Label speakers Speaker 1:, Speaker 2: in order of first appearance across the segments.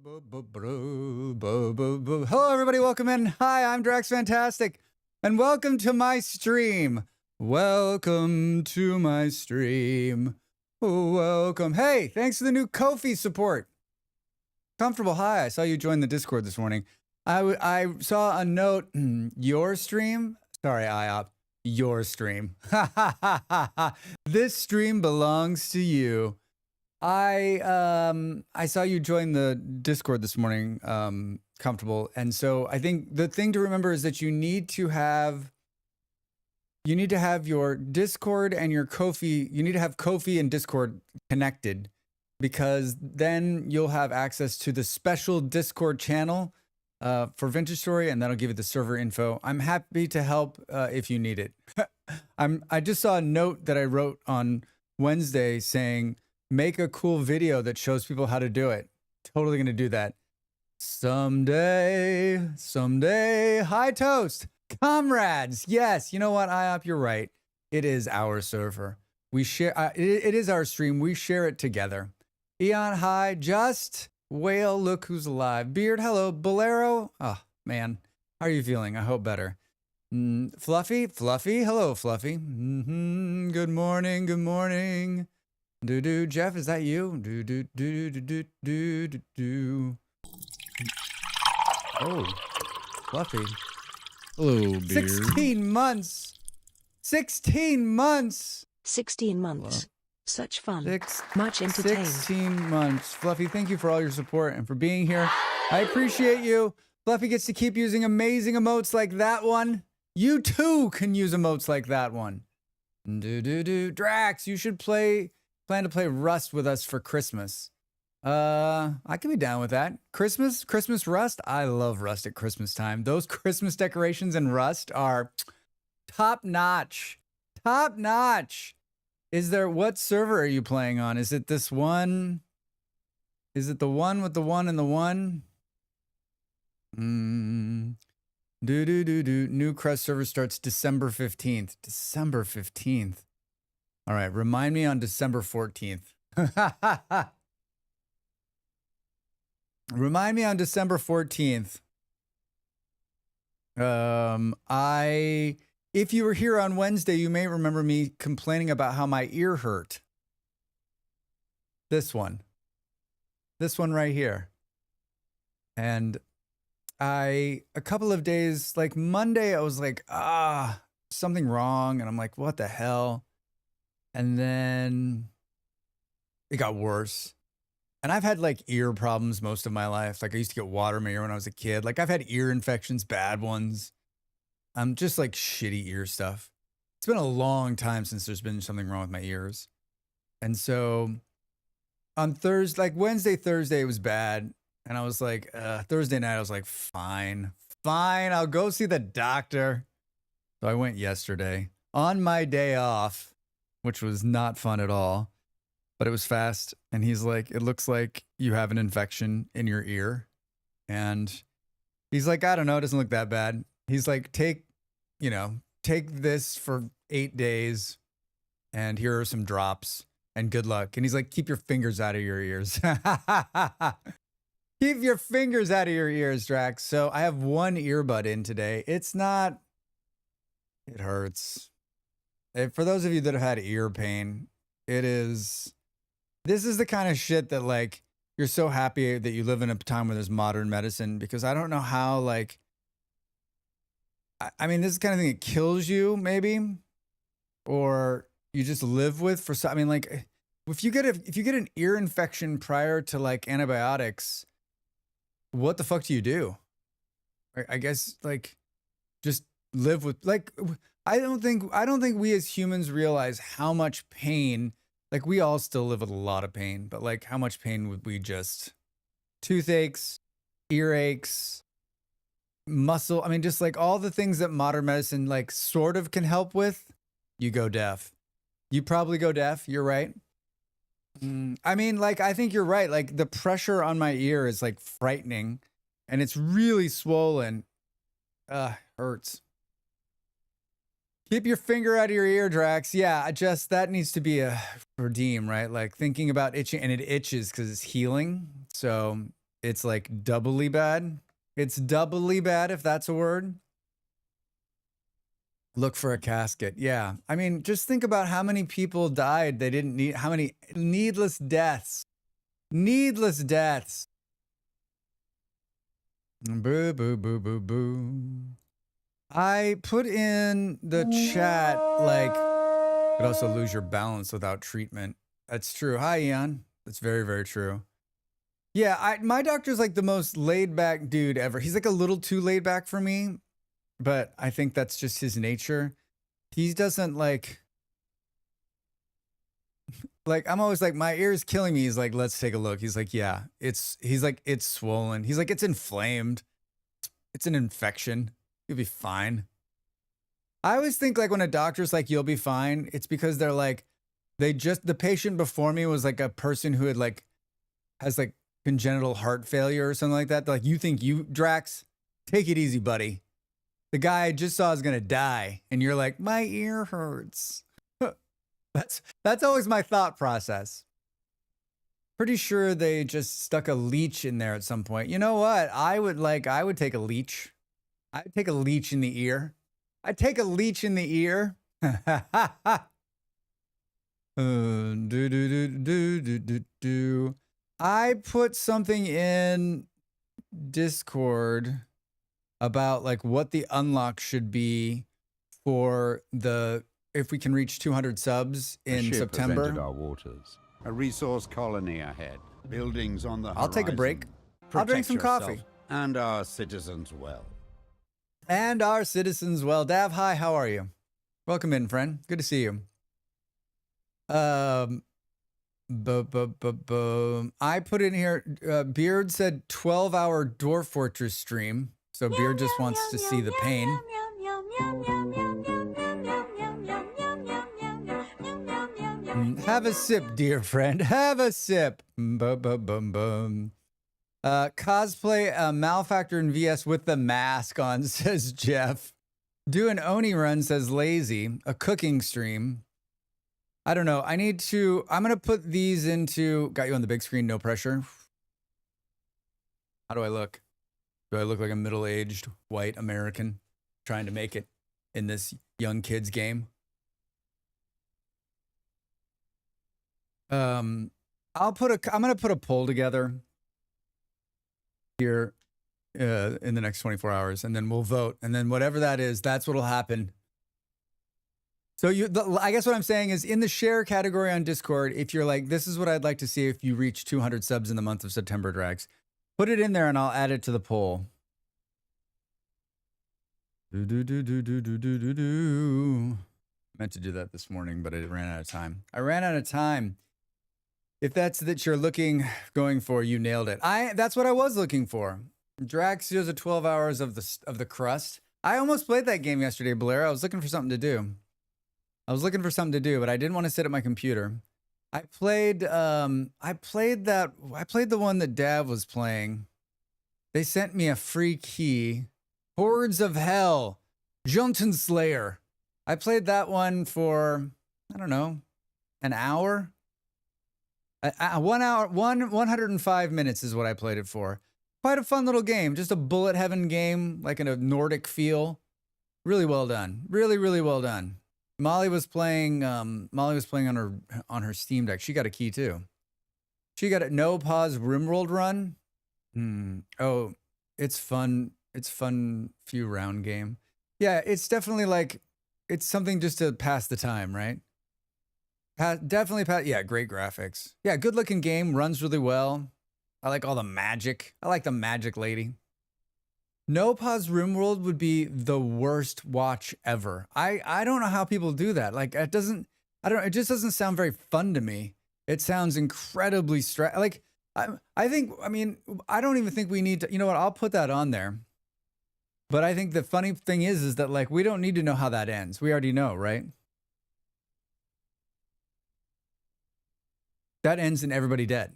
Speaker 1: Hello, everybody. Welcome in. Hi, I'm Drax Fantastic, and welcome to my stream. Welcome to my stream. Welcome. Hey, thanks for the new Ko-fi support. Comfortable. Hi, I saw you join the Discord this morning. I saw a note. Your stream? Sorry, IOP. Your stream. This stream belongs to you. I saw you join the Discord this morning, comfortable. And so I think the thing to remember is that you need to have your Discord and your Ko-fi, you need to have Ko-fi and Discord connected, because then you'll have access to the special Discord channel for Vintage Story, and that'll give you the server info. I'm happy to help if you need it. I just saw a note that I wrote on Wednesday saying, make a cool video that shows people how to do it. Totally gonna do that. Someday. Hi, Toast. Comrades. Yes, you know what, IOP, you're right. It is our server. We share, it is our stream. We share it together. Eon, hi. Just. Whale, look who's alive. Beard, hello. Bolero. Oh, man. How are you feeling? I hope better. Fluffy. Hello, Fluffy. Good morning. Do Jeff, is that you? Do. Oh, Fluffy.
Speaker 2: Hello, Beard.
Speaker 1: 16 months. 16 months.
Speaker 3: 16 months.
Speaker 1: Well,
Speaker 3: Such fun. Much entertained.
Speaker 1: 16 months. Fluffy, thank you for all your support and for being here. I appreciate you. Fluffy gets to keep using amazing emotes like that one. You too can use emotes like that one. Drax, you should plan to play Rust with us for Christmas. I could be down with that. Christmas Rust. I love Rust at Christmas time. Those Christmas decorations in Rust are top notch. What server are you playing on? Is it this one? Is it the one with the one and the one? New Crest server starts December 15th. December 15th. All right, remind me on December 14th. Remind me on December 14th. If you were here on Wednesday, you may remember me complaining about how my ear hurt. This one right here. And a couple of days, like Monday, I was like, something wrong. And I'm like, what the hell? And then it got worse. And I've had like ear problems most of my life. Like I used to get water in my ear when I was a kid. Like I've had ear infections, bad ones. Just like shitty ear stuff. It's been a long time since there's been something wrong with my ears. And so on Thursday, like Wednesday, Thursday, it was bad. And I was like, Thursday night, I was like, fine, I'll go see the doctor. So I went yesterday on my day off, which was not fun at all, but it was fast. And he's like, it looks like you have an infection in your ear. And he's like, I don't know, it doesn't look that bad. He's like, take this for 8 days and here are some drops and good luck. And he's like, keep your fingers out of your ears. Keep your fingers out of your ears, Drax. So I have one earbud in today. It hurts. For those of you that have had ear pain, this is the kind of shit that like, you're so happy that you live in a time where there's modern medicine, because I don't know how, like, I mean, this is the kind of thing that kills you maybe, or you just live with for some, I mean, like if you get an ear infection prior to like antibiotics, what the fuck do you do? I guess like just live with, like, I don't think we as humans realize how much pain, like we all still live with a lot of pain, but like how much pain would we just, toothaches, earaches, muscle, I mean, just like all the things that modern medicine like sort of can help with, you go deaf. You probably go deaf, you're right. I mean, like, I think you're right. Like the pressure on my ear is like frightening and it's really swollen. Hurts. Keep your finger out of your ear, Drax. Yeah, that needs to be a redeem, right? Like thinking about itching, and it itches because it's healing. So it's like doubly bad. It's doubly bad, if that's a word. Look for a casket. Yeah. I mean, just think about how many people died. They didn't need, how many needless deaths. Needless deaths. Boo, boo, boo, boo, boo. I put in the chat, like, you could also lose your balance without treatment. That's true. Hi, Ian. That's very, very true. Yeah, my doctor's like the most laid back dude ever. He's like a little too laid back for me, but I think that's just his nature. He doesn't like I'm always like, my ear is killing me. He's like, let's take a look. He's like, yeah, he's like, it's swollen. He's like, it's inflamed. It's an infection. You'll be fine. I always think like when a doctor's like, you'll be fine, it's because they're like, the patient before me was like a person who had like, has like congenital heart failure or something like that. They're like, you think Drax, take it easy, buddy. The guy I just saw is going to die. And you're like, my ear hurts. That's always my thought process. Pretty sure they just stuck a leech in there at some point. You know what? I would take a leech. I'd take a leech in the ear. I'd take a leech in the ear. I put something in Discord about like what the unlock should be for if we can reach 200 subs in September.
Speaker 4: Our waters. A resource colony ahead. Buildings on the horizon.
Speaker 1: I'll take a break. I'll drink some coffee.
Speaker 4: And our citizens well.
Speaker 1: And our citizens well. Dav, hi, how are you? Welcome in, friend. Good to see you. I put in here, Beard said 12-hour Dwarf Fortress stream. So Beard just wants to see the pain. Have a sip, dear friend. Have a sip. Cosplay Malfactor in VS with the mask on, says Jeff. Do an Oni run, says Lazy. A cooking stream. I don't know. I'm going to put these into, got you on the big screen, no pressure. How do I look? Do I look like a middle-aged white American trying to make it in this young kids game? I'm going to put a poll together here in the next 24 hours, and then we'll vote. And then whatever that is, that's what'll happen. So I guess what I'm saying is in the share category on Discord, if you're like, this is what I'd like to see if you reach 200 subs in the month of September, Drax, put it in there and I'll add it to the poll. Meant to do that this morning, but I ran out of time. If that's that you're going for, you nailed it. That's what I was looking for. Drax does a 12 hours of the crust. I almost played that game yesterday, Blair. I was looking for something to do. But I didn't want to sit at my computer. I played the one that Dav was playing. They sent me a free key. Hordes of Hell. Juntan Slayer. I played that one for, I don't know, an hour. 1 hour, 105 minutes is what I played it for. Quite a fun little game. Just a bullet heaven game, like in a Nordic feel. Really well done. Really, really well done. Molly was playing on her Steam Deck. She got a key too. She got a no pause Rimworld run. Oh, it's fun. It's fun few round game. Yeah, it's definitely like, it's something just to pass the time, right? Yeah, great graphics. Yeah, good looking game, runs really well. I like all the magic. I like the magic lady. No pause Rimworld would be the worst watch ever. I don't know how people do that. Like it just doesn't sound very fun to me. It sounds incredibly I don't even think we need to, you know what, I'll put that on there. But I think the funny thing is that like, we don't need to know how that ends. We already know, right? That ends in everybody dead.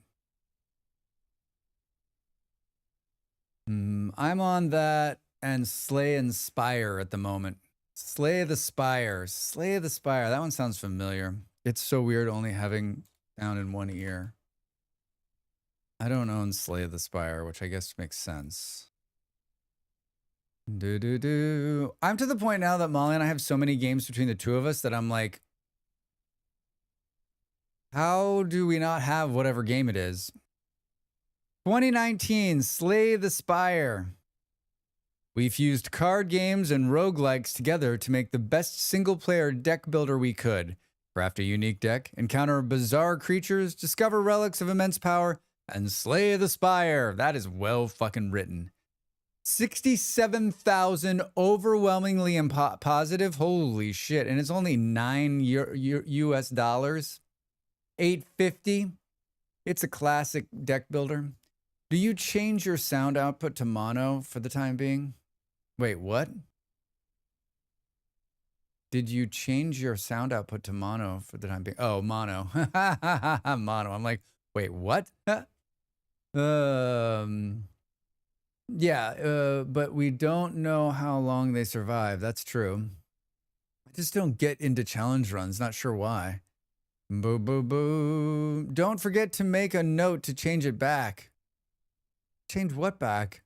Speaker 1: I'm on that and Slay and Spire at the moment. Slay the Spire. That one sounds familiar. It's so weird only having sound in one ear. I don't own Slay the Spire, which I guess makes sense. I'm to the point now that Molly and I have so many games between the two of us that I'm like, how do we not have whatever game it is? 2019, Slay the Spire. We fused card games and roguelikes together to make the best single-player deck builder we could. Craft a unique deck, encounter bizarre creatures, discover relics of immense power, and slay the spire. That is well fucking written. 67,000 overwhelmingly positive. Holy shit. And it's only US dollars. 850. It's a classic deck builder. Do you change your sound output to mono for the time being? Wait, what? Did you change your sound output to mono for the time being? Oh, mono. Mono. I'm like, wait, what? Yeah, but we don't know how long they survive. That's true. I just don't get into challenge runs. Not sure why. Boo, boo, boo. Don't forget to make a note to change it back. Change what back?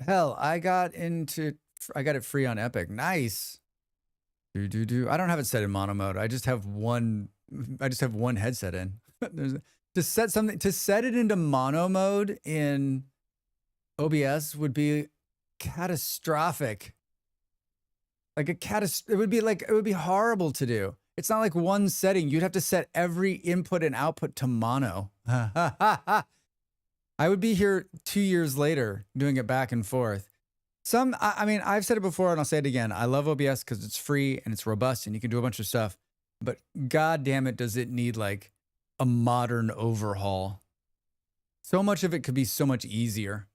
Speaker 1: Hell, I got it free on Epic. Nice. I don't have it set in mono mode. I just have one headset in. To set it into mono mode in OBS would be catastrophic. It would be horrible to do. It's not like one setting. You'd have to set every input and output to mono. I would be here 2 years later doing it back and forth. I mean, I've said it before and I'll say it again. I love OBS because it's free and it's robust and you can do a bunch of stuff. But god damn it, does it need like a modern overhaul. So much of it could be so much easier.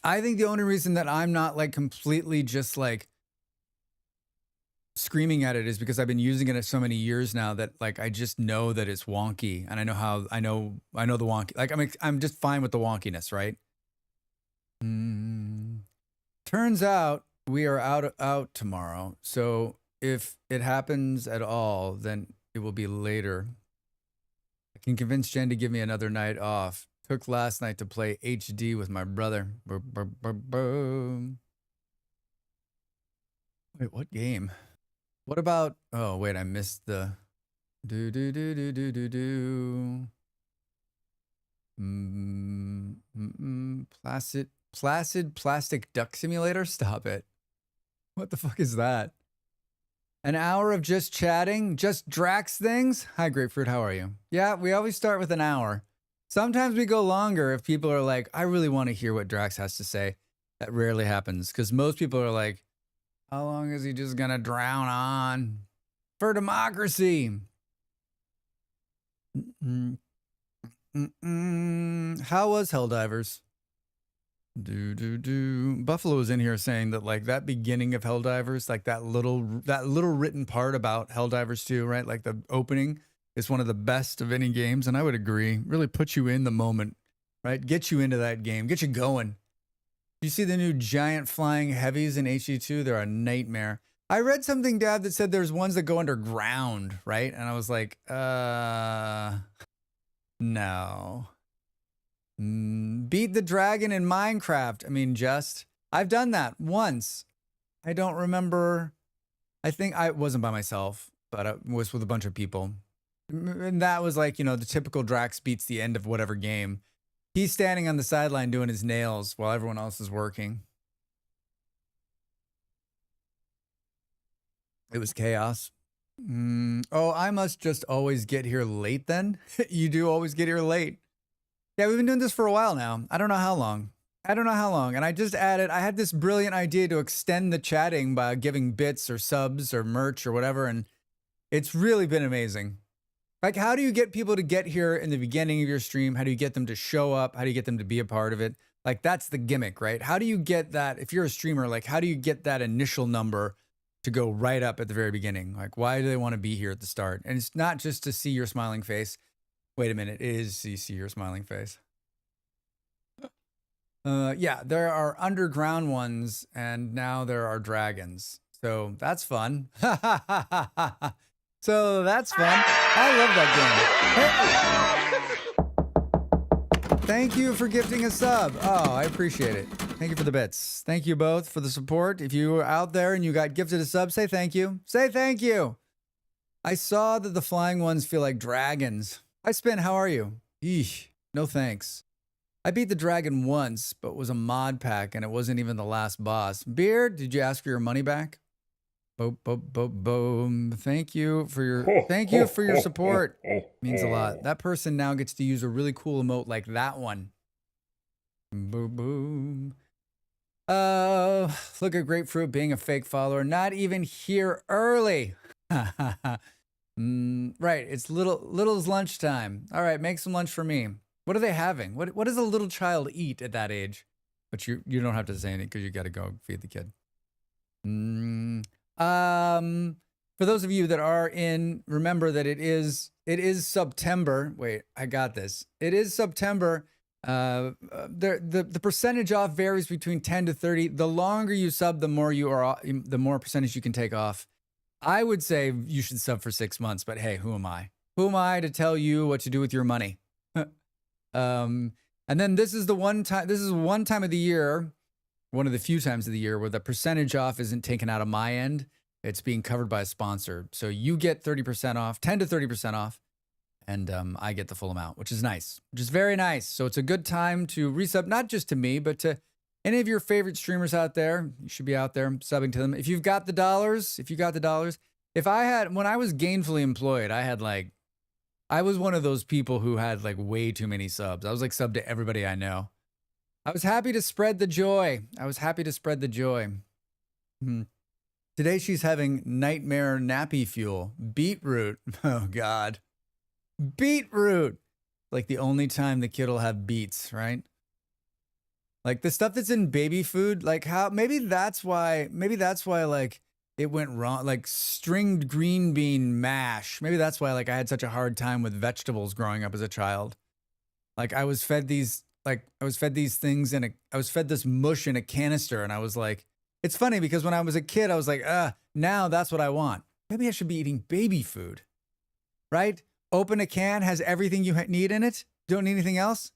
Speaker 1: I think the only reason that I'm not like completely just like screaming at it is because I've been using it so many years now that like I just know that it's wonky and I know the wonky. Like I'm just fine with the wonkiness, right? Turns out we are out tomorrow. So if it happens at all, then it will be later. I can convince Jen to give me another night off. Took last night to play HD with my brother. Wait, what game? What about, oh wait, I missed the Placid Plastic Duck Simulator? Stop it. What the fuck is that? An hour of just chatting? Just Drax things? Hi, Grapefruit, how are you? Yeah, we always start with an hour. Sometimes we go longer if people are like, I really want to hear what Drax has to say. That rarely happens because most people are like, how long is he just gonna drown on? For democracy. How was Helldivers? Buffalo was in here saying that like that beginning of Helldivers, like that little written part about Helldivers 2, right? Like the opening is one of the best of any games, and I would agree. Really put you in the moment, right? Get you into that game, get you going. You see the new giant flying heavies in HD2? They're a nightmare. I read something, Dad, that said there's ones that go underground, right? And I was like, no. Beat the dragon in Minecraft. I mean, I've done that once. I don't remember. I think I wasn't by myself, but I was with a bunch of people. And that was like, the typical Drax beats the end of whatever game. He's standing on the sideline doing his nails while everyone else is working. It was chaos. Oh, I must just always get here late then? You do always get here late. Yeah, we've been doing this for a while now. I don't know how long. And I just I had this brilliant idea to extend the chatting by giving bits or subs or merch or whatever. And it's really been amazing. Like, how do you get people to get here in the beginning of your stream? How do you get them to show up? How do you get them to be a part of it? Like, that's the gimmick, right? How do you get that? If you're a streamer, like, how do you get that initial number to go right up at the very beginning? Like, why do they want to be here at the start? And it's not just to see your smiling face. Wait a minute, it is to see your smiling face. Yeah, there are underground ones, and now there are dragons. So that's fun. So that's fun. I love that game. Hey. Thank you for gifting a sub. Oh, I appreciate it. Thank you for the bits. Thank you both for the support. If you were out there and you got gifted a sub, say thank you. Say thank you. I saw that the flying ones feel like dragons. Hi, Spin. How are you? Eesh. No thanks. I beat the dragon once, but it was a mod pack and it wasn't even the last boss. Beard, did you ask for your money back? Boom, boom, boom, boom. Thank you for your support. Means a lot. That person now gets to use a really cool emote like that one. Boom, boom. Look at Grapefruit being a fake follower. Not even here early. Right, it's little's lunchtime. All right, make some lunch for me. What are they having? What does a little child eat at that age? But you don't have to say anything because you got to go feed the kid. For those of you that are in, remember that it is September. Wait, I got this. It is September. The percentage off varies between 10 to 30. The longer you sub, the more percentage you can take off. I would say you should sub for 6 months, but hey, who am I? Who am I to tell you what to do with your money? And then this is one time of the year, one of the few times of the year where the percentage off isn't taken out of my end. It's being covered by a sponsor. So you get 30% off, 10 to 30% off. And I get the full amount, which is nice, which is very nice. So it's a good time to resub, not just to me, but to any of your favorite streamers out there. You should be out there subbing to them. If you've got the dollars, when I was gainfully employed, I was one of those people who had like way too many subs. I was like sub to everybody I know. I was happy to spread the joy. Today she's having nightmare nappy fuel. Beetroot. Oh, God. Beetroot. Like the only time the kid will have beets, right? Like the stuff that's in baby food, like maybe that's why like it went wrong. Like stringed green bean mash. Maybe that's why like I had such a hard time with vegetables growing up as a child. Like I was fed these things I was fed this mush in a canister, and I was like, it's funny because when I was a kid, I was like, now that's what I want. Maybe I should be eating baby food, right? Open a can, has everything you need in it. Don't need anything else.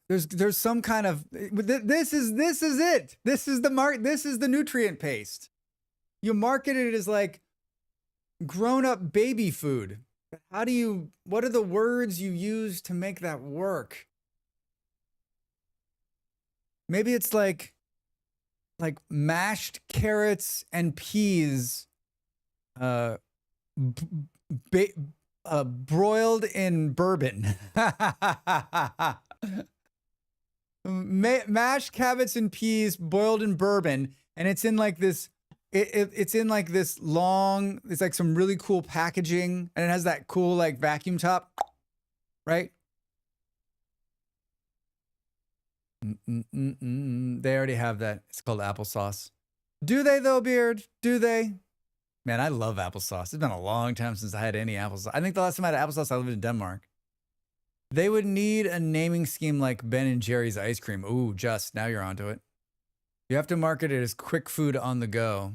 Speaker 1: There's some kind of, this is it. This is the nutrient paste. You market it as like grown up baby food. But what are the words you use to make that work? Maybe it's like mashed carrots and peas, broiled in bourbon. Mashed carrots and peas boiled in bourbon, and it's in like this. It's in like this long. It's like some really cool packaging, and it has that cool like vacuum top, right? They already have that. It's called applesauce. Do they though, Beard? Do they? Man, I love applesauce. It's been a long time since I had any applesauce. I think the last time I had applesauce, I lived in Denmark. They would need a naming scheme like Ben and Jerry's ice cream. Ooh, just now you're onto it. You have to market it as quick food on the go.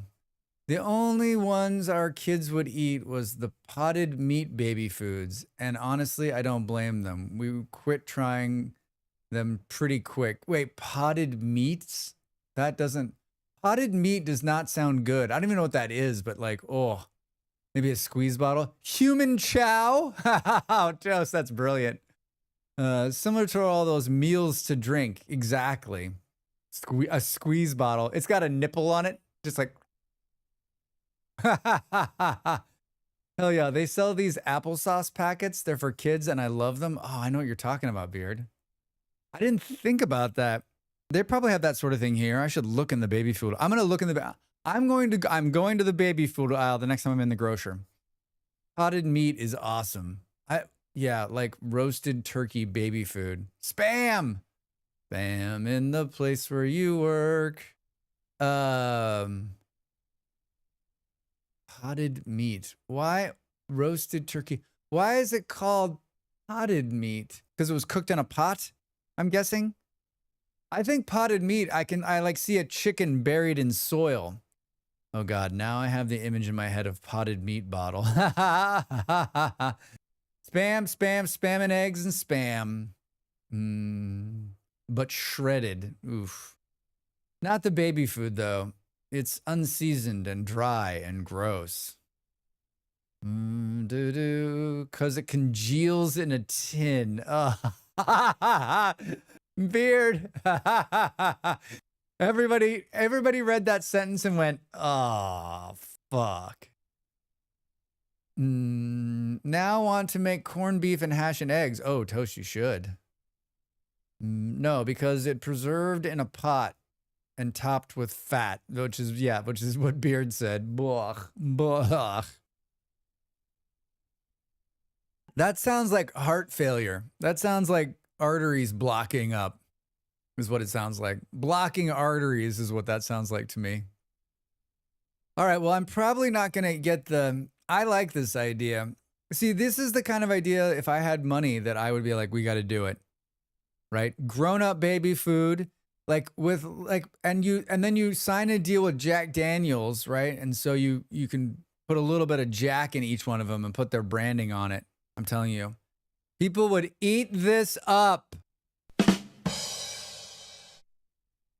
Speaker 1: The only ones our kids would eat was the potted meat baby foods. And honestly, I don't blame them. We quit trying them pretty quick. Wait, potted meats? Potted meat does not sound good. I don't even know what that is, but like, oh, maybe a squeeze bottle. Human chow? Oh, Toast, that's brilliant. Similar to all those meals to drink. Exactly. A squeeze bottle. It's got a nipple on it. Just like. Hell yeah. They sell these applesauce packets. They're for kids and I love them. Oh, I know what you're talking about, Beard. I didn't think about that. They probably have that sort of thing here. I should look in the baby food. I'm going to look in the, I'm going to the baby food aisle the next time I'm in the grocer. Potted meat is awesome. Yeah, like roasted turkey baby food. Spam in the place where you work. Potted meat. Why roasted turkey? Why is it called potted meat? Because it was cooked in a pot, I'm guessing. I think potted meat, I like see a chicken buried in soil. Oh God, now I have the image in my head of potted meat bottle. Spam, spam, spam and eggs and spam. But shredded. Oof. Not the baby food though. It's unseasoned and dry and gross. Cause it congeals in a tin. Beard. Everybody read that sentence and went, oh, fuck. Now want to make corned beef and hash and eggs. Oh, Toast, you should. No, because it preserved in a pot and topped with fat, which is what Beard said. Blech, blech. That sounds like heart failure. That sounds like arteries blocking up. Is what it sounds like. Blocking arteries is what that sounds like to me. All right, well, I'm probably not going to get I like this idea. See, this is the kind of idea, if I had money, that I would be like, we got to do it. Right? Grown-up baby food, and then you sign a deal with Jack Daniels, right? And so you can put a little bit of Jack in each one of them and put their branding on it. I'm telling you. People would eat this up.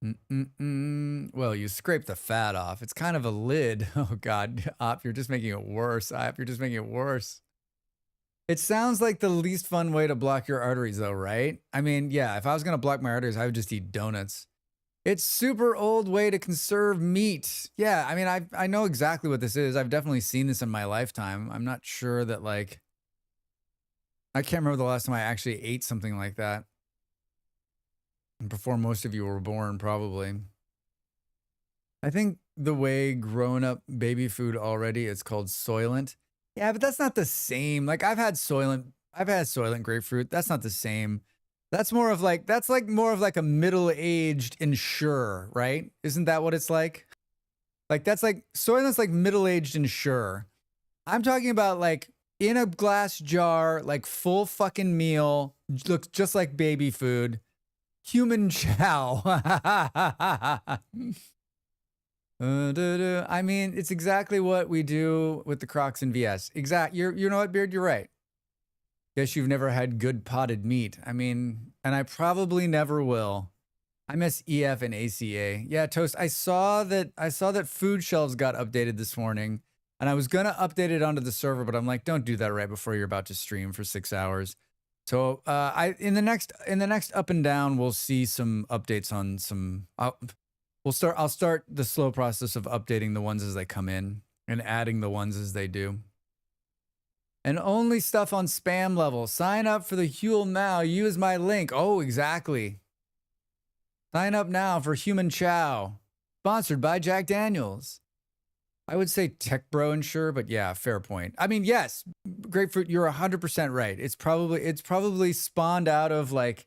Speaker 1: Well, you scrape the fat off. It's kind of a lid. Oh, God. Op, you're just making it worse. Op, you're just making it worse. It sounds like the least fun way to block your arteries, though, right? I mean, yeah, if I was going to block my arteries, I would just eat donuts. It's super old way to conserve meat. Yeah, I mean, I know exactly what this is. I've definitely seen this in my lifetime. I'm not sure that, like, I can't remember the last time I actually ate something like that. Before most of you were born, probably. I think the way grown-up baby food already, it's called Soylent. Yeah, but that's not the same. Like, I've had Soylent grapefruit. That's not the same. That's more of like a middle-aged Ensure, right? Isn't that what it's like? Like, that's like, Soylent's like middle-aged Ensure. I'm talking about like in a glass jar, like full fucking meal, looks just like baby food. Human chow. I mean, it's exactly what we do with the Crocs and VS. You know what, Beard? You're right. Guess you've never had good potted meat. I mean, and I probably never will. I miss EF and ACA. Yeah, Toast. I saw that food shelves got updated this morning, and I was gonna update it onto the server, but I'm like, don't do that right before you're about to stream for 6 hours. So in the next up and down, we'll see some updates on some. I'll start the slow process of updating the ones as they come in and adding the ones as they do. And only stuff on spam level. Sign up for the Huel now. Use my link. Oh, exactly. Sign up now for Human Chow. Sponsored by Jack Daniels. I would say Tech Bro Ensure, but yeah, fair point. I mean, yes, grapefruit, you're 100% right. It's probably spawned out of like,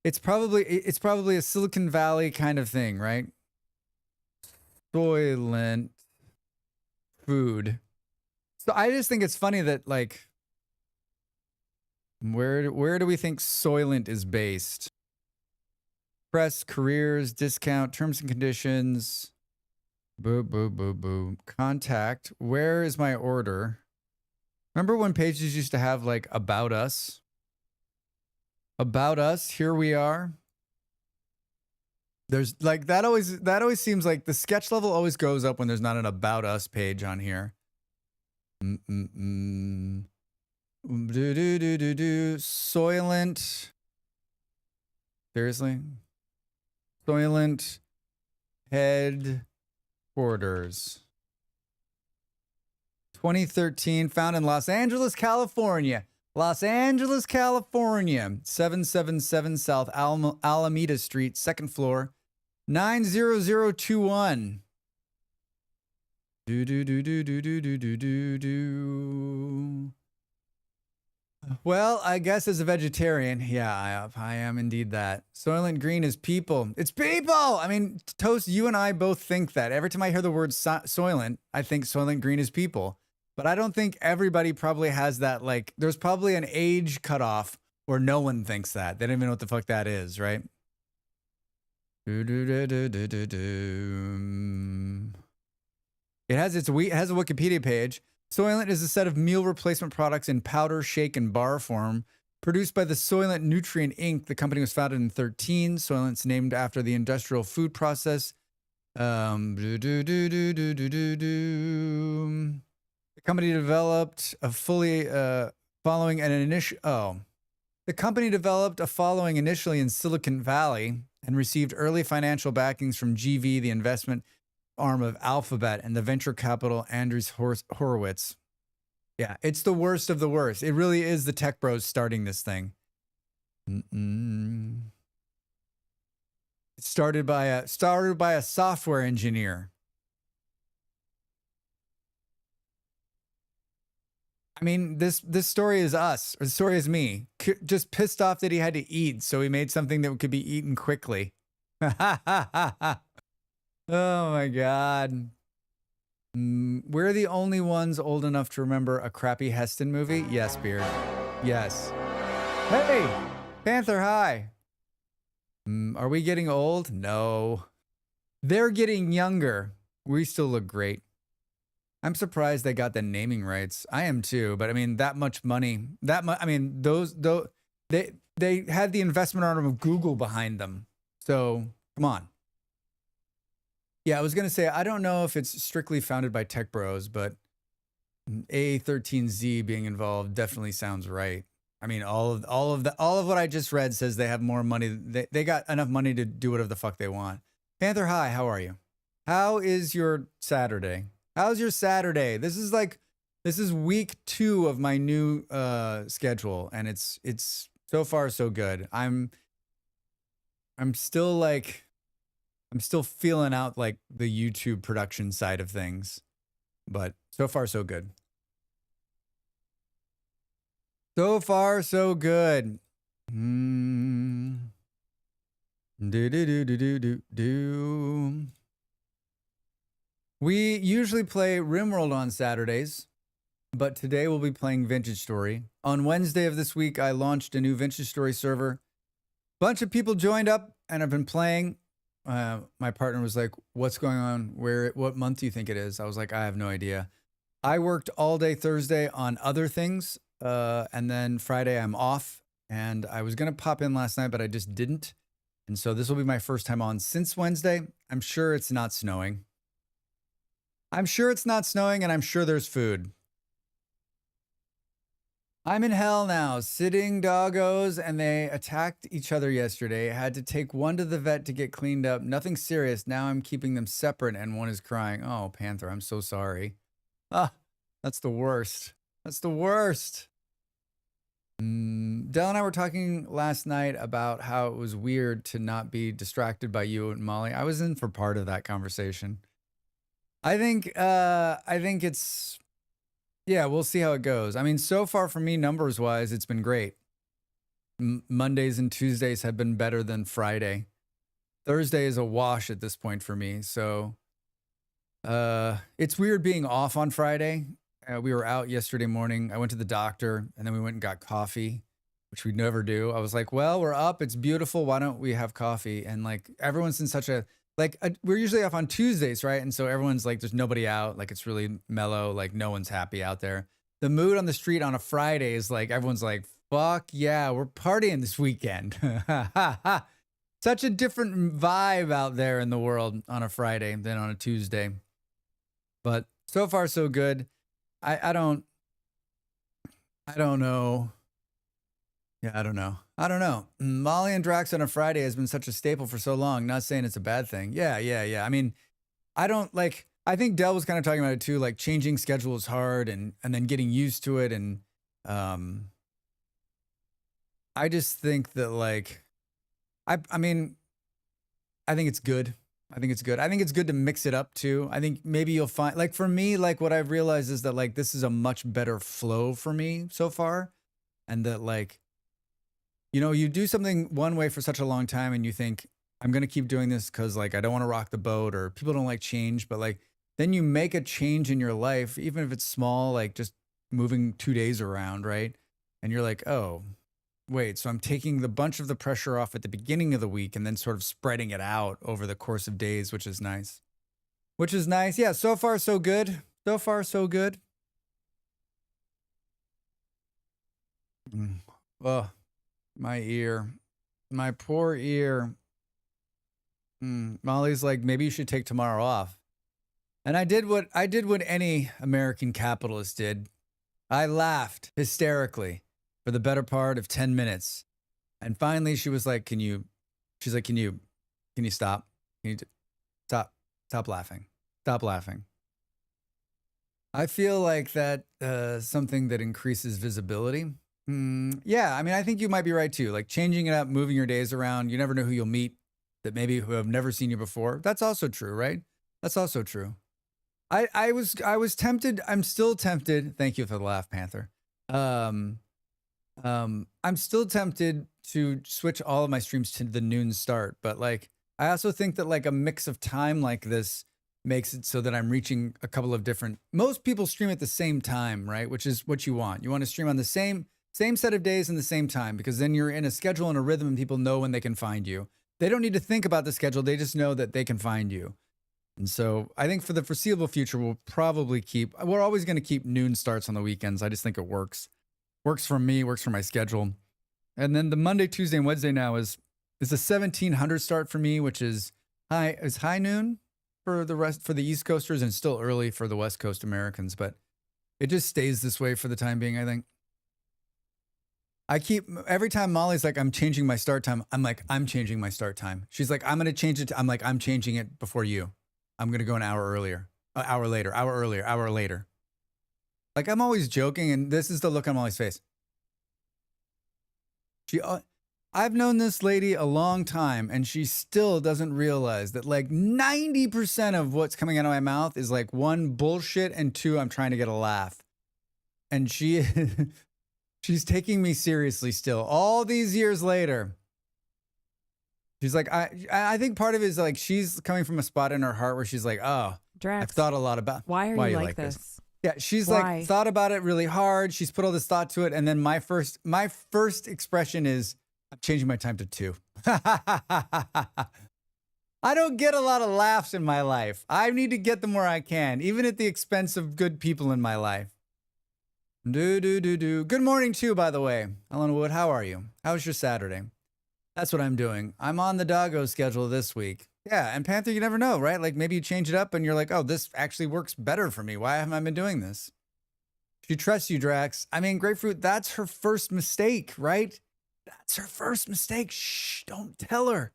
Speaker 1: it's probably a Silicon Valley kind of thing, right? Soylent food. So I just think it's funny that like, where do we think Soylent is based? Press, careers, discount, terms and conditions. Boo, boo, boo, boo. Contact. Where is my order? Remember when pages used to have like about us? About us. Here we are. There's like that always seems like the sketch level always goes up when there's not an about us page on here. Soylent. Seriously? Soylent headquarters. 2013, found in Los Angeles, California. Los Angeles, California. 777 South Alameda Street, second floor. 90021. Well, I guess as a vegetarian, yeah, I am indeed that. Soylent Green is people. It's people! I mean, Toast, you and I both think that. Every time I hear the word Soylent, I think Soylent Green is people. But I don't think everybody probably has that, like, there's probably an age cutoff where no one thinks that. They don't even know what the fuck that is, right? It has a Wikipedia page. Soylent is a set of meal replacement products in powder, shake, and bar form produced by the Soylent Nutrient Inc. The company was founded in 2013. Soylent's named after the industrial food process. The company developed a following initially in Silicon Valley and received early financial backings from GV, the investment arm of Alphabet, and the venture capital Andreessen Horowitz. Yeah, it's the worst of the worst. It really is the tech bros starting this thing. It started by a software engineer. I mean, this story is us. Or the story is me. Just pissed off that he had to eat, so he made something that could be eaten quickly. Oh my God. We're the only ones old enough to remember a crappy Heston movie. Yes, Beard. Yes. Hey, Panther, hi. Are we getting old? No. They're getting younger. We still look great. I'm surprised they got the naming rights. I am too, but I mean, that much money, they had the investment arm of Google behind them. So come on. Yeah, I was going to say, I don't know if it's strictly founded by tech bros, but A13Z being involved definitely sounds right. I mean, all of what I just read says they have more money. They got enough money to do whatever the fuck they want. Panther, hi, how are you? How is your Saturday? How's your Saturday? This is week 2 of my new schedule, and it's so far so good. I'm still feeling out like the YouTube production side of things, but so far so good. So far so good. We usually play RimWorld on Saturdays, but today we'll be playing Vintage Story. On Wednesday of this week, I launched a new Vintage Story server. Bunch of people joined up and I've been playing. My partner was like, what's going on? What month do you think it is? I was like, I have no idea. I worked all day Thursday on other things. And then Friday I'm off, and I was going to pop in last night, but I just didn't. And so this will be my first time on since Wednesday. I'm sure it's not snowing. And I'm sure there's food. I'm in hell now. Sitting doggos, and they attacked each other yesterday. I had to take one to the vet to get cleaned up. Nothing serious. Now I'm keeping them separate, and one is crying. Oh, Panther, I'm so sorry. Ah, that's the worst. That's the worst. Dell and I were talking last night about how it was weird to not be distracted by you and Molly. I was in for part of that conversation. I think it's, yeah, we'll see how it goes. I mean, so far for me, numbers wise, it's been great. Mondays and Tuesdays have been better than Friday. Thursday is a wash at this point for me. So, it's weird being off on Friday. We were out yesterday morning. I went to the doctor, and then we went and got coffee, which we never do. I was like, well, we're up. It's beautiful. Why don't we have coffee? And like, everyone's in such we're usually off on Tuesdays, right? And so everyone's like, there's nobody out. Like, it's really mellow. Like, no one's happy out there. The mood on the street on a Friday is like, everyone's like, fuck yeah, we're partying this weekend. Such a different vibe out there in the world on a Friday than on a Tuesday. But so far, so good. I don't know. Yeah, I don't know. Molly and Drax on a Friday has been such a staple for so long. Not saying it's a bad thing. Yeah. I mean, I think Dell was kind of talking about it too. Like, changing schedule is hard, and then getting used to it. And I just think that, like, I mean, I think it's good. I think it's good to mix it up too. I think maybe you'll find, like, for me, like, what I've realized is that, like, this is a much better flow for me so far. And that, like, you know, you do something one way for such a long time and you think, I'm going to keep doing this because, like, I don't want to rock the boat, or people don't like change. But, like, then you make a change in your life, even if it's small, like just moving 2 days around, right? And you're like, oh, wait, so I'm taking the bunch of the pressure off at the beginning of the week and then sort of spreading it out over the course of days, which is nice. which is nice. Yeah, so far so good. So far so good. Oh, my ear. My poor ear. Molly's like, maybe you should take tomorrow off. And I did what any American capitalist did. I laughed hysterically for the better part of 10 minutes. And finally she was like, can you stop? Can you stop laughing? Stop laughing. I feel like that something that increases visibility. Yeah, I mean, I think you might be right too. Like changing it up, moving your days around. You never know who you'll meet that maybe who have never seen you before. That's also true, right? That's also true. I was tempted. I'm still tempted. Thank you for the laugh, Panther. I'm still tempted to switch all of my streams to the noon start, but like I also think that like a mix of time like this makes it so that I'm reaching a couple of different. Most people stream at the same time, right? Which is what you want. You want to stream on the same set of days and the same time, because then you're in a schedule and a rhythm and people know when they can find you. They don't need to think about the schedule. They just know that they can find you. And so I think for the foreseeable future, we're always going to keep noon starts on the weekends. I just think it works. Works for me, works for my schedule. And then the Monday, Tuesday, and Wednesday now is a 1700 start for me, which is high noon for the East Coasters and still early for the West Coast Americans. But it just stays this way for the time being, I think. Every time Molly's like, I'm changing my start time, I'm like, I'm changing my start time. She's like, I'm going to change it. I'm like, I'm changing it before you. I'm going to go an hour earlier, an hour later, hour earlier, hour later. Like I'm always joking. And this is the look on Molly's face. I've known this lady a long time and she still doesn't realize that like 90% of what's coming out of my mouth is like one, bullshit, and two, I'm trying to get a laugh. And she's taking me seriously still all these years later. She's like, I think part of it is like she's coming from a spot in her heart where she's like, oh,
Speaker 5: Drax,
Speaker 1: I've thought a lot about
Speaker 5: why are you like this?
Speaker 1: Yeah, she's
Speaker 5: Why?
Speaker 1: like thought about it really hard. She's put all this thought to it, and then my first expression is, I'm changing my time to 2. I don't get a lot of laughs in my life. I need to get them where I can, even at the expense of good people in my life. Good morning too, by the way. Ellen Wood, how are you? How was your Saturday? That's what I'm doing. I'm on the doggo schedule this week. Yeah, and Panther, you never know, right? Like maybe you change it up and you're like, oh, this actually works better for me. Why haven't I been doing this? She trusts you, Drax. I mean, Grapefruit, that's her first mistake, right? That's her first mistake. Shh, don't tell her.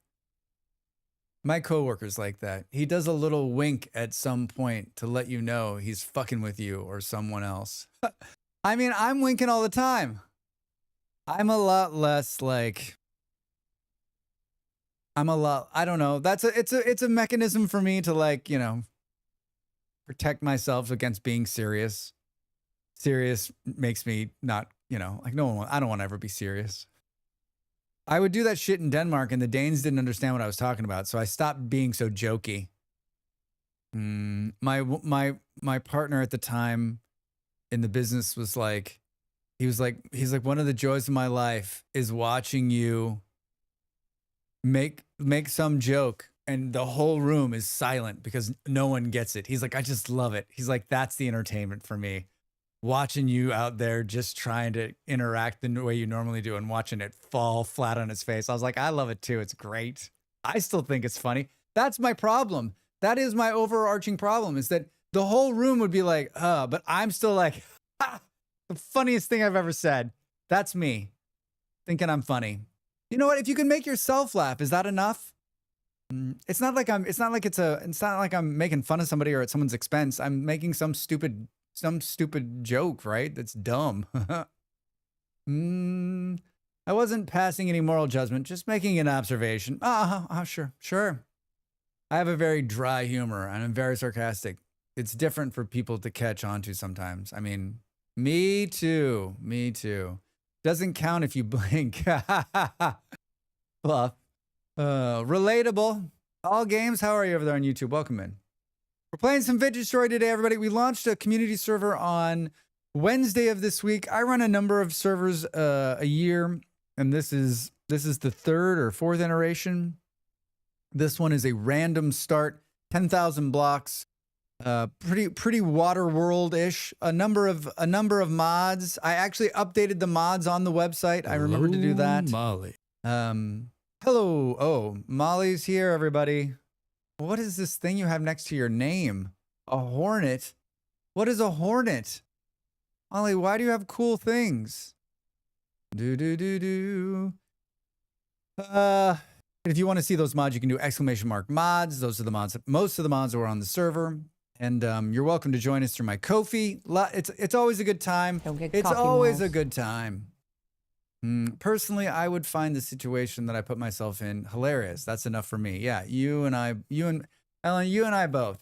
Speaker 1: My coworker's like that. He does a little wink at some point to let you know he's fucking with you or someone else. I mean, I'm winking all the time. I'm a lot less like, I don't know. It's a mechanism for me to like, you know, protect myself against being serious. Serious makes me not, you know, like I don't want to ever be serious. I would do that shit in Denmark and the Danes didn't understand what I was talking about. So I stopped being so jokey. My partner at the time in the business was like, he's like, one of the joys of my life is watching you make some joke and the whole room is silent because no one gets it. He's like, I just love it. He's like, that's the entertainment for me. Watching you out there just trying to interact the way you normally do and watching it fall flat on his face. I was like, I love it too. It's great. I still think it's funny. That's my problem. That is my overarching problem, is that the whole room would be like, but I'm still like, the funniest thing I've ever said. That's me thinking I'm funny. You know what? If you can make yourself laugh, is that enough? It's not like I'm making fun of somebody or at someone's expense. I'm making some stupid joke, right? That's dumb. I wasn't passing any moral judgment, just making an observation. Sure. I have a very dry humor and I'm very sarcastic. It's different for people to catch on to sometimes. I mean, me too. Doesn't count if you blink. Bluff. Relatable. All games. How are you over there on YouTube? Welcome in. We're playing some Vintage Story today, everybody. We launched a community server on Wednesday of this week. I run a number of servers a year, and this is the 3rd or 4th iteration. This one is a random start 10,000 blocks. Pretty water world-ish. A number of mods. I actually updated the mods on the website. I remembered to do that.
Speaker 2: Molly.
Speaker 1: Hello. Oh, Molly's here, everybody. What is this thing you have next to your name? A hornet? What is a hornet? Molly, why do you have cool things? Do. If you want to see those mods, you can do !mods. Those are the mods. Most of the mods are on the server. And you're welcome to join us through my Ko-fi. It's always a good time. It's always a good time. Personally, I would find the situation that I put myself in hilarious. That's enough for me. Yeah, you and Ellen, you and I both.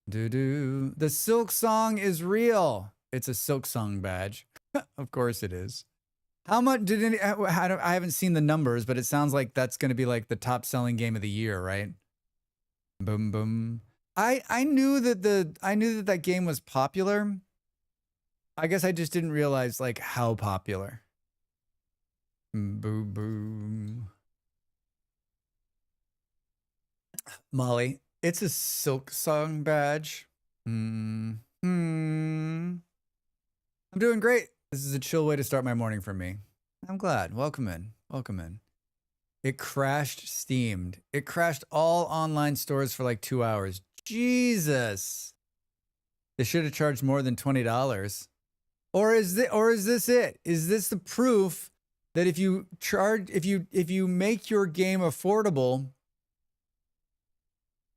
Speaker 1: The Silk Song is real. It's a Silk Song badge. Of course it is. How much I haven't seen the numbers, but it sounds like that's going to be like the top selling game of the year, right? Boom, boom. I knew that game was popular. I guess I just didn't realize like how popular. Boo boo. Molly, it's a Silk Song badge. I'm doing great. This is a chill way to start my morning for me. I'm glad. Welcome in. It crashed Steamed. It crashed all online stores for like 2 hours. Jesus. They should have charged more than $20. Or is this it? Is this the proof that if you make your game affordable,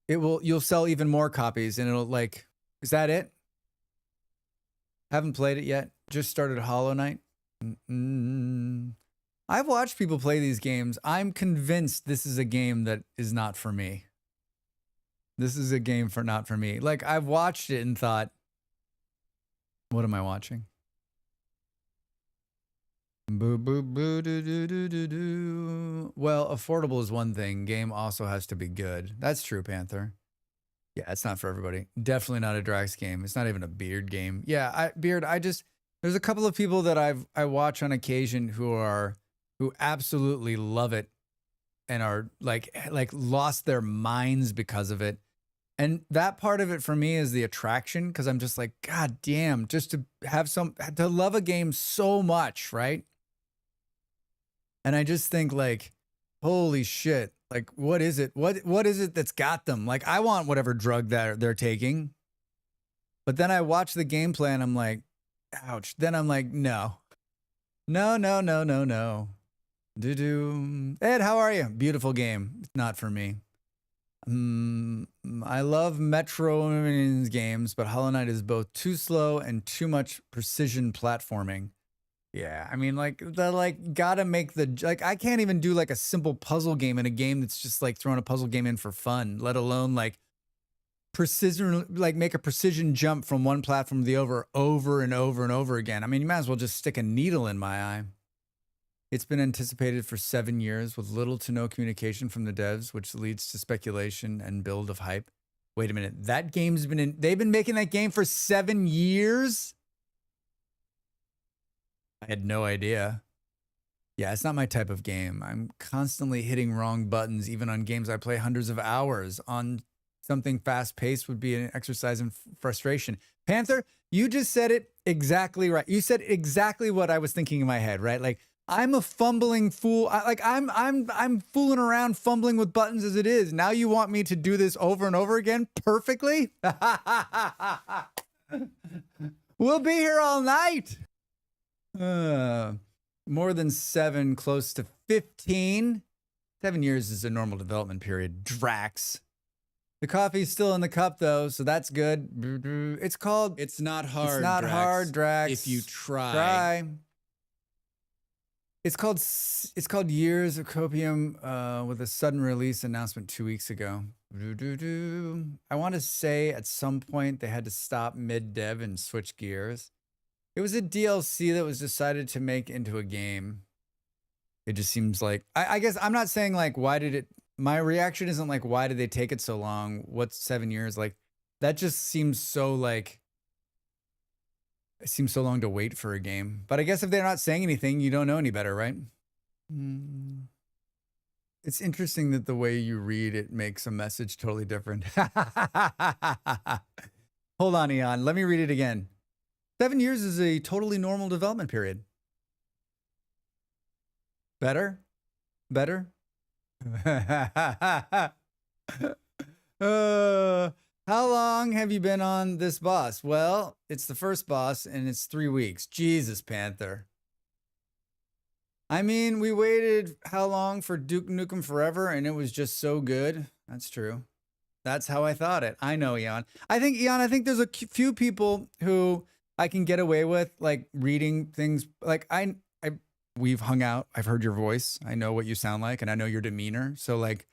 Speaker 1: you'll sell even more copies and it'll like, is that it? Haven't played it yet. Just started Hollow Knight. I've watched people play these games. I'm convinced this is a game that is not for me. This is a game not for me. Like I've watched it and thought, what am I watching? Boo boo boo doo doo doo doo doo. Well, affordable is one thing. Game also has to be good. That's true, Panther. Yeah, it's not for everybody. Definitely not a Drax game. It's not even a Beard game. Yeah, Beard. There's a couple of people that I watch on occasion who absolutely love it and are like lost their minds because of it. And that part of it for me is the attraction, because I'm just like, God damn, just to love a game so much, right? And I just think like, holy shit, like what is it? What is it that's got them? Like I want whatever drug that they're taking. But then I watch the gameplay and I'm like, ouch. Then I'm like, no. Doo-doo. Ed, how are you? Beautiful game. It's not for me. I love Metroidvania games, but Hollow Knight is both too slow and too much precision platforming. Yeah, I mean, gotta make I can't even do like a simple puzzle game in a game that's just like throwing a puzzle game in for fun, let alone like precision, like make a precision jump from one platform to the over and over again. I mean, you might as well just stick a needle in my eye. It's been anticipated for 7 years with little to no communication from the devs, which leads to speculation and build of hype. Wait a minute. That game's they've been making that game for 7 years? I had no idea. Yeah, it's not my type of game. I'm constantly hitting wrong buttons, even on games I play hundreds of hours. On something fast-paced would be an exercise in frustration. Panther, you just said it exactly right. You said exactly what I was thinking in my head, right? Like, I'm a fumbling fool. I'm fooling around, fumbling with buttons as it is. Now you want me to do this over and over again perfectly? We'll be here all night. More than 7, close to 15. 7 years is a normal development period. Drax. The coffee's still in the cup though, so that's good. It's not hard. It's not hard, Drax.
Speaker 2: If you try.
Speaker 1: It's called Years of Copium with a sudden release announcement 2 weeks ago. I want to say at some point they had to stop mid-dev and switch gears. It was a DLC that was decided to make into a game. It just seems like, I guess I'm not saying like, my reaction isn't like, why did they take it so long? What's 7 years? Like, that just seems so like, it seems so long to wait for a game. But I guess if they're not saying anything, you don't know any better, right? It's interesting that the way you read it makes a message totally different. Hold on, Eon. Let me read it again. 7 years is a totally normal development period. Better? Better? How long have you been on this boss? Well, it's the first boss and it's 3 weeks. Jesus, Panther. I mean, we waited how long for Duke Nukem Forever and it was just so good. That's true. That's how I thought it. I know, Eon. I think there's a few people who I can get away with, like, reading things. Like, we've hung out. I've heard your voice. I know what you sound like, and I know your demeanor. So, like,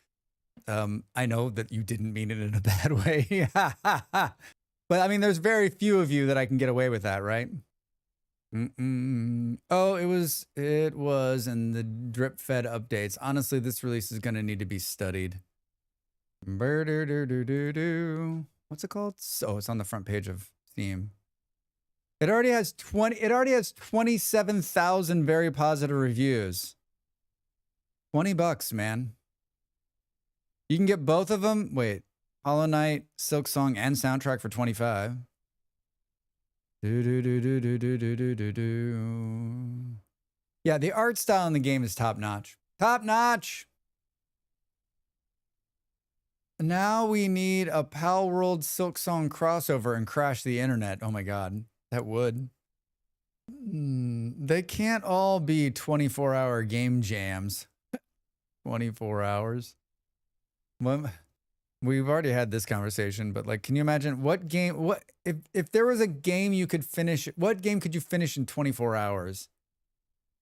Speaker 1: I know that you didn't mean it in a bad way. But, I mean, there's very few of you that I can get away with that, right? Oh, it was in the drip fed updates. Honestly, this release is going to need to be studied. What's it called? Oh, it's on the front page of Steam. It already has 27,000 very positive reviews. $20, man. You can get both of them. Wait, Hollow Knight, Silk Song, and soundtrack for $25. Yeah, the art style in the game is top notch. Top notch. Now we need a Pal World Silk Song crossover and crash the internet. Oh my God, that would. They can't all be 24-hour game jams. 24 hours. Well, we've already had this conversation, but like, can you imagine what game, if there was a game you could finish, what game could you finish in 24 hours?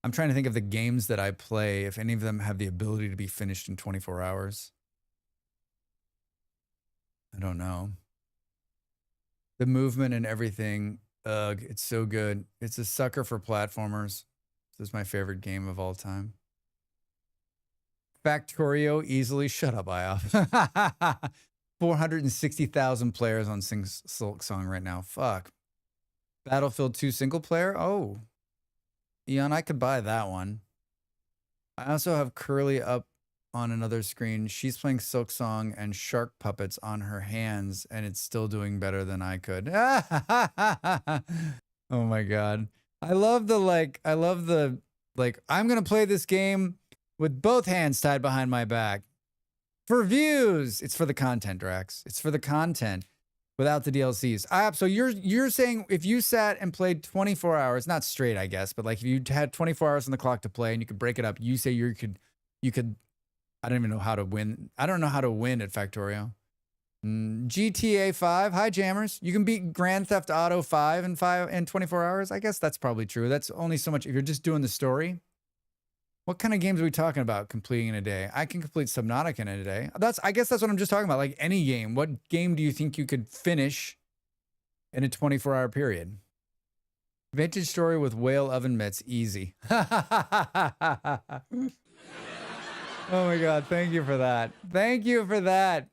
Speaker 1: I'm trying to think of the games that I play, if any of them have the ability to be finished in 24 hours. I don't know. The movement and everything, ugh, it's so good. It's a sucker for platformers. This is my favorite game of all time. Factorio easily, shut up, IOF. 460,000 players on Silk Song right now. Fuck. Battlefield 2 single player? Oh. Eon, I could buy that one. I also have Curly up on another screen. She's playing Silk Song and shark puppets on her hands, and it's still doing better than I could. Oh my God. I love the, I'm going to play this game with both hands tied behind my back. For views. It's for the content, Drax. It's for the content without the DLCs. So you're saying if you sat and played 24 hours, not straight, I guess, but like if you had 24 hours on the clock to play and you could break it up, you say you could, I don't even know how to win. I don't know how to win at Factorio. GTA 5. Hi, Jammers. You can beat Grand Theft Auto 5 in 24 hours. I guess that's probably true. That's only so much. If you're just doing the story. What kind of games are we talking about completing in a day? I can complete Subnautica in a day. I guess that's what I'm just talking about. Like any game. What game do you think you could finish in a 24-hour period? Vintage story with whale oven mitts. Easy. Oh my God. Thank you for that. Thank you for that.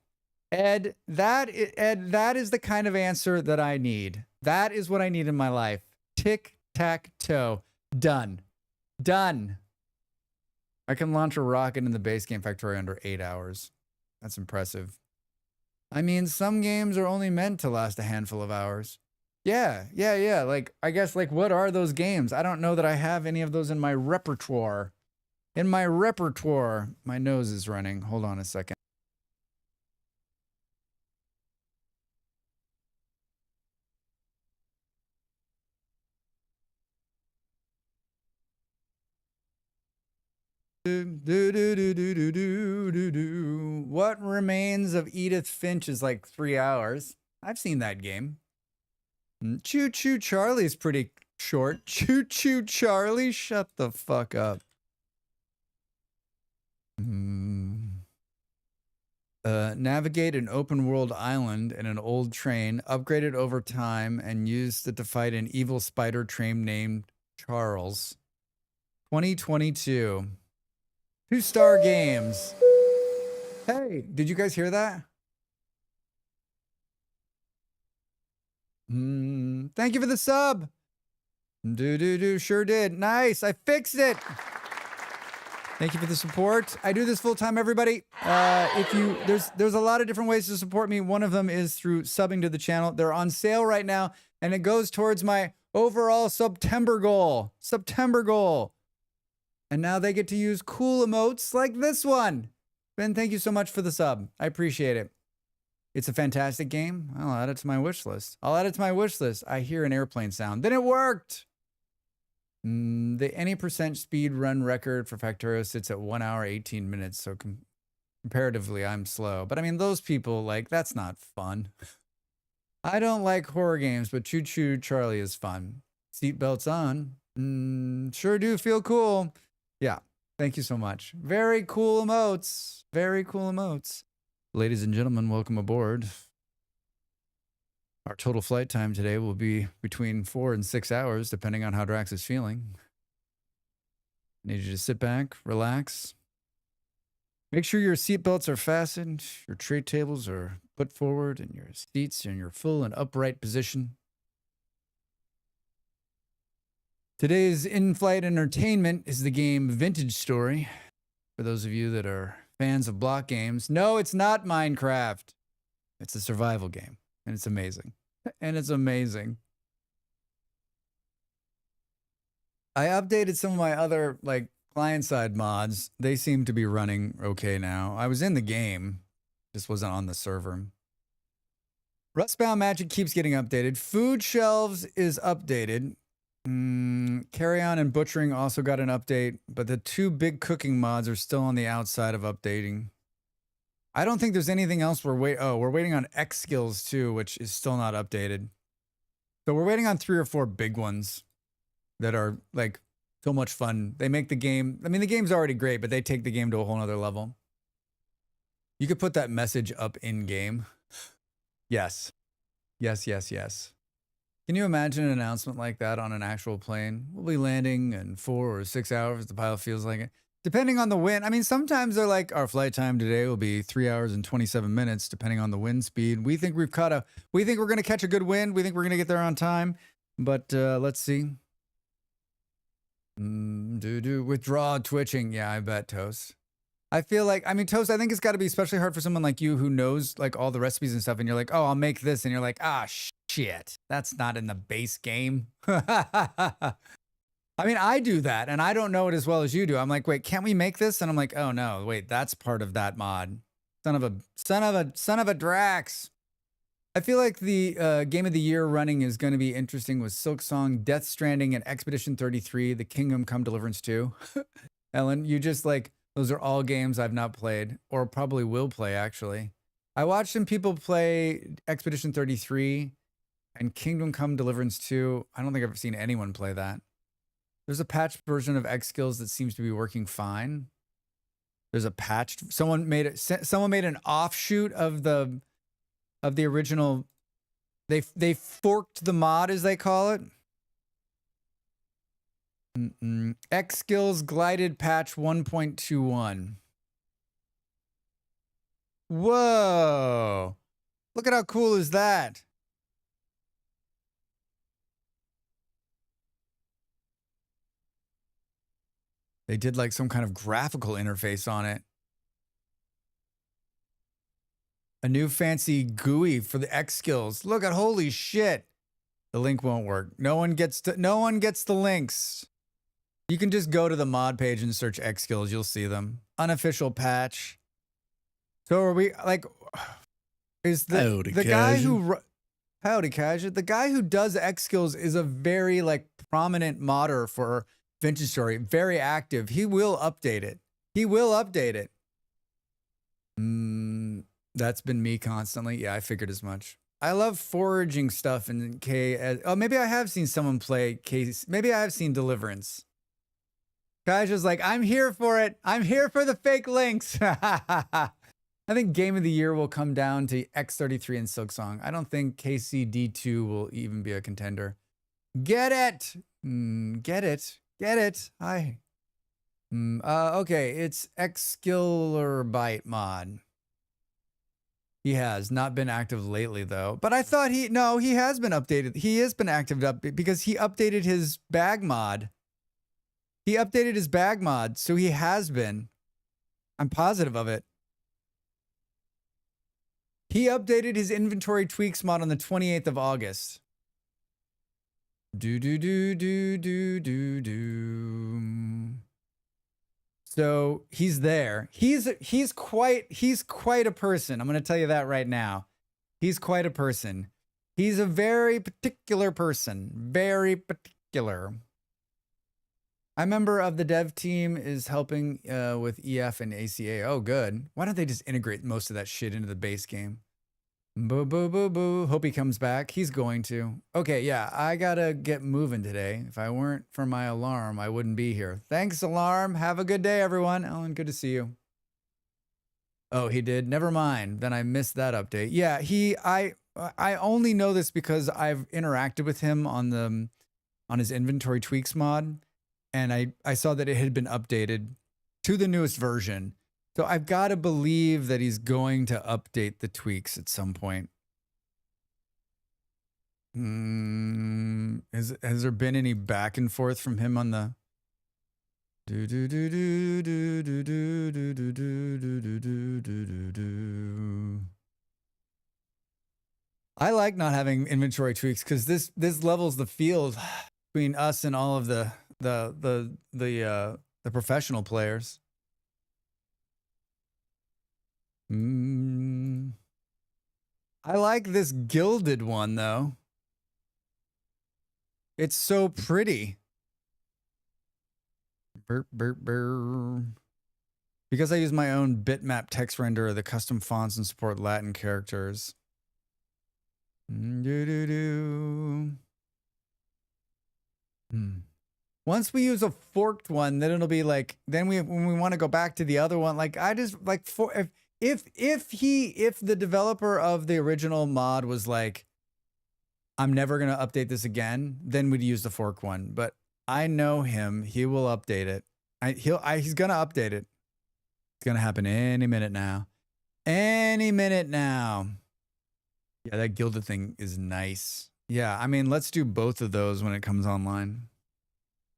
Speaker 1: Ed, that is the kind of answer that I need. That is what I need in my life. Tic-tac-toe. Done. Done. I can launch a rocket in the base game Factorio under 8 hours. That's impressive. I mean, some games are only meant to last a handful of hours. Yeah. Like, I guess, like, what are those games? I don't know that I have any of those in my repertoire. My nose is running. Hold on a second. What Remains of Edith Finch is like 3 hours. I've seen that game. Choo Choo Charlie's pretty short. Choo Choo Charlie, shut the fuck up. Navigate an open world island in an old train, upgraded over time, and used it to fight an evil spider train named Charles. 2022. 2-star games. Hey, did you guys hear that? Thank you for the sub. Sure did. Nice. I fixed it. Thank you for the support. I do this full time, everybody. There's a lot of different ways to support me. One of them is through subbing to the channel. They're on sale right now, and it goes towards my overall September goal. And now they get to use cool emotes like this one. Ben, thank you so much for the sub. I appreciate it. It's a fantastic game. I'll add it to my wish list. I hear an airplane sound. Then it worked. The any percent speed run record for Factorio sits at 1 hour, 18 minutes. So comparatively, I'm slow. But I mean, those people, like, that's not fun. I don't like horror games, but Choo Choo Charlie is fun. Seatbelts on. Sure do feel cool. Yeah. Thank you so much. Very cool emotes. Very cool emotes. Ladies and gentlemen, welcome aboard. Our total flight time today will be between 4 and 6 hours, depending on how Drax is feeling. I need you to sit back, relax. Make sure your seatbelts are fastened, your tray tables are put forward, and your seats are in your full and upright position. Today's in-flight entertainment is the game Vintage Story. For those of you that are fans of block games, no, it's not Minecraft. It's a survival game, and it's amazing. I updated some of my other client-side mods. They seem to be running okay now. I was in the game, just wasn't on the server. Rustbound Magic keeps getting updated. Food Shelves is updated. Carry On and Butchering also got an update, but the two big cooking mods are still on the outside of updating. I don't think there's anything else we're waiting on X Skills too, which is still not updated. So we're waiting on 3 or 4 big ones that are like so much fun. They make the game, I mean, the game's already great, but they take the game to a whole nother level. You could put that message up in game. Yes. Can you imagine an announcement like that on an actual plane? We'll be landing in 4 or 6 hours. The pilot feels like it. Depending on the wind. I mean, sometimes they're like, our flight time today will be 3 hours and 27 minutes, depending on the wind speed. We think we're going to catch a good wind. We think we're going to get there on time. But let's see. Withdraw twitching. Yeah, I bet, Toast. I feel like, I mean, Toast, I think it's got to be especially hard for someone like you who knows like all the recipes and stuff. And you're like, oh, I'll make this. And you're like, ah, shit. That's not in the base game. I mean, I do that and I don't know it as well as you do. I'm like, wait, can't we make this? And I'm like, oh no, wait, that's part of that mod. Son of a Drax. I feel like the game of the year running is going to be interesting with Silk Song, Death Stranding, and Expedition 33, The Kingdom Come Deliverance 2. Ellen, you just like, those are all games I've not played or probably will play actually. I watched some people play Expedition 33 and Kingdom Come Deliverance 2. I don't think I've ever seen anyone play that. There's a patched version of X Skills that seems to be working fine. There's a patched, someone made an offshoot of the original. They forked the mod, as they call it. X Skills Glided Patch 1.21. Whoa. Look at how cool is that? They did like some kind of graphical interface on it. A new fancy GUI for the X Skills. Look at, holy shit. The link won't work. No one gets the links. You can just go to the mod page and search X Skills. You'll see them. Unofficial patch. So are we like, is the guy who, howdy Kaja, the guy who does X Skills is a very like prominent modder for Vintage Story. Very active. He will update it. That's been me constantly. Yeah, I figured as much. I love foraging stuff in K. Oh, maybe I have seen someone play K. Maybe I have seen Deliverance. Kaja's like, I'm here for it. I'm here for the fake links. I think Game of the Year will come down to X33 and Silksong. I don't think KCD2 will even be a contender. Get it. Get it. Hi. Okay, it's Xskillerbyte mod. He has not been active lately, though. But I thought he has been updated. He has been active up because he updated his bag mod. He updated his bag mod, so he has been. I'm positive of it. He updated his inventory tweaks mod on the 28th of August. Do. So he's there. He's quite a person. I'm going to tell you that right now. He's quite a person. He's a very particular person. Very particular. A member of the dev team is helping with EF and ACA. Oh, good. Why don't they just integrate most of that shit into the base game? Boo, boo, boo, boo. Hope he comes back. He's going to. Okay, yeah, I gotta get moving today. If I weren't for my alarm, I wouldn't be here. Thanks, alarm. Have a good day, everyone. Ellen, good to see you. Oh, he did? Never mind. Then I missed that update. Yeah, I only know this because I've interacted with him on his inventory tweaks mod, and I saw that it had been updated to the newest version. So I've got to believe that he's going to update the tweaks at some point. Has there been any back and forth from him on the I like not having inventory tweaks because this levels the field between us and all of the professional players. I like this gilded one though. It's so pretty. Burp, burp, burp. Because I use my own bitmap text renderer, the custom fonts and support Latin characters. Once we use a forked one, then it'll be like, when we want to go back to the other one, like I just like if the developer of the original mod was like, I'm never going to update this again, then we'd use the fork one. But I know him. He will update it. He's going to update it. It's going to happen any minute now. Any minute now. Yeah, that gilded thing is nice. Yeah, I mean, let's do both of those when it comes online.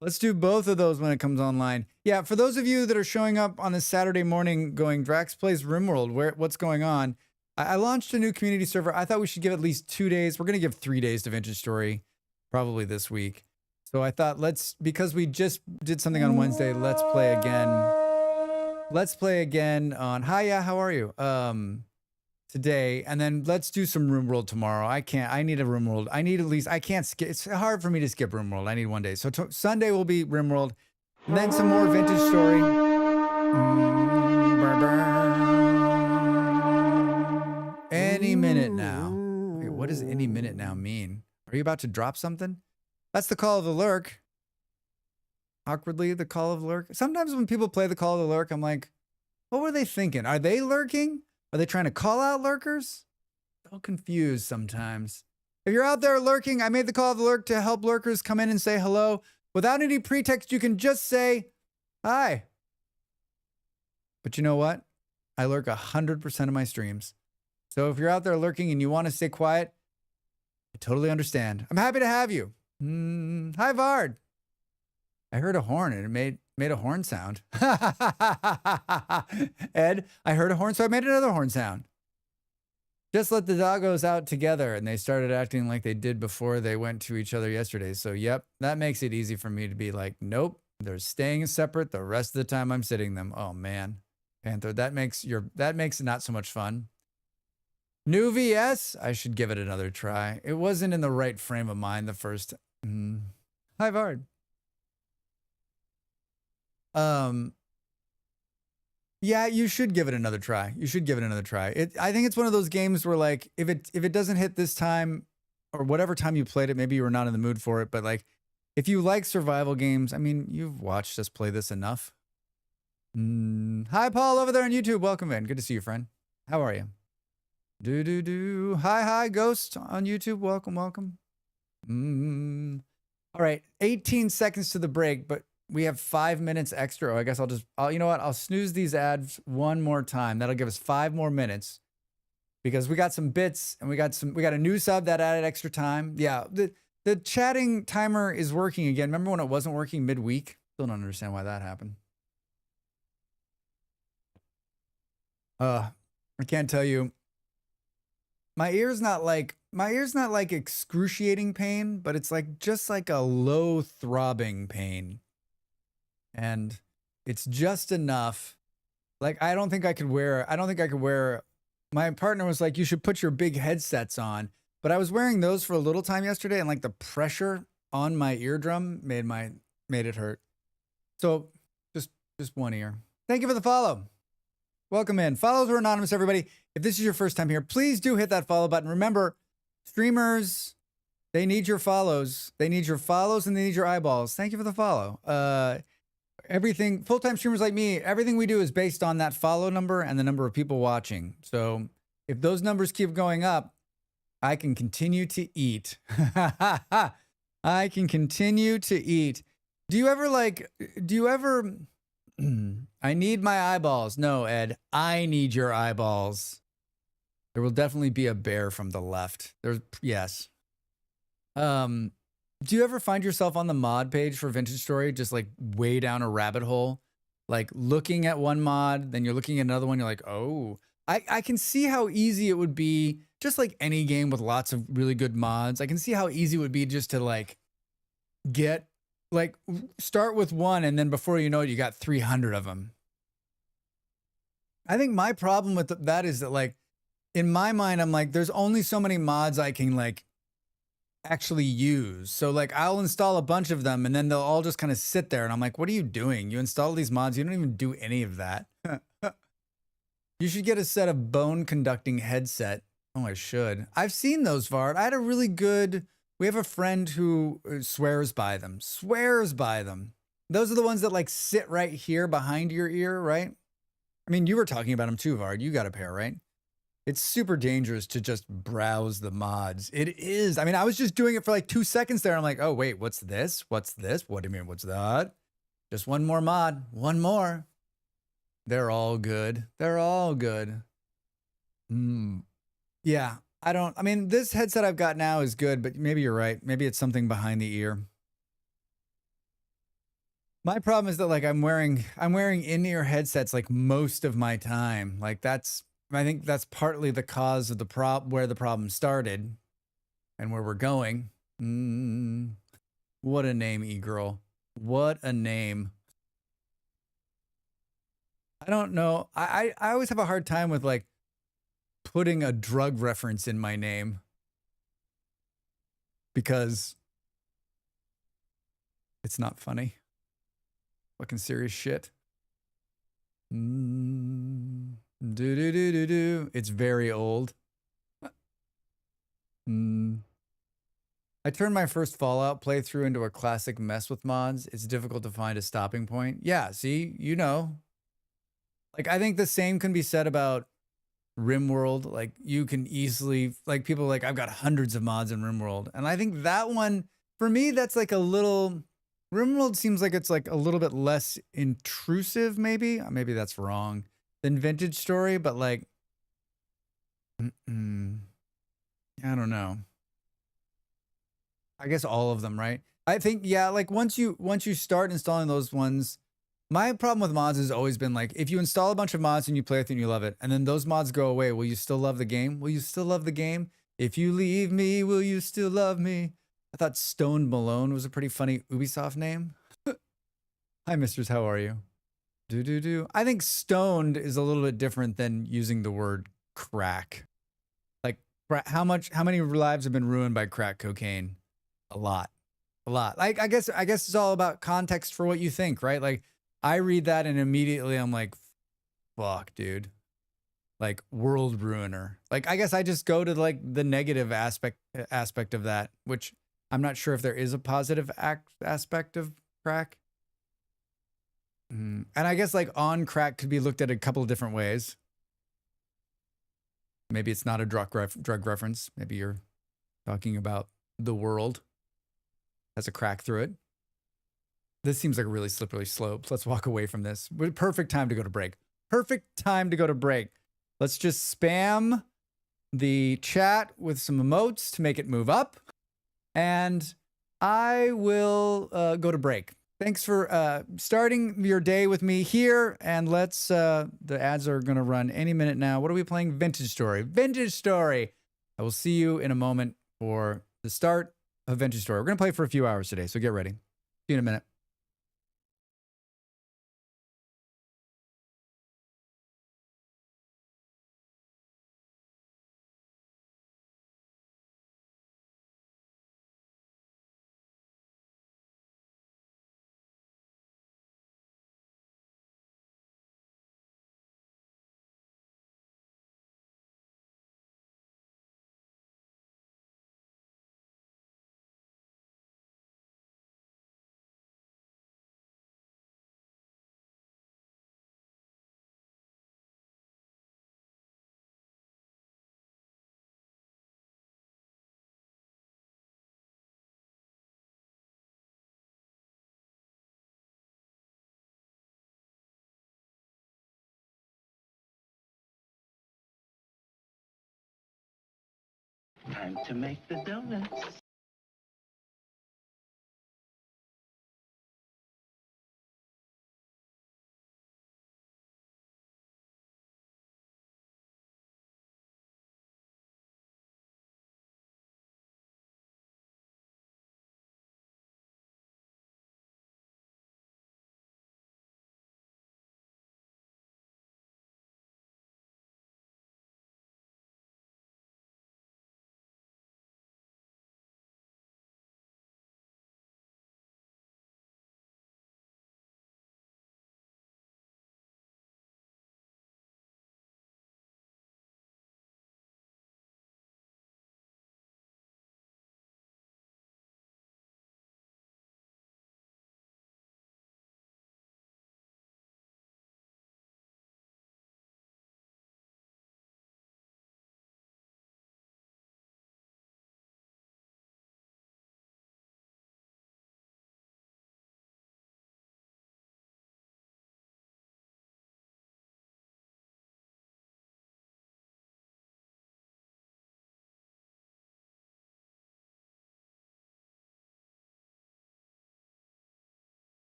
Speaker 1: Let's do both of those when it comes online. Yeah, for those of you that are showing up on this Saturday morning going, Drax Plays RimWorld, what's going on? I launched a new community server. I thought we should give at least 2 days. We're going to give 3 days to Vintage Story, probably this week. So I thought because we just did something on Wednesday, let's play again. Let's play again on, hi, yeah, how are you? Today, and then let's do some RimWorld tomorrow. I need a RimWorld. I can't skip. It's hard for me to skip RimWorld. I need 1 day. So Sunday will be RimWorld, and then some more Vintage Story. Any minute now. Wait, what does any minute now mean? Are you about to drop something? That's the call of the lurk. Awkwardly, the call of the lurk. Sometimes when people play the call of the lurk, I'm like, what were they thinking? Are they lurking? Are they trying to call out lurkers? So confused sometimes. If you're out there lurking, I made the call of the lurk to help lurkers come in and say hello. Without any pretext, you can just say, hi. But you know what? I lurk 100% of my streams. So if you're out there lurking and you want to stay quiet, I totally understand. I'm happy to have you. Hi, Vard. I heard a horn and it made a horn sound. Ed, I heard a horn, so I made another horn sound. Just let the doggos out together, and they started acting like they did before they went to each other yesterday. So, yep, that makes it easy for me to be like, nope, they're staying separate the rest of the time I'm sitting them. Oh, man. Panther, that makes it not so much fun. New VS, I should give it another try. It wasn't in the right frame of mind the first. Hi, Vard. Yeah, you should give it another try. You should give it another try. I think it's one of those games where like if it doesn't hit this time or whatever time you played it, maybe you were not in the mood for it, but like if you like survival games, I mean, you've watched us play this enough. Hi Paul over there on YouTube. Welcome in. Good to see you, friend. How are you? Hi Ghost on YouTube. Welcome. All right, 18 seconds to the break, but we have 5 minutes extra. Oh, I guess you know what? I'll snooze these ads one more time. That'll give us 5 more minutes because we got some bits and we got a new sub that added extra time. Yeah. The chatting timer is working again. Remember when it wasn't working midweek? Still don't understand why that happened. I can't tell you. My ear's not like excruciating pain, but it's like just like a low throbbing pain. And it's just enough. Like I don't think I could wear my partner was like, you should put your big headsets on. But I was wearing those for a little time yesterday, and like the pressure on my eardrum made it hurt. So just one ear. Thank you for the follow. Welcome in. Follows are anonymous, everybody. If this is your first time here, please do hit that follow button. Remember, streamers, they need your follows. They need your follows and they need your eyeballs. Thank you for the follow. Everything, full-time streamers like me, everything we do is based on that follow number and the number of people watching. So if those numbers keep going up, I can continue to eat. I can continue to eat. Do you ever I need my eyeballs. No, Ed, I need your eyeballs. There will definitely be a bear from the left. Yes. Do you ever find yourself on the mod page for Vintage Story, just like way down a rabbit hole, like looking at one mod, then you're looking at another one, you're like, oh, I can see how easy it would be, just like any game with lots of really good mods. I can see how easy it would be just to like start with one, and then before you know it, you got 300 of them. I think my problem with that is that, like, in my mind, I'm like, there's only so many mods I can like actually use. So like I'll install a bunch of them and then they'll all just kind of sit there. And I'm like, what are you doing? You install these mods. You don't even do any of that. You should get a set of bone conducting headset. Oh, I should. I've seen those, Vard. We have a friend who swears by them. Those are the ones that like sit right here behind your ear, right? I mean, you were talking about them too, Vard. You got a pair, right? It's super dangerous to just browse the mods. It is. I mean, I was just doing it for like 2 seconds there. I'm like, oh, wait, what's this? What's this? What do you mean? What's that? Just one more mod. One more. They're all good. They're all good. Yeah. I mean, this headset I've got now is good, but maybe you're right. Maybe it's something behind the ear. My problem is that like I'm wearing in-ear headsets like most of my time. Like I think that's partly the cause of where the problem started and where we're going. What a name, e-girl. What a name. I don't know. I always have a hard time with like putting a drug reference in my name because it's not funny. Fucking serious shit. It's very old. I turned my first Fallout playthrough into a classic mess with mods. It's difficult to find a stopping point. Yeah, see, you know. Like, I think the same can be said about RimWorld. Like, you can easily, like, people are like, I've got hundreds of mods in RimWorld. And I think that one, for me, that's like a little, RimWorld seems like it's like a little bit less intrusive, maybe. Maybe that's wrong. Than Vintage Story, but like, I don't know. I guess all of them, right? I think, yeah, like once you start installing those ones, my problem with mods has always been like, if you install a bunch of mods and you play with it and you love it, and then those mods go away, will you still love the game? Will you still love the game? If you leave me, will you still love me? I thought Stoned Malone was a pretty funny Ubisoft name. Hi, misters, how are you? I think stoned is a little bit different than using the word crack. Like, how many lives have been ruined by crack cocaine? A lot. Like, I guess it's all about context for what you think, right? Like, I read that and immediately I'm like, fuck, dude. Like, world ruiner. Like, I guess I just go to like the negative aspect of that, which I'm not sure if there is a positive aspect of crack. And I guess like on crack could be looked at a couple of different ways. Maybe it's not a drug reference. Maybe you're talking about the world has a crack through it. This seems like a really slippery slope. Let's walk away from this. Perfect time to go to break. Perfect time to go to break. Let's just spam the chat with some emotes to make it move up. And I will go to break. Thanks for starting your day with me here. And let's, the ads are going to run any minute now. What are we playing? Vintage Story. Vintage Story. I will see you in a moment for the start of Vintage Story. We're going to play for a few hours today, so get ready. See you in a minute.
Speaker 5: Time to make the donuts.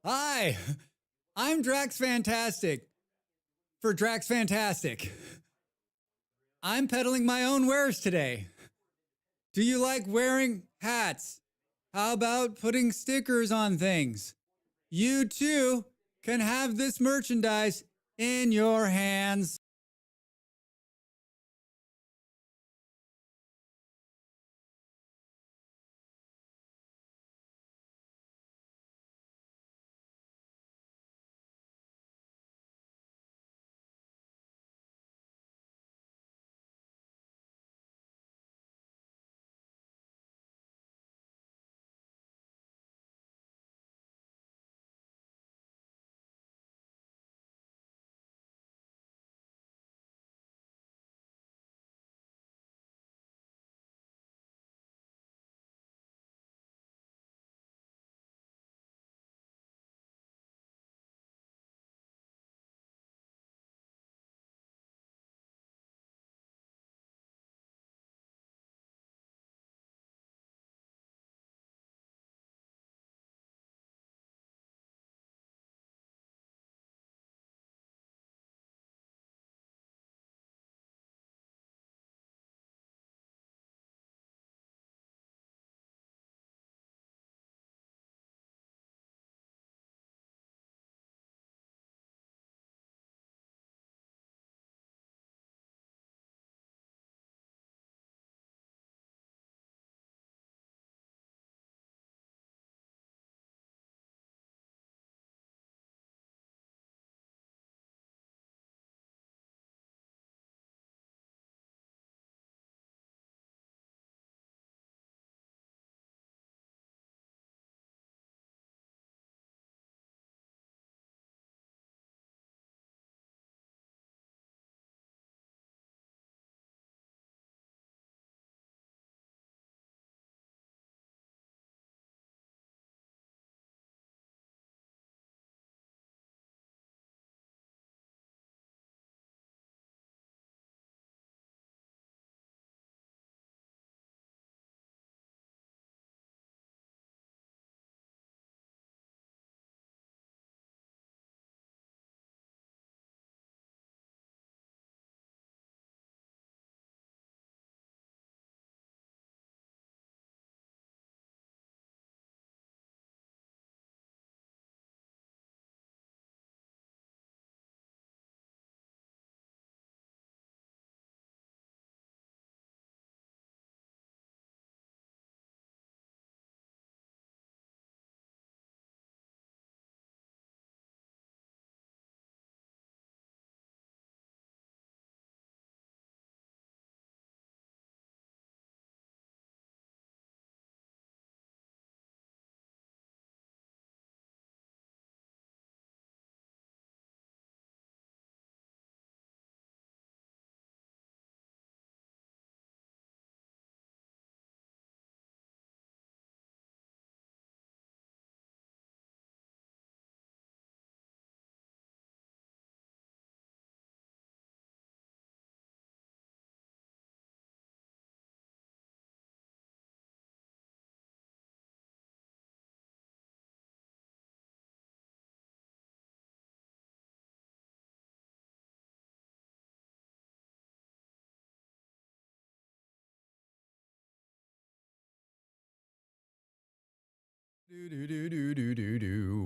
Speaker 5: Hi, I'm Drax Fantastic for Drax Fantastic. I'm peddling my own wares today. Do you like wearing hats? How about putting stickers on things? You too can have this merchandise in your hands.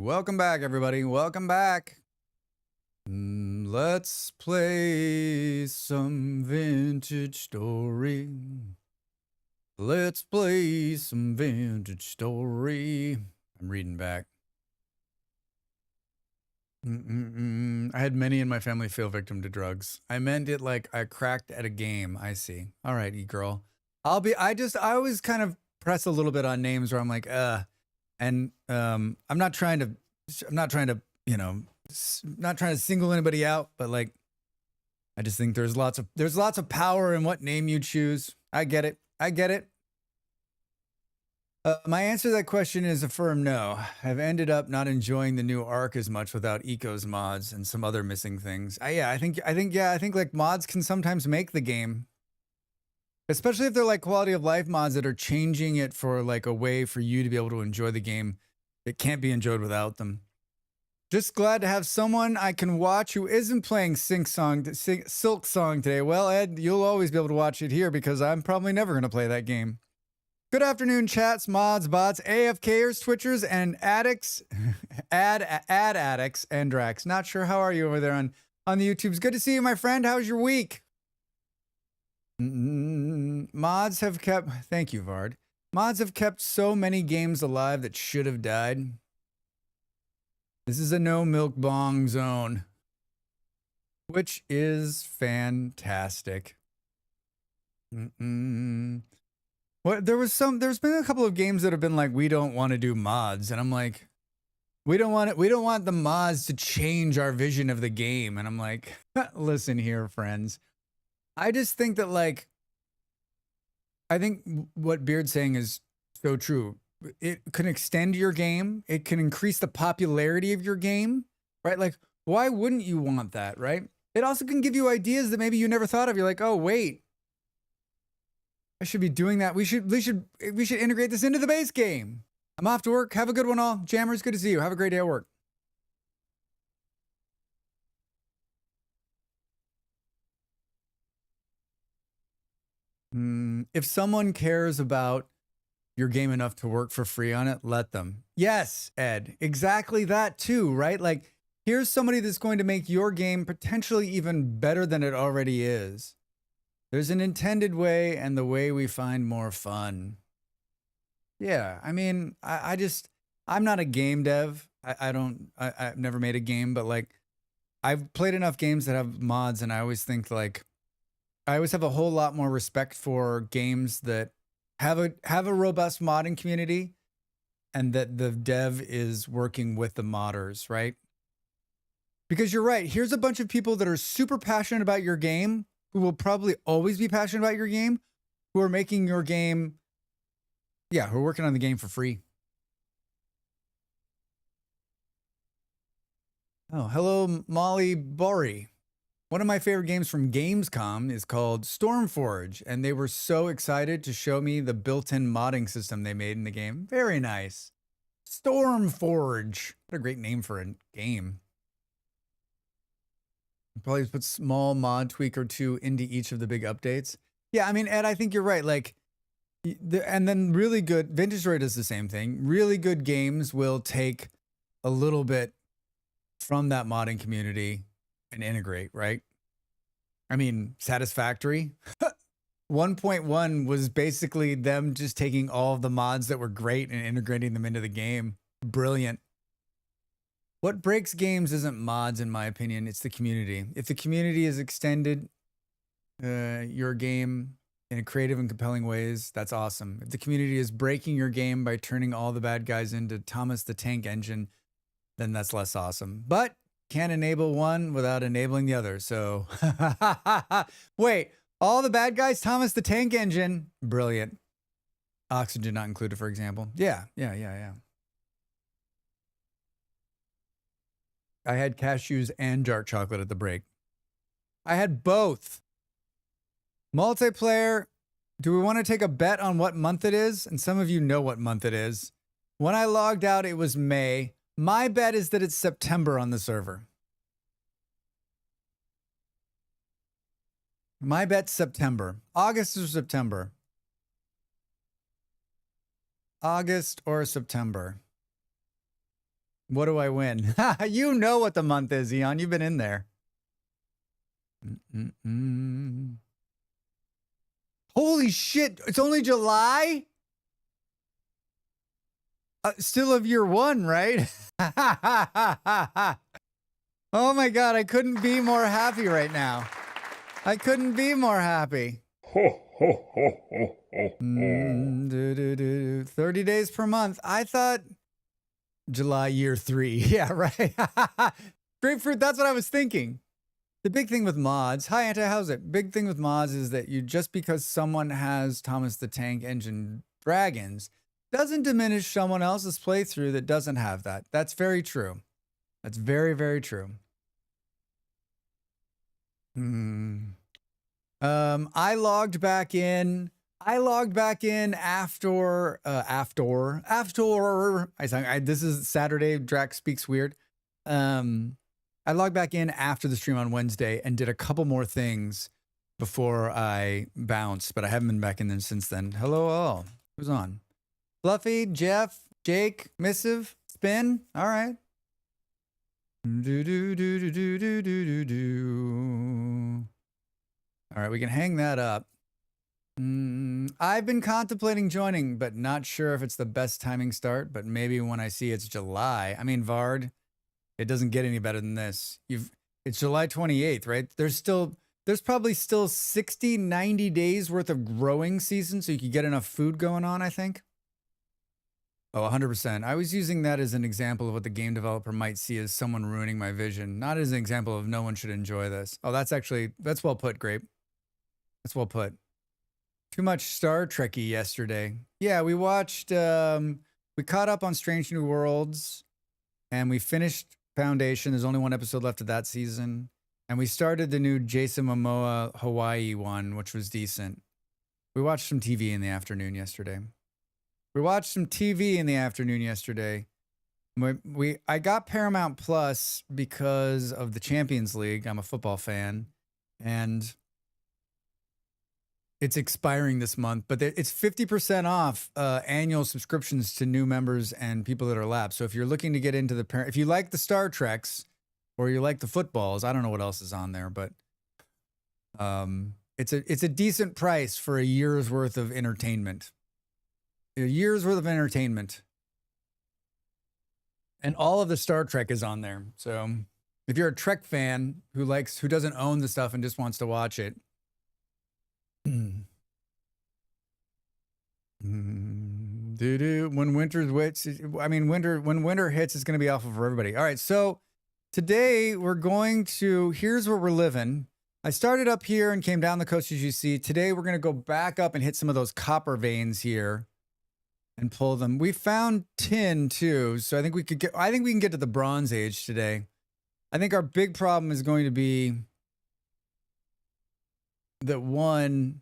Speaker 1: Welcome back, everybody. Welcome back. Let's play some vintage story. Let's play some vintage story. I'm reading back. I had many in my family fall victim to drugs. I meant it like I cracked at a game. I see. All right, e-girl. I always kind of press a little bit on names where I'm like, and I'm not trying to, not trying to single anybody out, but like, I just think there's lots of power in what name you choose. I get it. My answer to that question is a firm no. I've ended up not enjoying the new arc as much without Eco's mods and some other missing things. I think like mods can sometimes make the game, especially if they're like quality of life mods that are changing it for like a way for you to be able to enjoy the game. It can't be enjoyed without them. Just glad to have someone I can watch who isn't playing Silk Song today. Well, Ed, you'll always be able to watch it here because I'm probably never going to play that game. Good afternoon, chats, mods, bots, AFKers, Twitchers, and addicts, ad addicts, and Drax. Not sure how are you over there on the YouTubes. Good to see you, my friend. How's your week? Mods have kept, thank you, Vard. Mods have kept so many games alive that should have died. This is a no milk bong zone, which is fantastic. Well, there's been a couple of games that have been like, we don't want to do mods. And I'm like, we don't want the mods to change our vision of the game. And I'm like, listen here, friends. I just think that like, I think what Beard's saying is so true. It can extend your game. It can increase the popularity of your game, right? Like, why wouldn't you want that, right? It also can give you ideas that maybe you never thought of. You're like, oh, wait. I should be doing that. We should integrate this into the base game. I'm off to work. Have a good one, all. Jammers, good to see you. Have a great day at work. If someone cares about your game enough to work for free on it, let them. Yes, Ed, exactly that too, right? Like, here's somebody that's going to make your game potentially even better than it already is. There's an intended way and the way we find more fun. Yeah, I mean, I'm not a game dev. I've never made a game, but like, I've played enough games that have mods, and I always think like, I always have a whole lot more respect for games that have a robust modding community and that the dev is working with the modders, right? Because you're right. Here's a bunch of people that are super passionate about your game, who will probably always be passionate about your game, who are making your game, who are working on the game for free. Oh, hello, Molly Bori. One of my favorite games from Gamescom is called Stormforge, and they were so excited to show me the built-in modding system they made in the game. Very nice. Stormforge. What a great name for a game. Probably put small mod tweak or two into each of the big updates. Yeah, I mean, Ed, I think you're right. Like, and then really good, Vintage Story does the same thing. Really good games will take a little bit from that modding community and integrate, right? I mean, Satisfactory 1.1 was basically them just taking all of the mods that were great and integrating them into the game. Brilliant. What breaks games isn't mods, in my opinion. It's the community. If the community has extended your game in creative and compelling ways, that's awesome. If the community is breaking your game by turning all the bad guys into Thomas the Tank Engine, then that's less awesome. But can't enable one without enabling the other. So, wait, all the bad guys, Thomas the Tank Engine, brilliant. Oxygen not included, for example. Yeah. I had cashews and dark chocolate at the break. I had both. Multiplayer. Do we want to take a bet on what month it is? And some of you know what month it is. When I logged out, it was May. My bet is that it's September on the server. My bet's September. August or September? August or September? What do I win? You know what the month is, Eon. You've been in there. Holy shit. It's only July? Still of year one, right? Oh my God. I couldn't be more happy right now. I couldn't be more happy. 30 days per month. I thought July year 3. Yeah, right. Grapefruit, that's what I was thinking. The big thing with mods, hi Anti, how's it? Big thing with mods is that you just because someone has Thomas the Tank Engine dragons doesn't diminish someone else's playthrough that doesn't have that. That's very true. That's very, very true. I logged back in. After. This is Saturday. Drax speaks weird. I logged back in after the stream on Wednesday and did a couple more things before I bounced, but I haven't been back in there since then. Hello all. Who's on? Fluffy, Jeff, Jake, Missive, Spin. All right. All right, we can hang that up. I've been contemplating joining, but not sure if it's the best timing start, but maybe when I see it's July. I mean, Vard, it doesn't get any better than this. It's July 28th, right? There's probably still 60, 90 days worth of growing season so you could get enough food going on, I think. Oh, 100%. I was using that as an example of what the game developer might see as someone ruining my vision, not as an example of no one should enjoy this. Oh, that's well put, Grape. That's well put. Too much Star Trek-y yesterday. Yeah, we watched, we caught up on Strange New Worlds, and we finished Foundation. There's only one episode left of that season. And we started the new Jason Momoa Hawaii one, which was decent. We watched some TV in the afternoon yesterday. I got Paramount Plus because of the Champions League. I'm a football fan. And it's expiring this month, but it's 50% off annual subscriptions to new members and people that are lapsed. So if you're looking to get into if you like the Star Treks or you like the footballs, I don't know what else is on there, but it's a decent price for a year's worth of entertainment. A year's worth of entertainment. And all of the Star Trek is on there. So if you're a Trek fan who doesn't own the stuff and just wants to watch it, when winter hits, it's going to be awful for everybody. All right, so today here's where we're living. I started up here and came down the coast, as you see. Today we're going to go back up and hit some of those copper veins here and pull them. We found tin too, so I think we can get to the Bronze Age today. I think our big problem is going to be that one,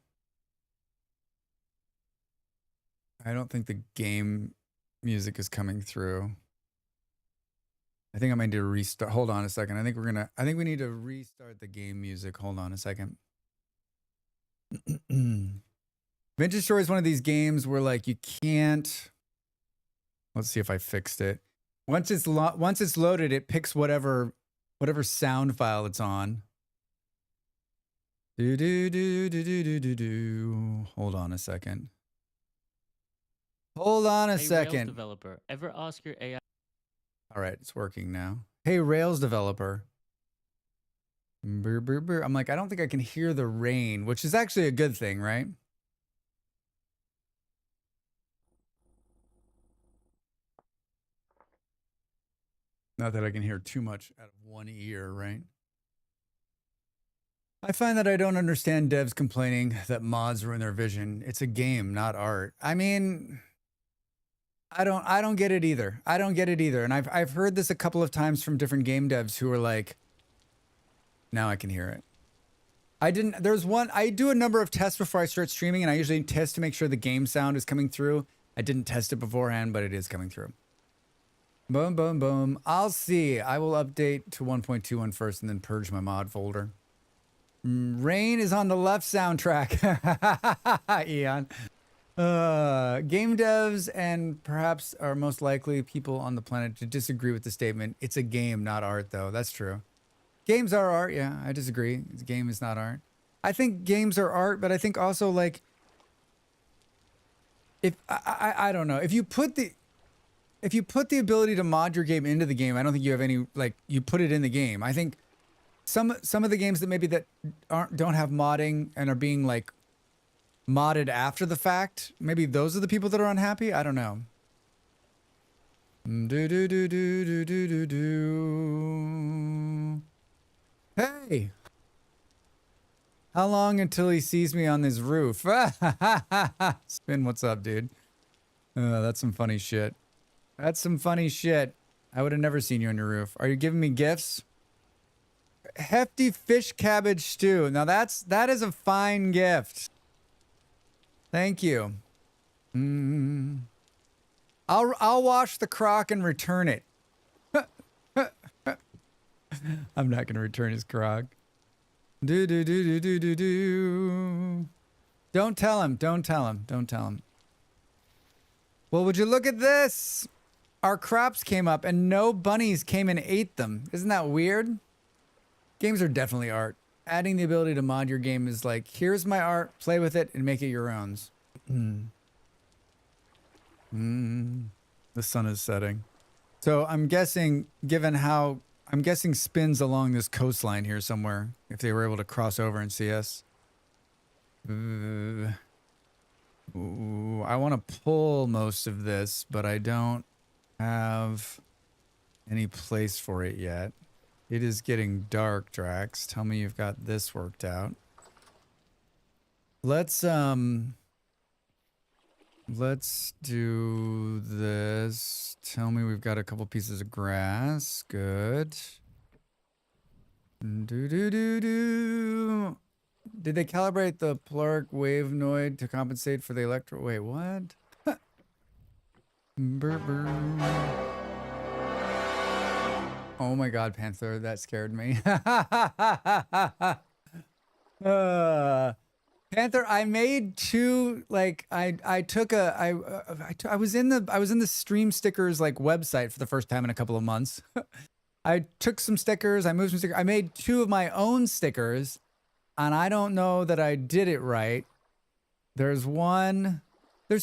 Speaker 1: I don't think the game music is coming through. I think I might need to restart. Hold on a second. I think we need to restart the game music. Hold on a second. Vintage Story is one of these games where like you can't, let's see if I fixed it. Once it's loaded, it picks whatever sound file it's on. Hold on a second.
Speaker 6: Rails developer, ever ask your AI?
Speaker 1: All right, it's working now. Hey, Rails developer. Brr, brr, brr. I'm like, I don't think I can hear the rain, which is actually a good thing, right? Not that I can hear too much out of one ear, right? I find that I don't understand devs complaining that mods ruin their vision. It's a game, not art. I mean, I don't get it either. And I've heard this a couple of times from different game devs who are like, now I can hear it. I do a number of tests before I start streaming, and I usually test to make sure the game sound is coming through. I didn't test it beforehand, but it is coming through. Boom, boom, boom. I'll see. I will update to 1.21 first and then purge my mod folder. Rain is on the left soundtrack. Eon. Game devs and perhaps are most likely people on the planet to disagree with the statement. It's a game, not art, though. That's true. Games are art. Yeah, I disagree. The game is not art. I think games are art, but I think also like if I don't know if you put the ability to mod your game into the game, I don't think you have any like you put it in the game. I think some of the games that maybe that don't have modding and are being like modded after the fact, maybe those are the people that are unhappy. I don't know. Do do do do do do do do. Hey, how long until he sees me on this roof? Spin, what's up, dude? That's some funny shit. That's some funny shit. I would have never seen you on your roof. Are you giving me gifts? Hefty fish cabbage stew. Now that is a fine gift. Thank you. I'll wash the crock and return it. I'm not gonna return his crock. Do do do do do do do. Don't tell him. Don't tell him. Don't tell him. Well, would you look at this? Our crops came up and no bunnies came and ate them. Isn't that weird? Games are definitely art. Adding the ability to mod your game is like, here's my art, play with it, and make it your own. The sun is setting. So I'm guessing, I'm guessing spins along this coastline here somewhere, if they were able to cross over and see us. Ooh, I want to pull most of this, but I don't have any place for it yet. It is getting dark, Drax. Tell me you've got this worked out. Let's do this. Tell me we've got a couple pieces of grass. Good. Do do do do. Did they calibrate the Plurk wavenoid to compensate for the electro? Wait, what? Burr, burr. Oh my God, Panther, that scared me. Panther, I made two, like, I was in the Stream Stickers like website for the first time in a couple of months. I took some stickers, I moved some stickers, I made two of my own stickers, and I don't know that I did it right. There's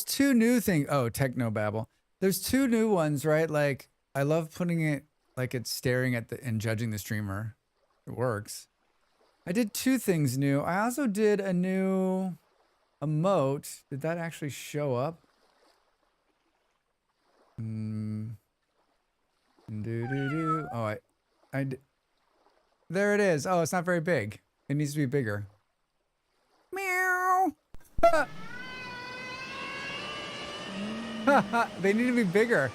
Speaker 1: two new things. Oh, Technobabble. There's two new ones, right? Like, I love putting it like it's staring at and judging the streamer. It works. I did two things new. I also did a new emote. Did that actually show up? Oh, there it is. Oh, it's not very big. It needs to be bigger. Meow. They need to be bigger.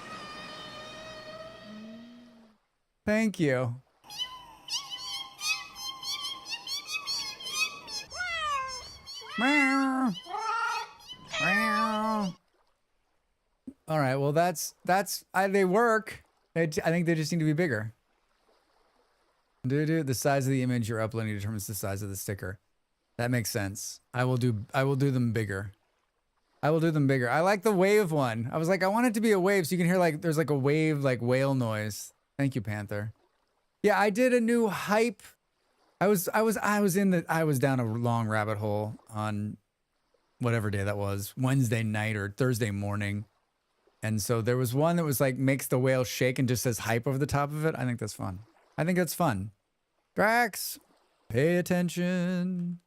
Speaker 1: Thank you. Meow. Meow. All right, well they work. I think they just need to be bigger. The size of the image you're uploading determines the size of the sticker. That makes sense. I will do them bigger. I will do them bigger. I like the wave one. I was like, I want it to be a wave so you can hear like there's like a wave like whale noise. Thank you, Panther. Yeah, I did a new hype. I was down a long rabbit hole on whatever day that was, Wednesday night or Thursday morning. And so there was one that was like makes the whale shake and just says hype over the top of it. I think that's fun. I think that's fun. Drax, pay attention.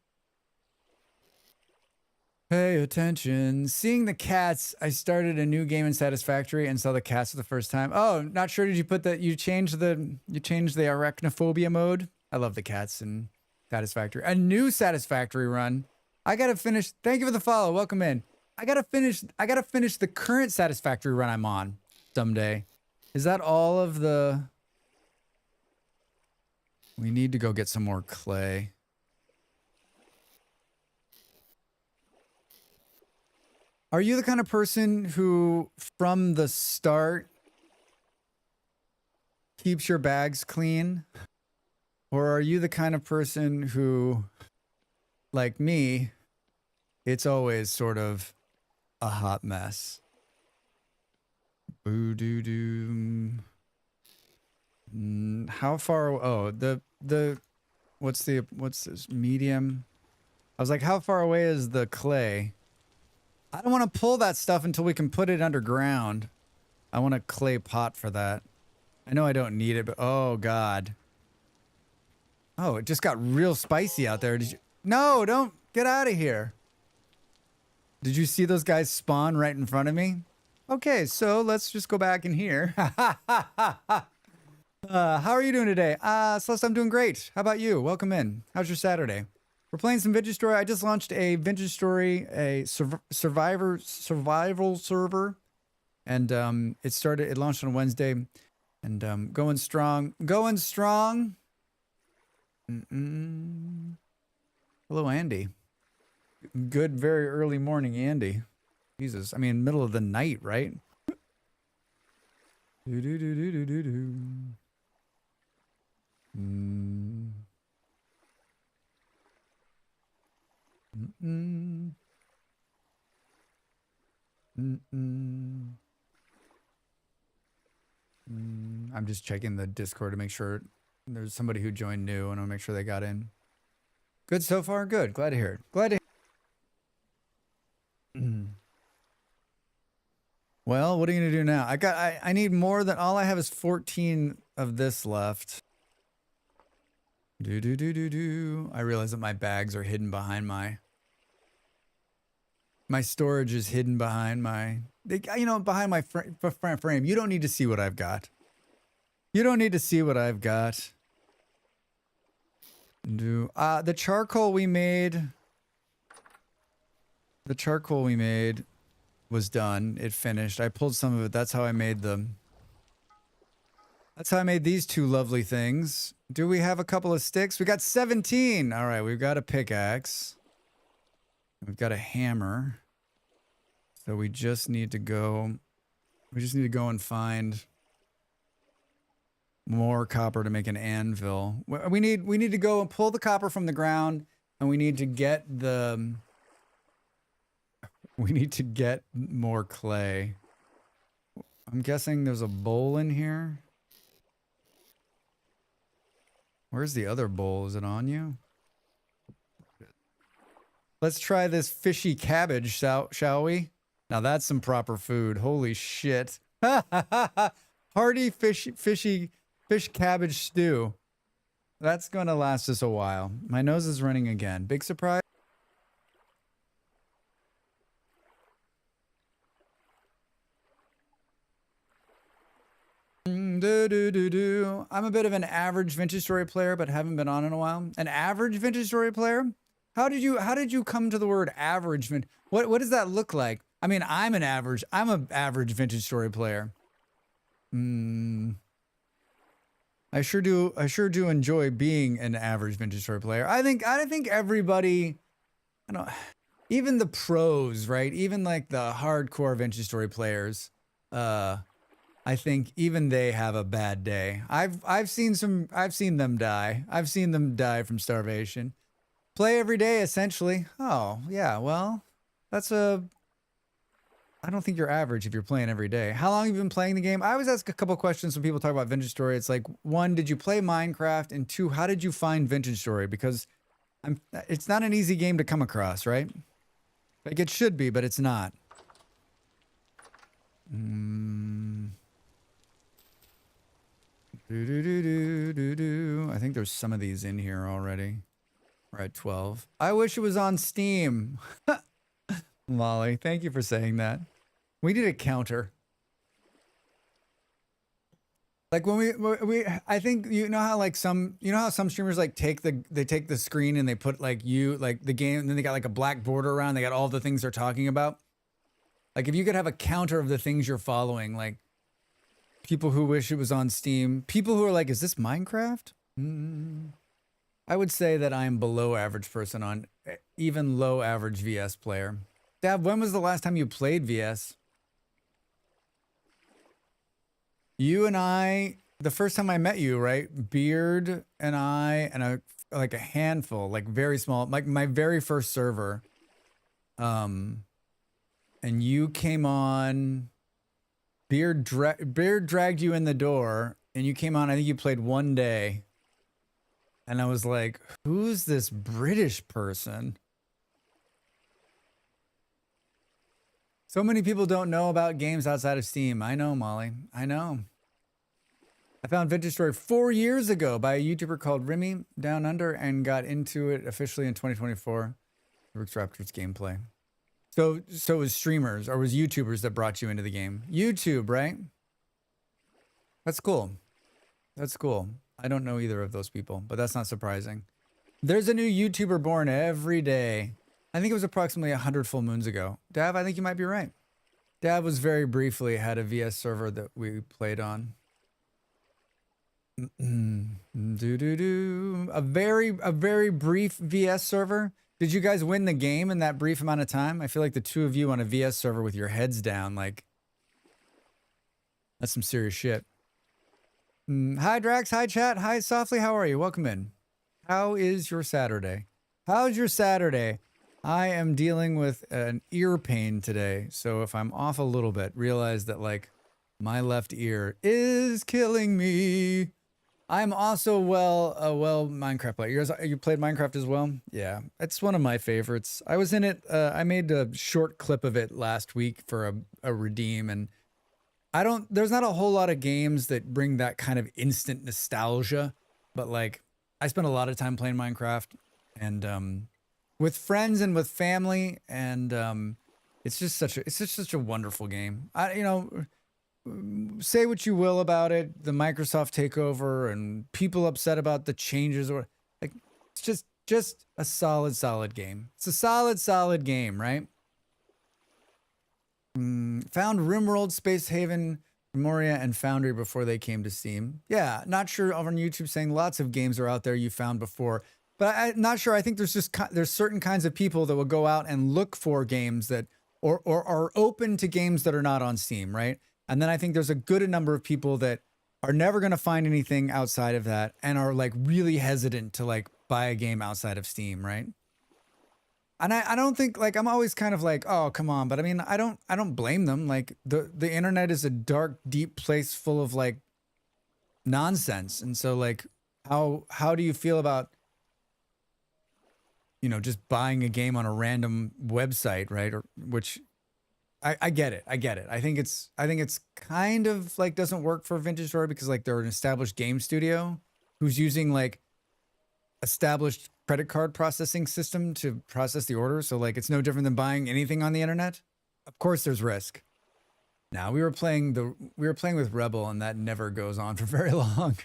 Speaker 1: Pay attention. Seeing the cats, I started a new game in Satisfactory and saw the cats for the first time. Oh, not sure. Did you put that? You changed the arachnophobia mode? I love the cats in Satisfactory. A new Satisfactory run. I gotta finish. Thank you for the follow. Welcome in. I gotta finish the current Satisfactory run I'm on someday. Is that all of the? We need to go get some more clay. Are you the kind of person who, from the start, keeps your bags clean? Or are you the kind of person who, like me, it's always sort of a hot mess. Boo doo doo. How far? Oh, what's this medium? I was like, how far away is the clay? I don't want to pull that stuff until we can put it underground. I want a clay pot for that. I know I don't need it, but oh god. Oh, it just got real spicy out there. Did you? No, don't get out of here. Did you see those guys spawn right in front of me? Okay, so let's just go back in here. How are you doing today? Celeste, I'm doing great. How about you? Welcome in. How's your Saturday? We're playing some Vintage Story. I just launched a Vintage Story, a survival server. And it launched on Wednesday. And going strong. Going strong. Hello, Andy. Good, very early morning, Andy. Jesus, I mean, middle of the night, right? Do do do do do do do. I'm just checking the Discord to make sure there's somebody who joined new, and I'll make sure they got in. Good so far? Good. Glad to hear it. Glad to hear it. Well, what are you going to do now? I need more than, all I have is 14 of this left. I realize that my bags are hidden behind my storage is hidden behind behind my frame. You don't need to see what I've got. You don't need to see what I've got. The charcoal we made was done. It finished. I pulled some of it. That's how I made them. That's how I made these two lovely things. Do we have a couple of sticks? We got 17. All right, we've got a pickaxe. We've got a hammer. So we just need to go and find more copper to make an anvil. We need to go and pull the copper from the ground, and we need to get more clay. I'm guessing there's a bowl in here. Where's the other bowl? Is it on you? Let's try this fishy cabbage, shall we? Now that's some proper food. Holy shit. Hearty fish cabbage stew. That's gonna last us a while. My nose is running again. Big surprise. I'm a bit of an average Vintage Story player, but haven't been on in a while. An average Vintage Story player? How did you come to the word average? What does that look like? I mean, I'm an average Vintage Story player. I sure do enjoy being an average Vintage Story player. I think everybody, even the pros, right? Even like the hardcore Vintage Story players, I think even they have a bad day. I've seen them die. I've seen them die from starvation. Play every day, essentially. Oh, yeah, well, I don't think you're average if you're playing every day. How long have you been playing the game? I always ask a couple questions when people talk about Vintage Story. It's like, one, did you play Minecraft? And two, how did you find Vintage Story? Because it's not an easy game to come across, right? Like it should be, but it's not. I think there's some of these in here already. We're at 12. I wish it was on Steam. Molly, thank you for saying that. We need a counter. Like when I think how some streamers like take the screen and they put like the game, and then they got like a black border around, they got all the things they're talking about. Like if you could have a counter of the things you're following, like people who wish it was on Steam, people who are like, is this Minecraft? I would say that I am below average person on even low average VS player. Dad, when was the last time you played VS? You and I, the first time I met you, right? Beard and I, and a handful, like very small, like my very first server. and you came on. Beard dragged you in the door, and you came on. I think you played one day, and I was like, "Who's this British person?" So many people don't know about games outside of Steam. I know, Molly. I know. I found Vintage Story 4 years ago by a YouTuber called Remy Down Under and got into it officially in 2024. Rooks Raptors gameplay. So it was streamers or was YouTubers that brought you into the game. YouTube, right? That's cool. That's cool. I don't know either of those people, but that's not surprising. There's a new YouTuber born every day. I think it was approximately 100 full moons ago. Dav, I think you might be right. Dav was very briefly had a VS server that we played on. A very brief VS server. Did you guys win the game in that brief amount of time? I feel like the two of you on a VS server with your heads down, like, that's some serious shit. Hi, Drax. Hi, chat. Hi, Softly. How are you? Welcome in. How is your Saturday? How's your Saturday? I am dealing with an ear pain today. So if I'm off a little bit, realize that, like, my left ear is killing me. I'm also well Minecraft player. You played Minecraft as well? Yeah, it's one of my favorites. I was in it. I made a short clip of it last week for a redeem, and there's not a whole lot of games that bring that kind of instant nostalgia, but like I spent a lot of time playing Minecraft and with friends and with family, and it's just such a wonderful game. Say what you will about it, the Microsoft takeover and people upset about the changes, or like it's just a solid game. It's a solid game, right? Found RimWorld, Space Haven, Memoria, and Foundry before they came to Steam. Yeah, not sure. Over on YouTube saying lots of games are out there you found before, but I'm not sure. I think there's certain kinds of people that will go out and look for games that or are open to games that are not on Steam, right? And then I think there's a good number of people that are never going to find anything outside of that and are like really hesitant to like buy a game outside of Steam, right? And I don't think, like, I'm always kind of like, oh, come on. But I mean, I don't blame them. Like the internet is a dark, deep place full of like nonsense. And so like, how do you feel about, just buying a game on a random website, right? Or which I get it. I think it's kind of like doesn't work for Vintage Story because like they're an established game studio who's using like established credit card processing system to process the order. So like it's no different than buying anything on the internet. Of course there's risk. Now we were playing with Rebel and that never goes on for very long.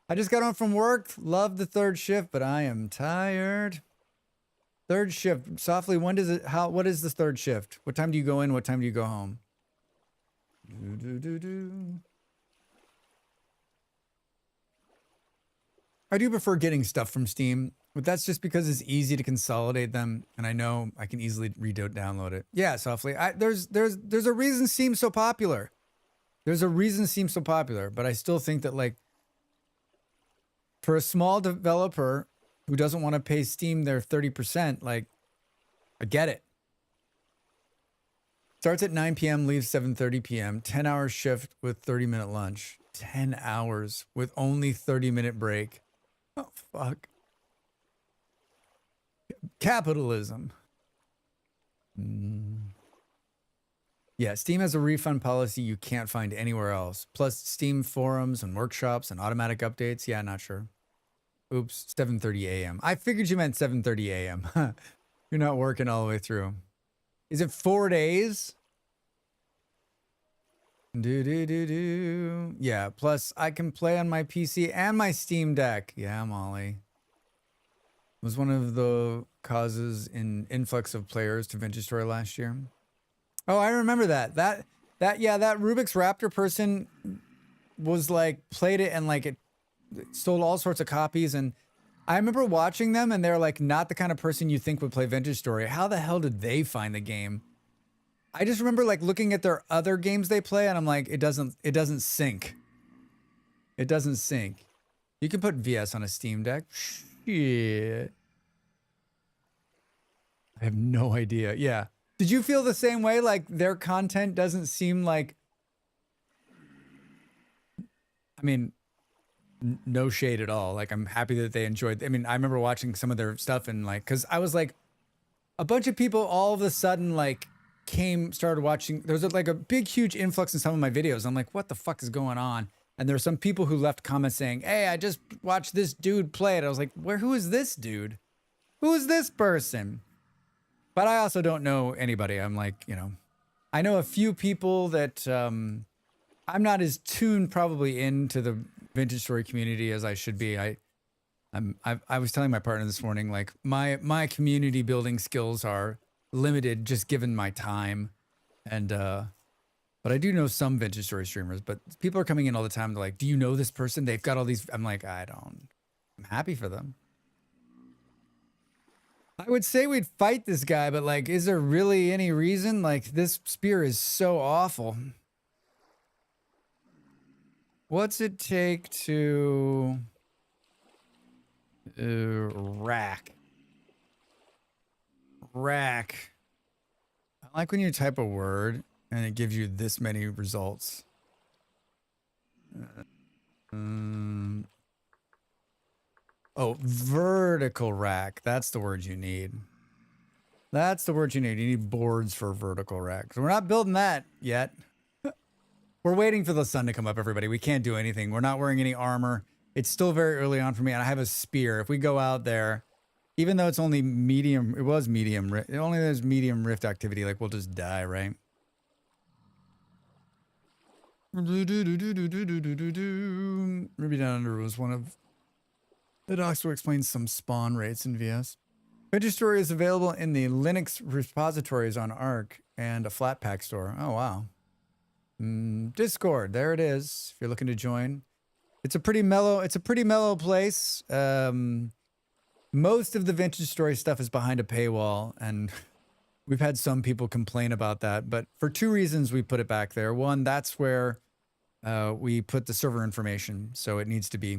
Speaker 1: I just got home from work, loved the third shift, but I am tired. Third shift, Softly, what is the third shift? What time do you go in? What time do you go home? I do prefer getting stuff from Steam, but that's just because it's easy to consolidate them, and I know I can easily download it. Yeah, Softly. There's a reason Steam's so popular. There's a reason Steam's so popular, but I still think that like for a small developer who doesn't want to pay Steam their 30%, like, I get it. Starts at 9 p.m., leaves 7:30 p.m., 10-hour shift with 30-minute lunch. 10 hours with only 30-minute break. Oh, fuck. Capitalism. Yeah, Steam has a refund policy you can't find anywhere else. Plus Steam forums and workshops and automatic updates. Yeah, not sure. Oops, 7:30 a.m. I figured you meant 7:30 a.m. You're not working all the way through. Is it 4 days? Yeah, plus I can play on my PC and my Steam Deck. Yeah, Molly. Was one of the causes in influx of players to Vintage Story last year. Oh, I remember that. That Rubik's Raptor person was like, played it and like it sold all sorts of copies, and I remember watching them and they're like not the kind of person you think would play Vintage Story. How the hell did they find the game? I just remember like looking at their other games they play and I'm like, it doesn't sync. It doesn't sync. You can put VS on a Steam Deck. Shit. I have no idea. Yeah. Did you feel the same way? Like their content doesn't seem like, I mean, no shade at all. Like I'm happy that they enjoyed. I mean, I remember watching some of their stuff and like, cause I was like, a bunch of people all of a sudden like started watching. There was like a big, huge influx in some of my videos. I'm like, what the fuck is going on? And there were some people who left comments saying, hey, I just watched this dude play it. I was like, who is this dude? Who is this person? But I also don't know anybody. I'm like, you know, I know a few people that I'm not as tuned probably into the vintage story community as I should be. I was telling my partner this morning, like my community building skills are limited just given my time. And, but I do know some vintage story streamers, but people are coming in all the time. They're like, do you know this person? They've got all these. I'm like, I don't. I'm happy for them. I would say we'd fight this guy, but like, is there really any reason? Like this spear is so awful. What's it take to rack? I like when you type a word and it gives you this many results. Oh, vertical rack. That's the word you need. That's the word you need. You need boards for vertical rack. So we're not building that yet. We're waiting for the sun to come up, everybody. We can't do anything. We're not wearing any armor. It's still very early on for me, and I have a spear. If we go out there, even though it's only medium, it was medium, it only has medium rift activity, like we'll just die, right? Ruby Down Under was one of the docs where explains some spawn rates in VS. Vintage Story is available in the Linux repositories on Arc and a Flatpak store. Oh, wow. Discord, there it is. If you're looking to join, it's a pretty mellow place. Most of the Vintage Story stuff is behind a paywall, and we've had some people complain about that, but for two reasons we put it back there. One, that's where we put the server information, so it needs to be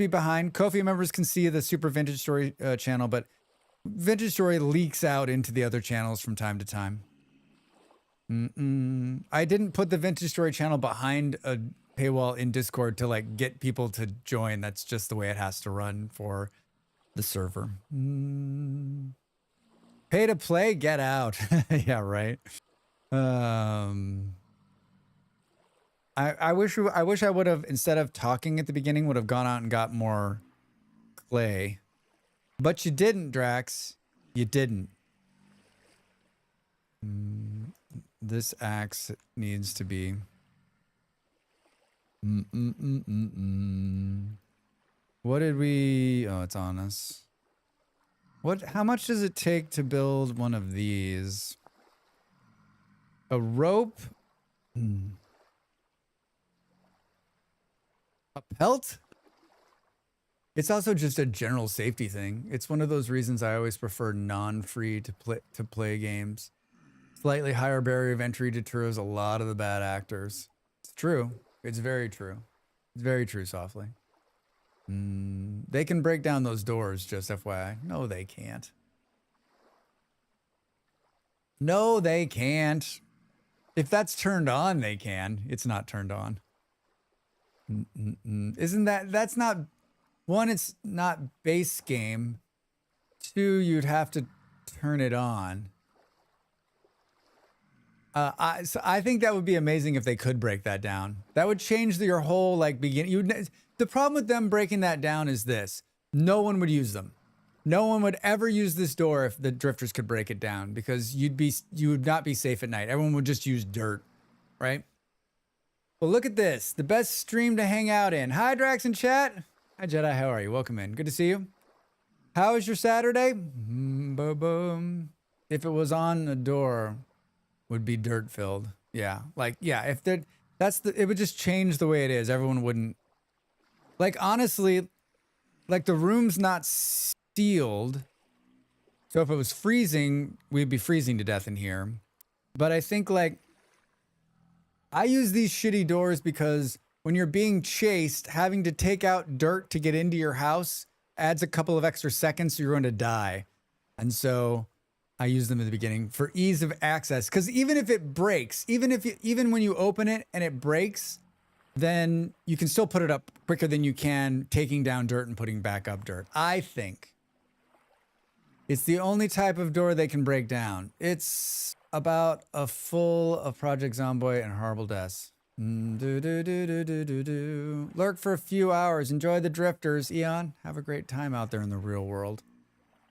Speaker 1: behind. Ko-fi members can see the Super Vintage Story channel, but Vintage Story leaks out into the other channels from time to time. I didn't put the Vintage Story channel behind a paywall in Discord to like get people to join. That's just the way it has to run for the server. Pay to play, get out. Yeah, right. I wish I would have, instead of talking at the beginning, would have gone out and got more clay. But you didn't, Drax. You didn't. This axe needs to be... What did we... Oh, it's on us. How much does it take to build one of these? A rope? A pelt? It's also just a general safety thing. It's one of those reasons I always prefer non-free to play games. Slightly higher barrier of entry deters a lot of the bad actors. It's true. It's very true. It's very true, Softly. They can break down those doors, just FYI. No, they can't. No, they can't. If that's turned on, they can. It's not turned on. Isn't that's not... One, it's not base game. Two, you'd have to turn it on. So I think that would be amazing if they could break that down. That would change your whole like beginning. The problem with them breaking that down is this: no one would use them. No one would ever use this door if the drifters could break it down, because you would not be safe at night. Everyone would just use dirt, right? Well, look at this. The best stream to hang out in. Hi, Drax in chat. Hi, Jedi. How are you? Welcome in. Good to see you. How was your Saturday? Boom. If it was on a door, would be dirt filled. Yeah. Like, yeah, if it would just change the way it is. Everyone wouldn't, like, honestly, like the room's not sealed. So if it was freezing, we'd be freezing to death in here. But I think like, I use these shitty doors because when you're being chased, having to take out dirt to get into your house adds a couple of extra seconds, so you're going to die. And so I use them at the beginning for ease of access. Because even if it breaks, even when you open it and it breaks, then you can still put it up quicker than you can taking down dirt and putting back up dirt. I think it's the only type of door they can break down. It's about a full of Project Zomboid and horrible deaths. Lurk for a few hours. Enjoy the drifters. Eon, have a great time out there in the real world.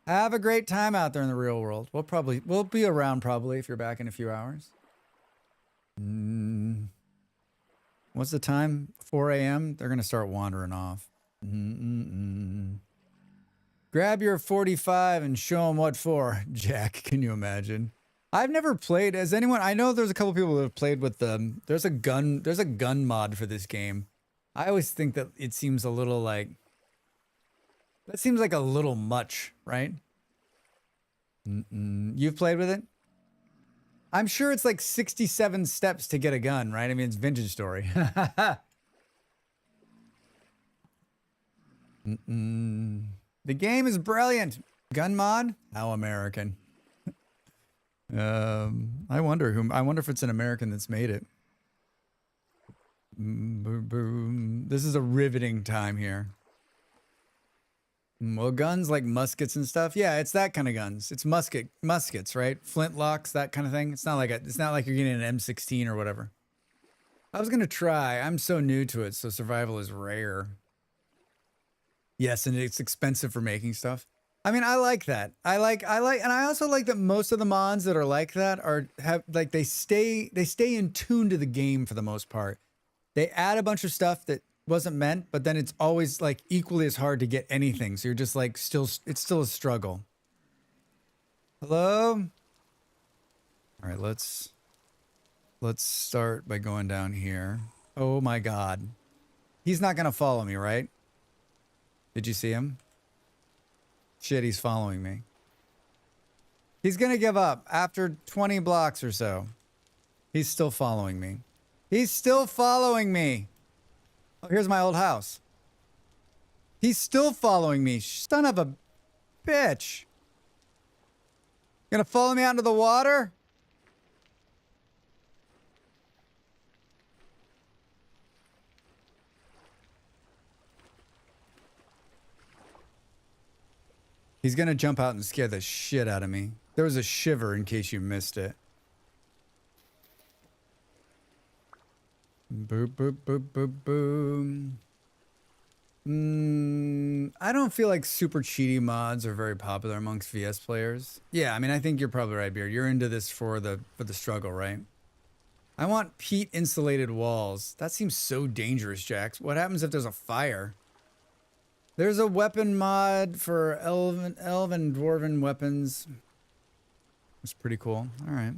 Speaker 1: Have a great time out there in the real world. We'll be around probably if you're back in a few hours. What's the time? 4 a.m. They're gonna start wandering off. Grab your 45 and show them what for. Jack, can you imagine? I've never played. Has anyone? I know there's a couple people who have played with them. There's a gun mod for this game. I always think that it seems a little like. That seems like a little much, right? You've played with it? I'm sure it's like 67 steps to get a gun, right? I mean, it's Vintage Story. The game is brilliant. Gun mod? How American. I wonder if it's an American that's made it. This is a riveting time here. Well, guns like muskets and stuff. Yeah, it's that kind of guns. It's muskets, right? Flintlocks, that kind of thing. It's not like you're getting an M16 or whatever. I was gonna try. I'm so new to it, so survival is rare. Yes, and it's expensive for making stuff. I mean, I like that. I like, and I also like that most of the mods that are like that they stay in tune to the game for the most part. They add a bunch of stuff that wasn't meant, but then it's always like equally as hard to get anything. So you're just like it's still a struggle. Hello? All right, let's start by going down here. Oh my God. He's not gonna follow me, right? Did you see him? Shit, he's following me. He's gonna give up after 20 blocks or so. He's still following me. He's still following me. Oh, here's my old house. He's still following me. Son of a bitch. Gonna follow me out into the water? He's gonna jump out and scare the shit out of me. There was a shiver in case you missed it. Boop, boop, boop, boop, boom. I don't feel like super cheaty mods are very popular amongst VS players. Yeah, I mean, I think you're probably right, Beard. You're into this for the struggle, right? I want peat insulated walls. That seems so dangerous, Jax. What happens if there's a fire? There's a weapon mod for elven dwarven weapons. It's pretty cool. All right.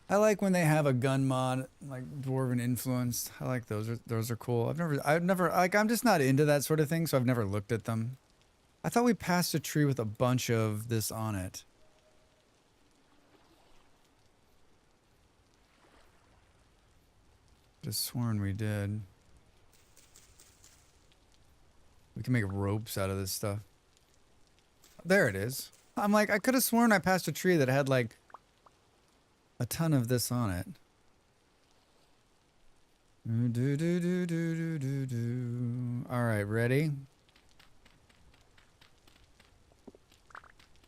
Speaker 1: I like when they have a gun mod, like dwarven influenced. I like those. Those are cool. I've never like, I'm just not into that sort of thing, so I've never looked at them. I thought we passed a tree with a bunch of this on it. Just sworn we did. We can make ropes out of this stuff. There it is. I'm like, I could have sworn I passed a tree that had like a ton of this on it. All right, ready?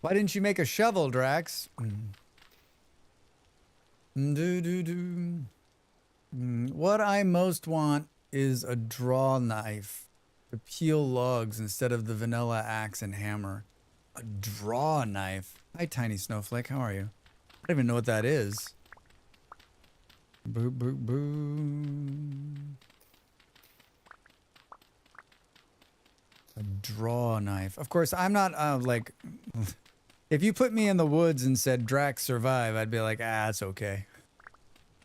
Speaker 1: Why didn't you make a shovel, Drax? What I most want is a draw knife to peel logs instead of the vanilla axe and hammer. A draw knife. Hi, Tiny Snowflake. How are you? I don't even know what that is. Boo, boo, boo. A draw knife. Of course, I'm not like... If you put me in the woods and said, Drax survive, I'd be like, that's okay.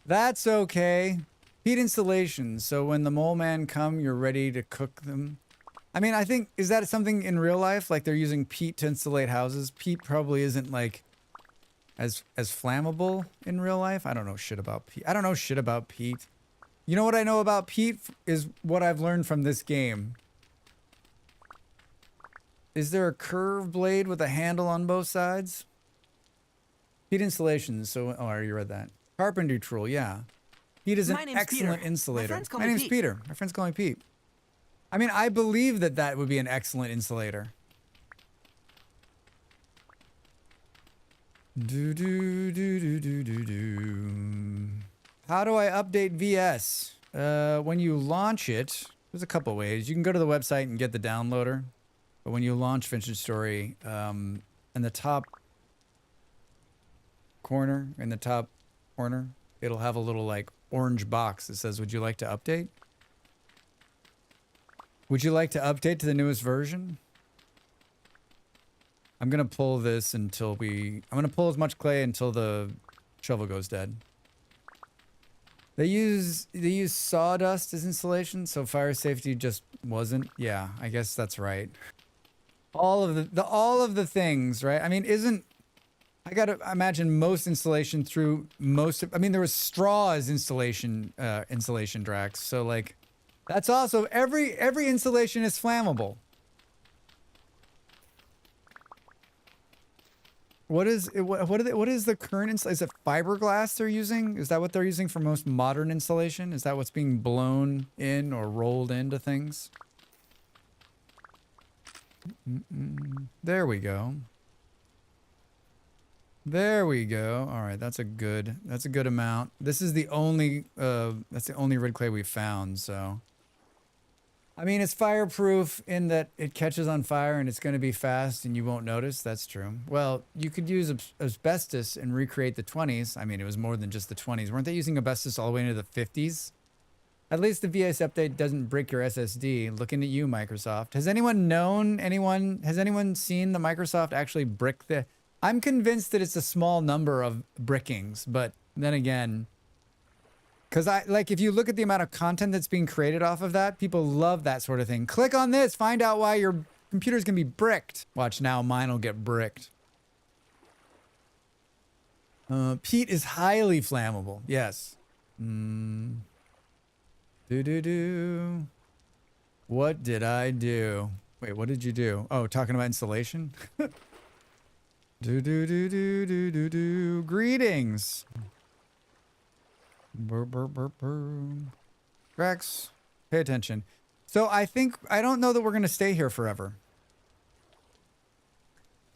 Speaker 1: That's okay. Peat installations, so when the mole man come, you're ready to cook them. I mean, I think, is that something in real life? Like they're using peat to insulate houses? Peat probably isn't like as flammable in real life. I don't know shit about peat. I don't know shit about peat. You know what I know about peat is what I've learned from this game. Is there a curved blade with a handle on both sides? Heat installations. So, oh, I already read that. Carpentry tool, yeah. Heat is an
Speaker 7: My name's
Speaker 1: excellent
Speaker 7: Peter.
Speaker 1: insulator.
Speaker 7: My friends call
Speaker 1: My
Speaker 7: me
Speaker 1: name's
Speaker 7: Pete.
Speaker 1: Peter. My friends call me Pete. I mean, I believe that that would be an excellent insulator. Do do do do do do do. How do I update VS? When you launch it, there's a couple ways. You can go to the website and get the downloader. But when you launch Vintage Story, in the top corner, it'll have a little like orange box that says, "Would you like to update? Would you like to update to the newest version?" I'm gonna pull this until I'm gonna pull as much clay until the shovel goes dead. They use sawdust as insulation, so fire safety just wasn't. Yeah, I guess that's right. All of the things, right? I mean, I gotta imagine most insulation through most of, I mean, there was straw as insulation Drax. So like, that's also every insulation is flammable. What is the current is it fiberglass they're using? Is that what they're using for most modern insulation? Is that what's being blown in or rolled into things? There we go. There we go. All right, that's a good amount. This is the only that's the only red clay we found, so I mean, it's fireproof in that it catches on fire and it's going to be fast and you won't notice. That's true. Well, you could use asbestos and recreate the 20s. I mean, it was more than just the 20s. Weren't they using asbestos all the way into the 50s? At least the VS update doesn't break your SSD. Looking at you, Microsoft. Has anyone seen the Microsoft actually brick the... I'm convinced that it's a small number of brickings, but then again... Because if you look at the amount of content that's being created off of that, people love that sort of thing. Click on this, find out why your computer's gonna be bricked. Watch now, mine will get bricked. Peat is highly flammable. Yes. Do. What did I do? Wait, what did you do? Oh, talking about insulation? Do. Greetings. Rex, pay attention. So I don't know that we're going to stay here forever.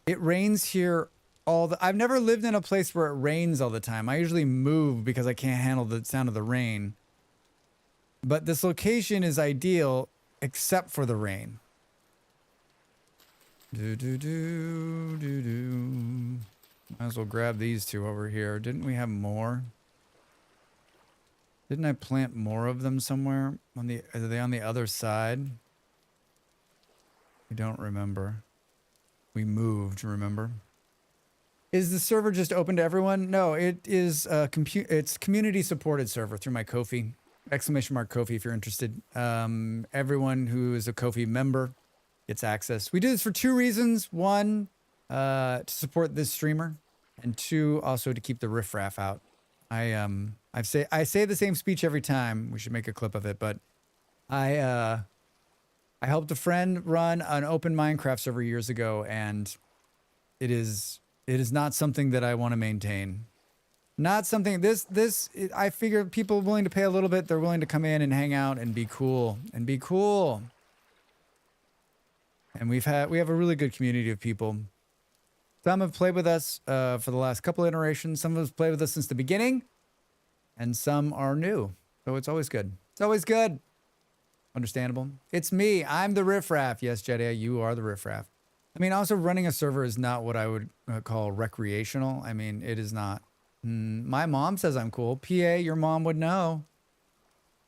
Speaker 1: It rains here I've never lived in a place where it rains all the time. I usually move because I can't handle the sound of the rain. But this location is ideal except for the rain. Do. Might as well grab these two over here. Didn't we have more? Didn't I plant more of them somewhere? Are they on the other side? I don't remember. We moved, remember? Is the server just open to everyone? No, it is it's community supported server through my Ko-fi. !Ko-fi if you're interested. Everyone who is a Ko-fi member gets access. We do this for two reasons. One, to support this streamer, and two, also to keep the riffraff out. I say the same speech every time. We should make a clip of it, but I helped a friend run an open Minecraft server years ago, and it is not something that I want to maintain. Not something I figure people willing to pay a little bit, they're willing to come in and hang out and be cool. And we have a really good community of people. Some have played with us for the last couple iterations. Some have played with us since the beginning. And some are new. So it's always good. It's always good. Understandable. It's me. I'm the riffraff. Yes, Jedi, you are the riffraff. I mean, also running a server is not what I would call recreational. I mean, it is not. My mom says I'm cool. PA, your mom would know.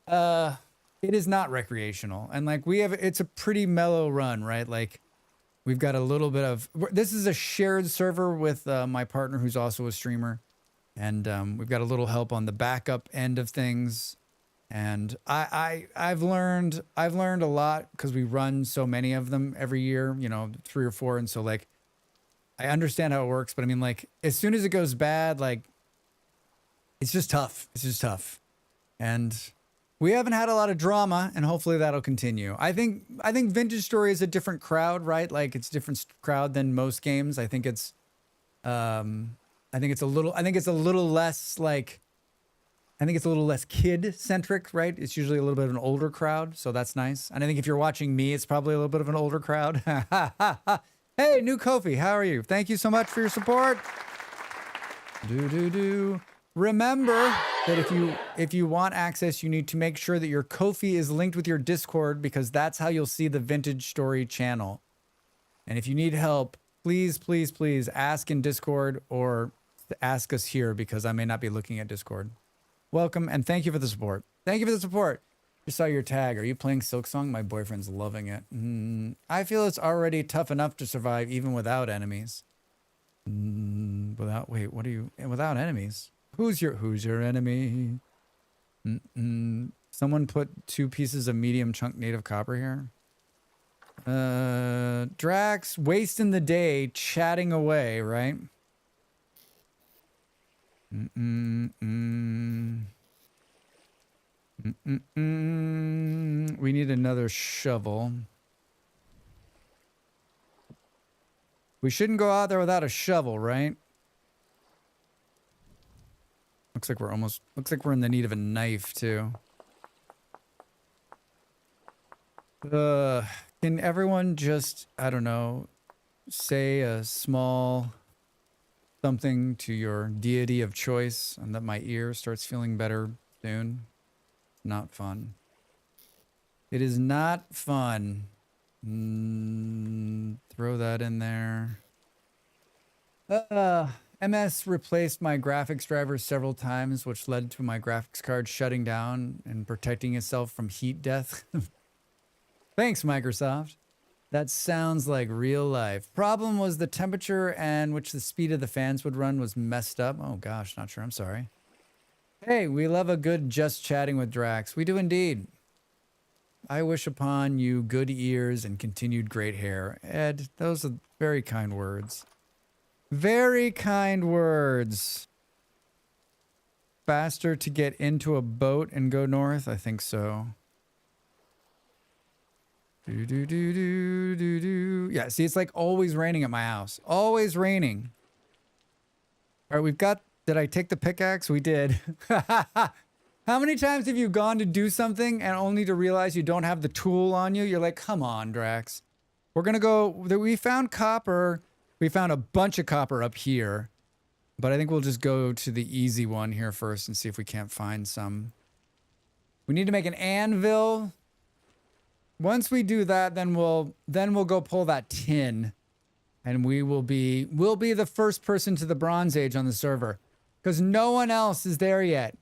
Speaker 1: It is not recreational. And like it's a pretty mellow run, right? Like we've got a little bit of, this is a shared server with my partner who's also a streamer. And we've got a little help on the backup end of things. And I've learned a lot because we run so many of them every year, 3 or 4. And so like, I understand how it works, but I mean like, as soon as it goes bad, like it's just tough. It's just tough. And we haven't had a lot of drama, and hopefully that'll continue. I think Vintage Story is a different crowd, right? Like it's a different crowd than most games. I think it's, I think it's a little less like, I think it's a little less kid-centric, right? It's usually a little bit of an older crowd, so that's nice. And I think if you're watching me, it's probably a little bit of an older crowd. Hey, new Kofi, how are you? Thank you so much for your support. Remember that if you want access, you need to make sure that your Ko-fi is linked with your Discord, because that's how you'll see the Vintage Story channel. And if you need help, please, please, please ask in Discord or ask us here, because I may not be looking at Discord. Welcome, and thank you for the support. Thank you for the support. Just saw your tag. Are you playing Silksong? My boyfriend's loving it. I feel it's already tough enough to survive even without enemies. Without enemies? Who's your enemy? Someone put 2 pieces of medium chunk native copper here. Drax, wasting the day chatting away, right? We need another shovel. We shouldn't go out there without a shovel, right? Looks like we're in the need of a knife too. Can everyone just, I don't know, say a small something to your deity of choice, and that my ear starts feeling better soon? Not fun. It is not fun. Throw that in there. MS replaced my graphics driver several times, which led to my graphics card shutting down and protecting itself from heat death. Thanks, Microsoft. That sounds like real life. Problem was the temperature and which the speed of the fans would run was messed up. Oh gosh, not sure. I'm sorry. Hey, we love a good just chatting with Drax. We do indeed. I wish upon you good ears and continued great hair. Ed, those are very kind words. Very kind words. Faster to get into a boat and go north? I think so. Yeah, see, it's like always raining at my house. Always raining. All right, we've got... Did I take the pickaxe? We did. How many times have you gone to do something and only to realize you don't have the tool on you? You're like, come on, Drax. We're going to go... We found copper. We found a bunch of copper up here. But I think we'll just go to the easy one here first and see if we can't find some. We need to make an anvil. Once we do that, then we'll go pull that tin. And we'll be the first person to the Bronze Age on the server. Because no one else is there yet.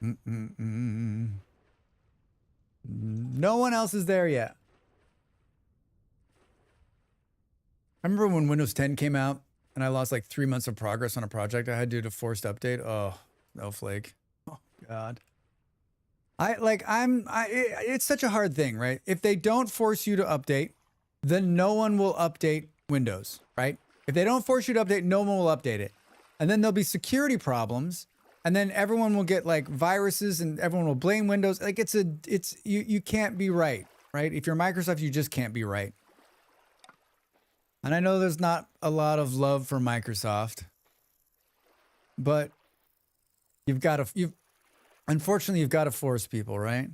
Speaker 1: No one else is there yet. I remember when Windows 10 came out and I lost like 3 months of progress on a project I had to do a forced update. Oh, no flake. Oh God. It's such a hard thing, right? If they don't force you to update, then no one will update Windows, right? If they don't force you to update, no one will update it. And then there'll be security problems, and then everyone will get like viruses and everyone will blame Windows. Like you can't be right? If you're Microsoft, you just can't be right. And I know there's not a lot of love for Microsoft, but unfortunately, you've got to force people, right?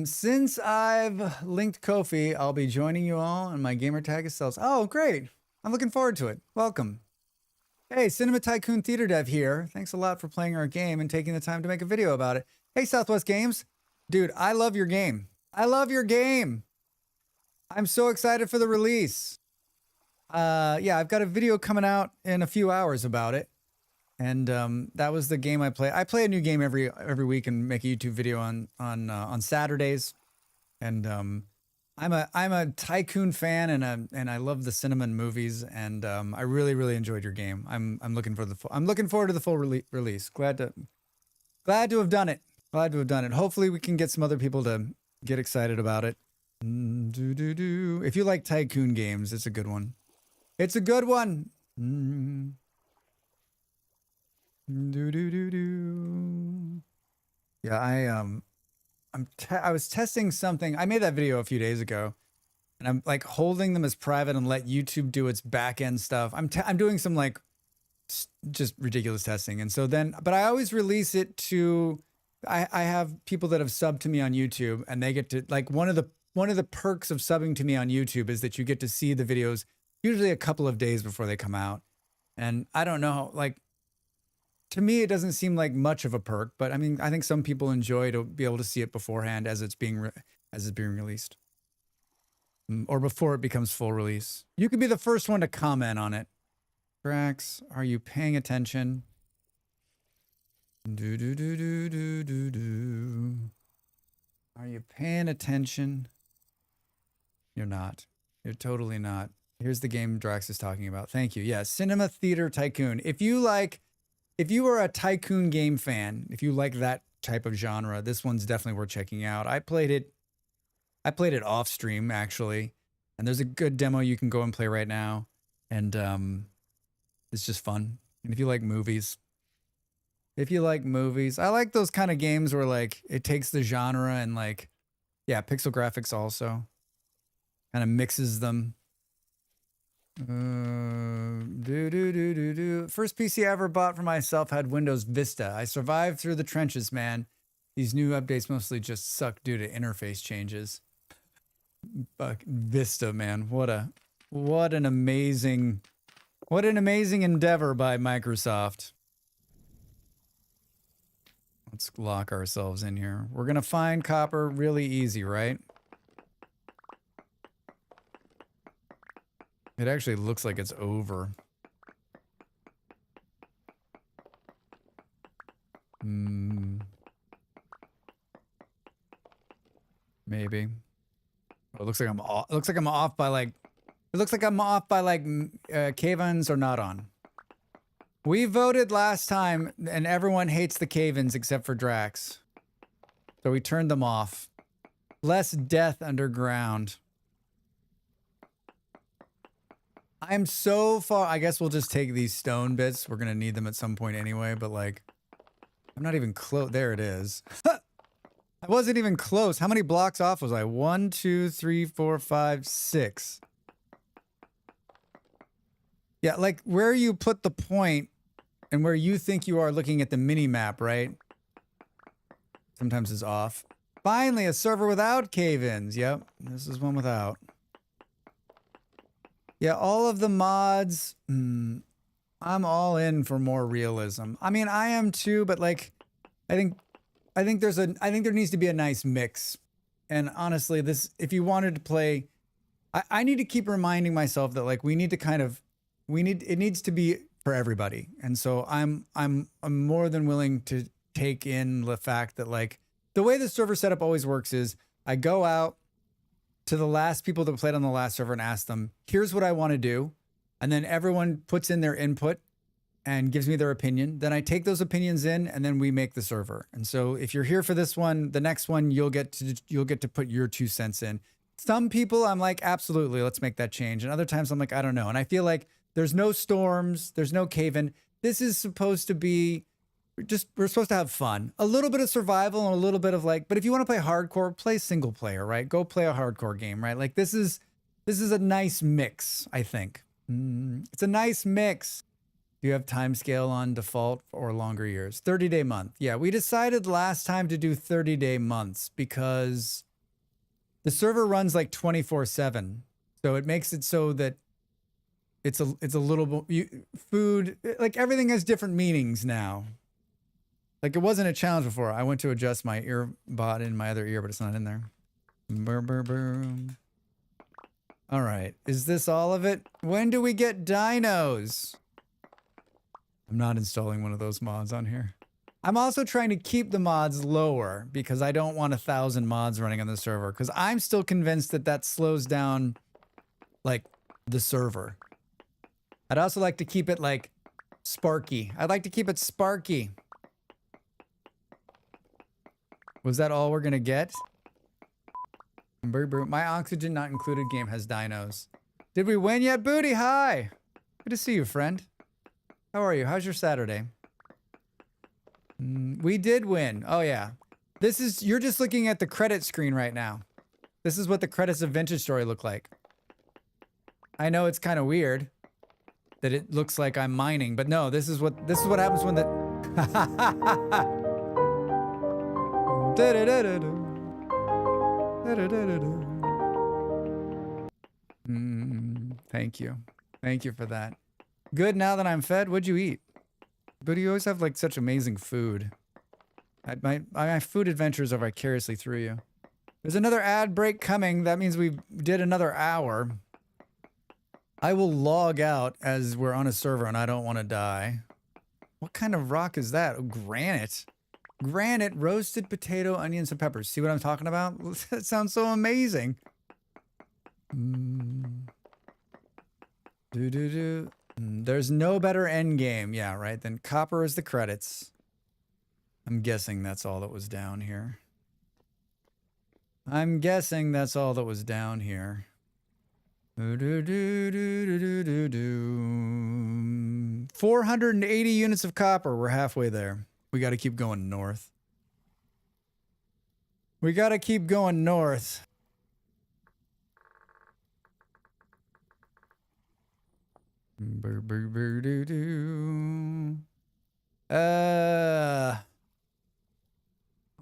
Speaker 1: Since I've linked Ko-fi, I'll be joining you all, and my gamer tag is Cells. Oh, great. I'm looking forward to it. Welcome. Hey, Cinema Tycoon Theater Dev here. Thanks a lot for playing our game and taking the time to make a video about it. Hey, Southwest Games. Dude, I love your game. I love your game. I'm so excited for the release. Yeah, I've got a video coming out in a few hours about it. And that was the game I play. I play a new game every week and make a YouTube video on Saturdays. And I'm a Tycoon fan and I love the Cinnamon movies, and I really enjoyed your game. I'm looking forward to the full release. Glad to have done it. Glad to have done it. Hopefully we can get some other people to get excited about it. If you like Tycoon games, it's a good one. It's a good one. Yeah, I was testing something. I made that video a few days ago, and I'm like holding them as private and let YouTube do its back end stuff. I'm doing some like just ridiculous testing, and so then, but I always release it to. I have people that have subbed to me on YouTube, and they get to like one of the perks of subbing to me on YouTube is that you get to see the videos usually a couple of days before they come out. And I don't know, like, to me, it doesn't seem like much of a perk, but I mean, I think some people enjoy to be able to see it beforehand as it's being released, or before it becomes full release. You could be the first one to comment on it. Drax, are you paying attention? Do do do do do do do. Are you paying attention? You're not. You're totally not. Here's the game Drax is talking about. Thank you. Yeah, Cinema Theater Tycoon. If you are a tycoon game fan, if you like that type of genre, this one's definitely worth checking out. I played it off stream actually, and there's a good demo you can go and play right now, and it's just fun. And if you like movies, I like those kind of games where like it takes the genre and like, yeah, pixel graphics also kind of mixes them. First PC I ever bought for myself had Windows Vista. I survived through the trenches, man. These new updates mostly just suck due to interface changes. Fuck Vista, man. What an amazing endeavor by Microsoft. Let's lock ourselves in here. We're gonna find copper really easy, right? It actually looks like it's over. Maybe. Oh, it looks like I'm off. It looks like I'm off by like. It looks like I'm off by like cave-ins are not on. We voted last time, and everyone hates the cave-ins except for Drax. So we turned them off. Less death underground. I'm so far. I guess we'll just take these stone bits. We're gonna need them at some point anyway. But like, I'm not even close. There it is. I wasn't even close. How many blocks off was I? 1, 2, 3, 4, 5, 6. Yeah, like where you put the point and where you think you are looking at the mini map, right? Sometimes it's off. Finally, a server without cave-ins. Yep, this is one without. Yeah, all of the mods. I'm all in for more realism. I mean, I am too, but like, I think there needs to be a nice mix. And honestly, if you wanted to play, I need to keep reminding myself that like we need to kind of. It needs to be for everybody. And so I'm more than willing to take in the fact that like the way the server setup always works is I go out to the last people that played on the last server and ask them, here's what I want to do. And then everyone puts in their input and gives me their opinion. Then I take those opinions in and then we make the server. And so if you're here for this one, the next one, you'll get to put your 2 cents in. Some people I'm like, absolutely, let's make that change. And other times I'm like, I don't know. And I feel like there's no storms. There's no cave-in. This is supposed to be we're supposed to have fun. A little bit of survival and a little bit of like, but if you want to play hardcore, play single player, right? Go play a hardcore game, right? Like this is a nice mix, I think. It's a nice mix. Do you have time scale on default or longer years? 30-day month. Yeah, we decided last time to do 30-day months because the server runs like 24/7. So it makes it so that it's a little food, like everything has different meanings now. Like it wasn't a challenge before. I went to adjust my earbud in my other ear, but it's not in there. Boom. All right. Is this all of it? When do we get dinos? I'm not installing one of those mods on here. I'm also trying to keep the mods lower because I don't want 1,000 mods running on the server because I'm still convinced that slows down like the server. I'd also like to keep it like sparky. I'd like to keep it sparky. Was that all we're gonna get? My oxygen not included game has dinos. Did we win yet, Booty? Hi. Good to see you, friend. How are you? How's your Saturday? We did win. Oh yeah. This is, you're just looking at the credit screen right now. This is what the credits of Vintage Story look like. I know it's kind of weird that it looks like I'm mining, but no, this is what happens when the Thank you. Thank you for that. Good, now that I'm fed. What'd you eat? But you always have like such amazing food. My food adventures are vicariously through you. There's another ad break coming. That means we did another hour. I will log out as we're on a server and I don't want to die. What kind of rock is that? Oh, granite. Granite, roasted potato, onions, and peppers. See what I'm talking about? That sounds so amazing. There's no better end game. Yeah, right. Then copper is the credits. I'm guessing that's all that was down here. I'm guessing that's all that was down here. 480 units of copper. We're halfway there. We got to keep going north. We got to keep going north.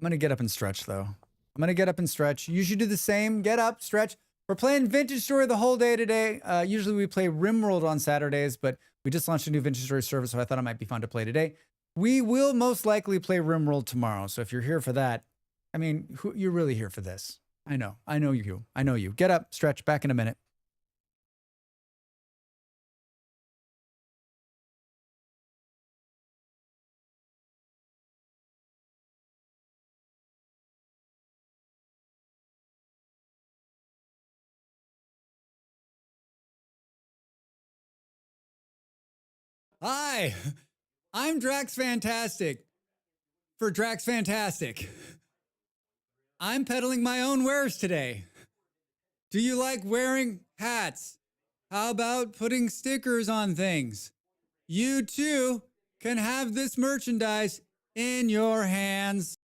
Speaker 1: I'm gonna get up and stretch though. I'm gonna get up and stretch. You should do the same. Get up, stretch. We're playing Vintage Story the whole day today. Usually we play RimWorld on Saturdays, but we just launched a new Vintage Story server, so I thought it might be fun to play today. We will most likely play RimWorld tomorrow, so if you're here for that, I mean, you're really here for this. I know you. I know you. Get up, stretch, back in a minute.
Speaker 5: Hi, I'm Drax Fantastic for Drax Fantastic. I'm peddling my own wares today. Do you like wearing hats? How about putting stickers on things? You too can have this merchandise in your hands.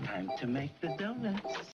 Speaker 7: Time to make the donuts.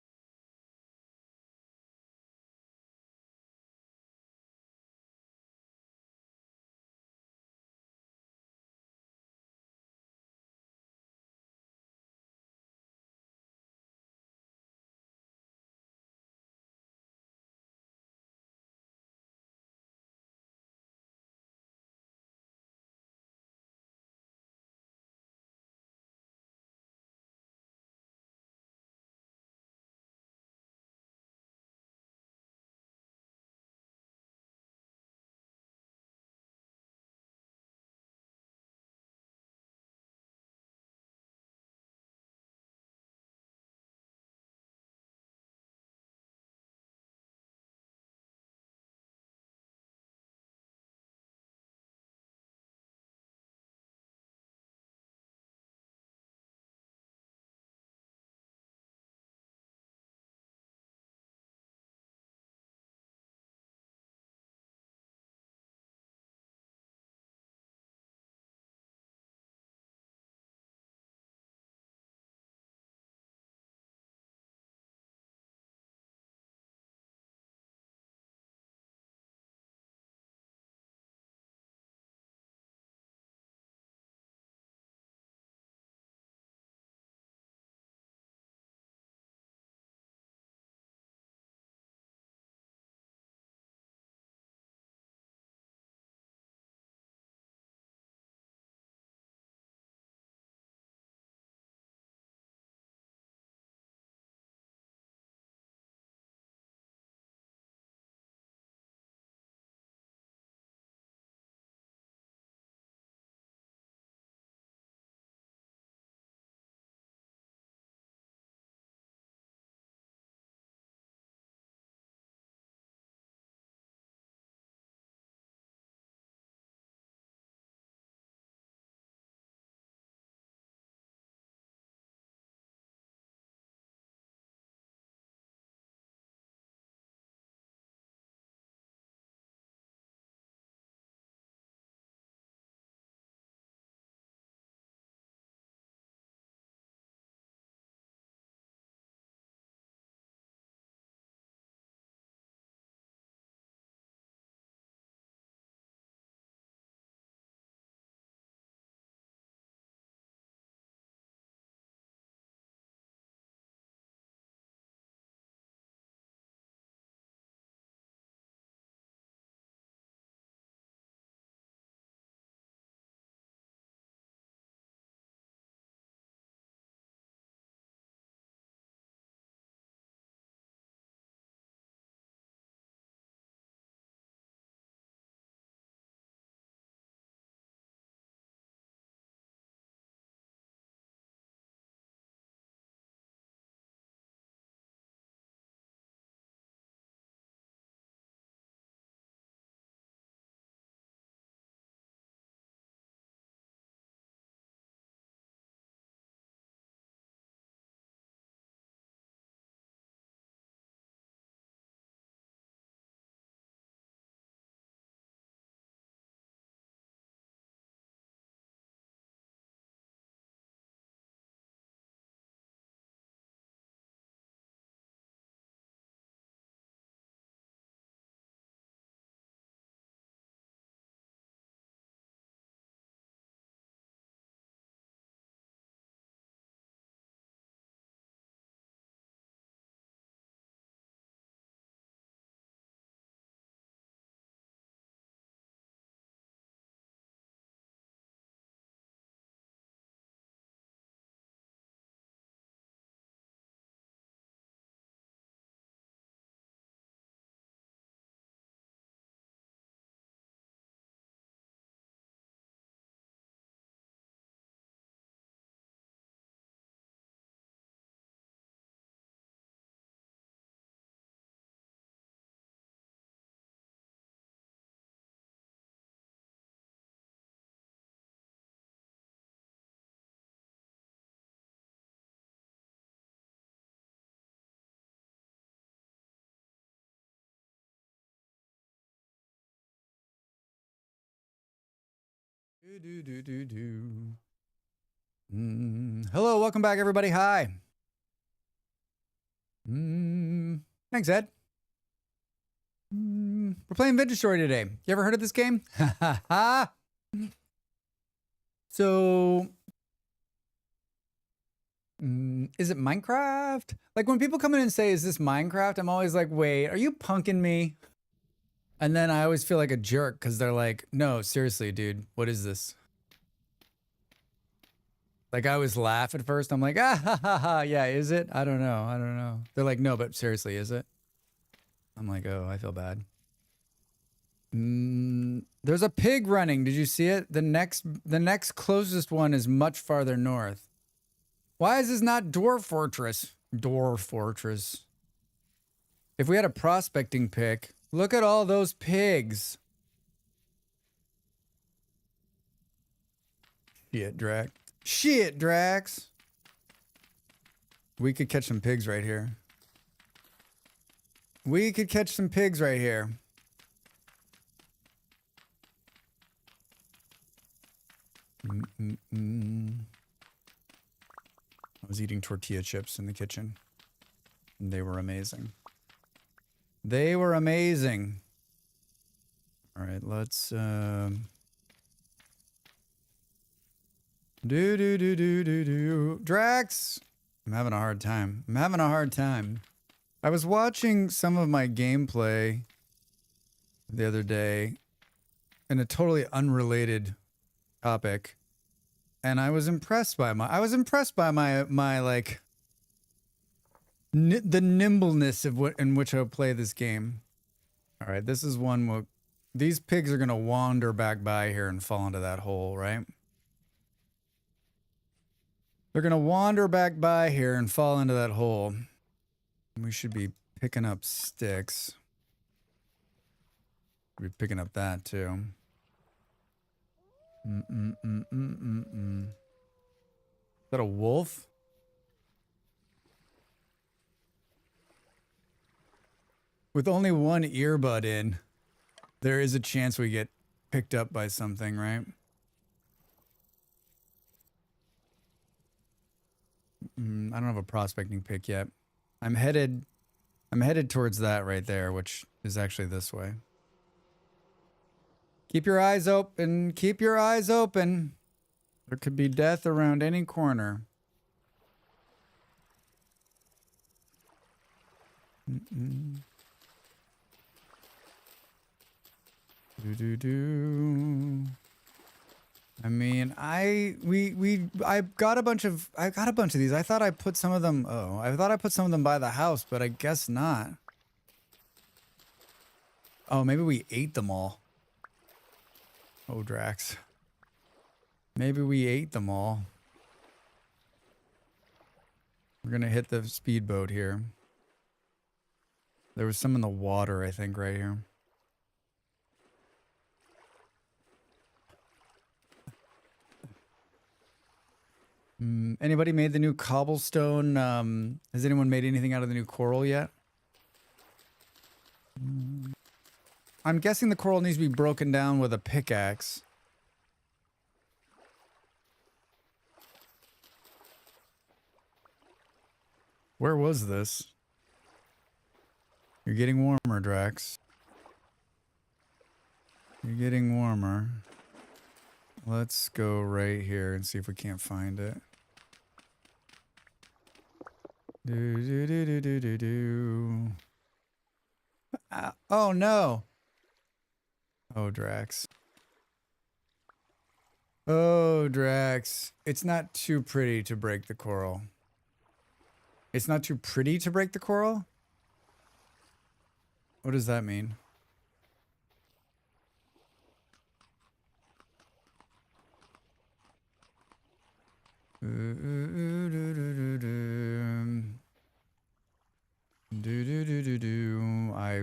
Speaker 1: Hello, welcome back, everybody. Hi. Thanks, Ed. We're playing Vintage Story today. You ever heard of this game? So, is it Minecraft? Like when people come in and say, is this Minecraft? I'm always like, wait, are you punking me? And then I always feel like a jerk because they're like, no, seriously, dude, what is this? Like I always laugh at first. I'm like, ah, ha, ha, ha. Yeah, is it? I don't know. I don't know. They're like, no, but seriously, is it? I'm like, oh, I feel bad. There's a pig running. Did you see it? The next closest one is much farther north. Why is this not Dwarf Fortress? Dwarf Fortress. If we had a prospecting pick, look at all those pigs. Shit, Drax. Shit, Drax. We could catch some pigs right here. We could catch some pigs right here. I was eating tortilla chips in the kitchen. And they were amazing. They were amazing. All right, let's Drax! I'm having a hard time. I'm having a hard time. I was watching some of my gameplay the other day in a totally unrelated topic, and I was impressed by my like the nimbleness of in which I play this game. All right, this is one where these pigs are gonna wander back by here and fall into that hole, right? They're gonna wander back by here and fall into that hole. We should be picking up sticks. We'll be picking up that too. Is that a wolf? With only one earbud in, there is a chance we get picked up by something, right? I don't have a prospecting pick yet. I'm headed towards that right there, which is actually this way. Keep your eyes open. Keep your eyes open. There could be death around any corner. I mean, I got a bunch of these. I thought I put some of them. Oh, I thought I put some of them by the house, but I guess not. Oh, maybe we ate them all. Oh, Drax. Maybe we ate them all. We're gonna hit the speedboat here. There was some in the water, I think, right here. Anybody made the new cobblestone? Has anyone made anything out of the new coral yet? I'm guessing the coral needs to be broken down with a pickaxe. Where was this? You're getting warmer, Drax. You're getting warmer. Let's go right here and see if we can't find it. Oh no. Oh, Drax. Oh, Drax. It's not too pretty to break the coral. It's not too pretty to break the coral? What does that mean?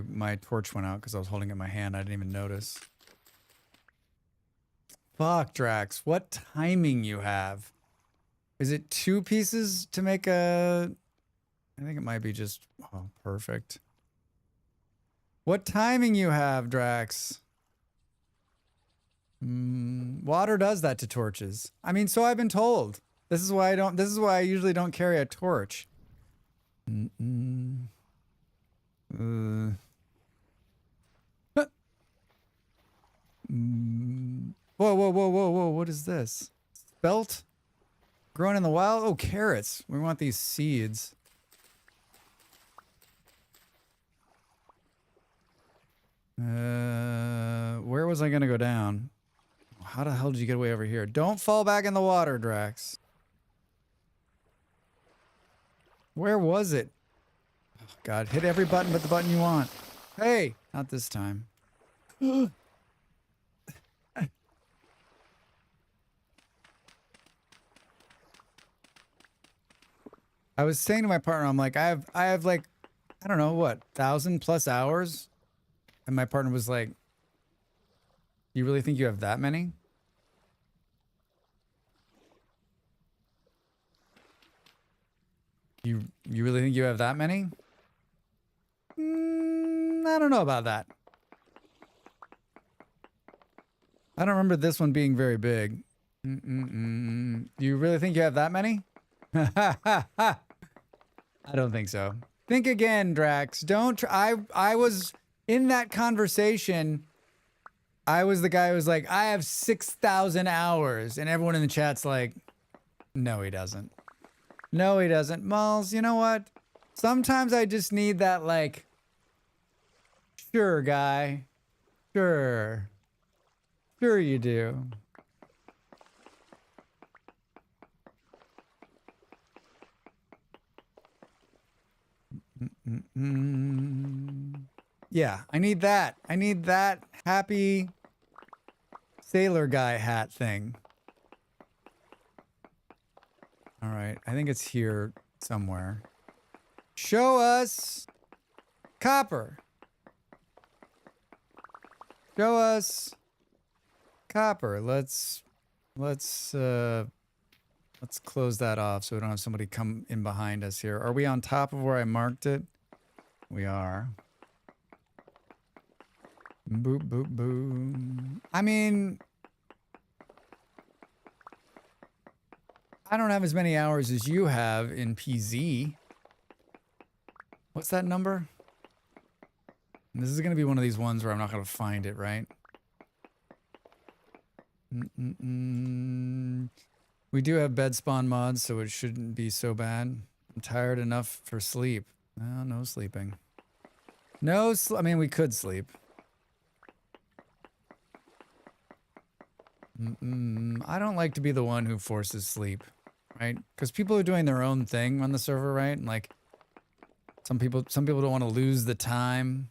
Speaker 1: My torch went out because I was holding it in my hand. I didn't even notice. Fuck, Drax. What timing you have? Is it 2 pieces to make a... I think it might be just... Oh, perfect. What timing you have, Drax? Water does that to torches. I mean, so I've been told. This is why I usually don't carry a torch. Whoa, whoa, whoa, whoa, whoa. What is this? Spelt? Growing in the wild? Oh, carrots. We want these seeds. Where was I going to go down? How the hell did you get away over here? Don't fall back in the water, Drax. Where was it? Oh, God, hit every button but the button you want. Hey, not this time. I was saying to my partner, I'm like, I have like, I don't know what, 1,000+ hours, and my partner was like, "You really think you have that many?" You really think you have that many? I don't know about that. I don't remember this one being very big. You really think you have that many? I don't think so. Think again, Drax. Don't try. I was in that conversation. I was the guy who was like, I have 6,000 hours. And everyone in the chat's like, no, he doesn't. No, he doesn't. Malls, you know what? Sometimes I just need that, like, sure, guy. Sure. Sure you do. Yeah, I need that. I need that happy sailor guy hat thing. All right, I think it's here somewhere. Show us copper. Show us copper. Let's close that off so we don't have somebody come in behind us here. Are we on top of where I marked it? We are. Boop, boop, boom. I mean, I don't have as many hours as you have in PZ. What's that number? This is going to be one of these ones where I'm not going to find it, right? We do have bed spawn mods, so it shouldn't be so bad. I'm tired enough for sleep. No sleeping. I mean, we could sleep. I don't like to be the one who forces sleep, right? Because people are doing their own thing on the server, right? And like, some people don't want to lose the time.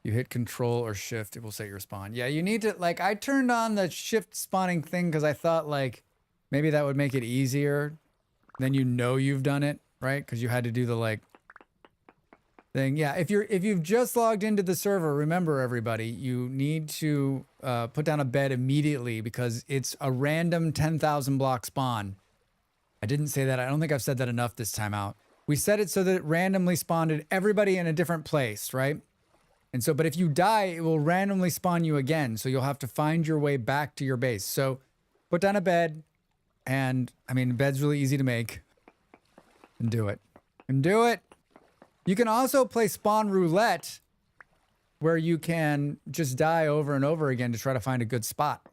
Speaker 1: You hit control or shift, it will set your spawn. Yeah, you need to, like, I turned on the shift spawning thing because I thought, like, maybe that would make it easier. Then you know you've done it, right? Because you had to do the, like, thing. Yeah, if you've just logged into the server, remember, everybody, you need to put down a bed immediately because it's a random 10,000 block spawn. I didn't say that. I don't think I've said that enough this time out. We set it so that it randomly spawned everybody in a different place, right? And so, but if you die, it will randomly spawn you again. So you'll have to find your way back to your base. So put down a bed, and I mean, bed's really easy to make. And do it. And do it. You can also play spawn roulette, where you can just die over and over again to try to find a good spot.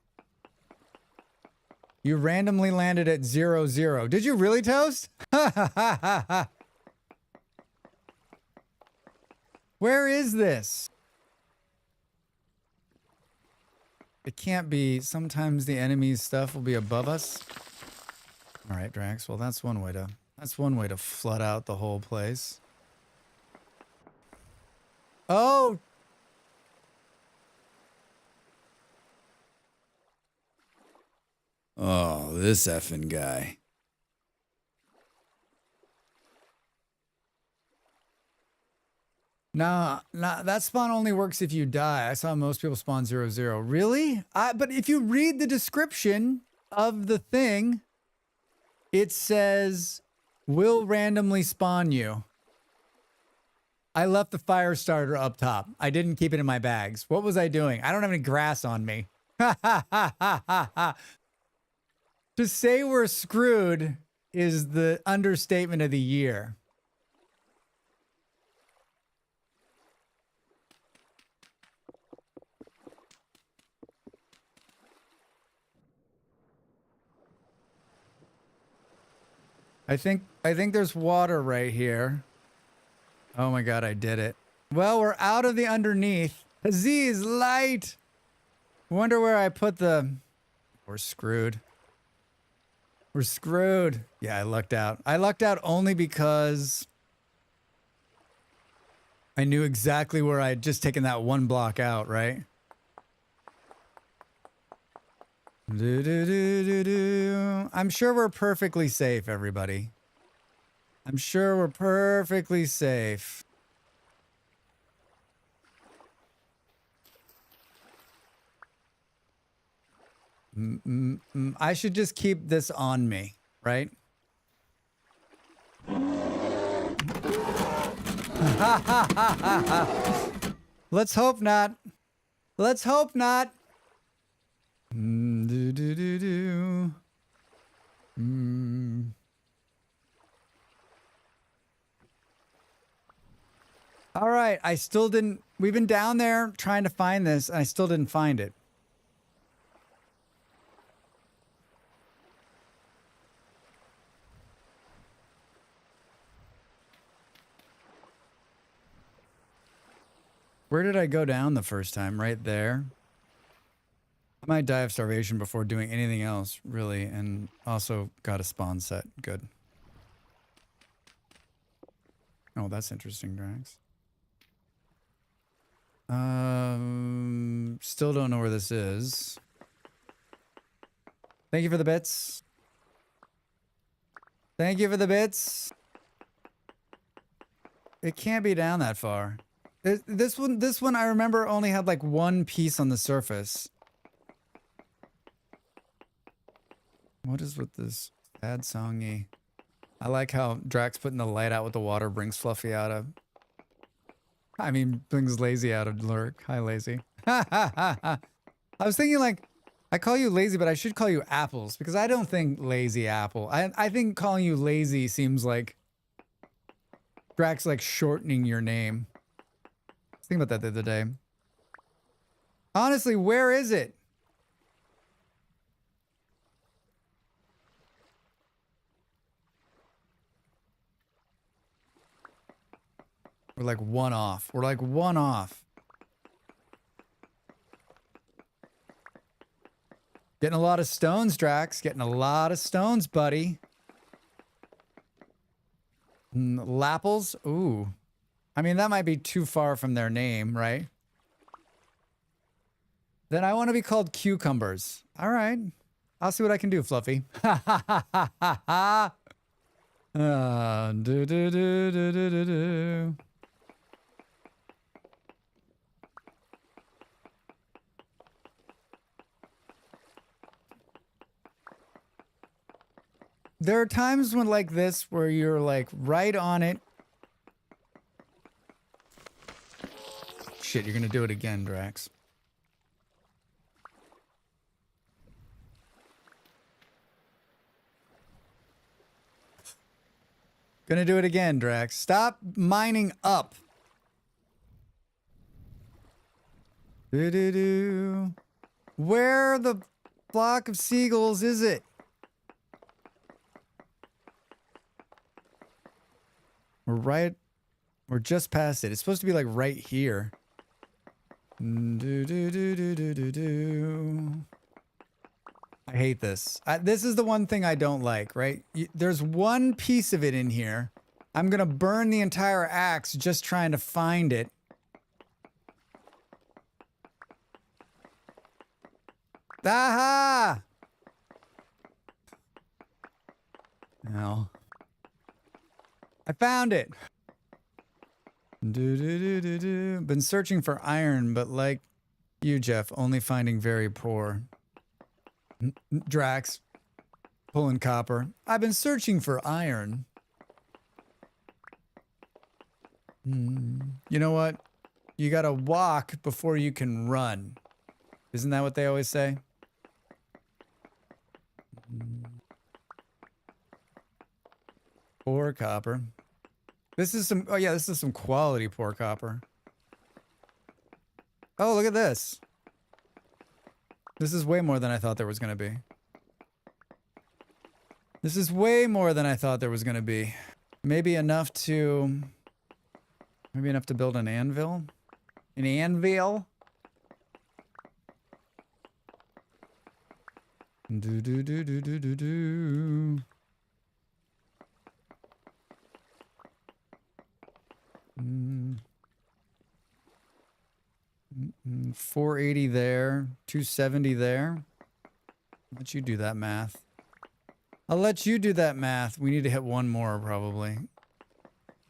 Speaker 1: You randomly landed at 0-0. Did you really, Toast? Where is this? It can't be. Sometimes the enemy's stuff will be above us. All right, Drax. Well, that's one way to flood out the whole place. Oh. Oh, this effing guy. Nah, that spawn only works if you die. I saw most people spawn 0-0. Really? But if you read the description of the thing, it says, will randomly spawn you. I left the fire starter up top. I didn't keep it in my bags. What was I doing? I don't have any grass on me. To say we're screwed is the understatement of the year. I think there's water right here. Oh my God, I did it. Well, we're out of the underneath. Aziz, light. Wonder where I put the... We're screwed. We're screwed. Yeah, I lucked out. I lucked out only because I knew exactly where I had just taken that one block out, right? I'm sure we're perfectly safe, everybody. I'm sure we're perfectly safe. I should just keep this on me, right? Let's hope not. Let's hope not. All right, I still didn't... We've been down there trying to find this, and I still didn't find it. Where did I go down the first time? Right there. I might die of starvation before doing anything else, really, and also got a spawn set. Good. Oh, that's interesting, Drax. Still don't know where this is. Thank you for the bits. Thank you for the bits. It can't be down that far. This one I remember only had like one piece on the surface. What is with this sad songy? I like how Drax putting the light out with the water brings Fluffy out of... I mean, brings Lazy out of Lurk. Hi, Lazy. I was thinking like, I call you Lazy, but I should call you Apples because I don't think Lazy Apple. I think calling you Lazy seems like Drax like shortening your name. I was thinking about that the other day. Honestly, where is it? We're like one off. We're like one off. Getting a lot of stones, Drax. Getting a lot of stones, buddy. Lapples? Ooh. I mean, that might be too far from their name, right? Then I want to be called Cucumbers. All right. I'll see what I can do, Fluffy. Ha ha ha ha ha ha. Do do do do do do do. There are times when like this where you're like right on it. Shit, you're gonna do it again, Drax. Gonna do it again, Drax. Stop mining up. Do-do-do. Where the flock of seagulls is it? We're just past it. It's supposed to be like right here. Do-do-do-do-do-do-do. I hate this. This is the one thing I don't like, right? There's one piece of it in here. I'm gonna burn the entire axe just trying to find it. Aha! No. I found it. Been searching for iron, but like you, Jeff, only finding very poor. Drax, pulling copper. I've been searching for iron. You know what? You gotta walk before you can run. Isn't that what they always say? 4 copper. This is some, oh yeah, this is some quality poor copper. Oh, look at this. This is way more than I thought there was gonna be. This is way more than I thought there was gonna be. Maybe enough to build an anvil? An anvil? Do do do do do do do. 480 there, 270 there. I'll let you do that math. I'll let you do that math. We need to hit one more probably.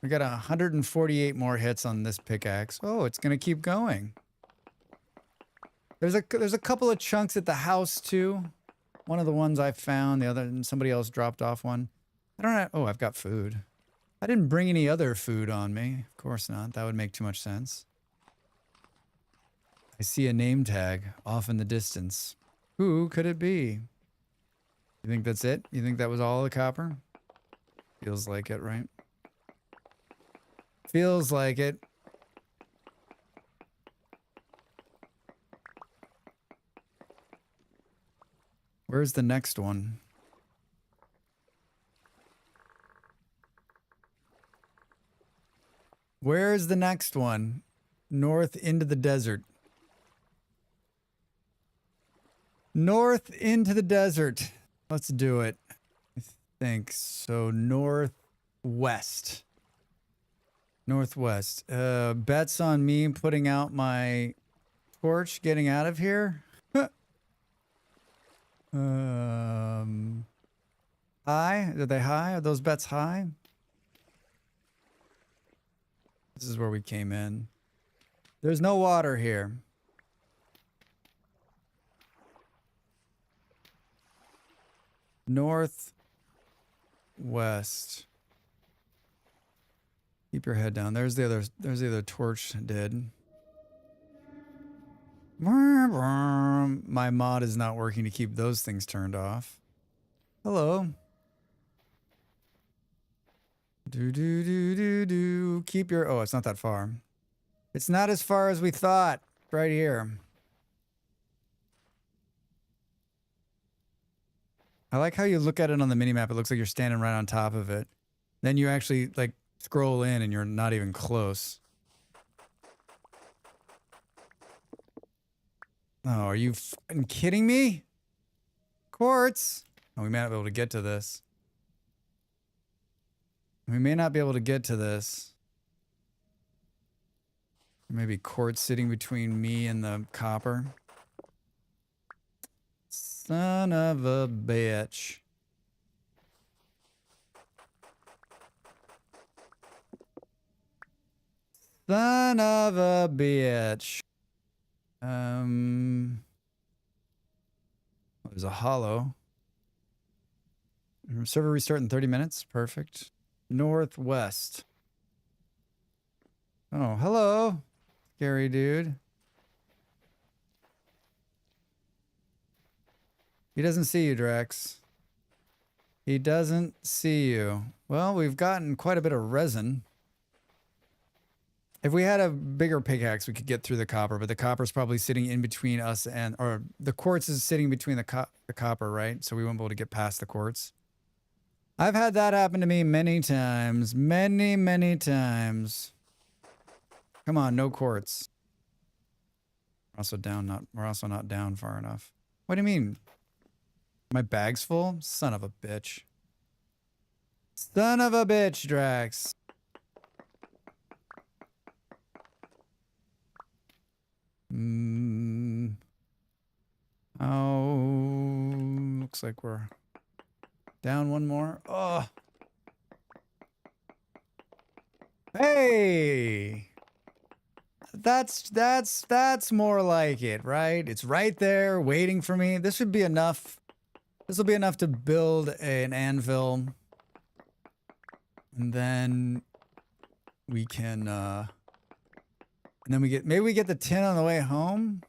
Speaker 1: We got 148 more hits on this pickaxe. Oh, it's gonna keep going. There's a couple of chunks at the house too. One of the ones I found, the other, somebody else dropped off one. I don't know. Oh, I've got food. I didn't bring any other food on me. Of course not. That would make too much sense. I see a name tag off in the distance. Who could it be? You think that's it? You think that was all the copper? Feels like it, right? Feels like it. Where's the next one? Where's the next one? North into the desert. North into the desert. Let's do it. I think so. Northwest. Northwest. Bets on me putting out my torch, getting out of here. High? Are they high? Are those bets high? This is where we came in. There's no water here. Northwest. Keep your head down. There's the other torch dead. My mod is not working to keep those things turned off. Hello. Do do do do do. Keep your, oh, it's not that far. It's not as far as we thought. Right here. I like how you look at it on the minimap. It looks like you're standing right on top of it. Then you actually like scroll in and you're not even close. Oh, are you fucking kidding me? Quartz. Oh, we may not be able to get to this. We may not be able to get to this. Maybe quartz sitting between me and the copper. Son of a bitch. Son of a bitch. There's a hollow. Server restart in 30 minutes. Perfect. Northwest. Oh, hello. Scary dude. He doesn't see you, Drax. He doesn't see you. Well, we've gotten quite a bit of resin. If we had a bigger pickaxe, we could get through the copper, but the copper's probably sitting in between us and, or the quartz is sitting between the copper, right? So we won't be able to get past the quartz. I've had that happen to me many times. Many, many times. Come on, no quartz. We're also not down far enough. What do you mean? My bag's full? Son of a bitch. Son of a bitch, Drax. Oh, looks like we're down one more. Oh. Hey. That's more like it, right? It's right there waiting for me. This should be enough. This will be enough to build an anvil. And then we can, and then maybe we get the tin on the way home.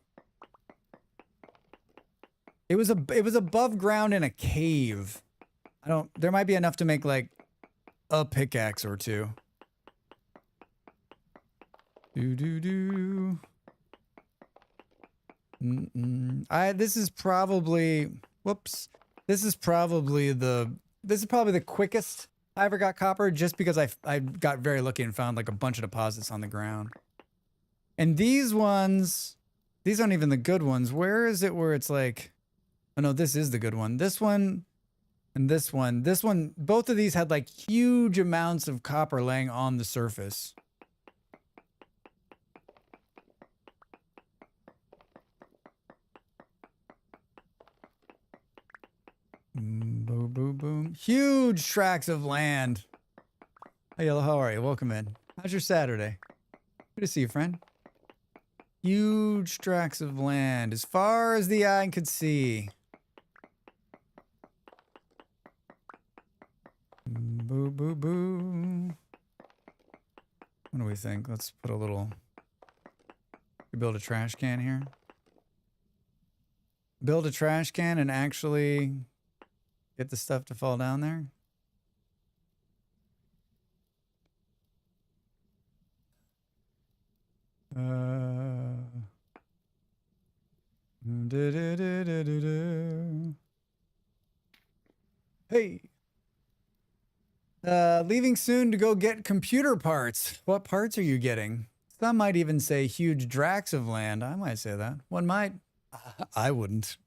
Speaker 1: It was above ground in a cave. There might be enough to make like a pickaxe or two. This is probably the quickest I ever got copper, just because I got very lucky and found like a bunch of deposits on the ground. And these ones, these aren't even the good ones. Where is it where it's like, oh no, this is the good one. This one and this one. This one, both of these had like huge amounts of copper laying on the surface. Boom, boom, boom. Huge tracts of land. Hey, Yellow, how are you? Welcome in. How's your Saturday? Good to see you, friend. Huge tracts of land, as far as the eye could see. Boo, boo, boo. What do we think? Let's put a little... build a trash can here. Build a trash can and actually get the stuff to fall down there. Hey. Leaving soon to go get computer parts. What parts are you getting? Some might even say huge tracts of land. I might say that. One might. I wouldn't.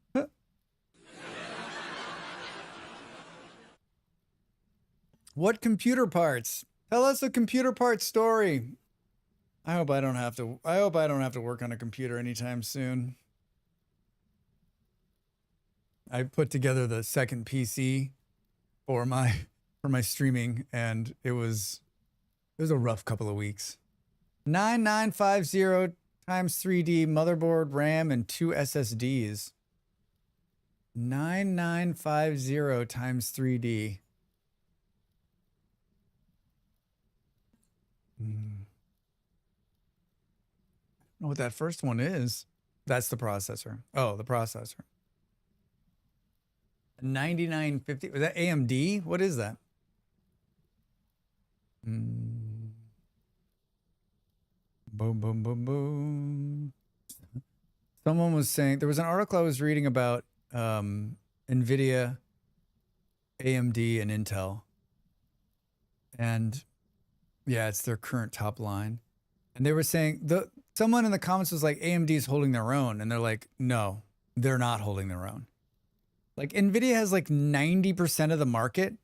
Speaker 1: What computer parts? Tell us a computer part story. I hope I don't have to work on a computer anytime soon. I put together the second PC for my streaming, and it was a rough couple of weeks. 9950 times 3D motherboard, RAM, and 2 SSDs. 9950 times 3D. I don't know what that first one is. That's the processor. Oh, the processor. 9950. Was that AMD? What is that? Boom, boom, boom, boom. Someone was saying, there was an article I was reading about NVIDIA, AMD, and Intel. And yeah, it's their current top line. And they were saying, someone in the comments was like, AMD is holding their own. And they're like, no, they're not holding their own. Like NVIDIA has like 90% of the market.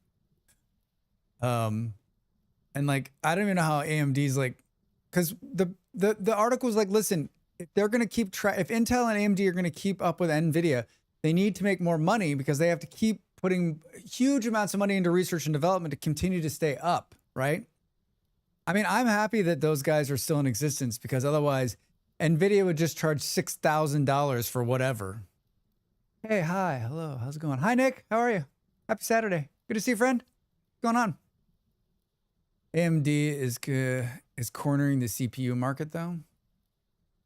Speaker 1: And like, I don't even know how AMD's like, because the article was like, listen, if they're going to keep if Intel and AMD are going to keep up with NVIDIA, they need to make more money because they have to keep putting huge amounts of money into research and development to continue to stay up, right? I mean, I'm happy that those guys are still in existence because otherwise NVIDIA would just charge $6,000 for whatever. Hey, hi, hello, how's it going? Hi, Nick, how are you? Happy Saturday. Good to see you, friend. What's going on? AMD is cornering the CPU market, though.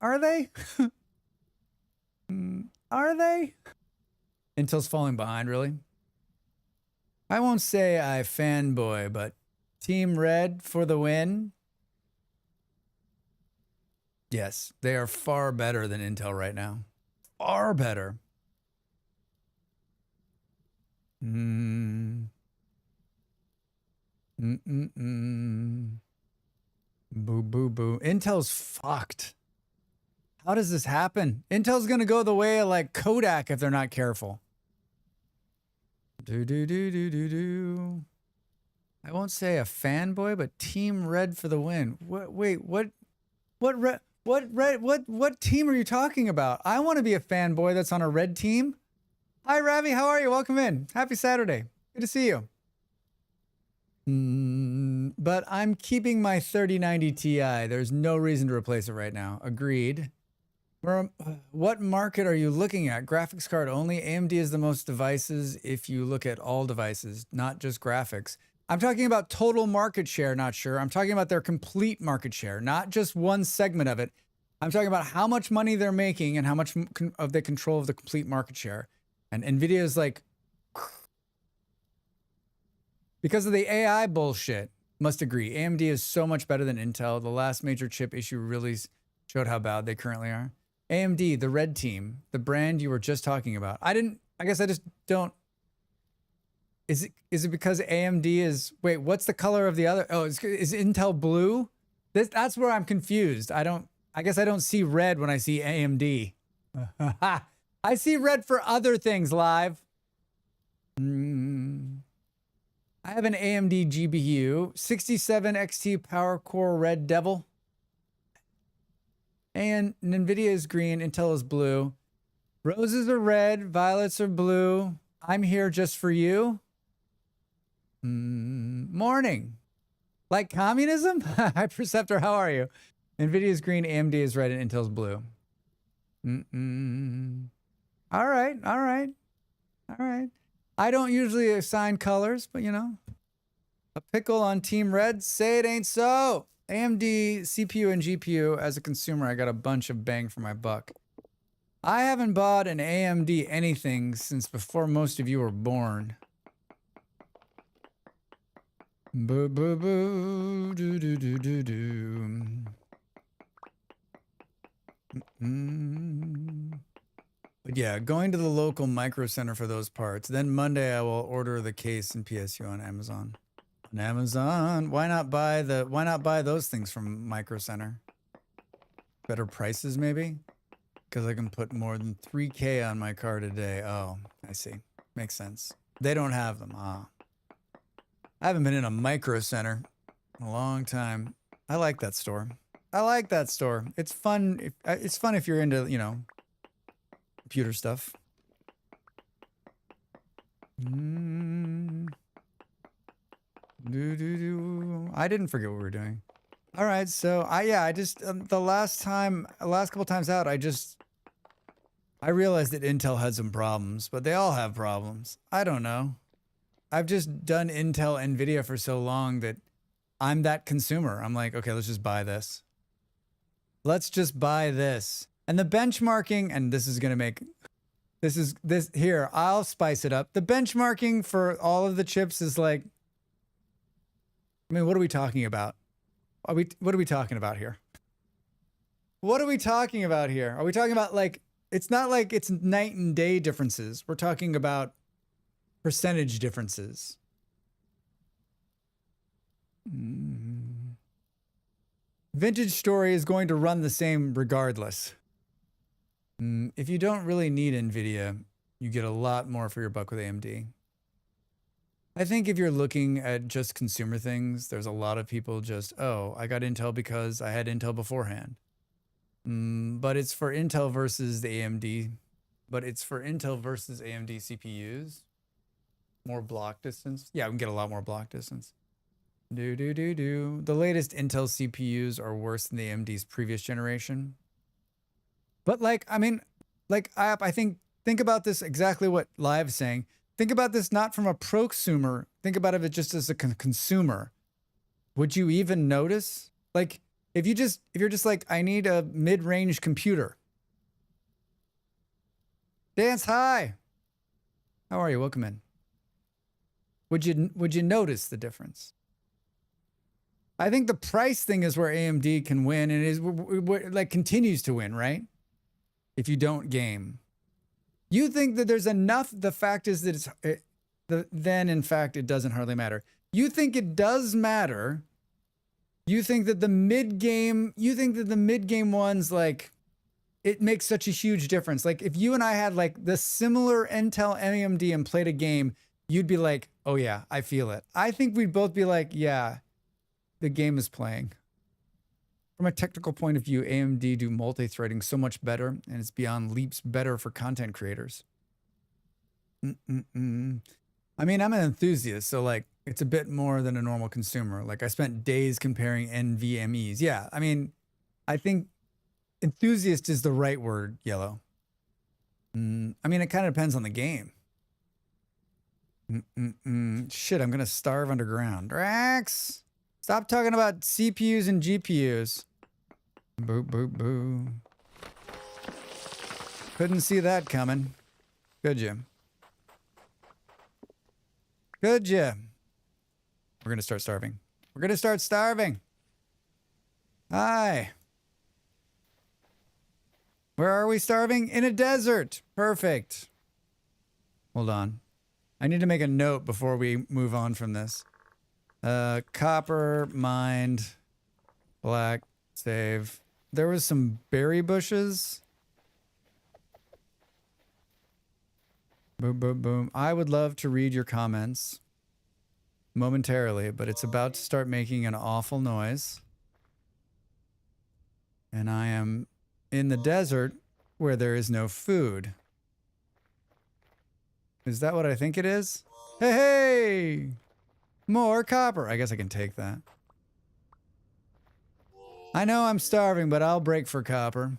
Speaker 1: Are they? Are they? Intel's falling behind, really. I won't say I fanboy, but Team Red for the win. Yes, they are far better than Intel right now. Far better. Boo, boo, boo. Intel's fucked. How does this happen? Intel's gonna go the way of like Kodak if they're not careful. Do. I won't say a fanboy, but Team Red for the win. Wait, what team are you talking about? I want to be a fanboy that's on a red team. Hi, Ravi. How are you? Welcome in. Happy Saturday. Good to see you. But I'm keeping my 3090 Ti. There's no reason to replace it right now. Agreed. What market are you looking at? Graphics card only? AMD is the most devices if you look at all devices, not just graphics. I'm talking about total market share, not sure. I'm talking about their complete market share, not just one segment of it. I'm talking about how much money they're making and how much of the control of the complete market share. And NVIDIA is like, because of the AI bullshit, must agree. AMD is so much better than Intel. The last major chip issue really showed how bad they currently are. AMD, the red team, the brand you were just talking about. I guess I just don't. Is it because AMD is, wait, what's the color of the other? Oh, is Intel blue? That's where I'm confused. I guess I don't see red when I see AMD. I see red for other things, Live. I have an AMD GPU, 67 XT Power Core Red Devil. And NVIDIA is green, Intel is blue. Roses are red, violets are blue. I'm here just for you. Morning. Like communism? Hi, Perceptor, how are you? NVIDIA is green, AMD is red, and Intel's blue. All right. I don't usually assign colors, but you know. A pickle on Team Red, say it ain't so. AMD, CPU, and GPU, as a consumer, I got a bunch of bang for my buck. I haven't bought an AMD anything since before most of you were born. Boo, boo, boo, do, do, do, do, do. But yeah, going to the local micro center for those parts. Then Monday I will order the case and PSU on Amazon. On Amazon, why not buy those things from Micro Center? Better prices maybe? Because I can put more than 3K on my card a day. Oh, I see. Makes sense. They don't have them. I haven't been in a Micro Center in a long time. I like that store. It's fun. It's fun if you're into, you know, computer stuff. I didn't forget what we were doing. All right, so I just the last couple times out, I realized that Intel had some problems, but they all have problems. I don't know. I've just done Intel, NVIDIA for so long that I'm that consumer. I'm like, okay, let's just buy this. Let's just buy this. And the benchmarking, and this is gonna make this here, I'll spice it up. The benchmarking for all of the chips is like, I mean, what are we talking about? What are we talking about here? What are we talking about here? Are we talking about, like, it's not like it's night and day differences. We're talking about percentage differences. Vintage Story is going to run the same regardless. If you don't really need NVIDIA, you get a lot more for your buck with AMD. I think if you're looking at just consumer things, there's a lot of people just, oh, I got Intel because I had Intel beforehand. But it's for Intel versus the AMD. But it's for Intel versus AMD CPUs. More block distance. Yeah, we can get a lot more block distance. The latest Intel CPUs are worse than the AMD's previous generation. But like, I mean, like I think about this exactly what Live is saying. Think about this not from a prosumer. Think about it just as a consumer. Would you even notice? Like, if you're just like, I need a mid-range computer. Dance High. How are you? Welcome in. Would you notice the difference? I think the price thing is where AMD can win, and is like continues to win, right? If you don't game. You think that there's enough, the fact is that then in fact it doesn't hardly matter. You think it does matter. You think that the mid-game ones, like, it makes such a huge difference. Like, if you and I had like the similar Intel AMD and played a game, you'd be like, oh yeah, I feel it. I think we'd both be like, yeah, the game is playing. From a technical point of view, AMD do multi-threading so much better, and it's beyond leaps better for content creators. I mean, I'm an enthusiast, so like, it's a bit more than a normal consumer. Like, I spent days comparing NVMEs. Yeah, I mean, I think enthusiast is the right word, Yellow. I mean, it kind of depends on the game. Shit, I'm gonna starve underground. Drax, stop talking about CPUs and GPUs. Boo, boo, boo. Couldn't see that coming. Could you? Could you? We're gonna start starving. We're gonna start starving. Hi. Where are we starving? In a desert. Perfect. Hold on. I need to make a note before we move on from this. Copper, mined, black, save. There was some berry bushes. Boom, boom, boom. I would love to read your comments momentarily, but it's about to start making an awful noise. And I am in the desert where there is no food. Is that what I think it is? Hey, hey! More copper. I guess I can take that. I know I'm starving, but I'll break for copper.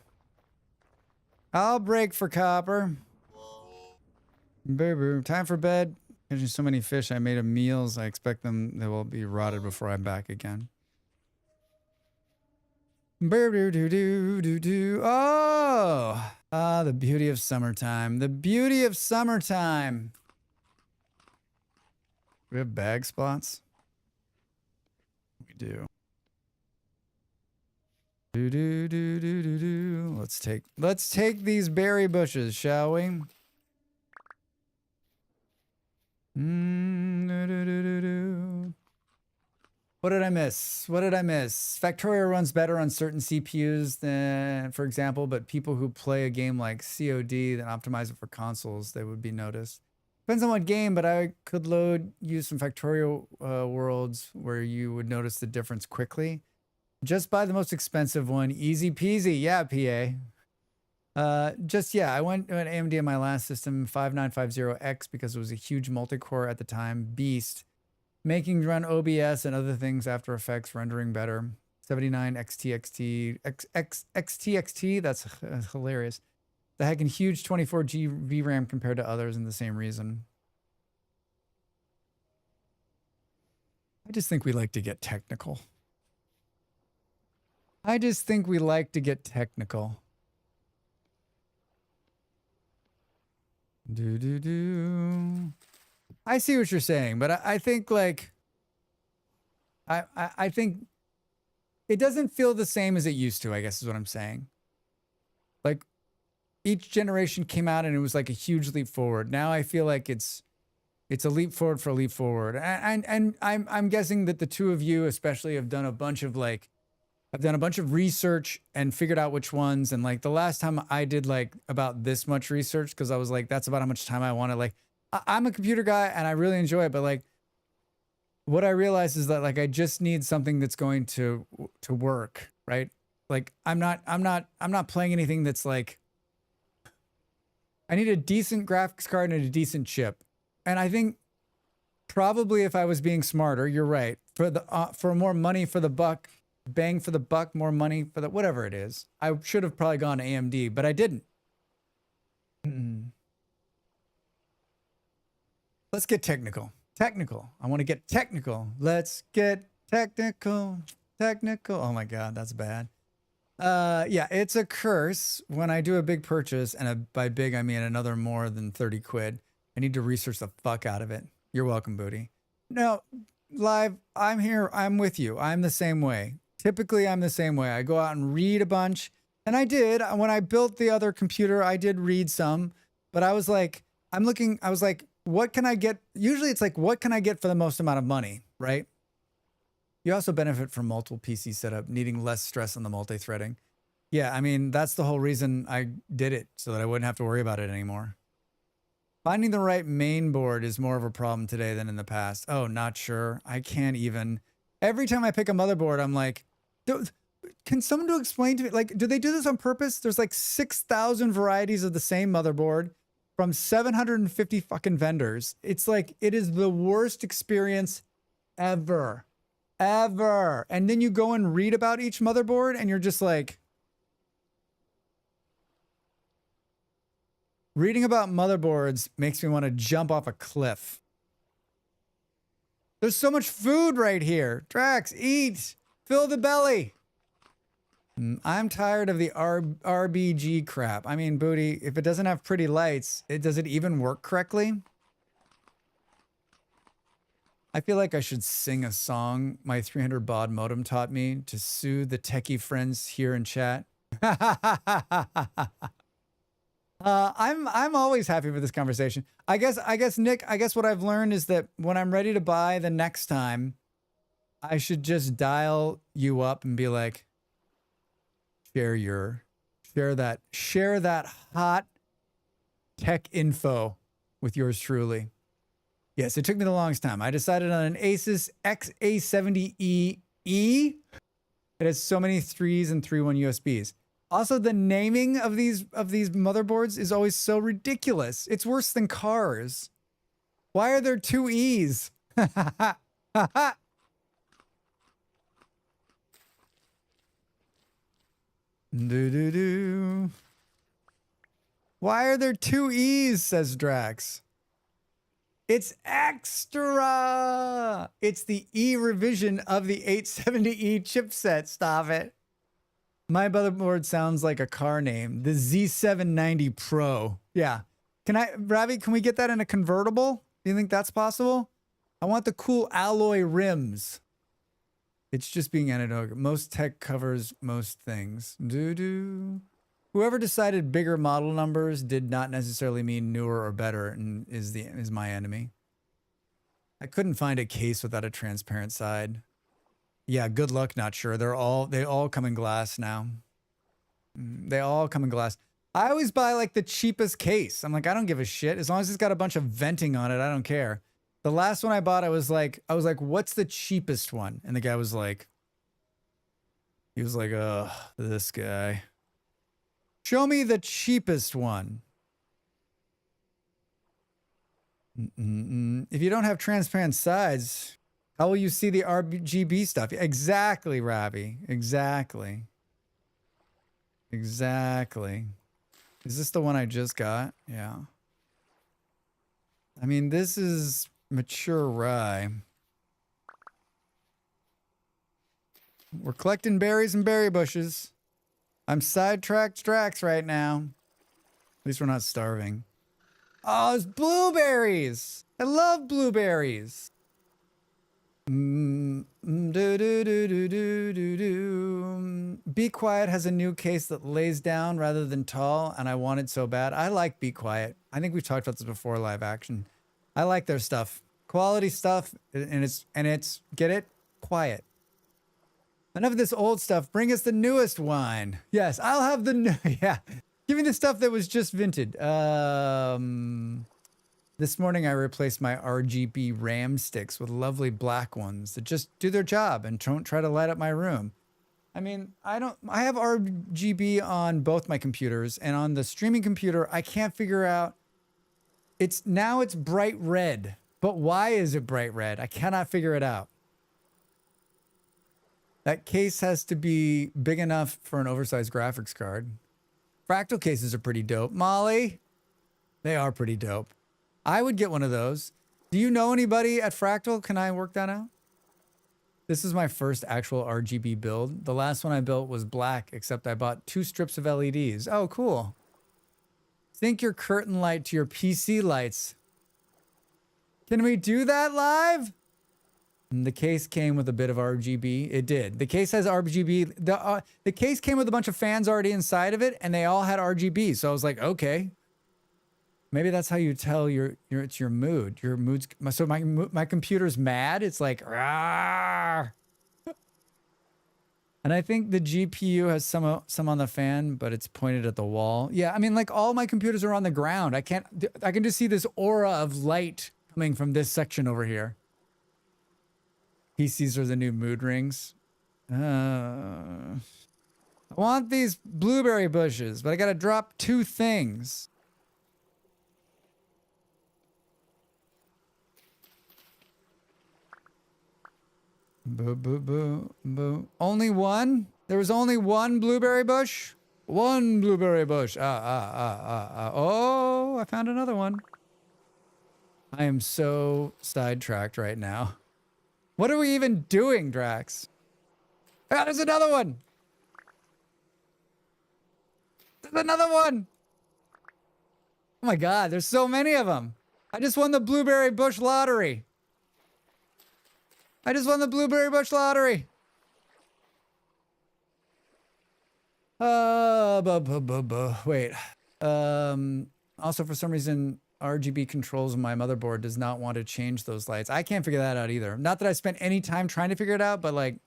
Speaker 1: I'll break for copper. Boo boo. Time for bed. Catching so many fish, I made them meals. I expect they will be rotted before I'm back again. Boo doo doo doo doo doo. Oh! Ah, the beauty of summertime. The beauty of summertime. We have bag spots? We do. Do do do do do do. Let's take these berry bushes, shall we? Do, do, do, do, do. What did I miss? What did I miss? Factorio runs better on certain CPUs than, for example, but people who play a game like COD that optimize it for consoles, they would be noticed. Depends on what game, but I could use some Factorio worlds where you would notice the difference quickly. Just buy the most expensive one. Easy peasy. Yeah, PA. I went to an AMD in my last system, 5950X, because it was a huge multi-core at the time. Beast. Making run OBS and other things, After Effects, rendering better. 79 XTXT, that's hilarious. The heck, and huge 24G VRAM compared to others in the same reason. I just think we like to get technical. I see what you're saying, but I think like I think it doesn't feel the same as it used to, I guess is what I'm saying. Like each generation came out and it was like a huge leap forward. Now I feel like it's a leap forward for a leap forward. And I'm guessing that the two of you especially have done a bunch of research and figured out which ones. And like the last time I did like about this much research, because I was like, that's about how much time I wanted. Like I'm a computer guy and I really enjoy it, but like what I realized is that like I just need something that's going to work, right? Like I'm not playing anything that's like, I need a decent graphics card and a decent chip. And I think probably if I was being smarter, you're right, for more money for the buck, bang for the buck, more money for the whatever it is, I should have probably gone to AMD, but I didn't. Let's get technical. I want to get technical. Let's get technical. Oh my God, that's bad. Yeah, it's a curse when I do a big purchase, and by big I mean another more than 30 quid. I need to research the fuck out of it. You're welcome, Booty. No, Live, I'm here. I'm with you. I'm the same way. Typically, I'm the same way. I go out and read a bunch. And I did. When I built the other computer, I did read some. But I was like, I was like, what can I get? Usually it's like, what can I get for the most amount of money, right? You also benefit from multiple PC setup, needing less stress on the multi-threading. Yeah, I mean, that's the whole reason I did it, so that I wouldn't have to worry about it anymore. Finding the right main board is more of a problem today than in the past. Oh, not sure. I can't even. Every time I pick a motherboard, I'm like, can someone explain to me, like, do they do this on purpose? There's like 6,000 varieties of the same motherboard from 750 fucking vendors. It's like, it is the worst experience ever. And then you go and read about each motherboard and you're just like, reading about motherboards makes me want to jump off a cliff. There's so much food right here. Drax, eat. Fill the belly. I'm tired of the RBG crap. I mean, Booty, if it doesn't have pretty lights, does it even work correctly? I feel like I should sing a song my 300 baud modem taught me to soothe the techie friends here in chat. I'm always happy for this conversation. I guess Nick, what I've learned is that when I'm ready to buy the next time, I should just dial you up and be like, share that hot tech info with yours truly. Yes, it took me the longest time. I decided on an Asus XA70E. It has so many 3s and 3.1 USBs. Also, the naming of these motherboards is always so ridiculous. It's worse than cars. Why are there 2 E's? Do. Why are there 2 E's, says Drax. It's extra. It's the E revision of the 870E chipset. Stop it. My motherboard sounds like a car name. The Z790 Pro. Yeah. Ravi, can we get that in a convertible? Do you think that's possible? I want the cool alloy rims. It's just being anecdotal. Most tech covers most things. Whoever decided bigger model numbers did not necessarily mean newer or better and is my enemy. I couldn't find a case without a transparent side. Yeah, good luck, not sure. They all come in glass now. They all come in glass. I always buy like the cheapest case. I'm like, I don't give a shit. As long as it's got a bunch of venting on it, I don't care. The last one I bought, I was like, what's the cheapest one? And the guy was like, ugh, this guy. Show me the cheapest one. If you don't have transparent sides, how will you see the RGB stuff? Exactly, Ravi. Exactly. Is this the one I just got? Yeah. I mean, this is mature rye. We're collecting berries and berry bushes. I'm sidetracked Drax right now. At least we're not starving. Oh, it's blueberries. I love blueberries. Be Quiet has a new case that lays down rather than tall, and I want it so bad. I like Be Quiet. I think we've talked about this before, live action. I like their stuff. Quality stuff, and it's get it? Quiet. Enough of this old stuff. Bring us the newest wine. Yes, I'll have the new. Yeah. Give me the stuff that was just vinted. This morning I replaced my RGB RAM sticks with lovely black ones that just do their job and don't try to light up my room. I mean, I have RGB on both my computers, and on the streaming computer, I can't figure out. It's bright red, but why is it bright red? I cannot figure it out. That case has to be big enough for an oversized graphics card. Fractal cases are pretty dope. Molly, they are pretty dope. I would get one of those. Do you know anybody at Fractal? Can I work that out? This is my first actual RGB build. The last one I built was black, except I bought 2 strips of LEDs. Oh, cool. Sync your curtain light to your PC lights. Can we do that live? The case came with a bit of RGB. It did. The case has RGB. The case came with a bunch of fans already inside of it, and they all had RGB. So I was like, okay. Maybe that's how you tell it's your mood. Your mood's so my computer's mad. It's like, rawr. And I think the GPU has some on the fan, but it's pointed at the wall. Yeah, I mean, like all my computers are on the ground. I can just see this aura of light coming from this section over here. PCs are the new mood rings. I want these blueberry bushes, but I gotta drop 2 things. Boo, boo, boo, boo. Only one? There was only one blueberry bush? One blueberry bush. Oh, I found another one. I am so sidetracked right now. What are we even doing, Drax? Ah, there's another one. There's another one. Oh my God, there's so many of them. I just won the Blueberry Bush lottery. I just won the Blueberry Bush lottery. Wait. Also, for some reason, RGB controls on my motherboard does not want to change those lights. I can't figure that out either. Not that I spent any time trying to figure it out, but like,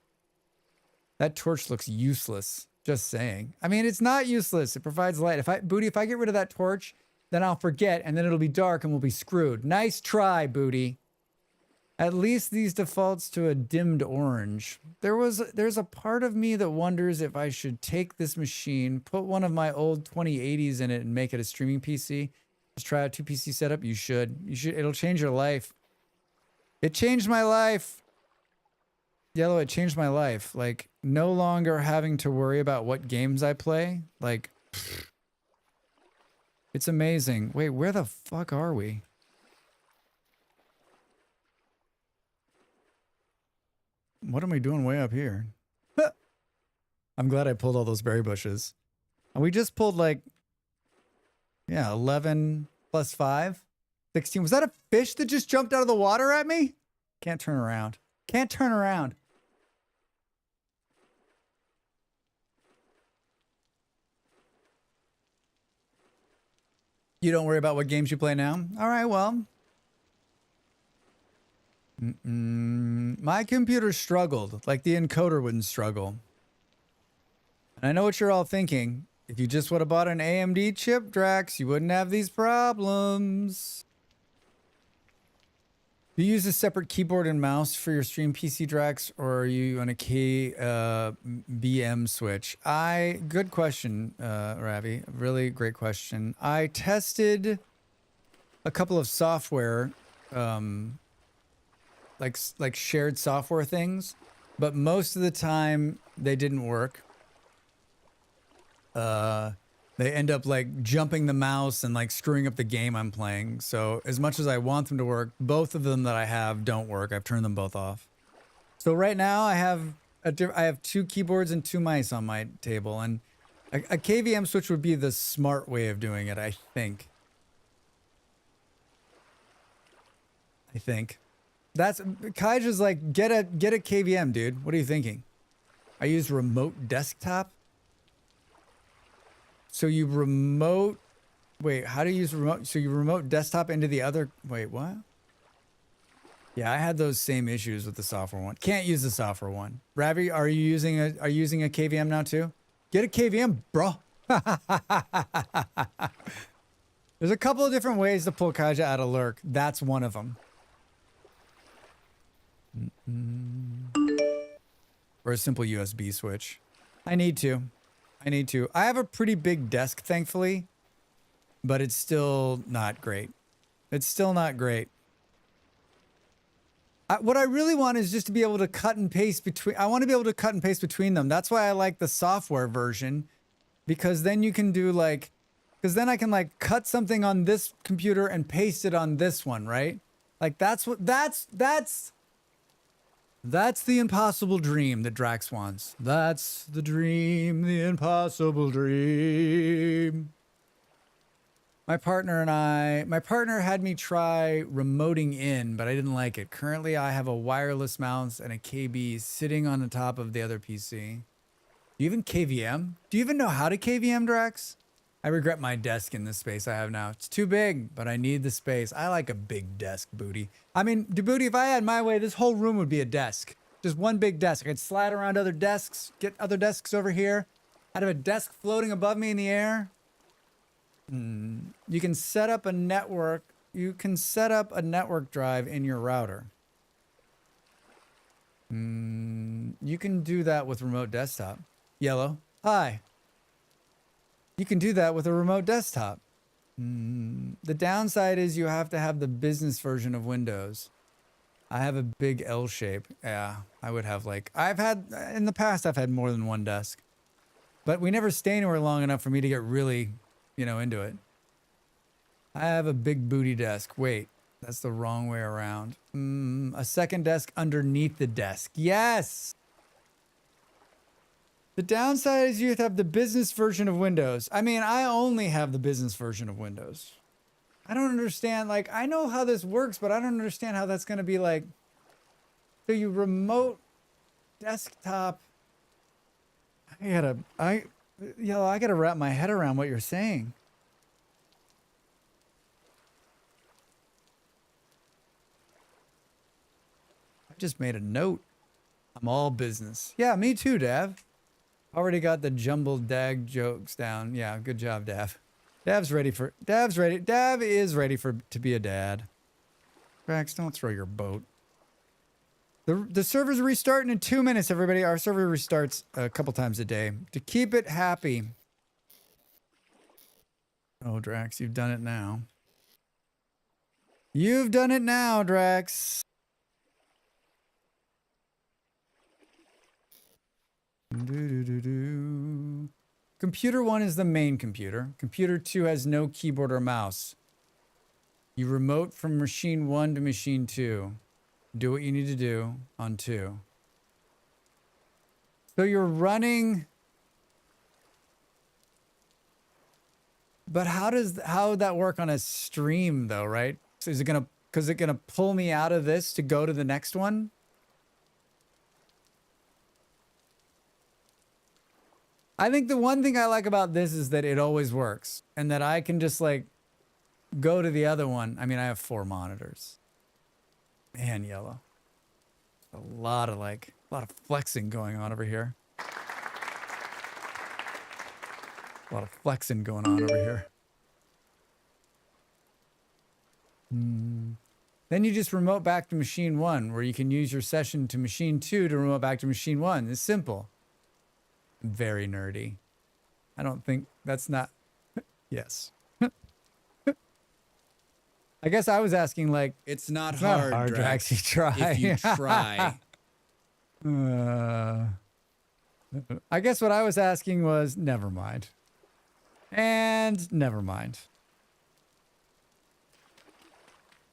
Speaker 1: that torch looks useless. Just saying. I mean, it's not useless. It provides light. If I get rid of that torch, then I'll forget, and then it'll be dark and we'll be screwed. Nice try, Booty. At least these defaults to a dimmed orange. There's a part of me that wonders if I should take this machine, put one of my old 2080s in it and make it a streaming PC. Just try out 2 PC setup. You should. It'll change your life. It changed my life. Yellow, it changed my life. Like, no longer having to worry about what games I play. Like, it's amazing. Wait, where the fuck are we? What am I doing way up here? I'm glad I pulled all those berry bushes. And we just pulled like, yeah, 11 plus 5, 16. Was that a fish that just jumped out of the water at me? Can't turn around. Can't turn around. You don't worry about what games you play now? All right, well. My computer struggled, like the encoder wouldn't struggle. And I know what you're all thinking. If you just would have bought an AMD chip, Drax, you wouldn't have these problems. Do you use a separate keyboard and mouse for your stream PC, Drax, or are you on a KVM switch? Good question, Ravi. Really great question. I tested a couple of software, like shared software things, but most of the time they didn't work. They end up like jumping the mouse and like screwing up the game I'm playing. So as much as I want them to work, both of them that I have don't work. I've turned them both off. So right now I have 2 keyboards and 2 mice on my table, and a KVM switch would be the smart way of doing it, I think. That's Kaija's like, get a KVM, dude. What are you thinking? I use remote desktop. So you remote, wait, how do you use remote? So you remote desktop into the other, wait, what? Yeah, I had those same issues with the software one. Can't use the software one. Ravi, are you using a KVM now too? Get a KVM, bro. There's a couple of different ways to pull Kaija out of lurk. That's one of them. Or a simple USB switch. I need to. I have a pretty big desk, thankfully, but it's still not great. What I really want is just to be able to cut and paste between. I want to be able to cut and paste between them. That's why I like the software version, because then you can do like, because then I can like cut something on this computer and paste it on this one, right? Like that's the impossible dream that Drax wants. That's the dream, the impossible dream. My partner had me try remoting in, but I didn't like it. Currently, I have a wireless mouse and a KB sitting on the top of the other PC. Do you even KVM? Do you even know how to KVM, Drax? I regret my desk in this space I have now. It's too big, but I need the space. I like a big desk, Booty. I mean, Booty, if I had my way, this whole room would be a desk. Just one big desk. I could slide around other desks, get other desks over here. I'd have a desk floating above me in the air. You can set up a network. You can set up a network drive in your router. You can do that with remote desktop. Yellow, hi. You can do that with a remote desktop. The downside is you have to have the business version of Windows. I have a big L shape. Yeah, I would have like, in the past, I've had more than one desk. But we never stay anywhere long enough for me to get really, into it. I have a big booty desk. Wait, That's the wrong way around. A second desk underneath the desk. Yes! The downside is you have the business version of Windows. I mean, I only have the business version of Windows. I don't understand. Like, I know how this works, but I don't understand how that's going to be like. So you remote desktop. I gotta wrap my head around what you're saying. I just made a note. I'm all business. Yeah, me too, Dav. Already got the jumbled dag jokes down. Yeah, good job, Dav. Dav is ready to be a dad. Drax, don't throw your boat. The server's restarting in 2 minutes, everybody. Our server restarts a couple times a day to keep it happy. Oh, Drax, you've done it now. You've done it now, Drax. Computer 1 is the main computer. Computer 2 has no keyboard or mouse. You remote from machine 1 to machine 2. Do what you need to do on 2. So you're running. But how would that work on a stream though, right? So is it gonna pull me out of this to go to the next one? I think the one thing I like about this is that it always works and that I can just like go to the other one. I mean, I have 4 monitors. Man, yellow. A lot of flexing going on over here. A lot of flexing going on over here. Then you just remote back to machine 1, where you can use your session to machine 2 to remote back to machine 1. It's simple. Very nerdy. I don't think that's not. Yes. I guess I was asking like
Speaker 5: It's not hard, Drax.
Speaker 1: You try.
Speaker 5: If you try.
Speaker 1: I guess what I was asking was never mind. And never mind.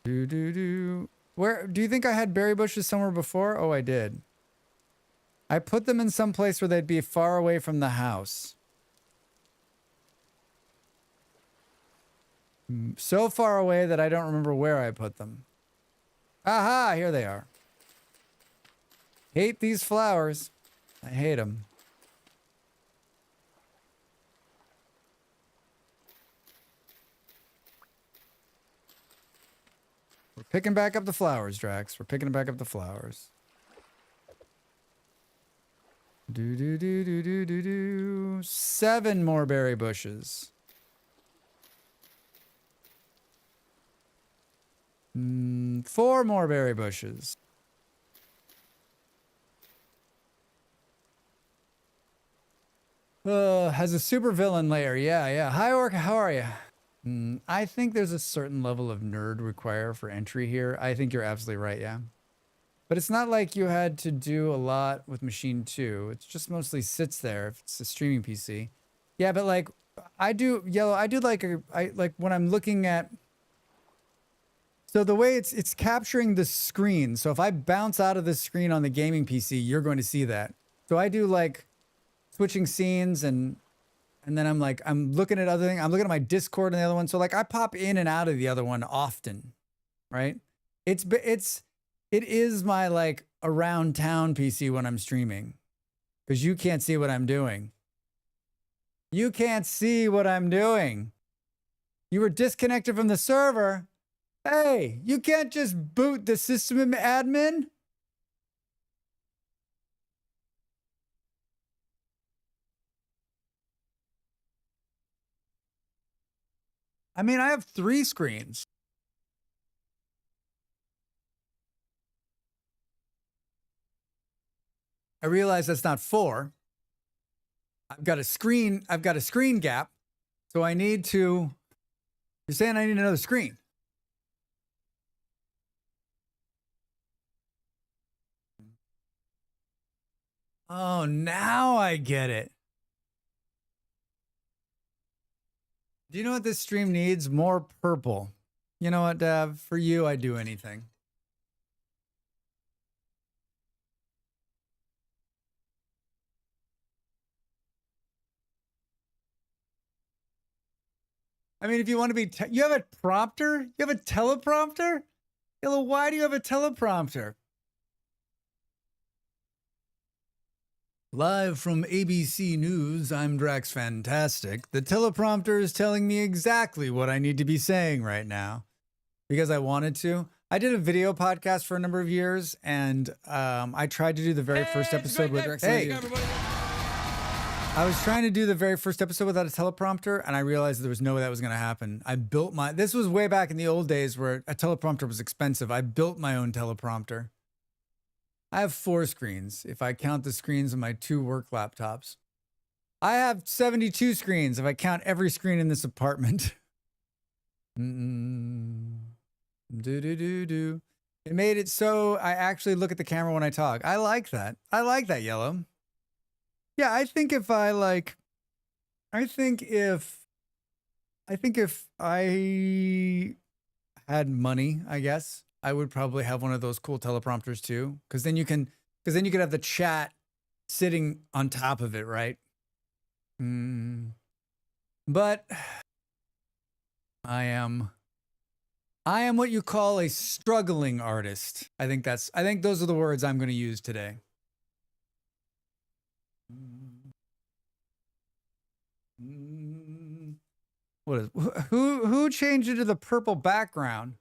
Speaker 1: Where do you think I had berry bushes somewhere before? Oh, I did. I put them in some place where they'd be far away from the house. So far away that I don't remember where I put them. Aha, here they are. Hate these flowers. I hate them. We're picking back up the flowers, Drax. We're picking back up the flowers. 7 more berry bushes. 4 more berry bushes. Has a super villain layer. Yeah. Hi, Orc. How are you? I think there's a certain level of nerd required for entry here. I think you're absolutely right, yeah. But it's not like you had to do a lot with Machine 2. It just mostly sits there if it's a streaming PC. Yeah, but like, I do like when I'm looking at. So the way it's capturing the screen. So if I bounce out of the screen on the gaming PC, you're going to see that. So I do like switching scenes and then I'm looking at other things. I'm looking at my Discord and the other one. So like I pop in and out of the other one often, right? It is my like around town PC when I'm streaming because you can't see what I'm doing. You can't see what I'm doing. You were disconnected from the server. Hey, you can't just boot the system admin. I mean, I have 3 screens. I realize that's not 4. I've got a screen gap. So I need to, you're saying I need another screen. Oh, now I get it. Do you know what this stream needs? More purple. You know what, Dav? For you, I'd do anything. I mean, if you want to be, you have a prompter? You have a teleprompter? Yellow, why do you have a teleprompter? Live from ABC News, I'm Drax Fantastic. The teleprompter is telling me exactly what I need to be saying right now because I wanted to. I did a video podcast for a number of years, and I tried to do the very first episode with Drax. Hey, I was trying to do the very first episode without a teleprompter, and I realized there was no way that was going to happen. I built my, this was way back in the old days where a teleprompter was expensive. I built my own teleprompter. I have 4 screens, if I count the screens on my 2 work laptops. I have 72 screens if I count every screen in this apartment. Do. It made it so I actually look at the camera when I talk. I like that. I like that, Yellow. Yeah, I think if I had money, I guess, I would probably have one of those cool teleprompters too. Because then you could have the chat sitting on top of it, right? But I am what you call a struggling artist. I think those are the words I'm going to use today. What is who changed it to the purple background?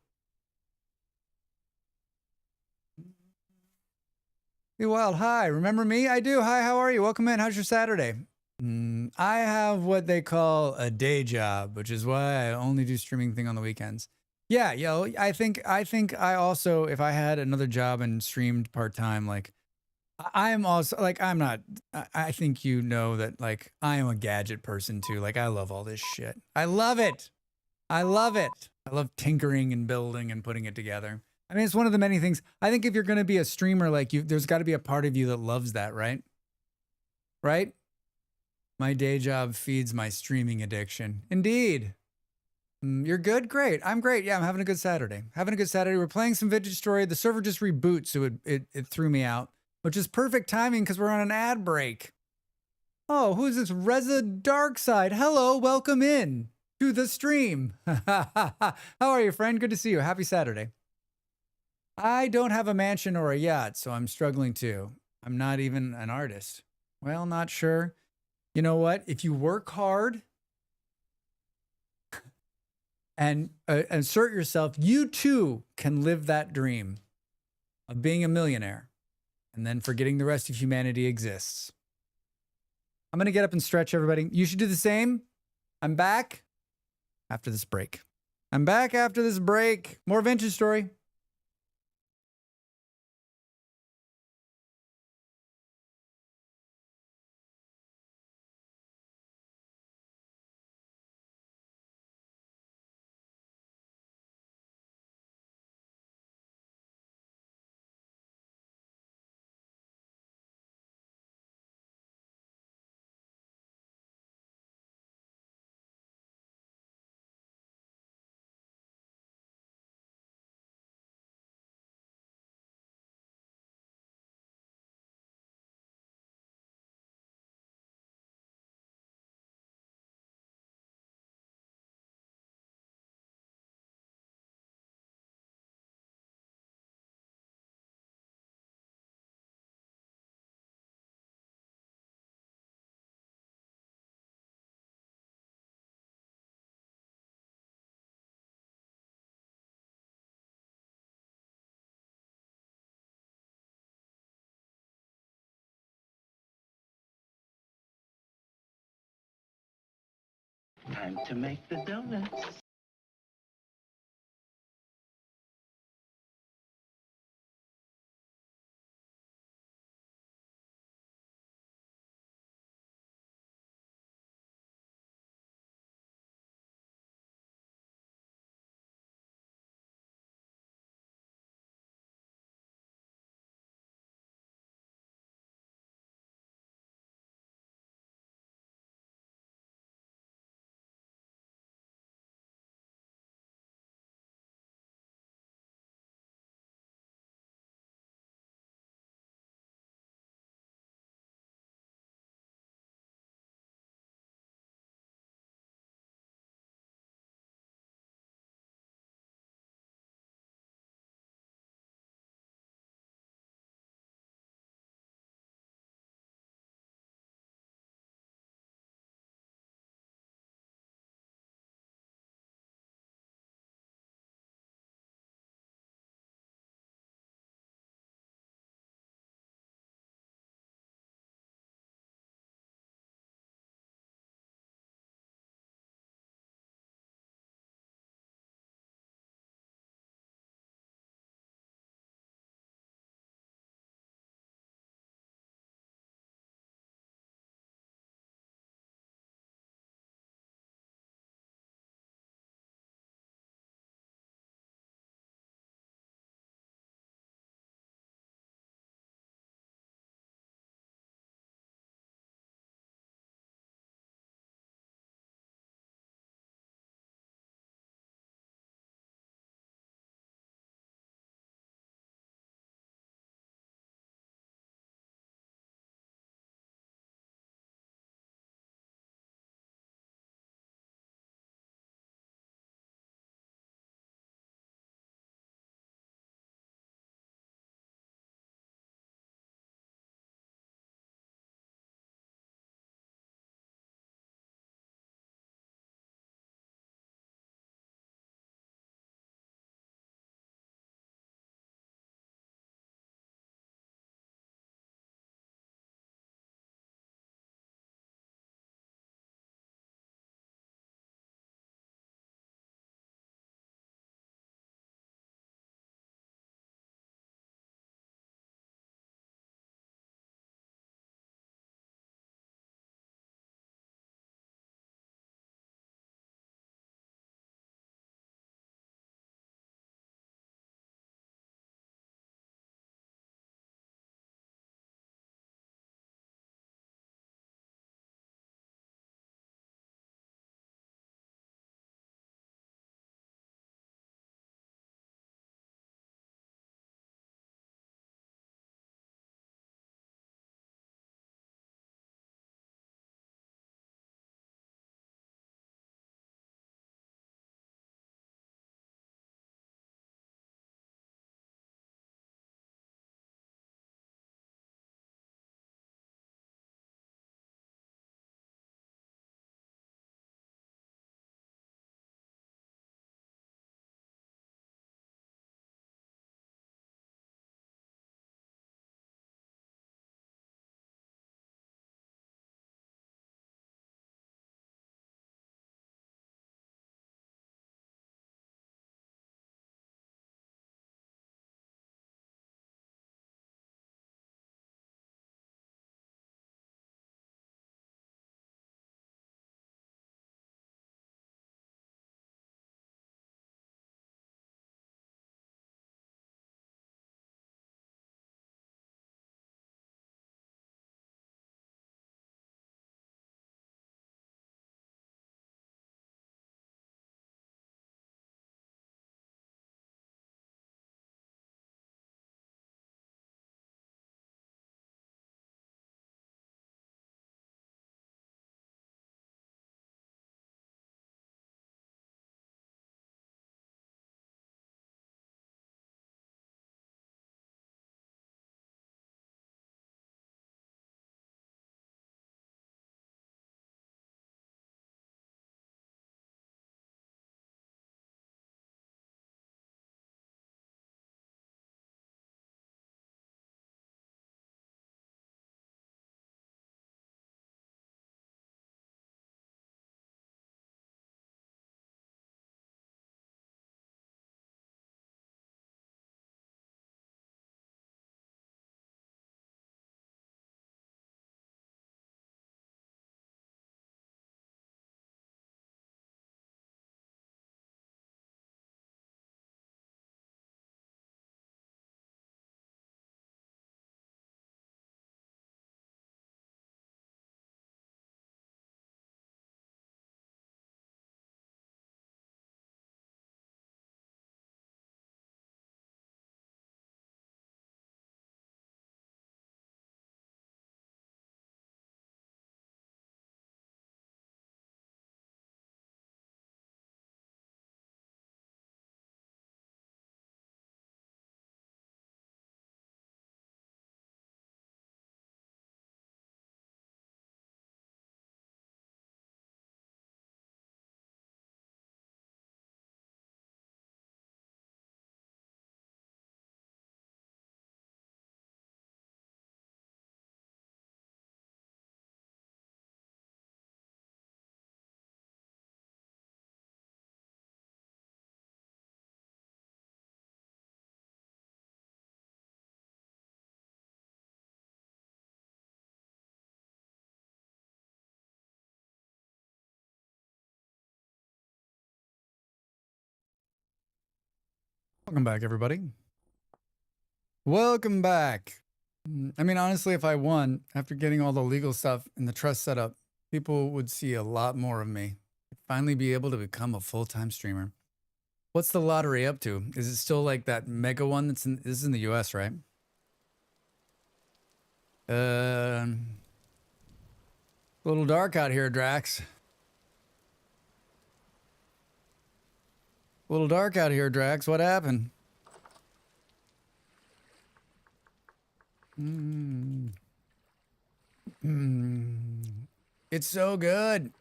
Speaker 1: Hey, Wild, hi. Remember me? I do. Hi, how are you? Welcome in. How's your Saturday? I have what they call a day job, which is why I only do streaming thing on the weekends. Yeah, yo, I think I also, if I had another job and streamed part-time, like, I'm also, like, I think you know that, like, I am a gadget person too. Like, I love all this shit. I love it. I love it. I love tinkering and building and putting it together. I mean, it's one of the many things. I think if you're going to be a streamer like you, there's got to be a part of you that loves that, right? Right? My day job feeds my streaming addiction. Indeed. You're good? Great. I'm great. Yeah, I'm having a good Saturday. Having a good Saturday. We're playing some Vintage Story. The server just reboots, so it threw me out, which is perfect timing because we're on an ad break. Oh, who's this? Reza Darkside. Hello, welcome in to the stream. How are you, friend? Good to see you. Happy Saturday. I don't have a mansion or a yacht, so I'm struggling too. I'm not even an artist. Well, not sure. You know what? If you work hard and assert yourself, you too can live that dream of being a millionaire and then forgetting the rest of humanity exists. I'm going to get up and stretch, everybody. You should do the same. I'm back after this break. More Vintage Story.
Speaker 7: Time to make the donuts.
Speaker 1: Welcome back, everybody. Welcome back. I mean, honestly, if I won, after getting all the legal stuff and the trust set up, people would see a lot more of me. I'd finally be able to become a full-time streamer. What's the lottery up to? Is it still like that mega one this is in the US, right? A little dark out here, Drax. A little dark out here, Drax. What happened? It's so good.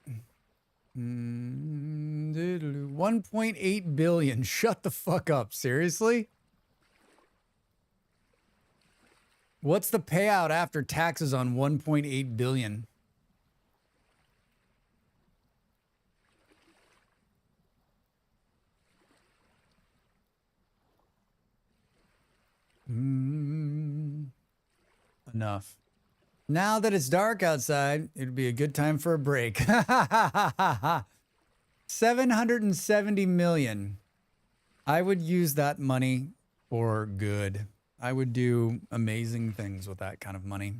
Speaker 1: 1.8 billion. Shut the fuck up. Seriously? What's the payout after taxes on 1.8 billion? Enough. Now that it's dark outside, it'd be a good time for a break. 770 million. I would use that money for good. I would do amazing things with that kind of money.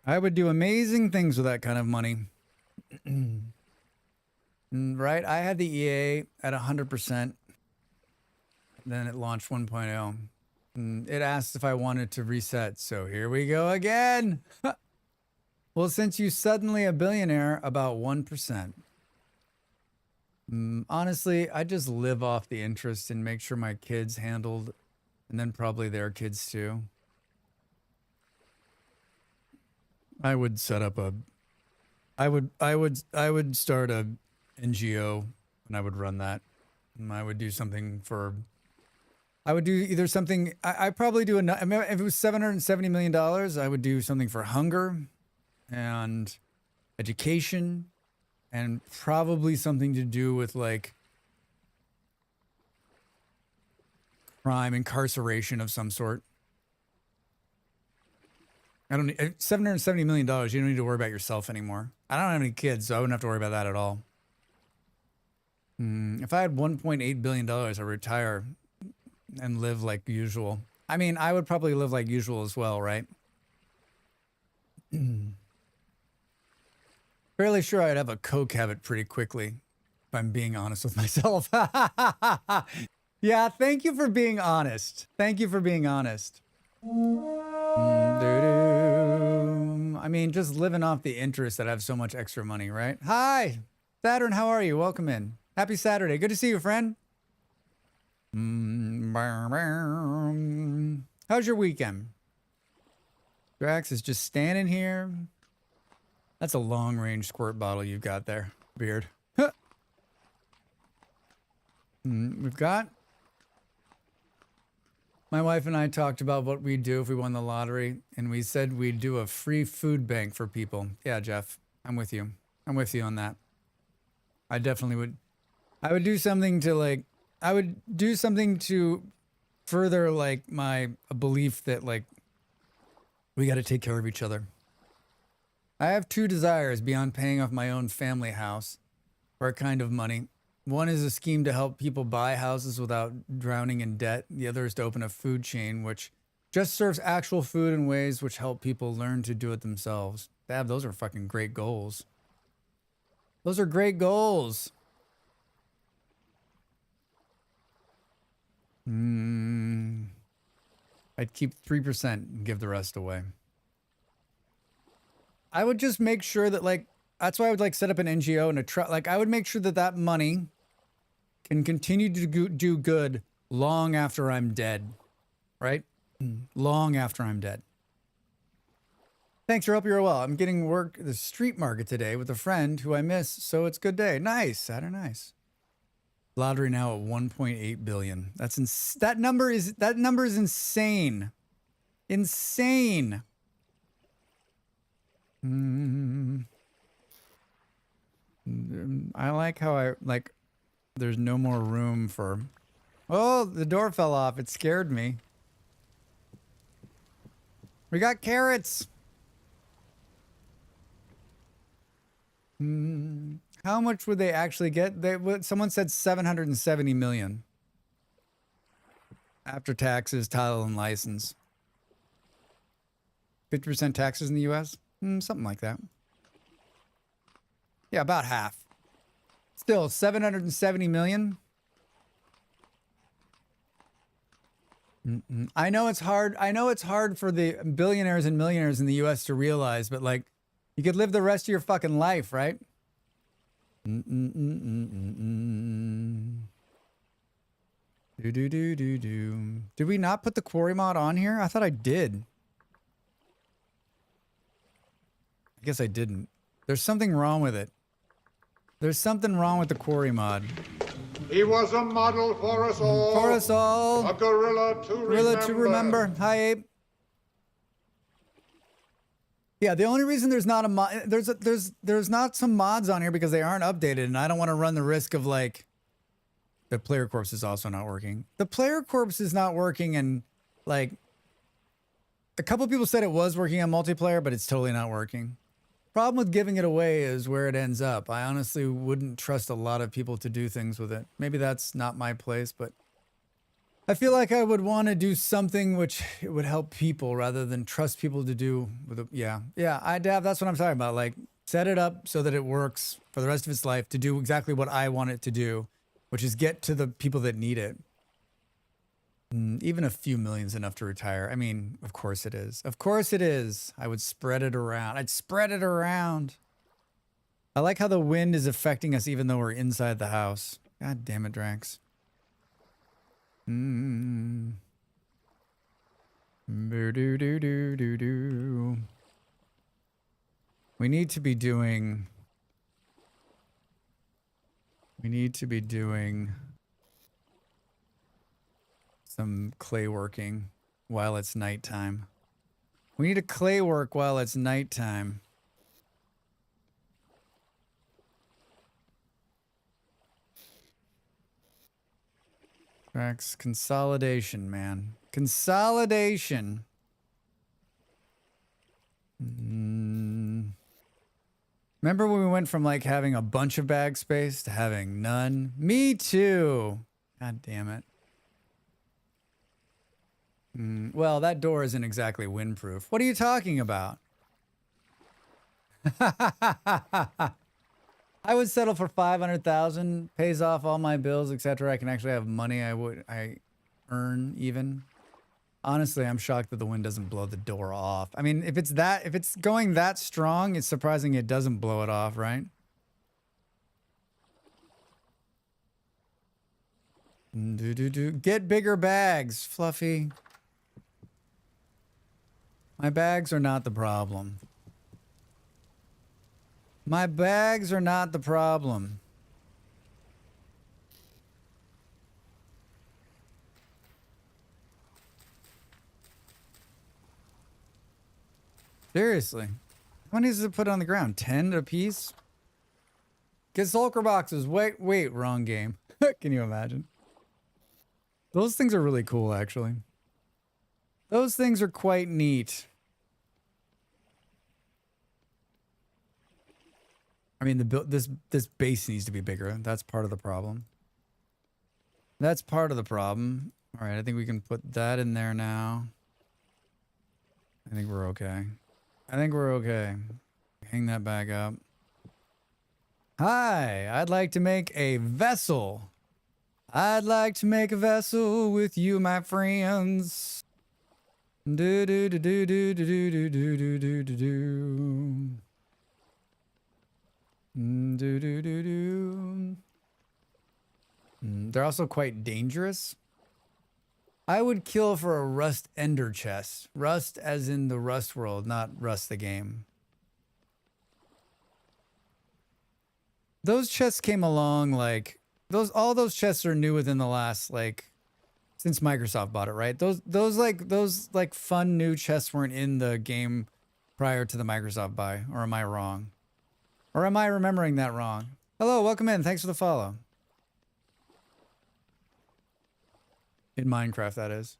Speaker 1: I would do amazing things with that kind of money. Right? I had the EA at 100%. Then it launched 1.0. It asked if I wanted to reset, so here we go again. Well, since you suddenly a billionaire, about 1%. Honestly, I just live off the interest and make sure my kids handled, and then probably their kids too. I would set up a, I would start a NGO and I would run that. And I would do something for, I would do either something, I'd probably do, I mean, if it was $770 million, I would do something for hunger and education and probably something to do with like crime, incarceration of some sort. I don't need $770 million. You don't need to worry about yourself anymore. I don't have any kids, so I wouldn't have to worry about that at all. If I had $1.8 billion, I'd retire and live like usual. I mean, I would probably live like usual as well, right? Fairly sure I'd have a coke habit pretty quickly, if I'm being honest with myself. Yeah, thank you for being honest. Thank you for being honest. I mean, just living off the interest that I have so much extra money, right? Hi, Saturn, how are you? Welcome in. Happy Saturday. Good to see you, friend. How's your weekend? Drax is just standing here. That's a long-range squirt bottle you've got there, Beard. We've got... My wife and I talked about what we'd do if we won the lottery, and we said we'd do a free food bank for people. Yeah, Jeff, I'm with you. I'm with you on that. I definitely would. I would do something to like, I would do something to further like my belief that like, we got to take care of each other. I have two desires beyond paying off my own family house for a kind of money. One is a scheme to help people buy houses without drowning in debt. The other is to open a food chain which just serves actual food in ways which help people learn to do it themselves. Dab, those are fucking great goals. Those are great goals. I'd keep 3% and give the rest away. I would just make sure that like, that's why I would like set up an NGO and a trust. Like I would make sure that that money can continue to do good long after I'm dead, right? Long after I'm dead. Thanks, Europe, you're well. I'm getting work at the street market today with a friend who I miss, so it's a good day. Nice, Saturday, nice. Lottery now at 1.8 billion. That number is insane. Insane. I like how there's no more room for... Oh, the door fell off. It scared me. We got carrots. How much would they actually get? Someone said 770 million. After taxes, title, and license. 50% taxes in the U.S.? Something like that. Yeah, about half. Still, 770 million. I know it's hard. I know it's hard for the billionaires and millionaires in the U.S. to realize, but like, you could live the rest of your fucking life, right? Did we not put the quarry mod on here? I thought I did. I guess I didn't. There's something wrong with it. There's something wrong with the quarry mod.
Speaker 8: He was a model for us all.
Speaker 1: For us all.
Speaker 8: A gorilla to remember.
Speaker 1: Hi, Abe. Yeah, the only reason there's not a mod, there's not some mods on here because they aren't updated, and I don't want to run the risk of like, the player corpse is also not working. The player corpse is not working, and like, a couple people said it was working on multiplayer, but it's totally not working. Problem with giving it away is where it ends up. I honestly wouldn't trust a lot of people to do things with it. Maybe that's not my place, but I feel like I would want to do something which it would help people rather than trust people to do with it. Yeah, that's what I'm talking about. Like, set it up so that it works for the rest of its life to do exactly what I want it to do, which is get to the people that need it. Even a few million's enough to retire. I mean, of course it is. Of course it is. I would spread it around. I'd spread it around. I like how the wind is affecting us even though we're inside the house. God damn it, Drax. We need to be doing some clay working while it's nighttime. We need to clay work while it's nighttime. Tracks consolidation, man. Consolidation. Remember when we went from like having a bunch of bag space to having none? Me too. God damn it. Well, that door isn't exactly windproof. What are you talking about? I would settle for 500,000, pays off all my bills, etc. I can actually have money I earn even. Honestly, I'm shocked that the wind doesn't blow the door off. I mean, if it's going that strong, it's surprising it doesn't blow it off, right? Get bigger bags, Fluffy. My bags are not the problem. My bags are not the problem. Seriously. How many does it put on the ground? 10 a piece? Get sulker boxes. Wait, wrong game. Can you imagine? Those things are really cool, actually. Those things are quite neat. I mean, this base needs to be bigger. That's part of the problem. That's part of the problem. All right, I think we can put that in there now. I think we're okay. I think we're okay. Hang that back up. Hi, I'd like to make a vessel. I'd like to make a vessel with you, my friends. Do do do do do do do do do do do do. Do do do do. They're also quite dangerous. I would kill for a rust ender chest. Rust as in the Rust world, not Rust the game. Those chests came along like all those chests are new within the last like since Microsoft bought it, right? Those fun new chests weren't in the game prior to the Microsoft buy, or am I wrong? Or am I remembering that wrong? Hello, welcome in. Thanks for the follow. In Minecraft, that is.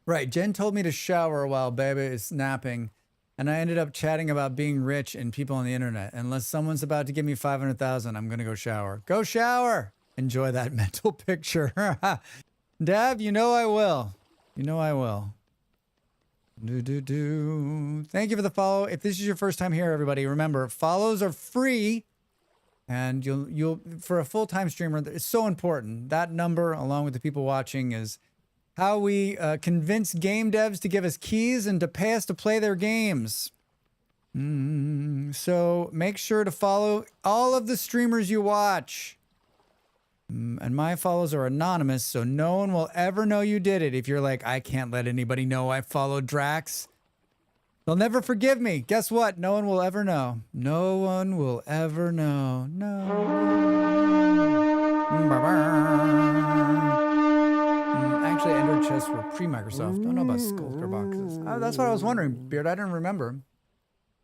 Speaker 1: Right, Jen told me to shower while Bebe is napping, and I ended up chatting about being rich and people on the internet. Unless someone's about to give me 500,000, I'm gonna go shower. Go shower! Enjoy that mental picture. Dab, you know I will. You know I will. Thank you for the follow. If this is your first time here, everybody, remember, follows are free. And you'll for a full-time streamer, it's so important. That number, along with the people watching, is how we convince game devs to give us keys and to pay us to play their games. So make sure to follow all of the streamers you watch. And my follows are anonymous, so no one will ever know you did it. If you're like, I can't let anybody know I followed Drax, they'll never forgive me. Guess what? No one will ever know. No one will ever know. No. Actually, Ender chests were pre-Microsoft. Don't know about Skulker boxes. Oh, that's what I was wondering, Beard. I didn't remember.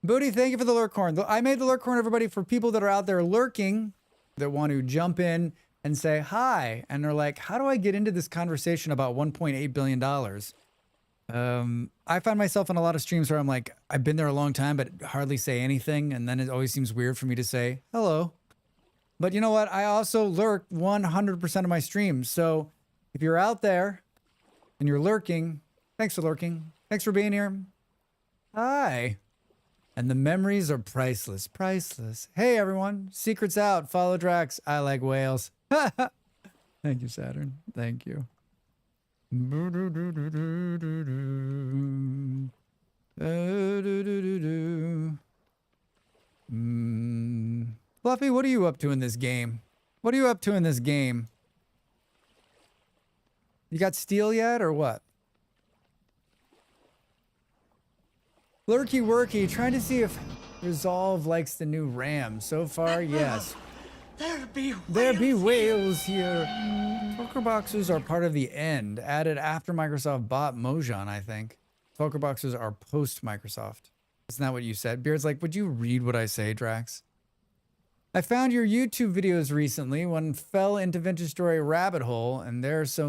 Speaker 1: Booty, thank you for the lurk horn. I made the lurk horn, everybody, for people that are out there lurking that want to jump in and say hi. And they're like, how do I get into this conversation about $1.8 billion? I find myself in a lot of streams where I'm like, I've been there a long time, but hardly say anything. And then it always seems weird for me to say hello. But you know what? I also lurk 100% of my streams. So if you're out there and you're lurking, thanks for lurking. Thanks for being here. Hi. And the memories are priceless, priceless. Hey, everyone. Secrets out. Follow Drax. I like whales. Thank you, Saturn. Thank you. Fluffy, what are you up to in this game? What are you up to in this game? You got steel yet or what? Lurky Worky, trying to see if Resolve likes the new RAM. So far, yes. There be whales here. Poker boxes are part of the end, added after Microsoft bought Mojang, I think. Poker boxes are post-Microsoft. Isn't that what you said? Beard's like, would you read what I say, Drax? I found your YouTube videos recently. One fell into Vintage Story rabbit hole, and they're so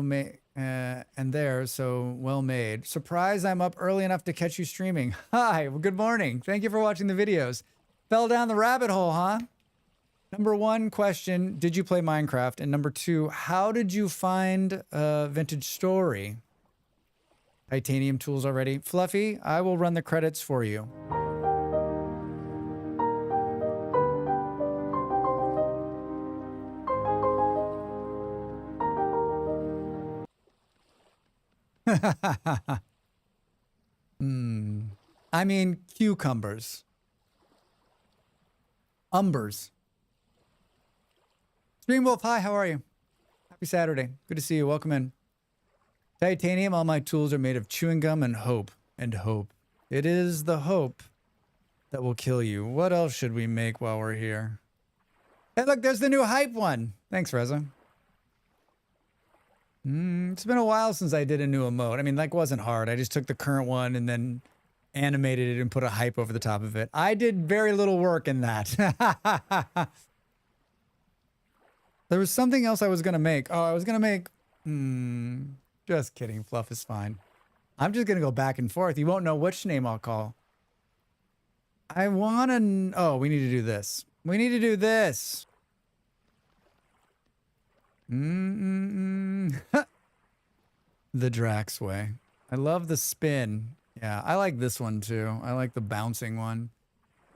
Speaker 1: well made. Surprised I'm up early enough to catch you streaming. Hi, well, good morning. Thank you for watching the videos. Fell down the rabbit hole, huh? Number one question, did you play Minecraft? And number two, how did you find Vintage Story? Titanium tools already. Fluffy, I will run the credits for you. I mean, cucumbers. Umbers. Streamwolf, hi, how are you? Happy Saturday. Good to see you. Welcome in. Titanium, all my tools are made of chewing gum and hope. And hope. It is the hope that will kill you. What else should we make while we're here? Hey, look, there's the new hype one. Thanks, Reza. It's been a while since I did a new emote. I mean, like, wasn't hard. I just took the current one and then animated it and put a hype over the top of it. I did very little work in that. There was something else I was going to make. Oh, I was going to make... just kidding. Fluff is fine. I'm just going to go back and forth. You won't know which name I'll call. I want to... Oh, we need to do this. We need to do this. The Drax way. I love the spin. Yeah, I like this one too. I like the bouncing one.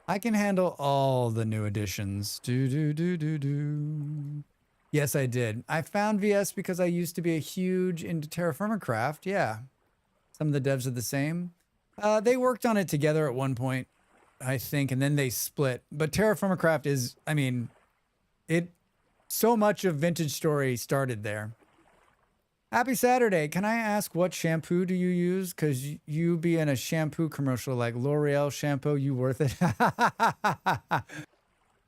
Speaker 1: I can handle all the new additions. Yes, I did. I found VS because I used to be a huge into Terra Firma Craft. Yeah. Some of the devs are the same. They worked on it together at one point, I think, and then they split. But Terra Firma Craft is, I mean, so much of Vintage Story started there. Happy Saturday. Can I ask what shampoo do you use? Because you be in a shampoo commercial like L'Oreal shampoo, you worth it?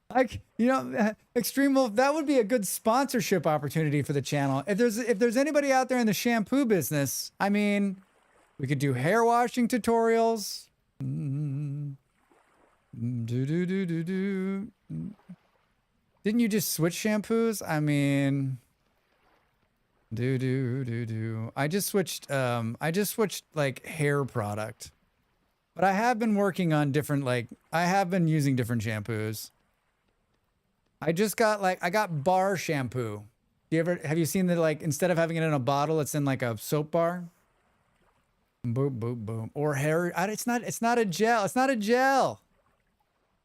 Speaker 1: Like, you know, Extreme Wolf, that would be a good sponsorship opportunity for the channel. If there's anybody out there in the shampoo business, I mean, we could do hair washing tutorials. Didn't you just switch shampoos? I mean, I just switched like hair product. But I have been working on different, I have been using different shampoos. I just got I got bar shampoo. Have you seen the, like, instead of having it in a bottle, it's in like a soap bar? Boom, boom, boom. Or hair. It's not a gel. It's not a gel.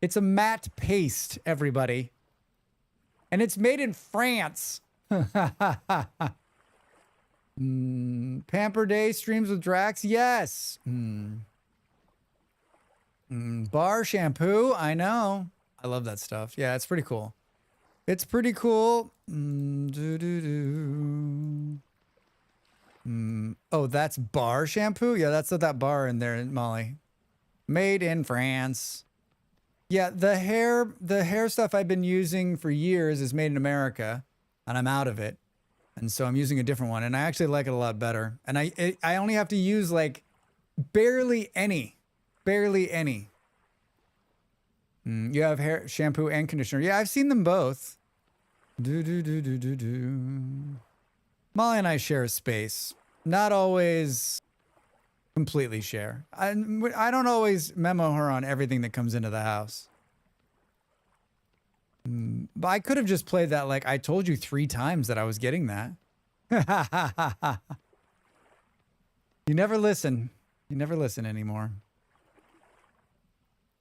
Speaker 1: It's a matte paste, everybody. And it's made in France. Pamper Day streams with Drax. Yes. Bar shampoo. I know. I love that stuff. Yeah, it's pretty cool. It's pretty cool. Oh, that's bar shampoo? Yeah, that's that bar in there, Molly. Made in France. Yeah, the hair stuff I've been using for years is made in America, and I'm out of it. And so I'm using a different one, and I actually like it a lot better. And I only have to use like barely any. Barely any. You have hair shampoo and conditioner. Yeah, I've seen them both. Molly and I share a space. Not always completely share. I don't always memo her on everything that comes into the house. But I could have just played that like I told you 3 times that I was getting that. You never listen. You never listen anymore.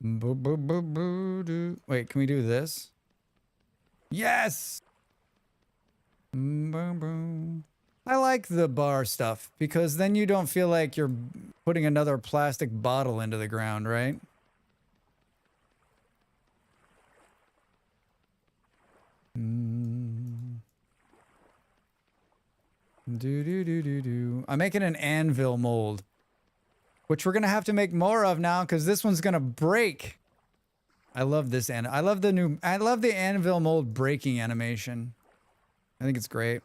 Speaker 1: Wait, can we do this? Yes! I like the bar stuff because then you don't feel like you're putting another plastic bottle into the ground, right? I'm making an anvil mold, which we're gonna have to make more of now because this one's gonna break. I love this, and I love the anvil mold breaking animation. I think it's great.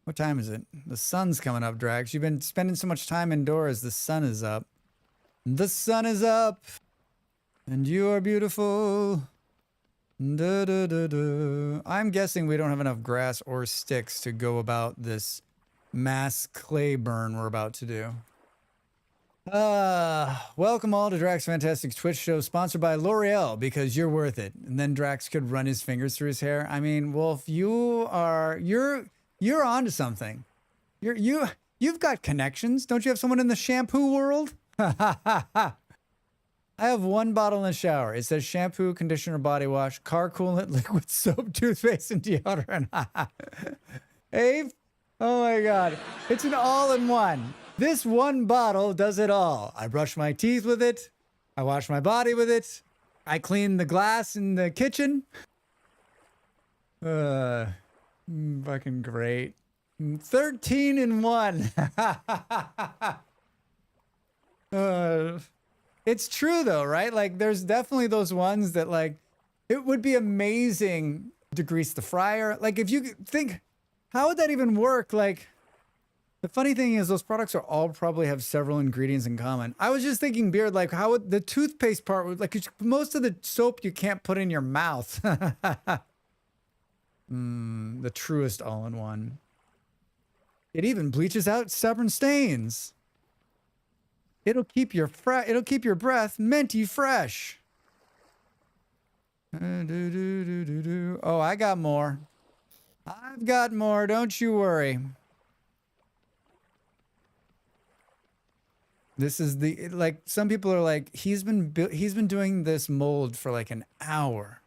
Speaker 1: What time is it? The sun's coming up, Drax. You've been spending so much time indoors. The sun is up. The sun is up, and you are beautiful. I'm guessing we don't have enough grass or sticks to go about this mass clay burn we're about to do. Welcome all to Drax Fantastic's Twitch show, sponsored by L'Oreal, because you're worth it. And then Drax could run his fingers through his hair. I mean, Wolf, you're onto something. You've got connections. Don't you have someone in the shampoo world? I have 1 bottle in the shower. It says shampoo, conditioner, body wash, car coolant, liquid soap, toothpaste, and deodorant. Ave? Oh my God. It's an all-in-one. This 1 bottle does it all. I brush my teeth with it. I wash my body with it. I clean the glass in the kitchen. Fucking great. 13 in 1. It's true though, right? Like there's definitely those ones that like, it would be amazing to grease the fryer. Like if you think, how would that even work? Like, the funny thing is those products are all probably have several ingredients in common. I was just thinking, Beard, like how would the toothpaste part would, like most of the soap you can't put in your mouth. The truest all-in-one. It even bleaches out stubborn stains. It'll keep your breath minty fresh. Oh, I got more. I've got more, don't you worry. This is the, like, some people are like, he's been doing this mold for like an hour.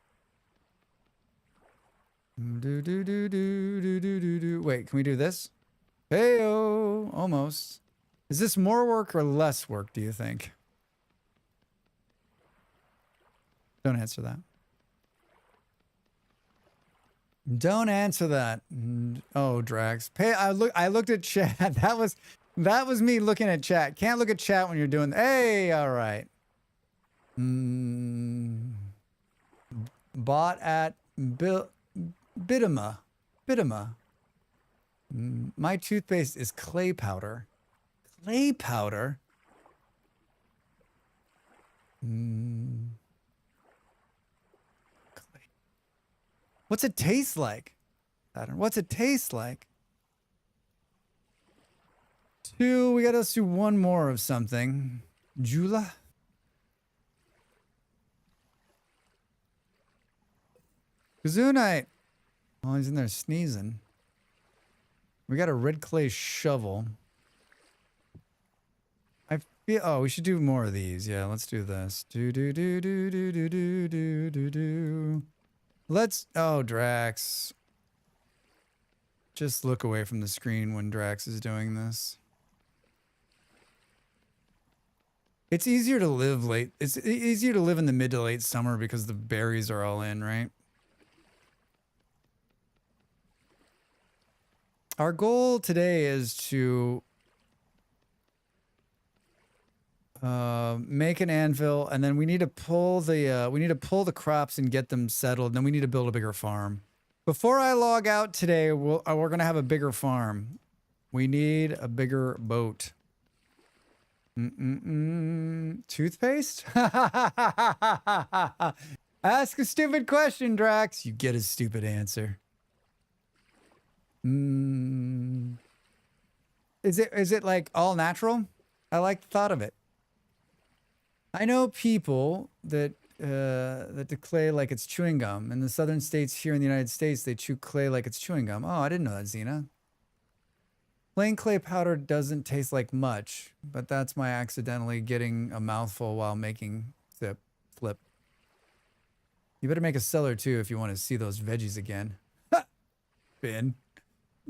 Speaker 1: Wait, can we do this? Hey-oh, almost. Is this more work or less work, do you think? Don't answer that. Don't answer that. Oh, Drax. I looked at chat. That was me looking at chat. Can't look at chat when you're doing. Hey, all right. Bought at Bidema. My toothpaste is clay powder. Clay powder? What's it taste like? What's it taste like? 2, we gotta do 1 more of something. Jula? Kazunite. Oh, he's in there sneezing. We got a red clay shovel. I feel. Oh, we should do more of these. Yeah, let's do this. Do. Let's. Oh, Drax. Just look away from the screen when Drax is doing this. It's easier to live late. It's easier to live in the mid to late summer because the berries are all in, right? Our goal today is to make an anvil, and then we need to pull the crops and get them settled. And then we need to build a bigger farm. Before I log out today, we're gonna have a bigger farm. We need a bigger boat. Toothpaste? Ask a stupid question, Drax. You get a stupid answer. Is it like all natural? I like the thought of it. I know people that do clay like it's chewing gum. In the southern states here in the United States, they chew clay like it's chewing gum. Oh, I didn't know that, Xena. Plain clay powder doesn't taste like much, but that's my accidentally getting a mouthful while making flip. You better make a cellar too if you want to see those veggies again.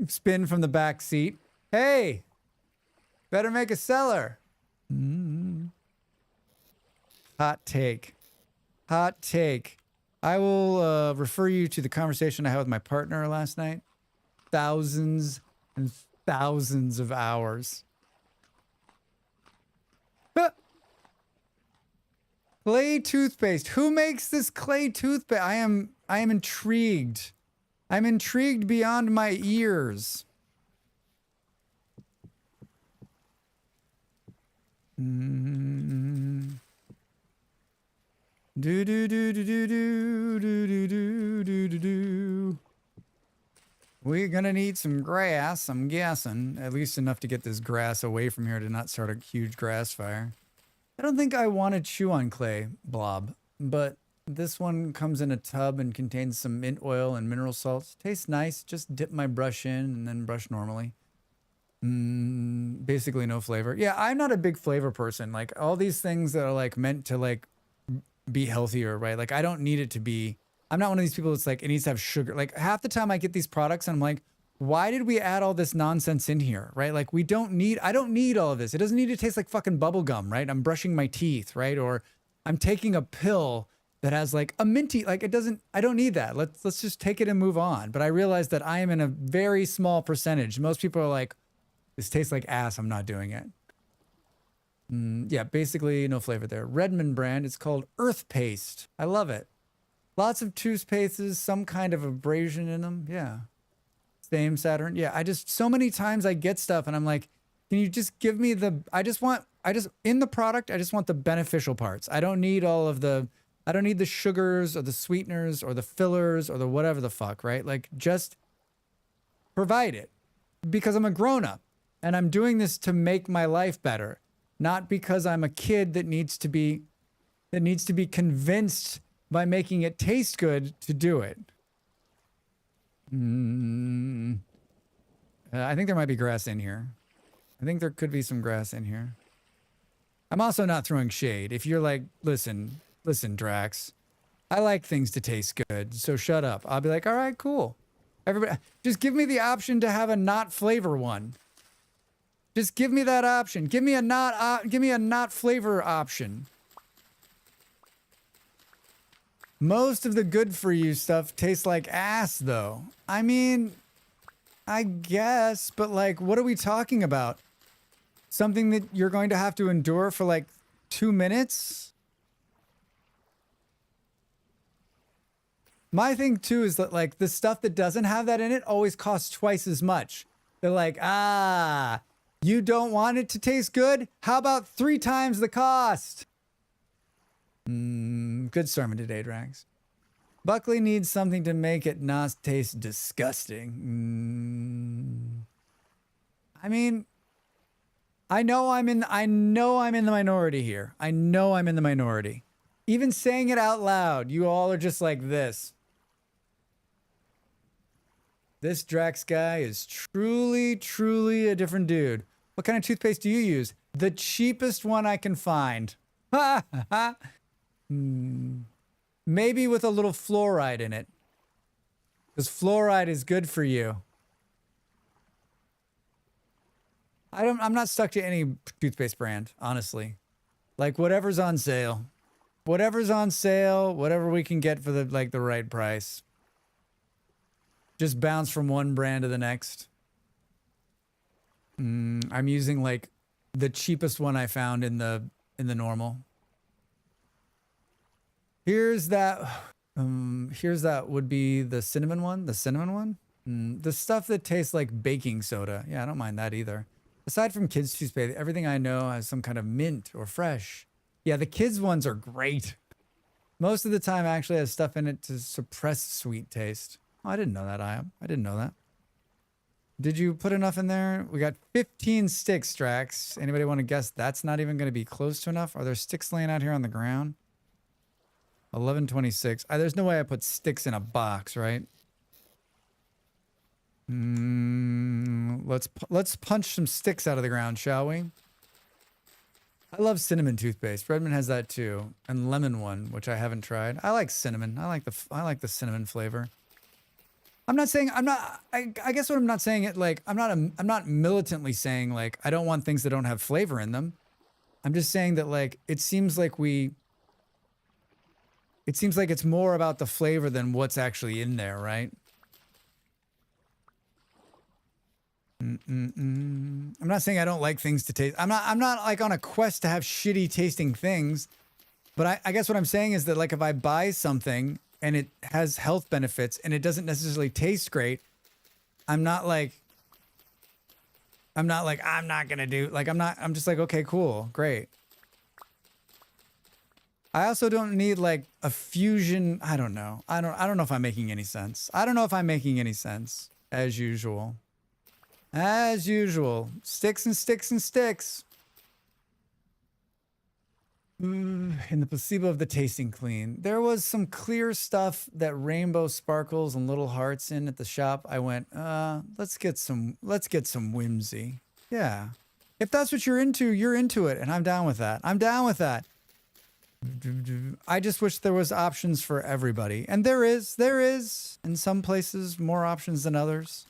Speaker 1: Spin from the back seat. Hey, better make a cellar. Hot take. Hot take. I will refer you to the conversation I had with my partner last night. Thousands and thousands of hours. Clay toothpaste. Who makes this clay toothpaste? I am intrigued. I'm intrigued beyond my ears. We're gonna need some grass, I'm guessing. At least enough to get this grass away from here to not start a huge grass fire. I don't think I want to chew on clay blob, but this one comes in a tub and contains some mint oil and mineral salts. Tastes nice. Just dip my brush in and then brush normally. Basically no flavor. Yeah, I'm not a big flavor person. Like all these things that are like meant to like be healthier, right? Like I don't need it to be. I'm not one of these people that's like, it needs to have sugar. Like half the time I get these products and I'm like, why did we add all this nonsense in here, right? Like I don't need all of this. It doesn't need to taste like fucking bubble gum, right? I'm brushing my teeth, right? Or I'm taking a pill that has like a minty, like I don't need that. Let's just take it and move on. But I realize that I am in a very small percentage. Most people are like, this tastes like ass, I'm not doing it. Yeah, basically no flavor there. Redmond brand, it's called Earth Paste. I love it. Lots of toothpastes, some kind of abrasion in them. Yeah. Same Saturn. Yeah, so many times I get stuff and I'm like, can you just give me in the product, I just want the beneficial parts. I don't need the sugars or the sweeteners or the fillers or the whatever the fuck, right? Like just provide it because I'm a grown up and I'm doing this to make my life better, not because I'm a kid that needs to be convinced by making it taste good to do it. I think there might be grass in here. I think there could be some grass in here. I'm also not throwing shade. If you're like, listen, Drax, I like things to taste good, so shut up. I'll be like, all right, cool. Everybody, just give me the option to have a not flavor one. Just give me that option. Give me a not flavor option. Most of the good for you stuff tastes like ass, though. I mean, I guess, but like, what are we talking about? Something that you're going to have to endure for like 2 minutes? My thing too is that like the stuff that doesn't have that in it always costs twice as much. They're like, you don't want it to taste good? How about 3 times the cost? Good sermon today, Drax. Buckley needs something to make it not taste disgusting. I mean, I know I'm in the minority here. I know I'm in the minority. Even saying it out loud, you all are just like this. This Drax guy is truly, truly a different dude. What kind of toothpaste do you use? The cheapest one I can find. Ha ha ha. Maybe with a little fluoride in it. Because fluoride is good for you. I'm not stuck to any toothpaste brand, honestly. Like whatever's on sale. Whatever's on sale, whatever we can get for the right price. Just bounce from one brand to the next. I'm using like the cheapest one I found in the normal. Here's that would be the cinnamon one. The cinnamon one? The stuff that tastes like baking soda. Yeah, I don't mind that either. Aside from kids' toothpaste, everything I know has some kind of mint or fresh. Yeah, the kids' ones are great. Most of the time actually has stuff in it to suppress sweet taste. Oh, I didn't know that, I didn't know that. Did you put enough in there? We got 15 sticks, Drax. Anybody want to guess that's not even going to be close to enough? Are there sticks laying out here on the ground? 1126. There's no way I put sticks in a box, right? Let's punch some sticks out of the ground, shall we? I love cinnamon toothpaste. Redmond has that too, and lemon one, which I haven't tried. I like cinnamon. I like the cinnamon flavor. I guess what I'm not saying it like I'm not militantly saying like I don't want things that don't have flavor in them. I'm just saying that like it seems like it's more about the flavor than what's actually in there, right? I'm not saying I don't like things to taste. I'm not like on a quest to have shitty tasting things, but I guess what I'm saying is that like if I buy something and it has health benefits and it doesn't necessarily taste great, I'm not gonna do like I'm just like, okay, cool, great. I also don't need like a fusion. I don't know. I don't know if I'm making any sense. I don't know if I'm making any sense. As usual. As usual. Sticks and sticks and sticks. In the placebo of the tasting clean. There was some clear stuff that rainbow sparkles and little hearts in at the shop. I went, let's get some whimsy. Yeah. If that's what you're into it, and I'm down with that. I'm down with that. I just wish there was options for everybody. And there is in some places more options than others.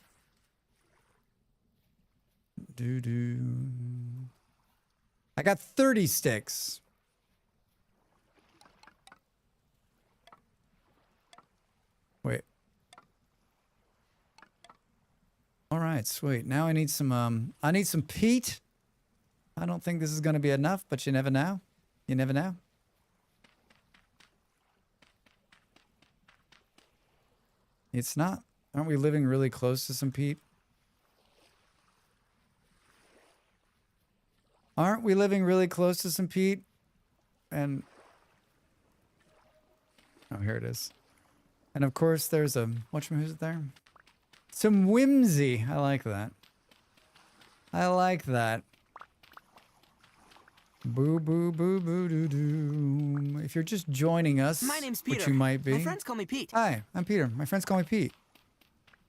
Speaker 1: I got 30 sticks. Wait. All right, sweet. Now I need some peat. I don't think this is going to be enough, but you never know. You never know. It's not. Aren't we living really close to some peat? Aren't we living really close to some peat? And oh, here it is. And of course, there's a what's it there? Some whimsy. I like that. I like that. Boo boo boo boo doo doo. If you're just joining us,
Speaker 9: my name's Peter.
Speaker 1: Which you might be.
Speaker 9: My friends call me Pete.
Speaker 1: Hi, I'm Peter. My friends call me Pete.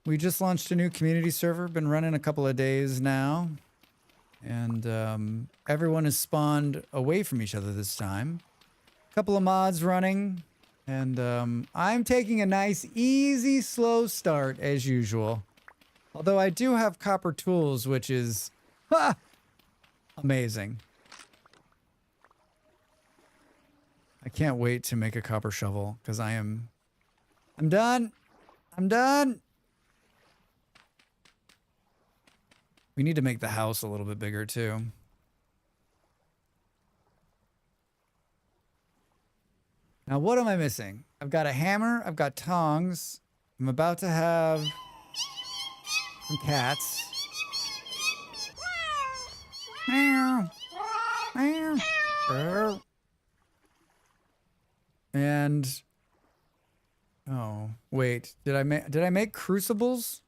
Speaker 1: We just launched a new community server. Been running a couple of days now. And everyone has spawned away from each other this time. A couple of mods running. And I'm taking a nice, easy, slow start as usual. Although I do have copper tools, which is amazing. I can't wait to make a copper shovel because I'm done. I'm done. We need to make the house a little bit bigger too. Now, what am I missing? I've got a hammer. I've got tongs. I'm about to have some cats. Meow. Meow. And oh, wait. Did I make crucibles?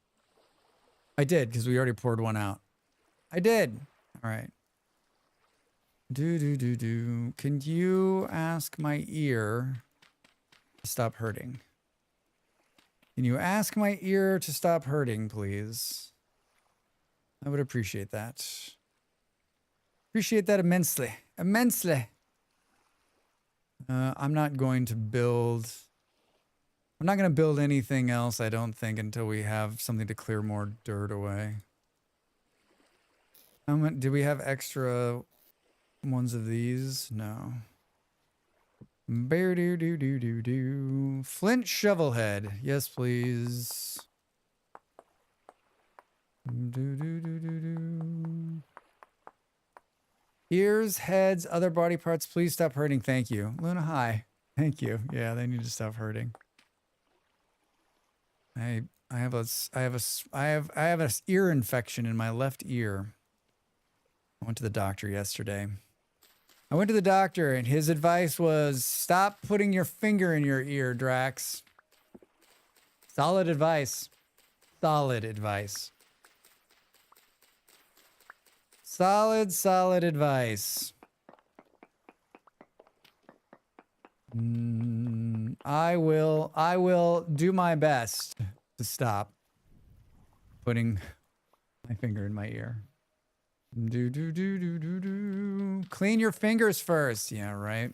Speaker 1: I did, because we already poured one out. I did. All right. Can you ask my ear to stop hurting? Can you ask my ear to stop hurting, please? I would appreciate that. Appreciate that immensely. Immensely. I'm not going to build... I'm not going to build anything else, I don't think, until we have something to clear more dirt away. Do we have extra ones of these? No. Bear do do do do do. Flint shovel head. Yes, please. Do do do do do. Ears, heads, other body parts, please stop hurting. Thank you. Luna, hi. Thank you. Yeah, they need to stop hurting. I have a ear infection in my left ear. I went to the doctor yesterday. I went to the doctor and his advice was stop putting your finger in your ear, Drax. Solid advice. Solid advice. Solid advice. I will do my best to stop putting my finger in my ear. Do do do do do do. Clean your fingers first. Yeah, right.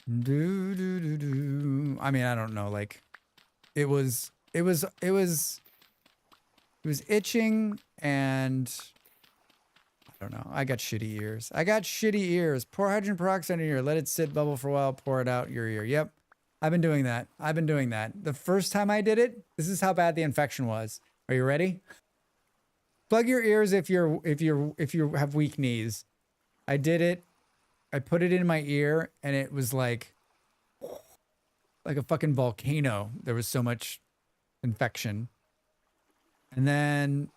Speaker 1: Do do do do. I mean, I don't know. Like, it was itching, and I don't know. I got shitty ears. Pour hydrogen peroxide in your ear. Let it sit, bubble for a while. Pour it out your ear. Yep, I've been doing that. The first time I did it, this is how bad the infection was. Are you ready? Plug your ears if you have weak knees. I did it. I put it in my ear and it was like a fucking volcano. There was so much infection. And then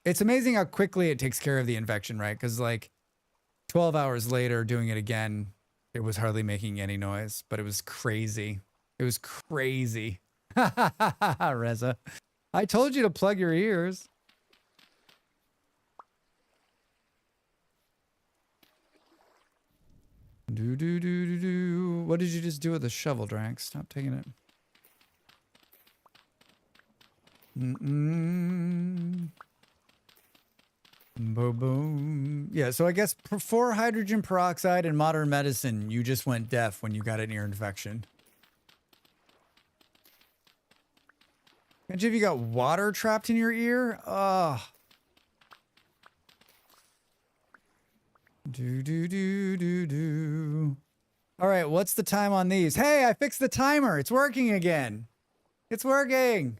Speaker 1: it's amazing how quickly it takes care of the infection, right? Because like 12 hours later doing it again, it was hardly making any noise, but it was crazy. It was crazy. Reza, I told you to plug your ears. Do do do do do. What did you just do with the shovel, Drax? Stop taking it. Boom boom. Yeah, so I guess for hydrogen peroxide and modern medicine, you just went deaf when you got an ear infection. Imagine if you got water trapped in your ear. Oh. Do do do do do. All right, what's the time on these? Hey, I fixed the timer. It's working again. It's working.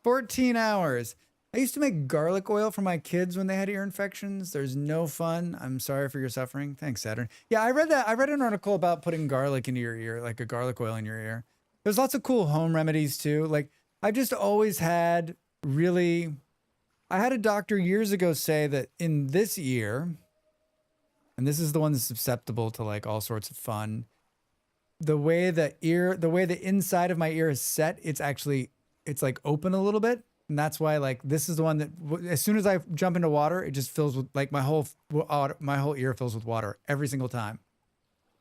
Speaker 1: 14 hours. I used to make garlic oil for my kids when they had ear infections. There's no fun. I'm sorry for your suffering. Thanks, Saturn. Yeah, I read that. I read an article about putting garlic into your ear, like a garlic oil in your ear. There's lots of cool home remedies too. Like I've just always had really, I had a doctor years ago say that in this ear, and this is the one that's susceptible to like all sorts of fun, the way the inside of my ear is set, it's like open a little bit. And that's why, like, this is the one that, as soon as I jump into water, it just fills with, like, my whole ear fills with water every single time.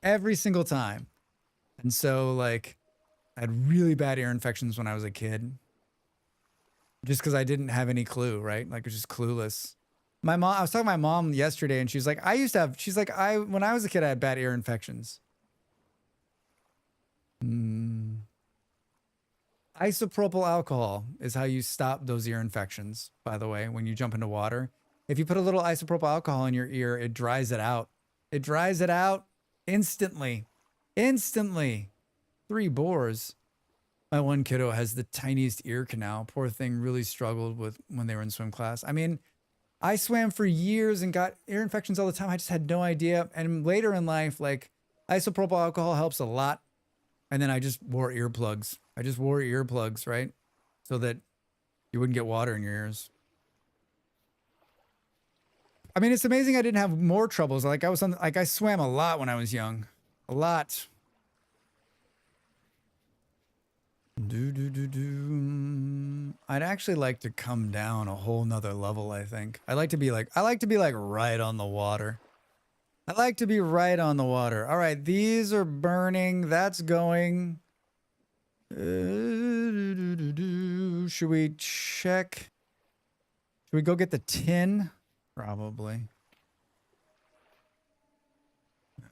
Speaker 1: Every single time. And so, like, I had really bad ear infections when I was a kid. Just because I didn't have any clue, right? Like, I was just clueless. My mom, I was talking to my mom yesterday, and she's like, when I was a kid, I had bad ear infections. Isopropyl alcohol is how you stop those ear infections, by the way, when you jump into water. If you put a little isopropyl alcohol in your ear, it dries it out. It dries it out instantly. Instantly. 3 bores. My one kiddo has the tiniest ear canal. Poor thing really struggled with when they were in swim class. I mean, I swam for years and got ear infections all the time. I just had no idea. And later in life, like, isopropyl alcohol helps a lot. And then I just wore earplugs. Right? So that you wouldn't get water in your ears. I mean, it's amazing I didn't have more troubles. Like I swam a lot when I was young. A lot. I'd actually like to come down a whole nother level, I think. I like to be like right on the water. I like to be right on the water. All right, these are burning. That's going. Should we check? Should we go get the tin? Probably.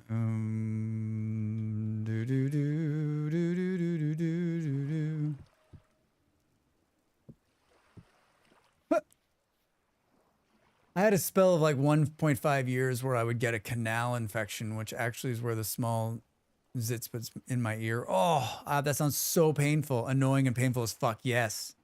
Speaker 1: Do do do do do do do do do. I had a spell of like 1.5 years where I would get a canal infection, which actually is where the small zits was in my ear. Oh, that sounds so painful, annoying and painful as fuck. Yes.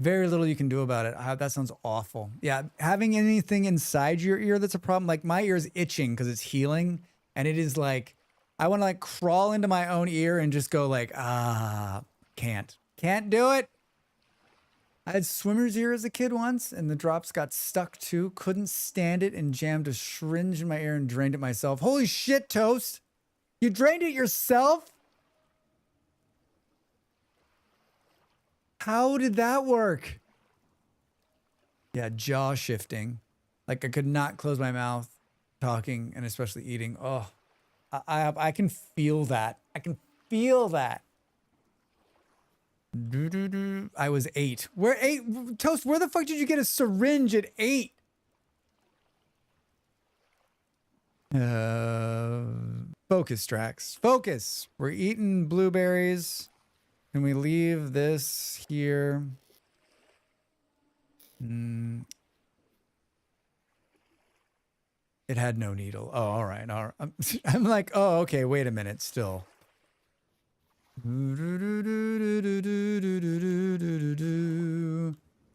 Speaker 1: Very little you can do about it. That sounds awful. Yeah, having anything inside your ear that's a problem. Like my ear is itching because it's healing. And it is like, I want to like crawl into my own ear and just go like, can't do it. I had swimmer's ear as a kid once, and the drops got stuck too. Couldn't stand it and jammed a syringe in my ear and drained it myself. Holy shit, Toast. You drained it yourself? How did that work? Yeah, jaw shifting. Like I could not close my mouth talking and especially eating. Oh, I can feel that. I can feel that. I was 8. Where 8? Toast, where the fuck did you get a syringe at 8? Focus, Drax. Focus. We're eating blueberries. Can we leave this here? It had no needle. Oh, all right. All right. I'm like, oh, okay. Wait a minute. Still. One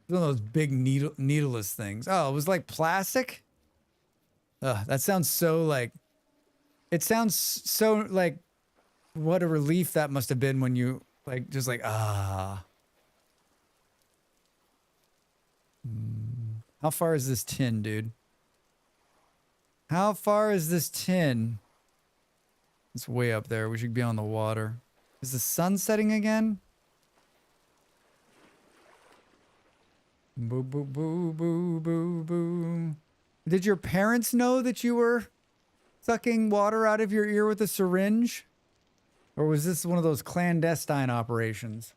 Speaker 1: of those big needleless things. Oh, it was like plastic? That sounds so like... It sounds so like... What a relief that must have been when you... Like, just like, How far is this tin, dude? How far is this tin? It's way up there. We should be on the water. Is the sun setting again? Boo, boo, boo, boo, boo, boo. Did your parents know that you were sucking water out of your ear with a syringe? Or was this one of those clandestine operations?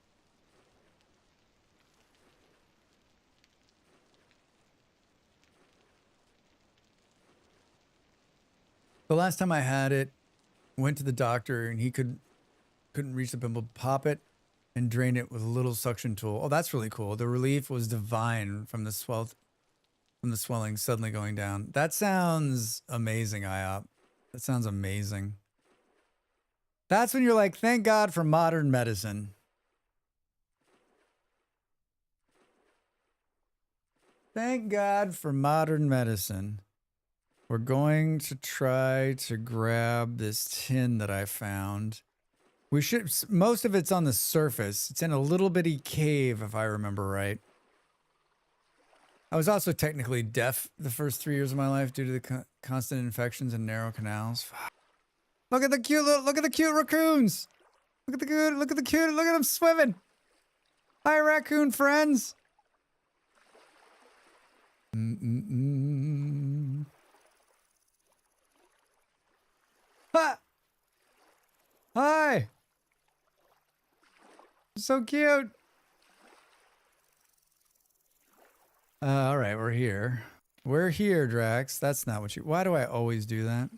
Speaker 1: The last time I had it, went to the doctor and he couldn't reach the pimple, pop it and drain it with a little suction tool. Oh, that's really cool. The relief was divine from the swelling suddenly going down. That sounds amazing, IOP. That sounds amazing. That's when you're like, thank God for modern medicine. Thank God for modern medicine. We're going to try to grab this tin that I found. We should, most of it's on the surface. It's in a little bitty cave, if I remember right. I was also technically deaf the first 3 years of my life due to the constant infections and narrow canals. Look at the cute raccoons. Look at them swimming. Hi, raccoon friends. Ha! Hi. So cute. All right, we're here. We're here, Drax. That's not what you... Why do I always do that?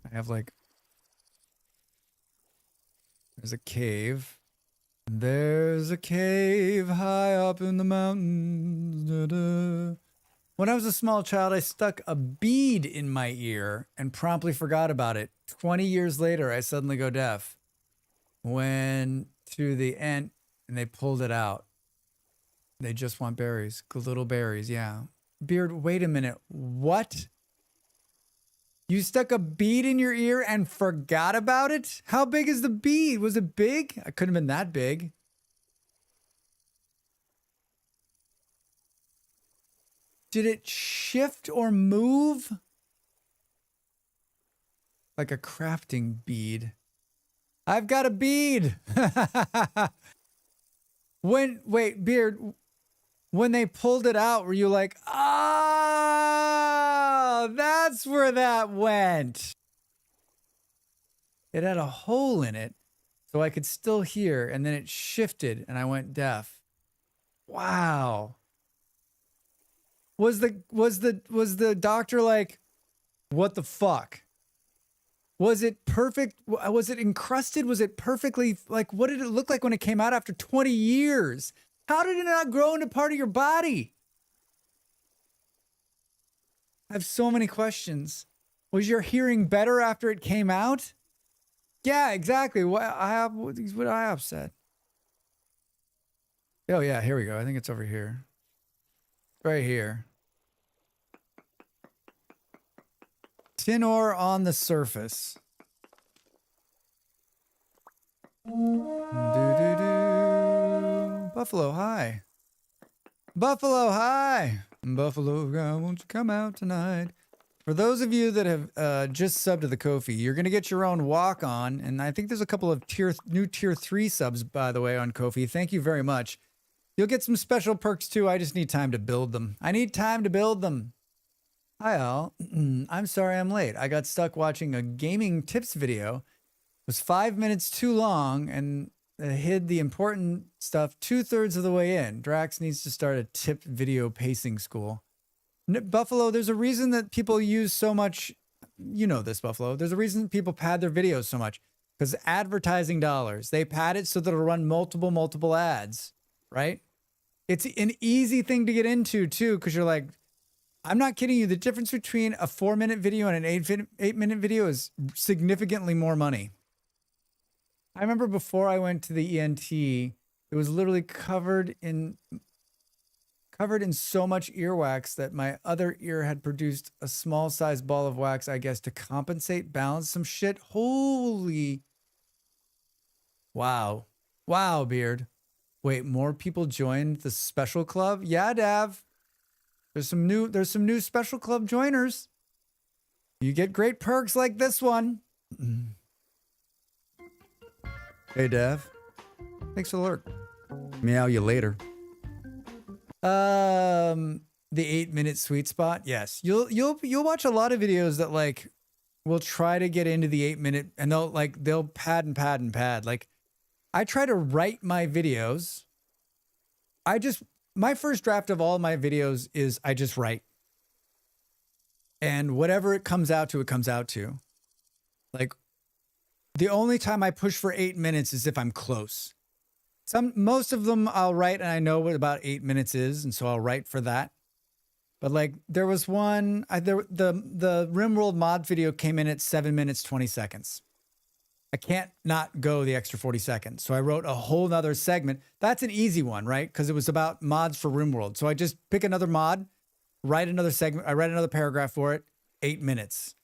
Speaker 1: I have like... There's a cave. There's a cave high up in the mountains. Da-da. When I was a small child, I stuck a bead in my ear and promptly forgot about it. 20 years later, I suddenly go deaf. Went to the ant and they pulled it out. They just want berries. Little berries, yeah. Beard, wait a minute. What? You stuck a bead in your ear and forgot about it? How big is the bead? Was it big? It couldn't have been that big. Did it shift or move? Like a crafting bead. I've got a bead. Wait, Beard, when they pulled it out, were you like, oh, that's where that went? It had a hole in it. so I could still hear, and then it shifted and I went deaf. Wow. Was the doctor like, what the fuck? Was it perfect? Was it encrusted? Was it perfectly, like, what did it look like when it came out after 20 years? How did it not grow into part of your body? I have so many questions. Was your hearing better after it came out? Yeah, exactly. What I have said. Oh yeah, here we go. I think it's over here. Right here. Tin ore on the surface. Buffalo, hi. Buffalo, hi. Buffalo, won't you come out tonight? For those of you that have just subbed to the Ko-fi, you're going to get your own walk on. And I think there's a couple of new tier 3 subs, by the way, on Ko-fi. Thank you very much. You'll get some special perks too. I just need time to build them. I need time to build them. Hi all. I'm sorry I'm late. I got stuck watching a gaming tips video. It was 5 minutes too long and hid the important stuff 2/3 of the way in. Drax needs to start a tip video pacing school. Buffalo, there's a reason that people use so much. You know this, Buffalo. There's a reason people pad their videos so much. Because advertising dollars. They pad it so that it'll run multiple ads. Right? It's an easy thing to get into too, because you're like, I'm not kidding you. The difference between a 4-minute video and an 8-minute video is significantly more money. I remember before I went to the ENT, it was literally covered in so much earwax that my other ear had produced a small sized ball of wax, I guess, to compensate, balance some shit. Holy. Wow. Wow, Beard. Wait, more people joined the special club? Yeah, Dav. There's some new special club joiners. You get great perks like this one. Hey, Dev. Thanks for the lurk. Meow you later. The 8-minute sweet spot. Yes, you'll watch a lot of videos that like will try to get into the 8-minute, and they'll pad and pad and pad. Like, I try to write my videos. My first draft of all my videos is I just write. And whatever it comes out to, it comes out to. Like, the only time I push for 8 minutes is if I'm close. Most of them I'll write and I know what about 8 minutes is, and so I'll write for that. But like, there was one, the RimWorld mod video came in at 7 minutes, 20 seconds. I can't not go the extra 40 seconds. So I wrote a whole nother segment. That's an easy one, right? Because it was about mods for RimWorld. So I just pick another mod, write another segment. I write another paragraph for it, 8 minutes.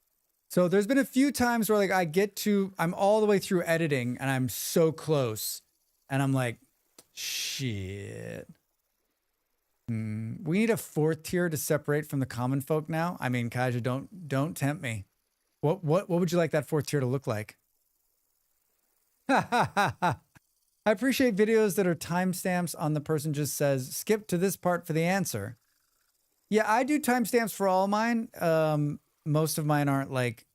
Speaker 1: So there's been a few times where like I'm all the way through editing and I'm so close. And I'm like, shit. We need a 4th tier to separate from the common folk now. I mean, Kaja, don't tempt me. What would you like that 4th tier to look like? I appreciate videos that are timestamps on the person just says, skip to this part for the answer. Yeah, I do timestamps for all mine. Most of mine aren't like,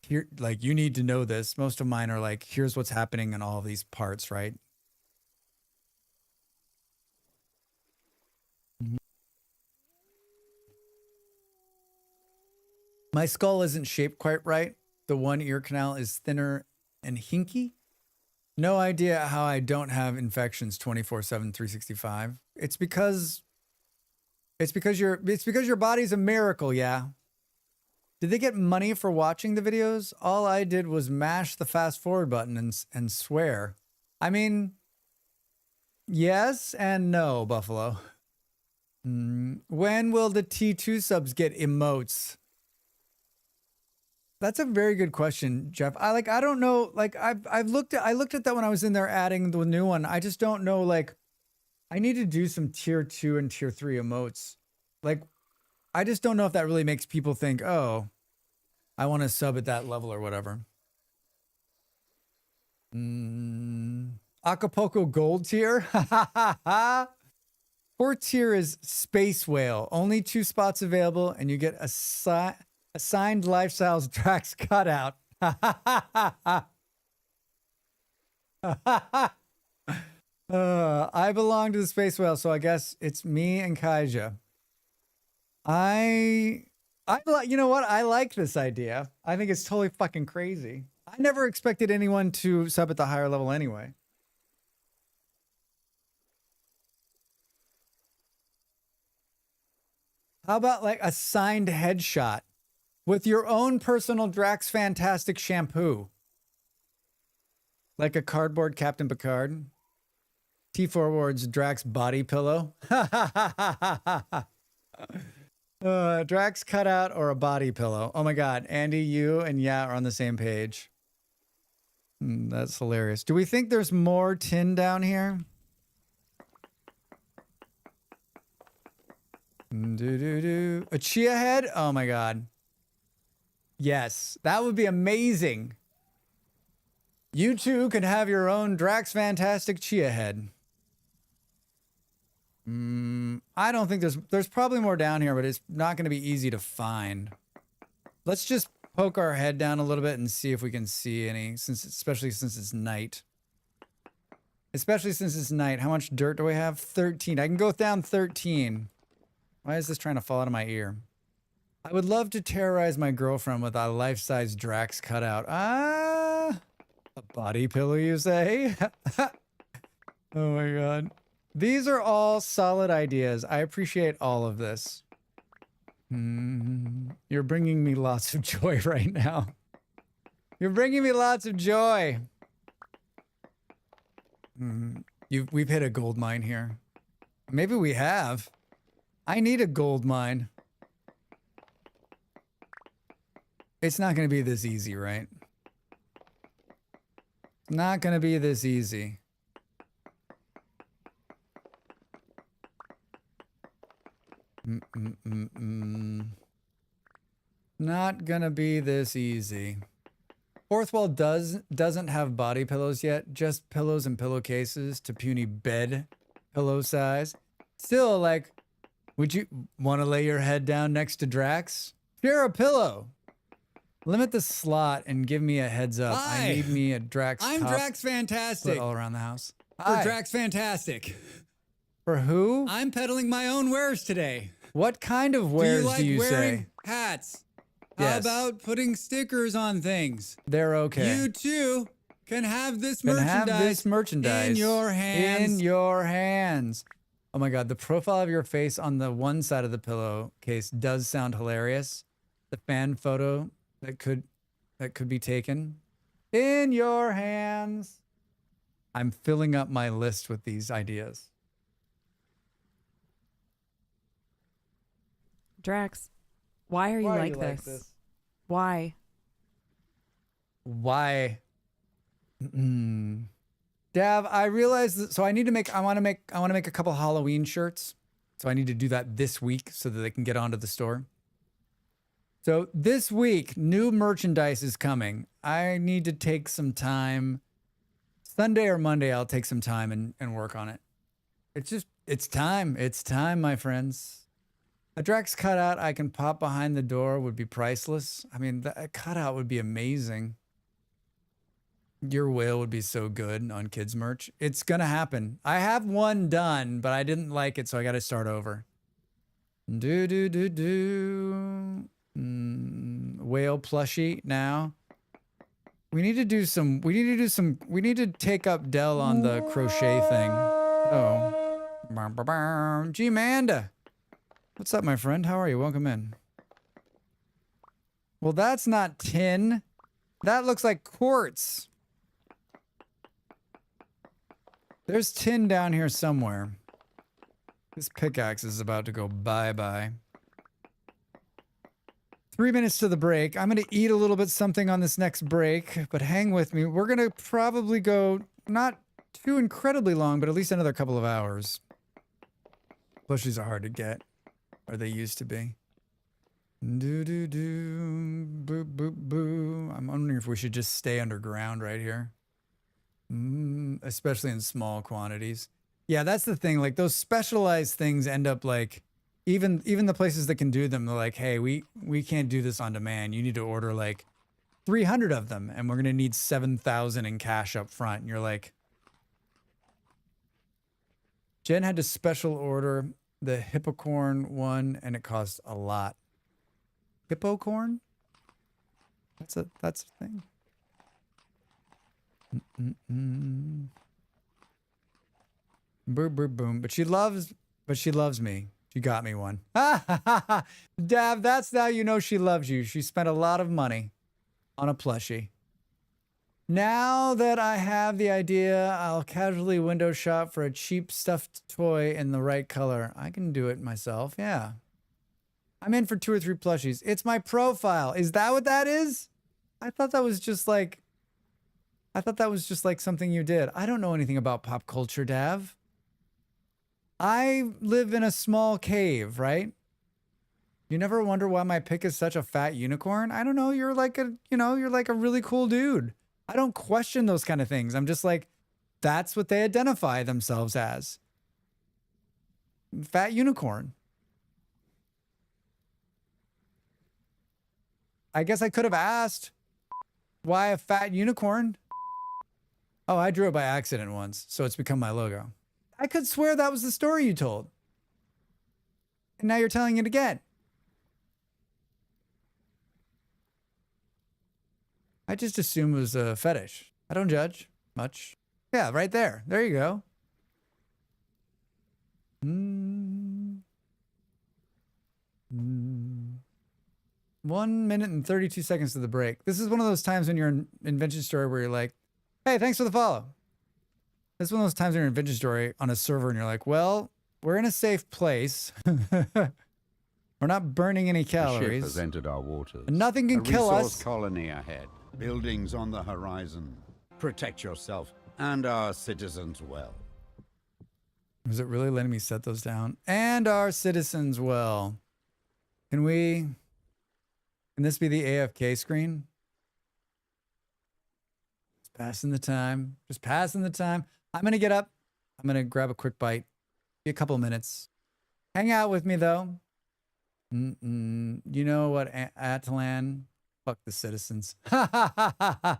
Speaker 1: here, like, you need to know this. Most of mine are like, here's what's happening in all of these parts, right? My skull isn't shaped quite right. The one ear canal is thinner and hinky. No idea how I don't have infections 24/7, 365. It's because your body's a miracle, yeah. Did they get money for watching the videos? All I did was mash the fast forward button and swear. I mean, yes and no, Buffalo. When will the T2 subs get emotes? That's a very good question, Jeff. I don't know. Like, I looked at that when I was in there adding the new one. I just don't know. Like, I need to do some tier 2 and tier 3 emotes. Like, I just don't know if that really makes people think, oh, I want to sub at that level or whatever. Acapulco gold tier. 4th tier is space whale. Only 2 spots available, and you get a signed Lifestyles Drax cutout. I belong to the space whale, so I guess it's me and Kaija. You know what? I like this idea. I think it's totally fucking crazy. I never expected anyone to sub at the higher level anyway. How about like a signed headshot with your own personal Drax Fantastic shampoo? Like a cardboard Captain Picard. T4 Awards Drax body pillow. Drax cutout or a body pillow. Oh my God. Andy, you and Yeah are on the same page. That's hilarious. Do we think there's more tin down here? A chia head? Oh my God. Yes, that would be amazing. You two can have your own Drax Fantastic chia head. I don't think there's probably more down here, but it's not going to be easy to find. Let's just poke our head down a little bit and see if we can see any, especially since it's night. Especially since it's night. How much dirt do we have? 13. I can go down 13. Why is this trying to fall out of my ear? I would love to terrorize my girlfriend with a life-size Drax cutout. A body pillow, you say? Oh my God. These are all solid ideas. I appreciate all of this. You're bringing me lots of joy right now. You're bringing me lots of joy. We've hit a gold mine here. Maybe we have. I need a gold mine. It's not going to be this easy, right? Not going to be this easy. Not gonna be this easy. Fourth wall doesn't have body pillows yet, just pillows and pillowcases to puny bed pillow size. Still, like, would you want to lay your head down next to Drax? Share a pillow. Limit the slot and give me a heads up.
Speaker 5: Hi.
Speaker 1: I need me a Drax.
Speaker 5: I'm Drax Fantastic.
Speaker 1: All around the house.
Speaker 5: For Drax Fantastic.
Speaker 1: For who?
Speaker 5: I'm peddling my own wares today.
Speaker 1: What kind of wares do you
Speaker 5: wearing
Speaker 1: say?
Speaker 5: hats?
Speaker 1: Yes.
Speaker 5: How about putting stickers on things?
Speaker 1: They're okay.
Speaker 5: You too can have this
Speaker 1: Can
Speaker 5: merchandise,
Speaker 1: have this merchandise
Speaker 5: in your hands.
Speaker 1: In your hands. Oh my God, the profile of your face on the one side of the pillowcase does sound hilarious. The fan photo that could be taken. In your hands. I'm filling up my list with these ideas.
Speaker 9: Drax, why are you like this? Why?
Speaker 1: Why? Dav, I realized that, so I want to make a couple Halloween shirts. So I need to do that this week so that they can get onto the store. So this week, new merchandise is coming. I need to take some time. Sunday or Monday, I'll take some time and work on it. It's time. It's time, my friends. A Drax cutout I can pop behind the door would be priceless. I mean, that cutout would be amazing. Your whale would be so good on kids merch. It's going to happen. I have one done, but I didn't like it, so I got to start over. Whale plushie now. We need to take up Dell on the crochet thing. Oh. Gee, Manda. What's up, my friend? How are you? Welcome in. Well, that's not tin. That looks like quartz. There's tin down here somewhere. This pickaxe is about to go bye-bye. 3 minutes to the break. I'm going to eat a little bit something on this next break, but hang with me. We're going to probably go not too incredibly long, but at least another couple of hours. Plushies are hard to get. Or they used to be. Boo, boo, boo. I'm wondering if we should just stay underground right here. Especially in small quantities. Yeah, that's the thing. Like, those specialized things end up like, even the places that can do them, they're like, hey, we can't do this on demand. You need to order like 300 of them, and we're going to need 7,000 in cash up front. And you're like, Jen had to special order the hippocorn one, and it cost a lot. Hippocorn? That's a thing. Boom, boom, boom. But she loves me. She got me one. Dav, that's how you know she loves you. She spent a lot of money on a plushie. Now that I have the idea, I'll casually window shop for a cheap stuffed toy in the right color. I can do it myself, yeah. I'm in for 2 or 3 plushies. It's my profile. Is that what that is? I thought that was just like something you did. I don't know anything about pop culture, Dav. I live in a small cave, right? You never wonder why my pick is such a fat unicorn? I don't know. You're like a really cool dude. I don't question those kind of things. I'm just like, that's what they identify themselves as. Fat unicorn. I guess I could have asked, why a fat unicorn? Oh, I drew it by accident once, so it's become my logo. I could swear that was the story you told. And now you're telling it again. I just assumed it was a fetish. I don't judge much. Yeah, right there. There you go. 1 minute and 32 seconds to the break. This is one of those times when you're in Invention Story where you're like, hey, thanks for the follow. This is one of those times when you're in Invention Story on a server and you're like, well, we're in a safe place. We're not burning any calories.
Speaker 4: The ship has entered our waters.
Speaker 1: And nothing can kill us.
Speaker 4: A resource colony ahead. Buildings on the horizon. Protect yourself and our citizens well.
Speaker 1: Was it really letting me set those down? And our citizens well. Can this be the AFK screen? Just passing the time. Just passing the time. I'm going to get up. I'm going to grab a quick bite. Be a couple minutes. Hang out with me, though. You know what, Atalan? Fuck the citizens. I'm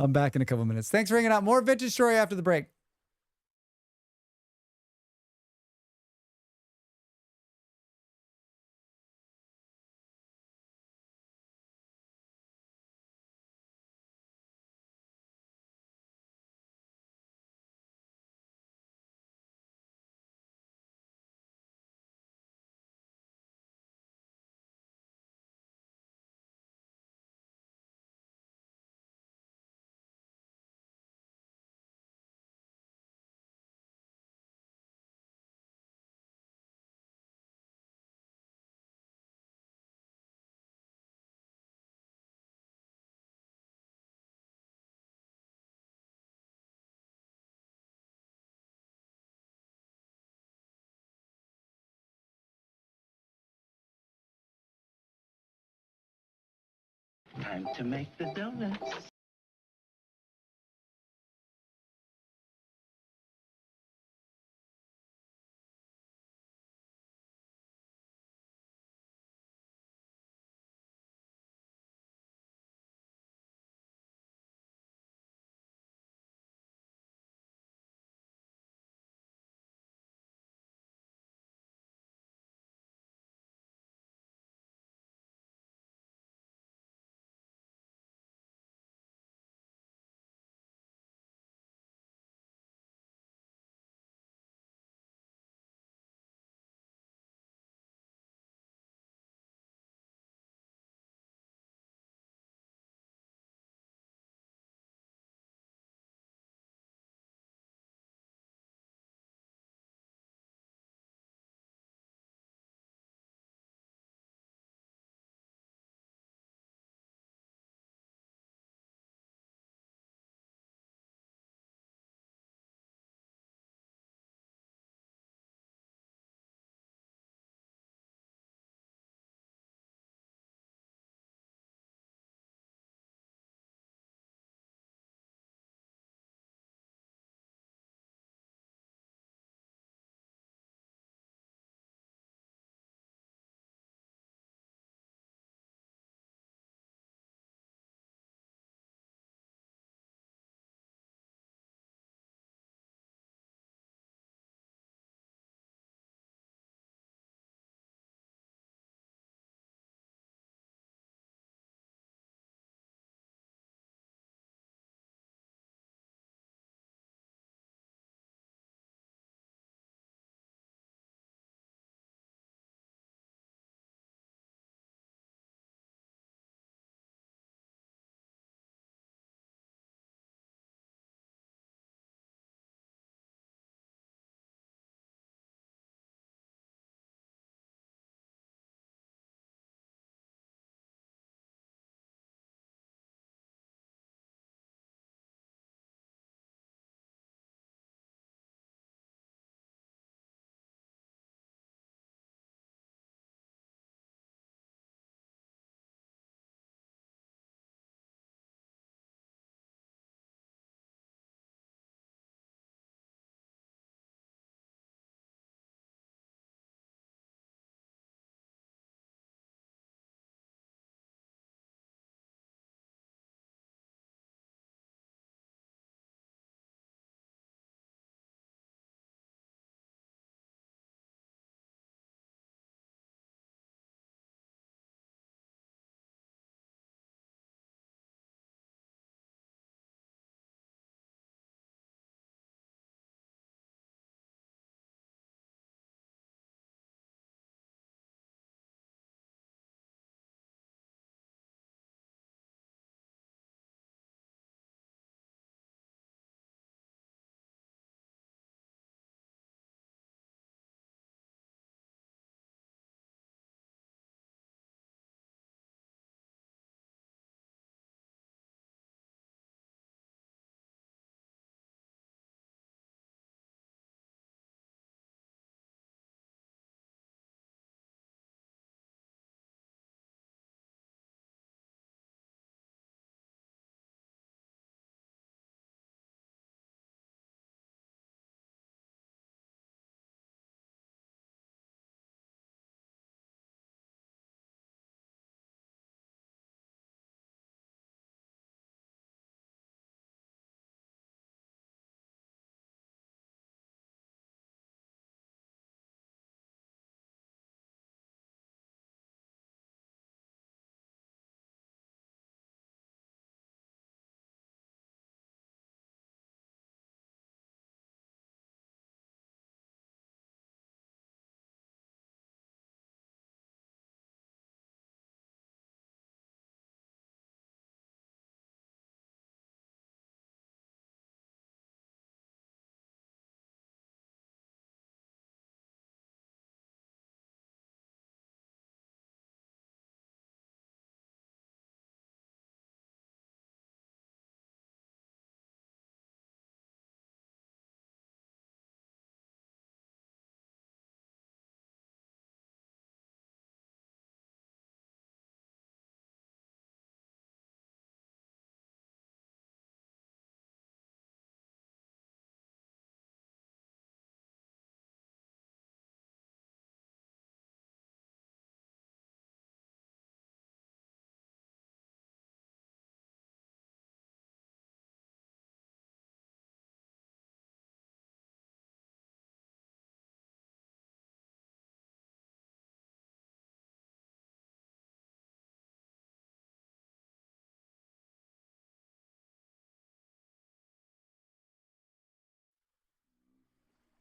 Speaker 1: back in a couple minutes. Thanks for hanging out. More Vintage Story after the break.
Speaker 7: Time to make the donuts.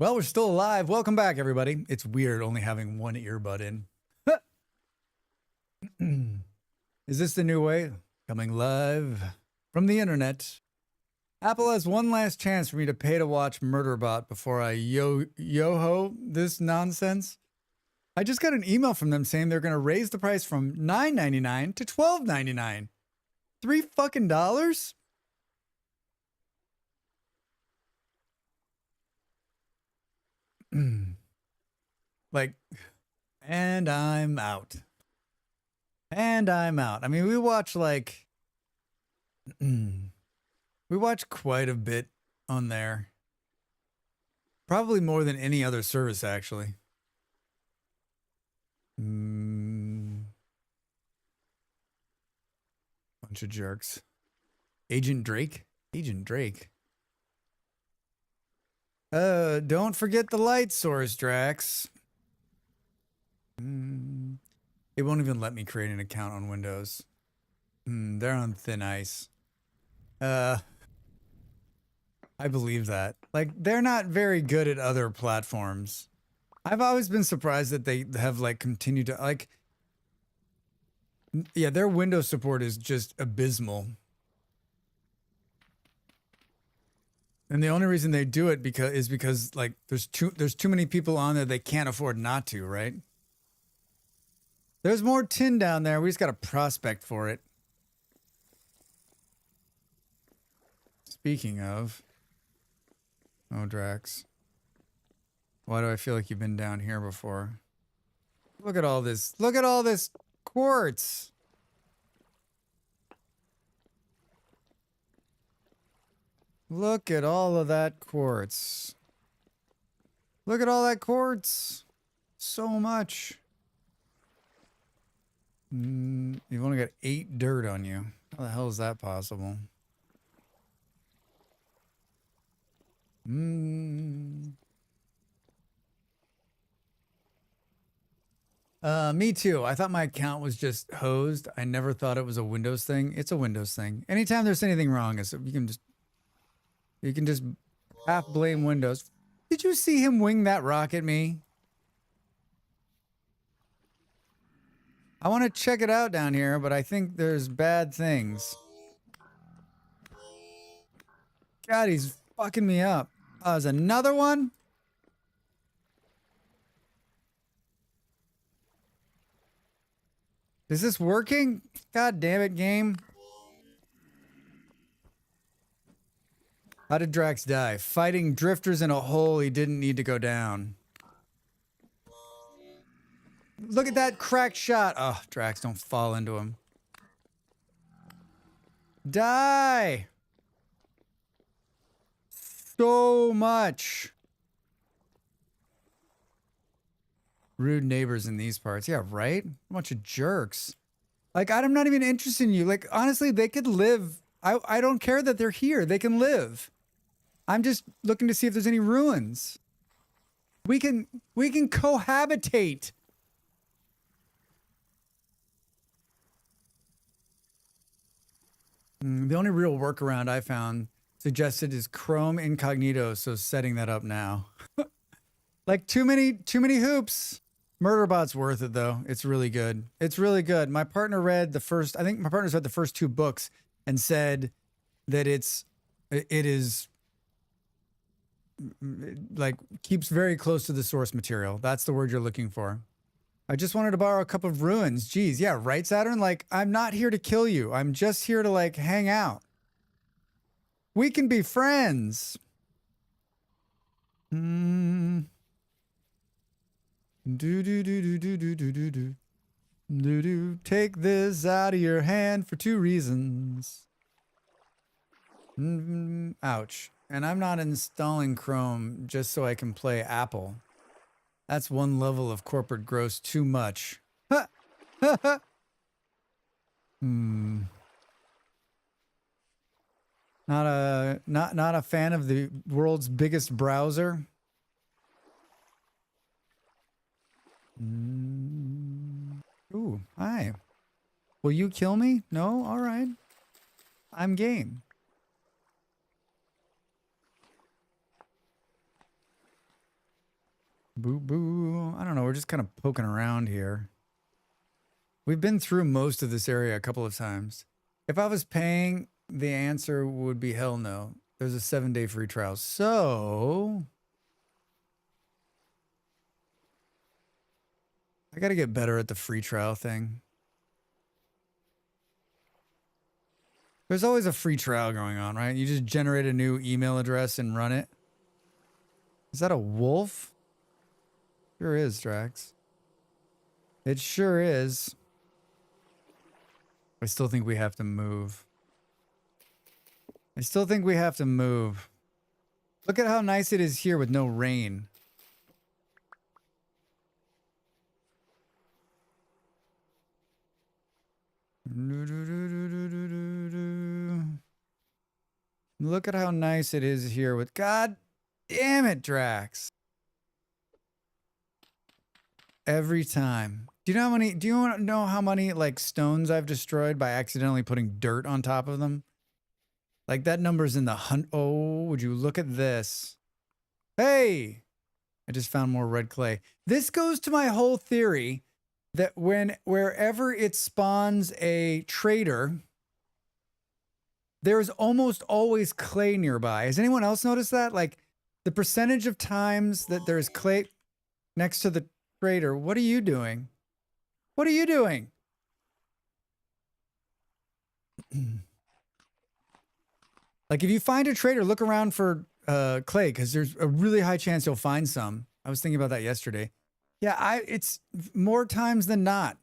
Speaker 1: Well, we're still alive. Welcome back, everybody. It's weird only having one earbud in. Is this the new way? Coming live from the internet. Apple has one last chance for me to pay to watch Murderbot before I yo-ho this nonsense. I just got an email from them saying they're going to raise the price from $9.99 to $12.99. $3 fucking dollars? Like, and I'm out. And I'm out. I mean, we watch like, we watch quite a bit on there. Probably more than any other service, actually. Bunch of jerks. Agent Drake? Agent Drake. Don't forget the light source, Drax. It won't even let me create an account on Windows. They're on thin ice. I believe that. Like, they're not very good at other platforms. I've always been surprised that they have, like, continued to, like... Yeah, their Windows support is just abysmal. And the only reason they do it is because like there's too many people on there they can't afford not to, right? There's more tin down there. We just got to prospect for it. Speaking of, oh Drax, why do I feel like you've been down here before? Look at all this. Look at all this quartz. Look at all of that quartz. Look at all that quartz. So much. You've only got 8 dirt on you. How the hell is that possible? Me too. I thought my account was just hosed. I never thought it was a Windows thing. It's a Windows thing. Anytime there's anything wrong, you can just half blame Windows. Did you see him wing that rock at me? I want to check it out down here, but I think there's bad things. God, he's fucking me up. Oh, there's another one? Is this working? God damn it, game. How did Drax die? Fighting drifters in a hole he didn't need to go down. Look at that cracked shot. Oh, Drax, don't fall into him. Die! So much. Rude neighbors in these parts. Yeah, right? A bunch of jerks. Like, I'm not even interested in you. Like, honestly, they could live. I don't care that they're here. They can live. I'm just looking to see if there's any ruins. We can cohabitate. The only real workaround I found suggested is Chrome Incognito, so setting that up now. Like too many hoops. Murderbot's worth it though. It's really good. It's really good. My partner read the first, I think my partner's read the first 2 books and said that it is like keeps very close to the source material. That's the word you're looking for. I just wanted to borrow a cup of ruins. Geez, yeah, right, Saturn? Like, I'm not here to kill you. I'm just here to, like, hang out. We can be friends. Do do do do do do do do do do do. Take this out of your hand for 2 reasons. Ouch. And I'm not installing Chrome just so I can play Apple. That's one level of corporate gross too much. Ha! Ha ha! Not a fan of the world's biggest browser. Ooh, hi. Will you kill me? No? All right. I'm game. Boo boo. I don't know. We're just kind of poking around here. We've been through most of this area a couple of times. If I was paying, the answer would be hell no. There's a 7-day free trial. So I got to get better at the free trial thing. There's always a free trial going on, right? You just generate a new email address and run it. Is that a wolf? Sure is, Drax. It sure is. I still think we have to move. I still think we have to move. Look at how nice it is here with no rain. Look at how nice it is here with... God damn it, Drax. Every time. Do you know how many... Do you want to know how many, like, stones I've destroyed by accidentally putting dirt on top of them? Like, that number's in the Oh, would you look at this? Hey! I just found more red clay. This goes to my whole theory that wherever it spawns a trader, there's almost always clay nearby. Has anyone else noticed that? Like, the percentage of times that there's clay next to the trader. What are you doing? What are you doing? Like, if you find a trader, look around for clay, because there's a really high chance you'll find some. I was thinking about that yesterday. Yeah, it's more times than not.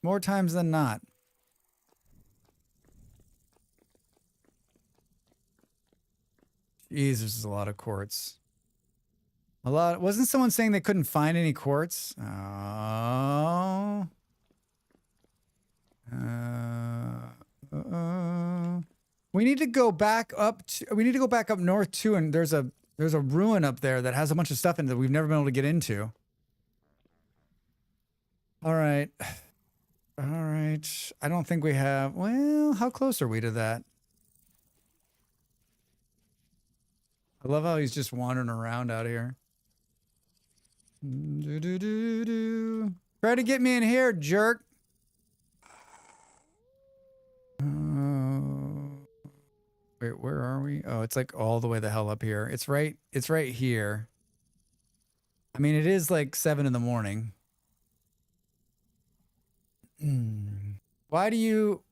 Speaker 1: More times than not. Jeez, this is a lot of quartz. A lot. Wasn't someone saying they couldn't find any quartz? Oh. We need to go back up. We need to go back up north too, and there's a ruin up there that has a bunch of stuff in it that we've never been able to get into. All right. All right. I don't think we have. Well, how close are we to that? I love how he's just wandering around out here. Try to get me in here, jerk. Wait, where are we? Oh, it's like all the way the hell up here. It's right here. I mean, it is like 7 in the morning. Why do you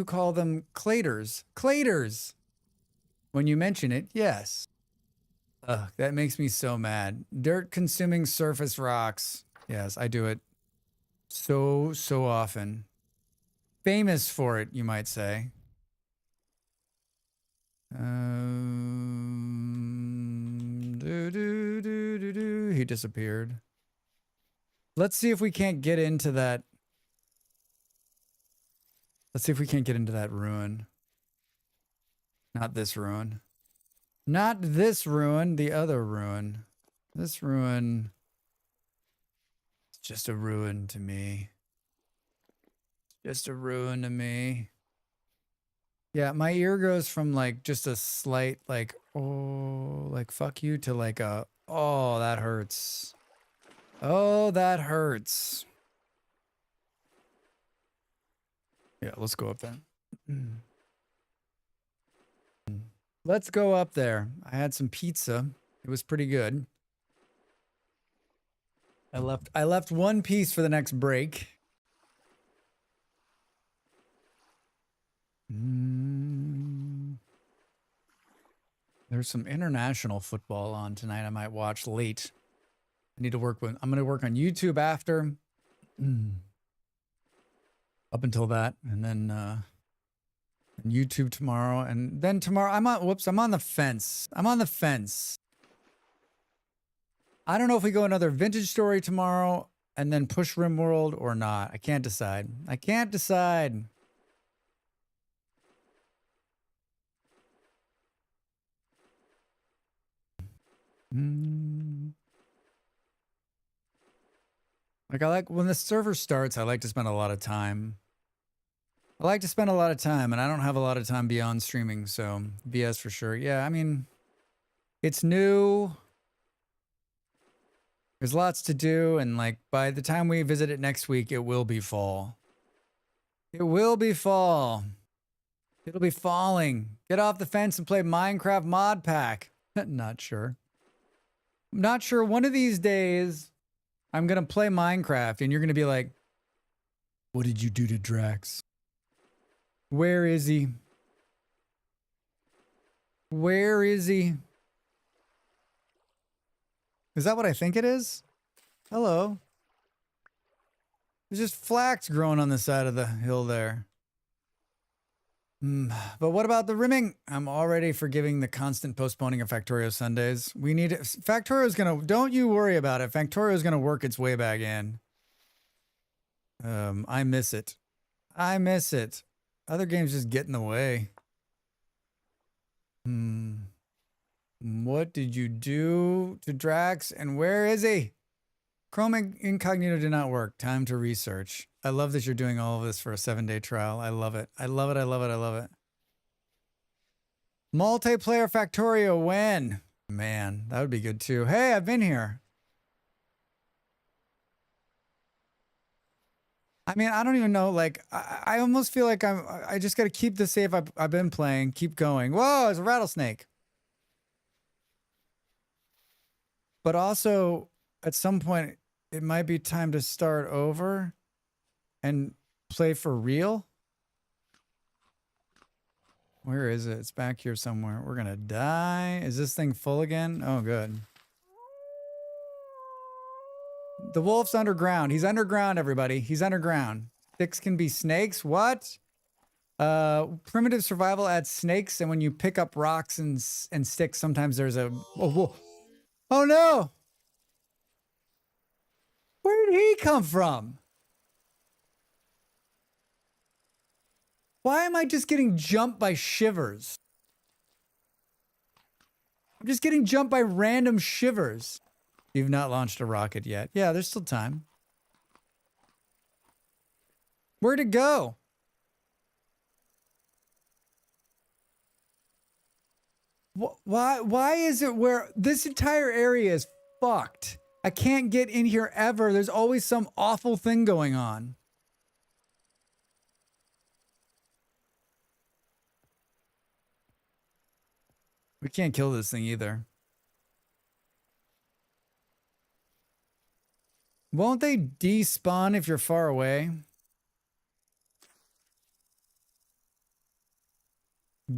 Speaker 1: call them claters? Claters. When you mention it, yes. Ugh, that makes me so mad. Dirt consuming surface rocks. Yes, I do it so often. Famous for it, you might say. He disappeared. Let's see if we can't get into that. Let's see if we can't get into that ruin. Not this ruin. Not this ruin, the other ruin. This ruin is just a ruin to me. Just a ruin to me. Yeah, my ear goes from like just a slight like, oh, like fuck you to like a, oh, that hurts. Oh, that hurts. Yeah, let's go up there. Let's go up there. I had some pizza. It was pretty good. I left one piece for the next break. There's some international football on tonight. I might watch late. I need to work with. I'm going to work on YouTube after. Up until that, and then YouTube tomorrow, and then tomorrow I'm on the fence. I'm on the fence. I don't know if we go another vintage story tomorrow and then push RimWorld or not. I can't decide. I can't decide. Like, I like when the server starts, I like to spend a lot of time. I like to spend a lot of time, and I don't have a lot of time beyond streaming, so VS for sure. Yeah, I mean, it's new. There's lots to do, and like by the time we visit it next week, it will be fall. It will be fall. It'll be falling. Get off the fence and play Minecraft mod pack. Not sure. I'm not sure. One of these days, I'm going to play Minecraft and you're going to be like, what did you do to Drax? Where is he? Where is he? Is that what I think it is? Hello. There's just flax growing on the side of the hill there. But what about the rimming? I'm already forgiving the constant postponing of Factorio Sundays. We need it. Factorio's gonna, don't you worry about it. Factorio's gonna work its way back in. I miss it. I miss it. Other games just get in the way. What did you do to Drax and where is he? Chrome Incognito did not work. Time to research. I love that you're doing all of this for a 7-day trial. I love it. I love it. I love it. I love it. Multiplayer Factorio when? Man, that would be good too. Hey, I've been here. I mean, I don't even know. Like, I almost feel like I just got to keep the save I've been playing. Keep going. Whoa, it's a rattlesnake. But also, at some point, it might be time to start over and play for real. Where is it? It's back here somewhere. We're going to die. Is this thing full again? Oh, good. The wolf's underground. He's underground, everybody. He's underground. Sticks can be snakes. What? Primitive survival adds snakes, and when you pick up rocks and sticks, sometimes there's a... Oh, whoa. Oh no! Where did he come from? Why am I just getting jumped by shivers? I'm just getting jumped by random shivers. You've not launched a rocket yet. Yeah, there's still time. Where'd it go? Why is it where this entire area is fucked? I can't get in here ever. There's always some awful thing going on. We can't kill this thing either. Won't they despawn if you're far away?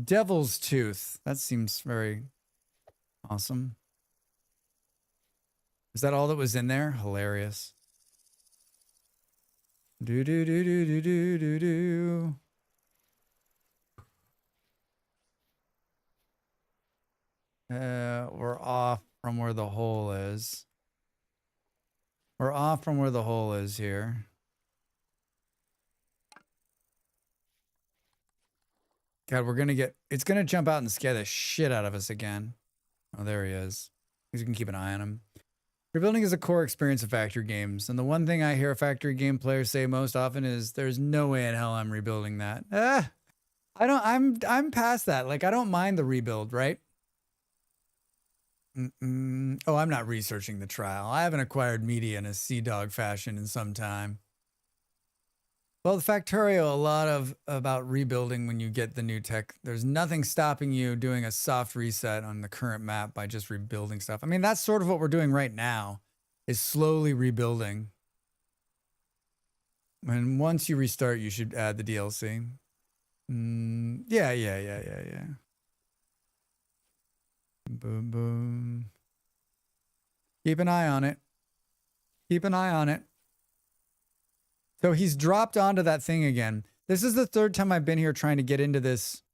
Speaker 1: Devil's Tooth. That seems very awesome. Is that all that was in there? Hilarious. Do do do do do do do do. We're off from where the hole is. We're off from where the hole is here. God, we're gonna get... It's gonna jump out and scare the shit out of us again. Oh, there he is. You can keep an eye on him. Rebuilding is a core experience of factory games, and the one thing I hear factory game players say most often is, "There's no way in hell I'm rebuilding that." I'm past that. Like, I don't mind the rebuild, right? Oh, I'm not researching the trial. I haven't acquired media in a sea dog fashion in some time. Well, the Factorio, a lot about rebuilding when you get the new tech. There's nothing stopping you doing a soft reset on the current map by just rebuilding stuff. I mean, that's sort of what we're doing right now, is slowly rebuilding. And once you restart, you should add the DLC. Yeah. Boom, boom. Keep an eye on it. Keep an eye on it. So he's dropped onto that thing again. This is the third time I've been here trying to get into this.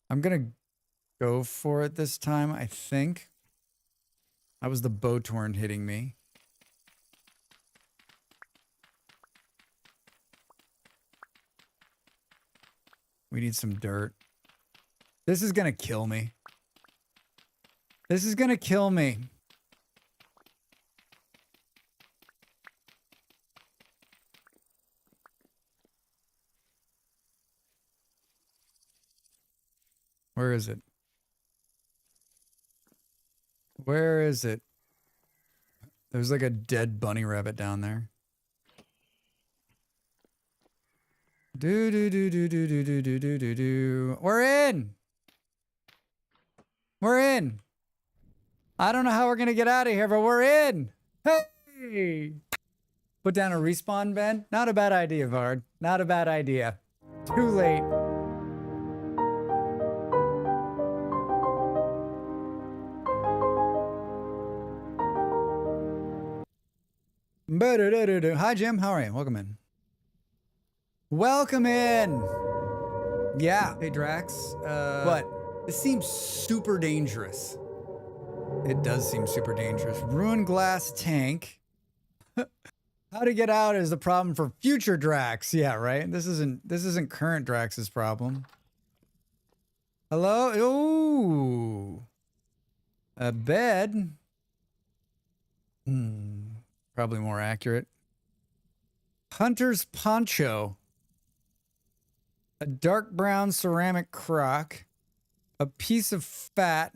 Speaker 1: I'm going to go for it this time, I think. That was the Bowtorn hitting me. We need some dirt. This is going to kill me. This is going to kill me. Where is it? Where is it? There's like a dead bunny rabbit down there. Do do do do do do do do do do do. We're in. We're in. I don't know how we're gonna get out of here, but we're in. Hey! Put down a respawn bed. Not a bad idea, Vard. Not a bad idea. Too late. Hi, Jim. How are you? Welcome in. Welcome in. Yeah. Hey, Drax. What? This seems super dangerous. It does seem super dangerous. Ruined glass tank. How to get out is the problem for future Drax. Yeah, right? This isn't current Drax's problem. Hello? Ooh. A bed. Probably more accurate. Hunter's poncho. A dark brown ceramic crock. A piece of fat.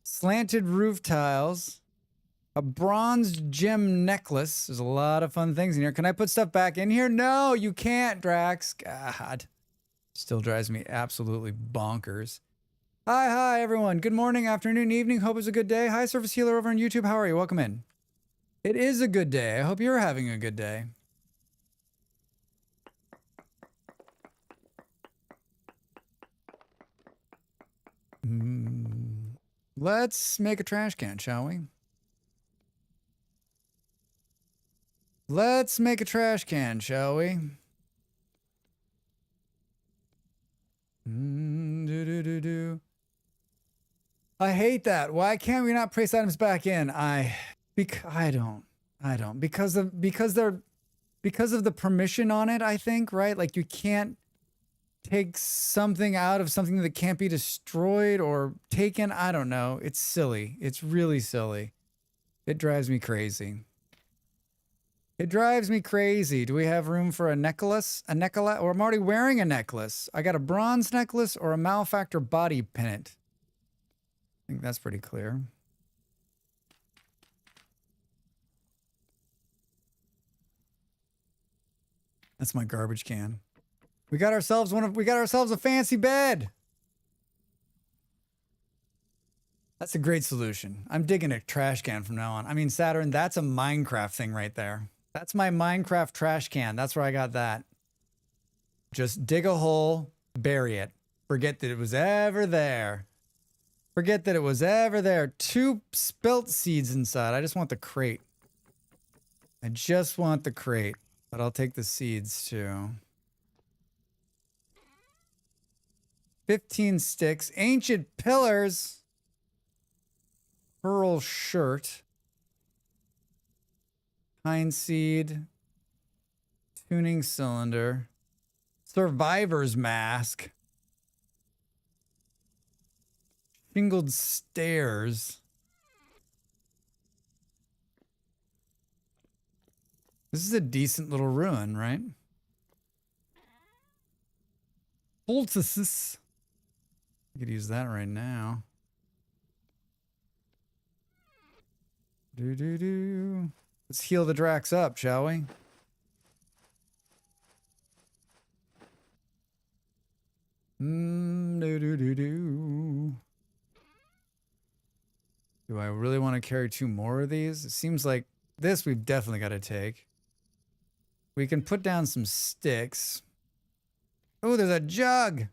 Speaker 1: Slanted roof tiles. A bronzed gem necklace. There's a lot of fun things in here. Can I put stuff back in here? No, you can't, Drax. God. Still drives me absolutely bonkers. Hi, everyone. Good morning, afternoon, evening. Hope it's a good day. Hi, Surface Healer over on YouTube. How are you? Welcome in. It is a good day. I hope you're having a good day. Let's make a trash can, shall we? Let's make a trash can, shall we? I hate that. Why can't we not place items back in? I don't. Because of the permission on it, I think, right? Like you can't take something out of something that can't be destroyed or taken. I don't know. It's silly. It's really silly. It drives me crazy. It drives me crazy. Do we have room for a necklace? A necklace? Or I'm already wearing a necklace. I got a bronze necklace or a malefactor body pennant. I think that's pretty clear. That's my garbage can. We got ourselves a fancy bed. That's a great solution. I'm digging a trash can from now on. I mean, Saturn, that's a Minecraft thing right there. That's my Minecraft trash can. That's where I got that. Just dig a hole, bury it. Forget that it was ever there. Forget that it was ever there. 2 spelt seeds inside. I just want the crate. I just want the crate. But I'll take the seeds too. 15 sticks. Ancient pillars. Pearl shirt. Pine seed. Tuning cylinder. Survivor's mask. Shingled stairs. This is a decent little ruin, right? Poultices. I could use that right now. Let's heal the Drax up, shall we? Do I really want to carry 2 more of these? It seems like this we've definitely got to take. We can put down some sticks. Oh, there's a jug.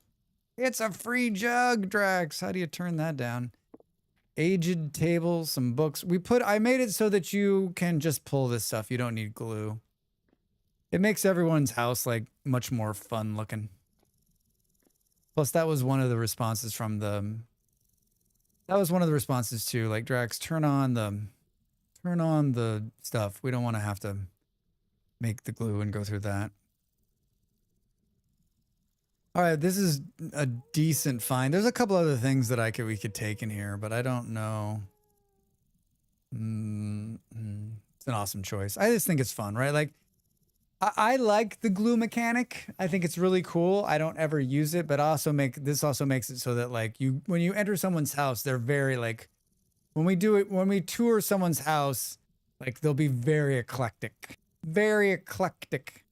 Speaker 1: It's a free jug, Drax. How do you turn that down? Aged table, some books. I made it so that you can just pull this stuff. You don't need glue. It makes everyone's house like much more fun looking. Plus, that was one of the responses from the. That was one of the responses too. Like Drax, turn on the stuff. We don't want to have to make the glue and go through that. All right, this is a decent find. There's a couple other things that we could take in here, but I don't know. It's an awesome choice. I just think it's fun, right? Like, I like the glue mechanic. I think it's really cool. I don't ever use it, but this also makes it so that like when you enter someone's house, they're very like When we do it, when we tour someone's house, like they'll be very eclectic. Very eclectic.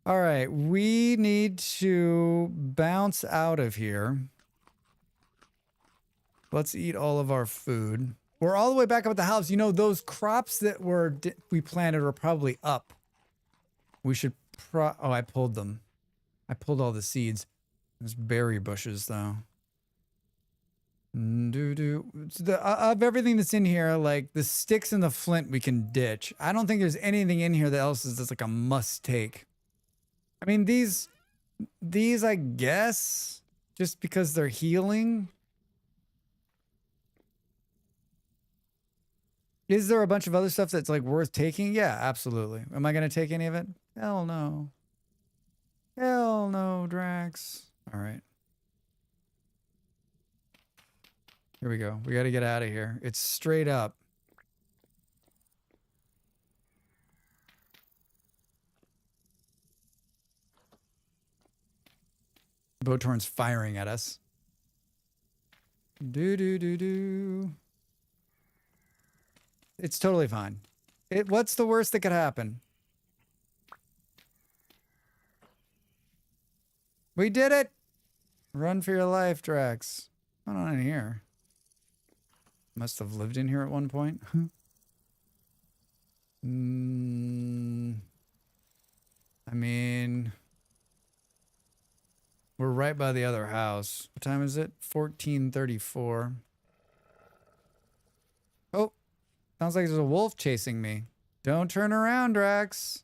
Speaker 1: All right, we need to bounce out of here. Let's eat all of our food. We're all the way back up at the house. You know, those crops that we planted are probably up. We should oh, I pulled them. I pulled all the seeds. There's berry bushes, though. Of everything that's in here, like the sticks and the flint we can ditch. I don't think there's anything in here that else is just like a must take. I mean, these I guess, just because they're healing. Is there a bunch of other stuff that's like worth taking? Yeah, absolutely. Am I going to take any of it? Hell no. Hell no, Drax. All right. Here we go. We got to get out of here. It's straight up. Botorn's firing at us. Do. It's totally fine. What's the worst that could happen? We did it! Run for your life, Drax. What's going on in here? Must have lived in here at one point. I mean, we're right by the other house. What time is it? 14:34. Oh, sounds like there's a wolf chasing me. Don't turn around, Drax.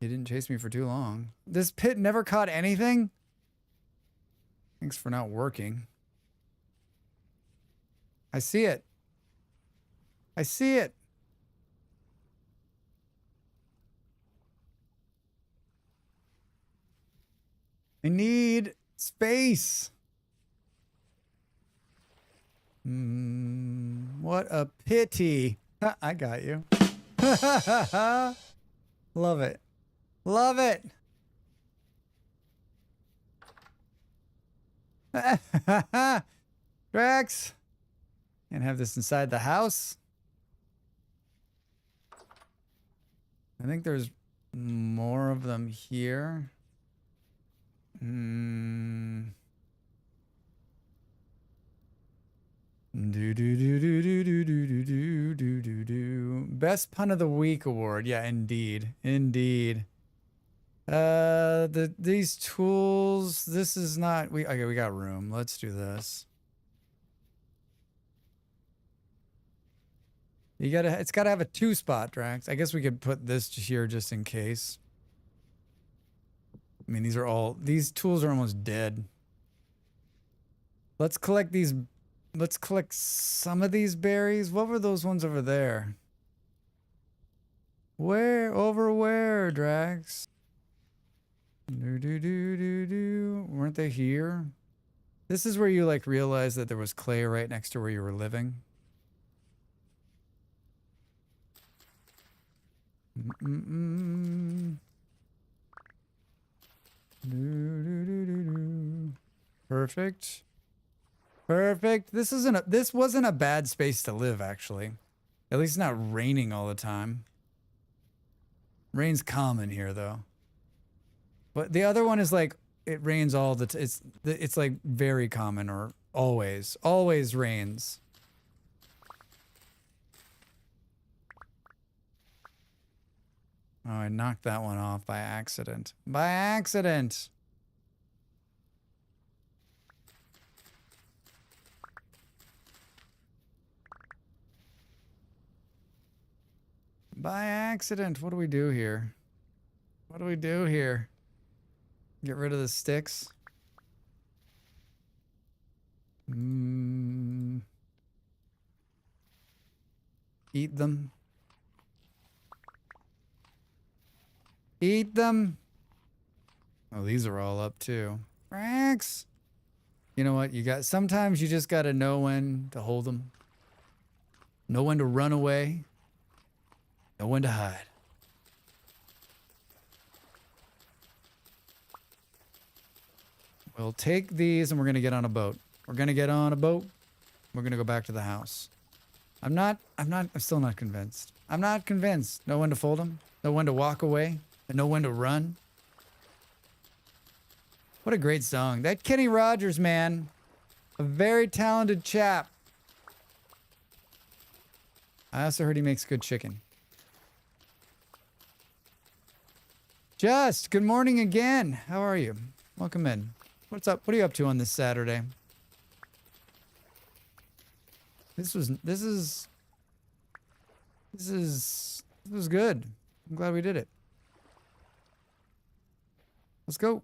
Speaker 1: He didn't chase me for too long. This pit never caught anything? Thanks for not working. I see it. I see it. I need space. What a pity. I got you. Love it. Love it. Drax. Can't have this inside the house. I think there's more of them here. Best pun of the week award. Yeah, indeed. Indeed. These tools, this is not, okay, we got room. Let's do this. It's gotta have a 2-spot, Drax. I guess we could put this here just in case. I mean, these tools are almost dead. Let's collect some of these berries. What were those ones over there? Where, Drax? Weren't they here? This is where you like realize that there was clay right next to where you were living. Perfect. Perfect. This wasn't a bad space to live, actually. At least not raining all the time. Rain's common here, though. But the other one is like, it rains all the time. It's like very common, or always rains. Oh, I knocked that one off by accident. By accident! By accident. What do we do here? What do we do here? Get rid of the sticks? Eat them. Eat them. Oh, these are all up too. Drax. You know what? Sometimes you just gotta know when to hold them. Know when to run away. Know when to hide. We'll take these and we're going to get on a boat. We're going to get on a boat. We're going to go back to the house. I'm still not convinced. I'm not convinced. Know when to fold them. Know when to walk away. And know when to run. What a great song. That Kenny Rogers, man. A very talented chap. I also heard he makes good chicken. Just, good morning again. How are you? Welcome in. What's up? What are you up to on this Saturday? This was good. I'm glad we did it. Let's go.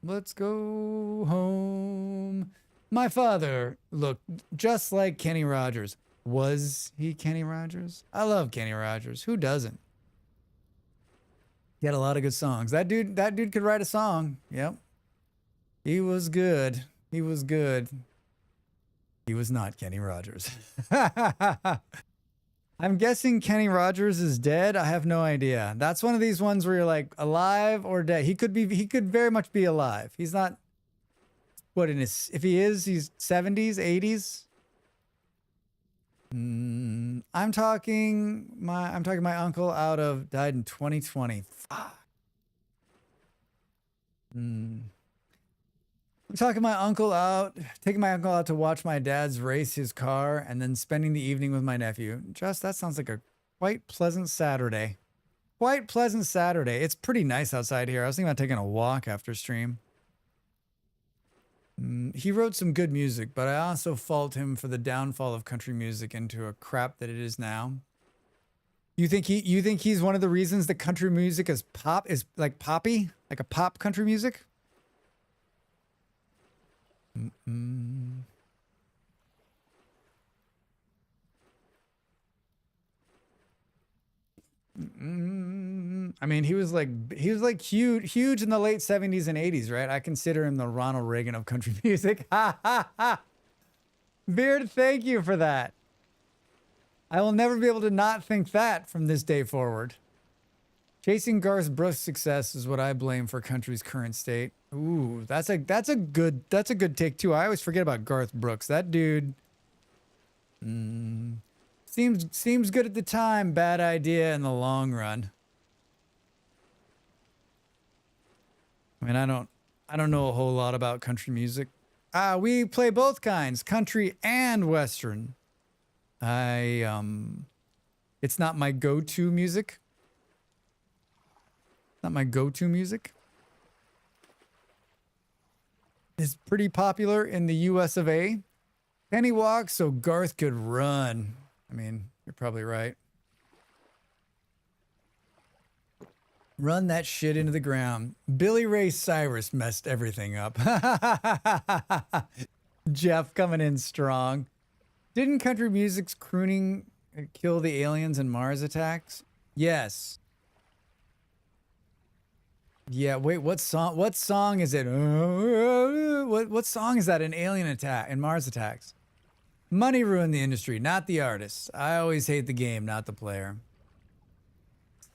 Speaker 1: Let's go home. My father looked just like Kenny Rogers. Was he Kenny Rogers? I love Kenny Rogers. Who doesn't? He had a lot of good songs. That dude could write a song. Yep. He was good. He was good. He was not Kenny Rogers. I'm guessing Kenny Rogers is dead. I have no idea. That's one of these ones where you're like alive or dead. He could very much be alive. He's not if he is, he's 70s, 80s. I'm talking my uncle died in 2020. Fuck. I'm taking my uncle out to watch my dad's race his car and then spending the evening with my nephew. That sounds like a quite pleasant Saturday. Quite pleasant Saturday. It's pretty nice outside here. I was thinking about taking a walk after stream. He wrote some good music, but I also fault him for the downfall of country music into a crap that it is now. You think he's one of the reasons that country music is like poppy, like a pop country music? I mean, he was like huge in the late 70s and 80s, right? I consider him the Ronald Reagan of country music. Beard, thank you for that. I will never be able to not think that from this day forward. Chasing Garth Brooks' success is what I blame for country's current state. Ooh, that's a good take too. I always forget about Garth Brooks. That dude seems good at the time, bad idea in the long run. I mean, I don't know a whole lot about country music. We play both kinds, country and western. It's not my go-to music. Not my go-to music. It's pretty popular in the US of A. Kenny walked so Garth could run. I mean, you're probably right. Run that shit into the ground. Billy Ray Cyrus messed everything up. Jeff coming in strong. Didn't country music's crooning kill the aliens in Mars Attacks? Yes. Yeah, wait, what song is it? What song is that in Mars Attacks? Money ruined the industry, not the artists. I always hate the game, not the player.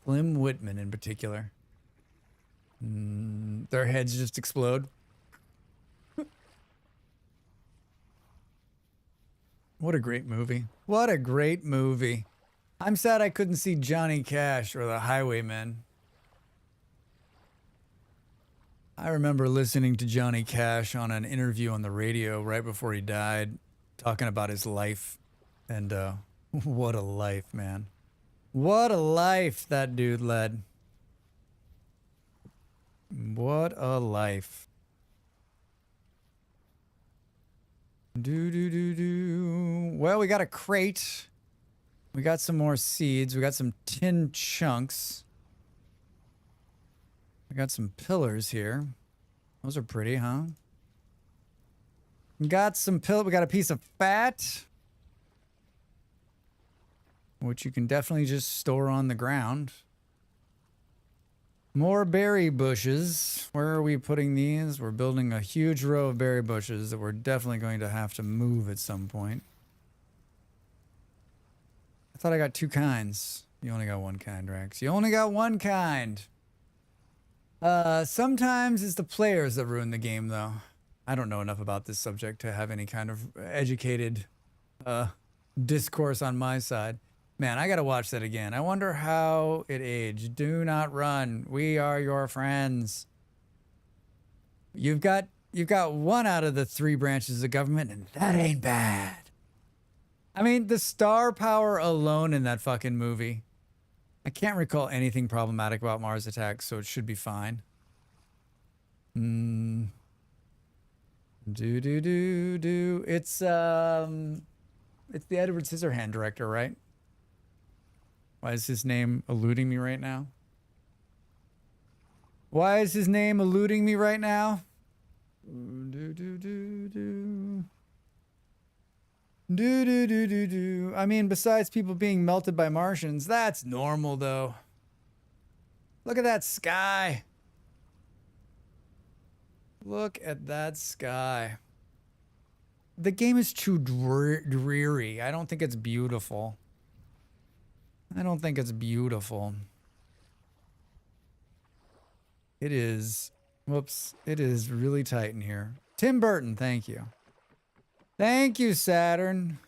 Speaker 1: Slim Whitman in particular. Their heads just explode. What a great movie. What a great movie. I'm sad I couldn't see Johnny Cash or the Highwaymen. I remember listening to Johnny Cash on an interview on the radio right before he died, talking about his life. And what a life, man. What a life that dude led. What a life. Well, we got a crate. We got some more seeds. We got some tin chunks. We got some pillars here. Those are pretty, huh? We got a piece of fat, which you can definitely just store on the ground. More berry bushes. Where are we putting these? We're building a huge row of berry bushes that we're definitely going to have to move at some point. I thought I got two kinds. You only got one kind, Rex. You only got one kind. Sometimes it's the players that ruin the game, though. I don't know enough about this subject to have any kind of educated discourse on my side. Man, I gotta watch that again. I wonder how it aged. Do not run. We are your friends. You've got one out of the 3 branches of government, and that ain't bad. I mean, the star power alone in that fucking movie. I can't recall anything problematic about Mars Attacks, so it should be fine. It's the Edward Scissorhand director, right? Why is his name eluding me right now? Why is his name eluding me right now? I mean, besides people being melted by Martians, that's normal, though. Look at that sky. Look at that sky. The game is too dreary. I don't think it's beautiful. I don't think it's beautiful. It is. Whoops. It is really tight in here. Tim Burton, thank you. Thank you, Saturn.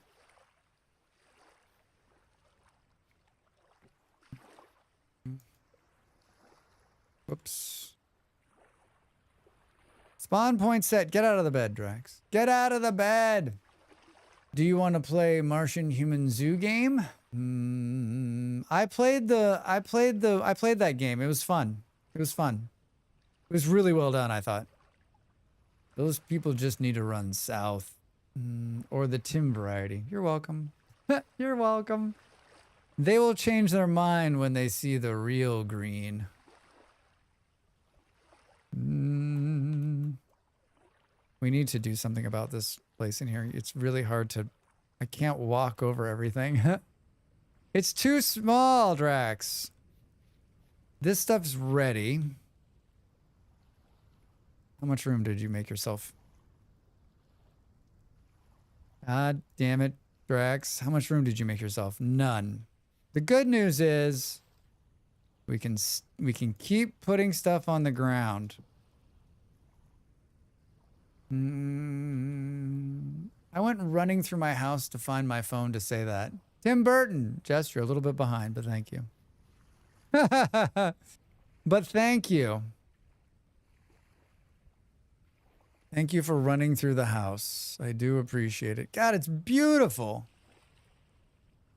Speaker 1: Whoops. Spawn point set. Get out of the bed, Drax. Get out of the bed. Do you want to play Martian Human Zoo game? I played that game. It was fun. It was fun. It was really well done, I thought. Those people just need to run south. Or the Tim variety. You're welcome. You're welcome. They will change their mind when they see the real green. We need to do something about this place in here. It's really hard to... I can't walk over everything. It's too small, Drax. This stuff's ready. How much room did you make yourself? God damn it, Drax. How much room did you make yourself? None. The good news is we can keep putting stuff on the ground. I went running through my house to find my phone to say that. Tim Burton. Jess, you're a little bit behind, but thank you. But thank you. Thank you for running through the house. I do appreciate it. God, it's beautiful.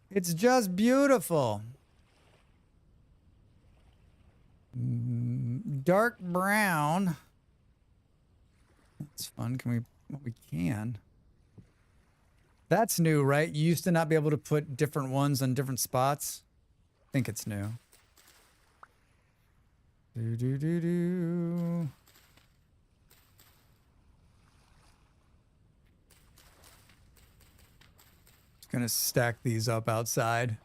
Speaker 1: It's just beautiful. Dark brown. That's fun. Can we... Well, we can. That's new, right? You used to not be able to put different ones on different spots. I think it's new. Do. Just gonna stack these up outside.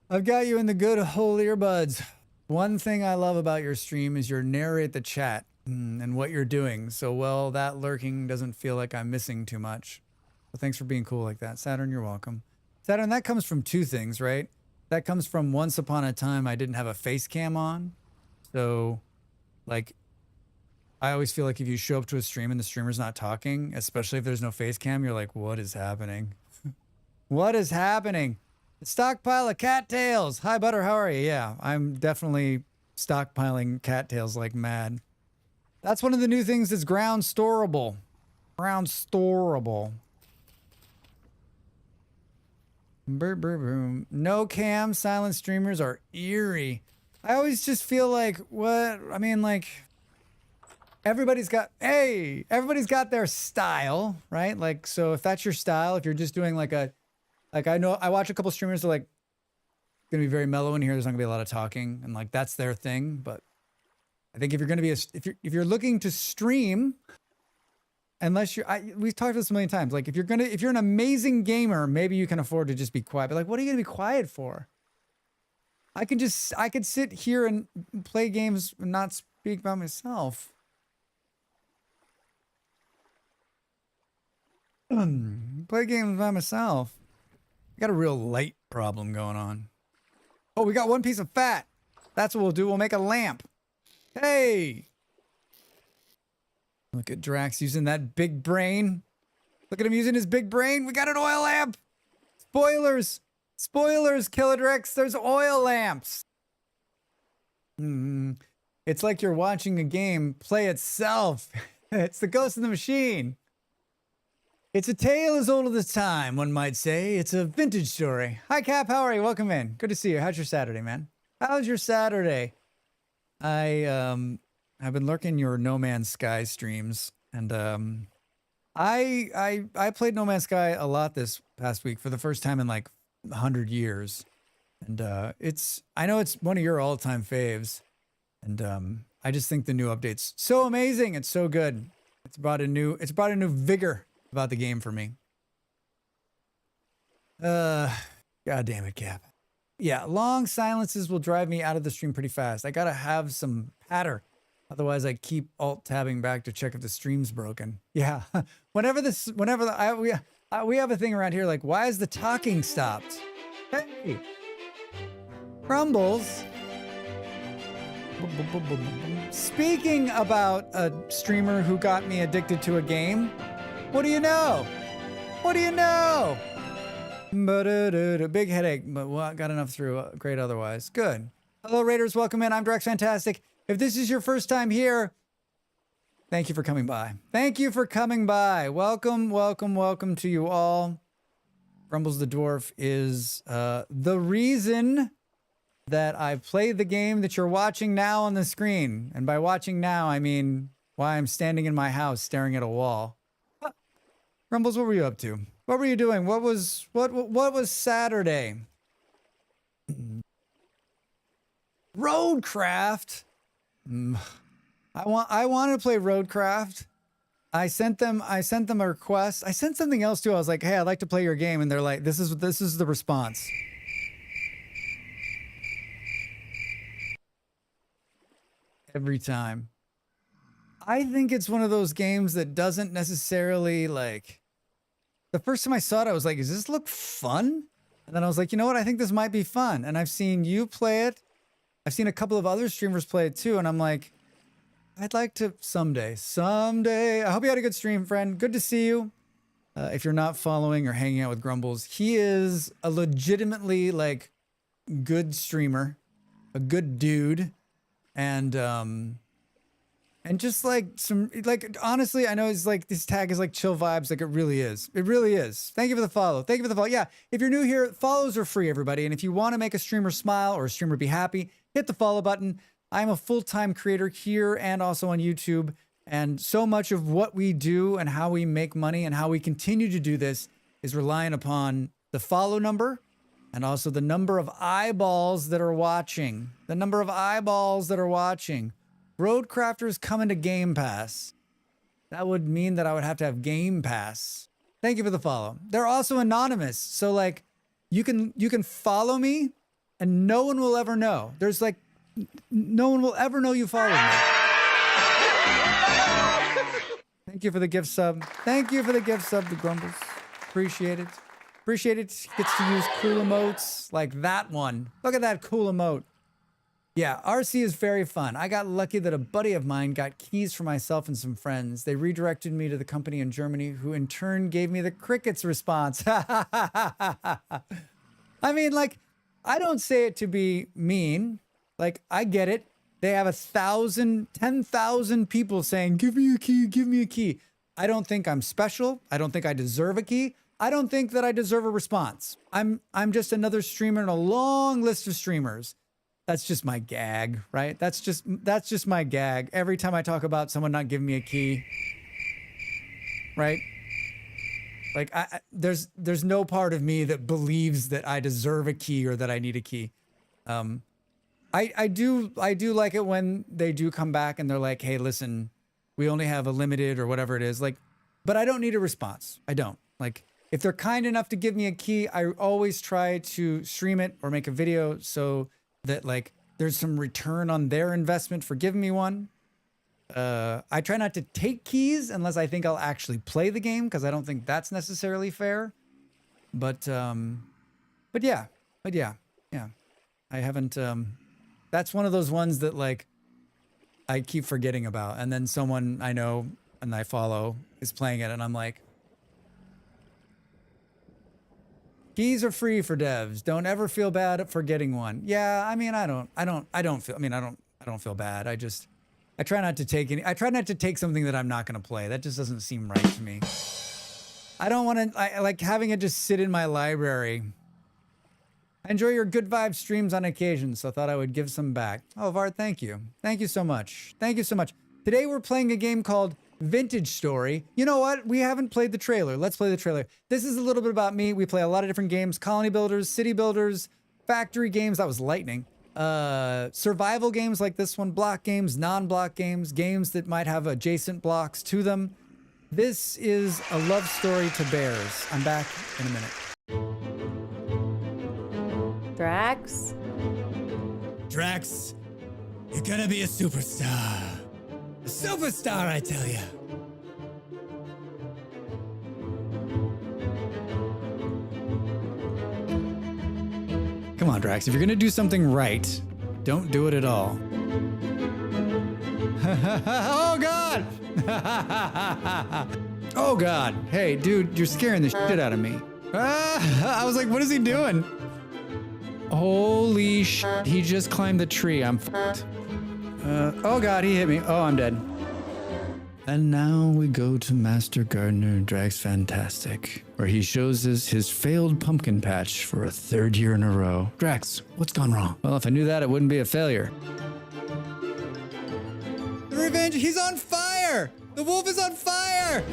Speaker 1: I've got you in the good old earbuds. One thing I love about your stream is your narrate the chat and what you're doing. So, well, that lurking doesn't feel like I'm missing too much. So thanks for being cool like that. Saturn, you're welcome. Saturn, that comes from 2 things, right? That comes from once upon a time I didn't have a face cam on. So, like, I always feel like if you show up to a stream and the streamer's not talking, especially if there's no face cam, you're like, what is happening? What is happening? The stockpile of cattails. Hi, Butter, how are you? Yeah, I'm definitely stockpiling cattails like mad. That's one of the new things that's ground storable. Ground storable. No cam, silent streamers are eerie. I always just feel like, what? I mean, like, everybody's got their style, right? Like, so if that's your style, if you're just doing like I know I watch a couple streamers that are like gonna be very mellow in here. There's not gonna be a lot of talking, and like that's their thing. But I think if you're gonna be if you're looking to stream, unless we've talked about this a million times. Like if you're an amazing gamer, maybe you can afford to just be quiet. But like, what are you gonna be quiet for? I could sit here and play games and not speak by myself. Play games by myself. I got a real light problem going on. Oh, we got one piece of fat. That's what we'll do. We'll make a lamp. Hey! Look at Drax using that big brain. Look at him using his big brain. We got an oil lamp. Spoilers. Spoilers, Killer Drax. There's oil lamps. It's like you're watching a game play itself. It's the Ghost in the Machine. It's a tale as old as time, one might say. It's a vintage story. Hi, Cap. How are you? Welcome in. Good to see you. How's your Saturday, man? How's your Saturday? I've been lurking your No Man's Sky streams, and I played No Man's Sky a lot this past week for the first time in like 100 years, and I know it's one of your all-time faves, and I just think the new update's so amazing. It's so good. It's brought a new vigor about the game for me. God damn it, Cap. Yeah, long silences will drive me out of the stream pretty fast. I gotta have some patter. Otherwise, I keep alt-tabbing back to check if the stream's broken. Yeah, we have a thing around here like, why is the talking stopped? Hey, Crumbles. Speaking about a streamer who got me addicted to a game, what do you know? What do you know? Big headache, but well, got enough through. Great otherwise. Good. Hello, Raiders. Welcome in. I'm Drax Fantastic. If this is your first time here, thank you for coming by. Thank you for coming by. Welcome, welcome, welcome to you all. Grumbles the Dwarf is the reason that I played the game that you're watching now on the screen. And by watching now, I mean why I'm standing in my house staring at a wall. Grumbles, what were you up to? What were you doing? What was Saturday? Roadcraft. I wanted to play Roadcraft. I sent them a request. I sent something else too. I was like, hey, I'd like to play your game, and they're like, this is the response. Every time. I think it's one of those games that doesn't necessarily like. The first time I saw it, I was like, does this look fun? And then I was like, you know what? I think this might be fun. And I've seen you play it. I've seen a couple of other streamers play it too. And I'm like, I'd like to someday. I hope you had a good stream, friend. Good to see you. If you're not following or hanging out with Grumbles, he is a legitimately like good streamer, a good dude. And just like some, like, honestly, I know it's like this tag is like chill vibes. Like it really is. It really is. Thank you for the follow. Thank you for the follow. Yeah. If you're new here, follows are free, everybody. And if you want to make a streamer smile or a streamer be happy, hit the follow button. I'm a full-time creator here and also on YouTube. And so much of what we do and how we make money and how we continue to do this is relying upon the follow number and also the number of eyeballs that are watching. The number of eyeballs that are watching. Roadcrafters coming to Game Pass. That would mean that I would have to have Game Pass. Thank you for the follow. They're also anonymous. So like you can follow me and no one will ever know. There's like no one will ever know you followed me. Thank you for the gift sub. Thank you for the gift sub to Grumbles. Appreciate it. Appreciate it. Gets to use cool emotes like that one. Look at that cool emote. Yeah, RC is very fun. I got lucky that a buddy of mine got keys for myself and some friends. They redirected me to the company in Germany, who in turn gave me the crickets response. I mean, like, I don't say it to be mean. Like, I get it. They have 10,000 people saying, give me a key, give me a key. I don't think I'm special. I don't think I deserve a key. I don't think that I deserve a response. I'm just another streamer in a long list of streamers. That's just my gag, right? That's just my gag. Every time I talk about someone not giving me a key, right? Like there's no part of me that believes that I deserve a key or that I need a key. I do like it when they do come back and they're like, hey, listen, we only have a limited or whatever it is. Like, but I don't need a response. I don't. Like, if they're kind enough to give me a key, I always try to stream it or make a video so that like there's some return on their investment for giving me one. I try not to take keys unless I think I'll actually play the game, because I don't think that's necessarily fair. But yeah. I haven't That's one of those ones that like I keep forgetting about. And then someone I know and I follow is playing it and I'm like, keys are free for devs. Don't ever feel bad for getting one. Yeah, I mean, I don't feel bad. I try not to take something that I'm not going to play. That just doesn't seem right to me. I like having it just sit in my library. I enjoy your good vibe streams on occasion, so I thought I would give some back. Oh, Vard, thank you. Thank you so much. Thank you so much. Today we're playing a game called Vintage Story. You know what? We haven't played the trailer. Let's play the trailer. This is a little bit about me. We play a lot of different games. Colony builders, city builders, factory games. That was lightning. Survival games like this one. Block games, non-block games. Games that might have adjacent blocks to them. This is a love story to bears. I'm back in a minute.
Speaker 9: Drax?
Speaker 5: Drax, you're gonna be a superstar. A superstar, I tell you. Come on, Drax. If you're gonna do something right, don't do it at all. Oh, God! Oh, God. Hey, dude, you're scaring the shit out of me. I was like, what is he doing? Holy shit, he just climbed the tree. I'm fucked. Oh God, he hit me. Oh, I'm dead. And now we go to Master Gardener Drax Fantastic, where he shows us his failed pumpkin patch for a third year in a row. Drax, what's gone wrong? Well, if I knew that, it wouldn't be a failure. The revenge, he's on fire! The wolf is on fire!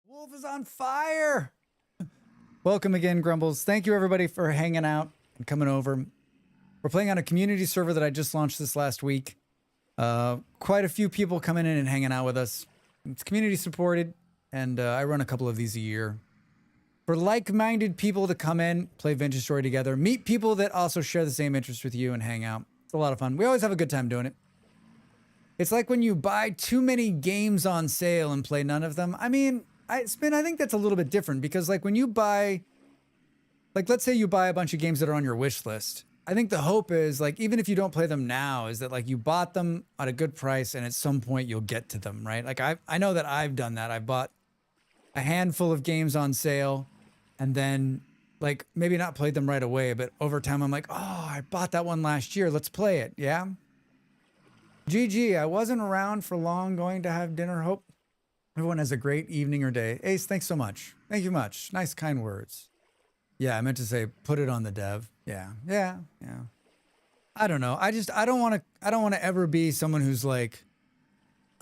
Speaker 5: Wolf is on fire! Welcome again, Grumbles. Thank you, everybody, for hanging out and coming over. We're playing on a community server that I just launched this last week. Quite a few people coming in and hanging out with us. It's community supported, and I run a couple of these a year. For like-minded people to come in, play Vintage Story together, meet people that also share the same interests with you and hang out. It's a lot of fun. We always have a good time doing it. It's like when you buy too many games on sale and play none of them. I mean, I think that's a little bit different because like when you buy, like let's say you buy a bunch of games that are on your wish list. I think the hope is like, even if you don't play them now, is that like you bought them at a good price and at some point you'll get to them, right? Like I know that I've done that. I bought a handful of games on sale and then like maybe not played them right away, but over time I'm like, oh, I bought that one last year. Let's play it. Yeah. GG. I wasn't around for long, going to have dinner. Hope everyone has a great evening or day. Ace, thanks so much. Thank you much. Nice, kind words. Yeah, I meant to say put it on the dev. Yeah. I don't know. I don't want to ever be someone who's like,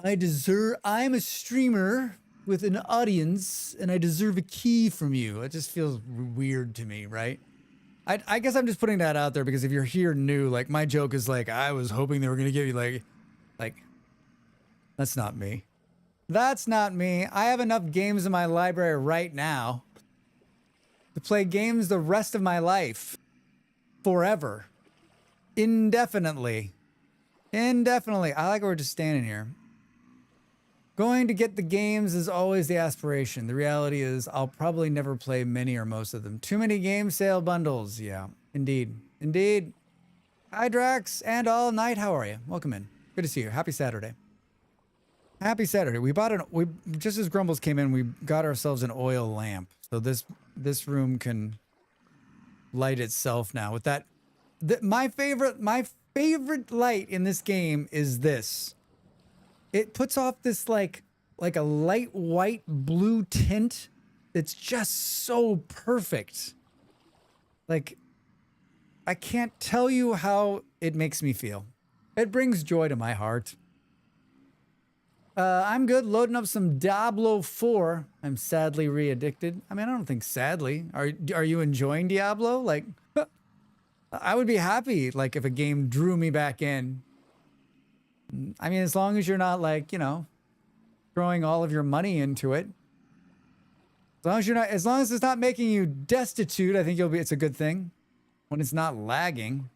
Speaker 5: I'm a streamer with an audience and I deserve a key from you. It just feels weird to me, right? I guess I'm just putting that out there because if you're here new, like my joke is like, I was hoping they were going to give you like, that's not me. That's not me. I have enough games in my library right now to play games the rest of my life. Forever. Indefinitely. I like we're just standing here. Going to get the games is always the aspiration. The reality is I'll probably never play many or most of them. Too many game sale bundles. Yeah, indeed. Hi, Drax and all night. How are you? Welcome in. Good to see you. Happy Saturday. Happy Saturday. We just as Grumbles came in, we got ourselves an oil lamp. So this room can light itself now with that. My favorite light in this game is this. It puts off this like a light white blue tint that's just so perfect. Like I can't tell you how it makes me feel. It brings joy to my heart. I'm good. Loading up some Diablo 4. I'm sadly re-addicted. I mean, I don't think sadly. Are you enjoying Diablo? Like, I would be happy, like, if a game drew me back in. I mean, as long as you're not, like, you know, throwing all of your money into it. As long as it's not making you destitute, I think it's a good thing. When it's not lagging.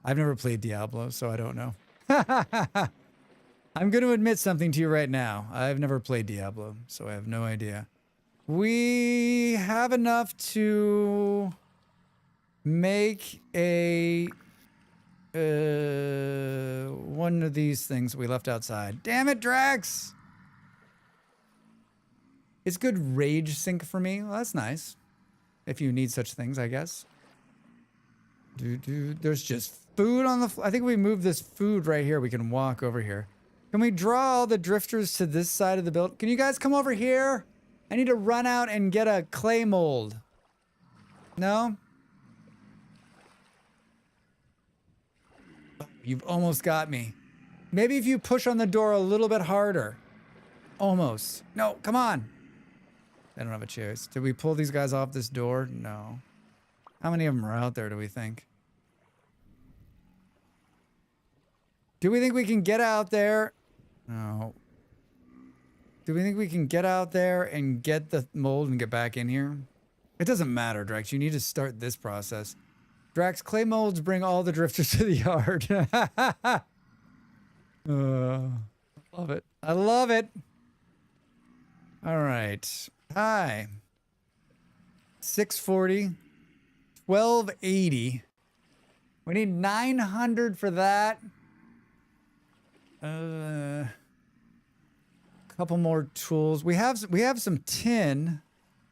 Speaker 5: I've never played Diablo, so I don't know. I'm going to admit something to you right now. I've never played Diablo, so I have no idea. We have enough to
Speaker 1: make a one of these things we left outside. Damn it, Drax! It's good rage sync for me. Well, that's nice. If you need such things, I guess. There's just food on the I think we move this food right here. We can walk over here. Can we draw all the drifters to this side of the building? Can you guys come over here? I need to run out and get a clay mold. No? You've almost got me. Maybe if you push on the door a little bit harder. Almost. No, come on. I don't have a choice. Did we pull these guys off this door? No. How many of them are out there, do we think? Do we think we can get out there? No. Do we think we can get out there and get the mold and get back in here? It doesn't matter, Drax. You need to start this process. Drax, clay molds bring all the drifters to the yard. Love it. I love it. All right. Hi. 640. 1280. We need 900 for that. Couple more tools. We have some tin.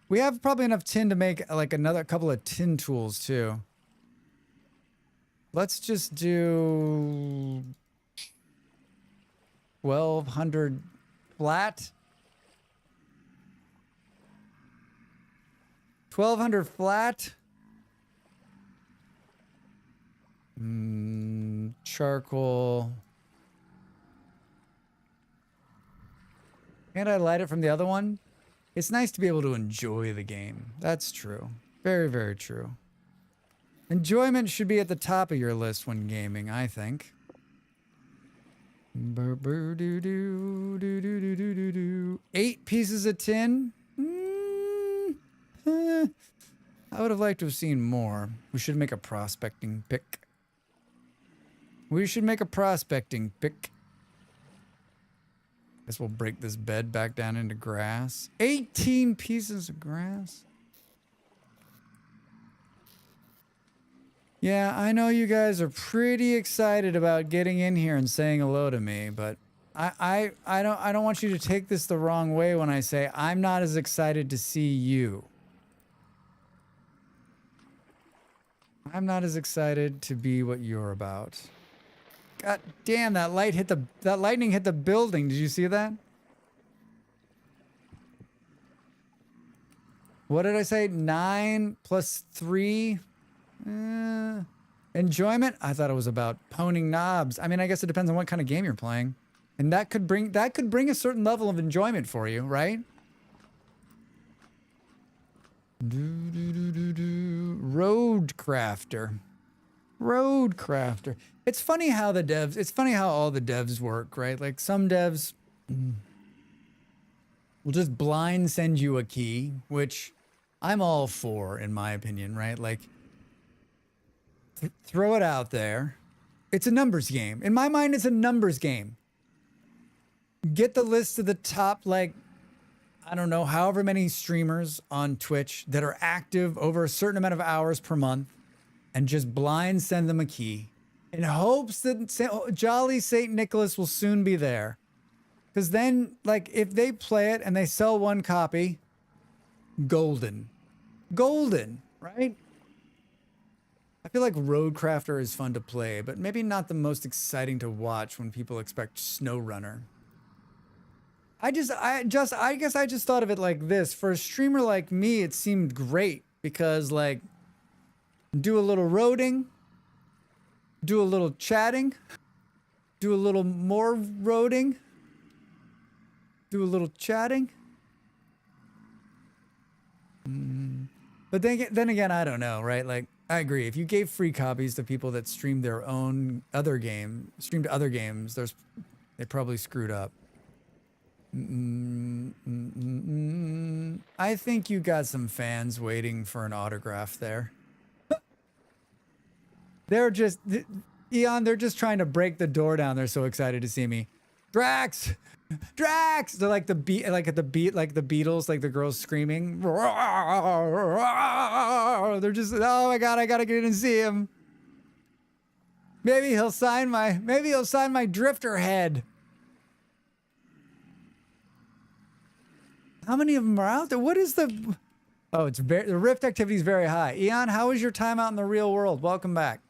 Speaker 1: We have probably enough tin to make like another couple of tin tools too. Let's just do 1200 flat. 1200 flat. Charcoal. Can't I light it from the other one? It's nice to be able to enjoy the game. That's true. Very, very true. Enjoyment should be at the top of your list when gaming, I think. 8 pieces of tin. I would have liked to have seen more. We should make a prospecting pick. Guess we'll break this bed back down into grass. 18 pieces of grass. Yeah, I know you guys are pretty excited about getting in here and saying hello to me, but I don't want you to take this the wrong way when I say I'm not as excited to see you. I'm not as excited to be what you're about. God damn, that lightning hit the building. Did you see that? What did I say? 9 plus 3? Enjoyment? I thought it was about poning knobs. I mean, I guess it depends on what kind of game you're playing. And that could bring a certain level of enjoyment for you, right? Road crafter. It's funny how all the devs work, right? Like some devs will just blind send you a key, which I'm all for, in my opinion, right? Like throw it out there. It's a numbers game. In my mind, it's a numbers game. Get the list of the top, like, I don't know, however many streamers on Twitch that are active over a certain amount of hours per month, and just blind send them a key in hopes that Jolly St. Nicholas will soon be there. Because then, like, if they play it and they sell one copy, golden, right? I feel like Roadcrafter is fun to play, but maybe not the most exciting to watch when people expect SnowRunner. I guess I just thought of it like this. For a streamer like me, it seemed great because, like, do a little roading, do a little chatting, do a little more roading, do a little chatting. But then again, I don't know, right? Like, I agree. If you gave free copies to people that streamed their own other games, they probably screwed up. I think you got some fans waiting for an autograph there. They're just, Eon, they're just trying to break the door down. They're so excited to see me. Drax,
Speaker 5: Drax! They're like the beat, like at the beat, like the Beatles, like the girls screaming. They're just, oh my God, I gotta get in and see him. Maybe he'll sign my drifter head. How many of them are out there? What is the, oh, it's very, the rift activity is very high. Eon, how was your time out in the real world? Welcome back.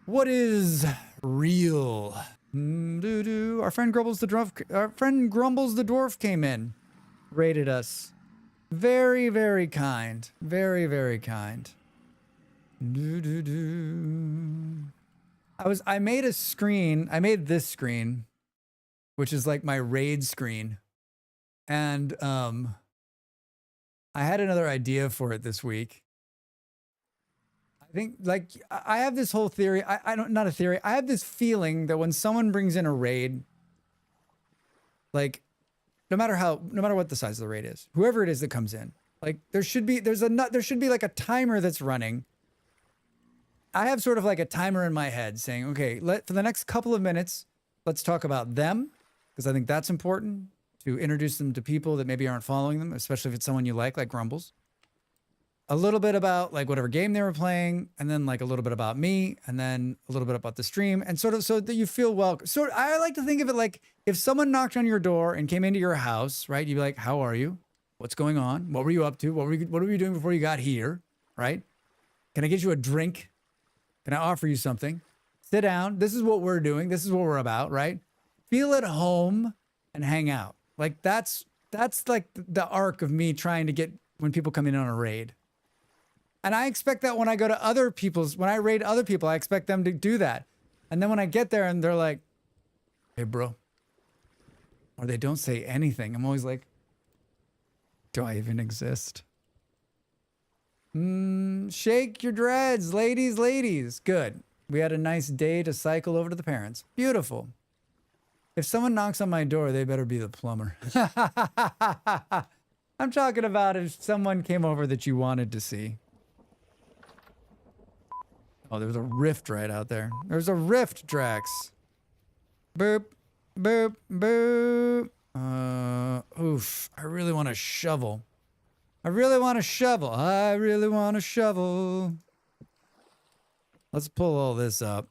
Speaker 5: What is real? Our friend Grumbles the dwarf came in, rated us. Very, very kind. Very, very kind. I made this screen, which is like my raid screen. And I had another idea for it this week. I think, like, I have this whole theory. Not a theory. I have this feeling that when someone brings in a raid, like, no matter what the size of the raid is, whoever it is that comes in, like, there should be like a timer that's running. I have sort of like a timer in my head saying, okay, for the next couple of minutes, let's talk about them, because I think that's important to introduce them to people that maybe aren't following them, especially if it's someone you like Grumbles. A little bit about like whatever game they were playing, and then like a little bit about me, and then a little bit about the stream, and sort of so that you feel welcome. So I like to think of it like if someone knocked on your door and came into your house, right? You'd be like, how are you? What's going on? What were you up to? What were you doing before you got here? Right? Can I get you a drink? Can I offer you something? Sit down. This is what we're doing. This is what we're about, right? Feel at home and hang out. Like that's like the arc of me trying to get when people come in on a raid. And I expect that when I go to when I raid other people, I expect them to do that. And then when I get there and they're like, hey, bro. Or they don't say anything. I'm always like, do I even exist? Shake your dreads, ladies. Good. We had a nice day to cycle over to the parents. Beautiful. If someone knocks on my door, they better be the plumber. I'm talking about if someone came over that you wanted to see. Oh, there's a rift right out there. There's a rift, Drax. Boop, boop, boop. Oof. I really want a shovel. Let's pull all this up.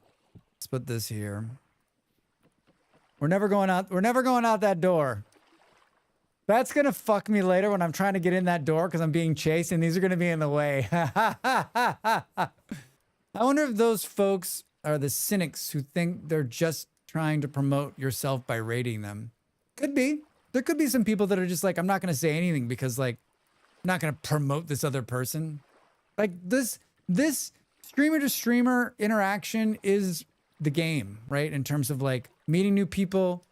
Speaker 5: Let's put this here. We're never going out that door. That's gonna fuck me later when I'm trying to get in that door because I'm being chased and these are gonna be in the way. I wonder if those folks are the cynics who think they're just trying to promote yourself by raiding them. Could be. There could be some people that are just like, I'm not gonna say anything because like, I'm not gonna promote this other person. Like this streamer to streamer interaction is the game, right? In terms of like meeting new people,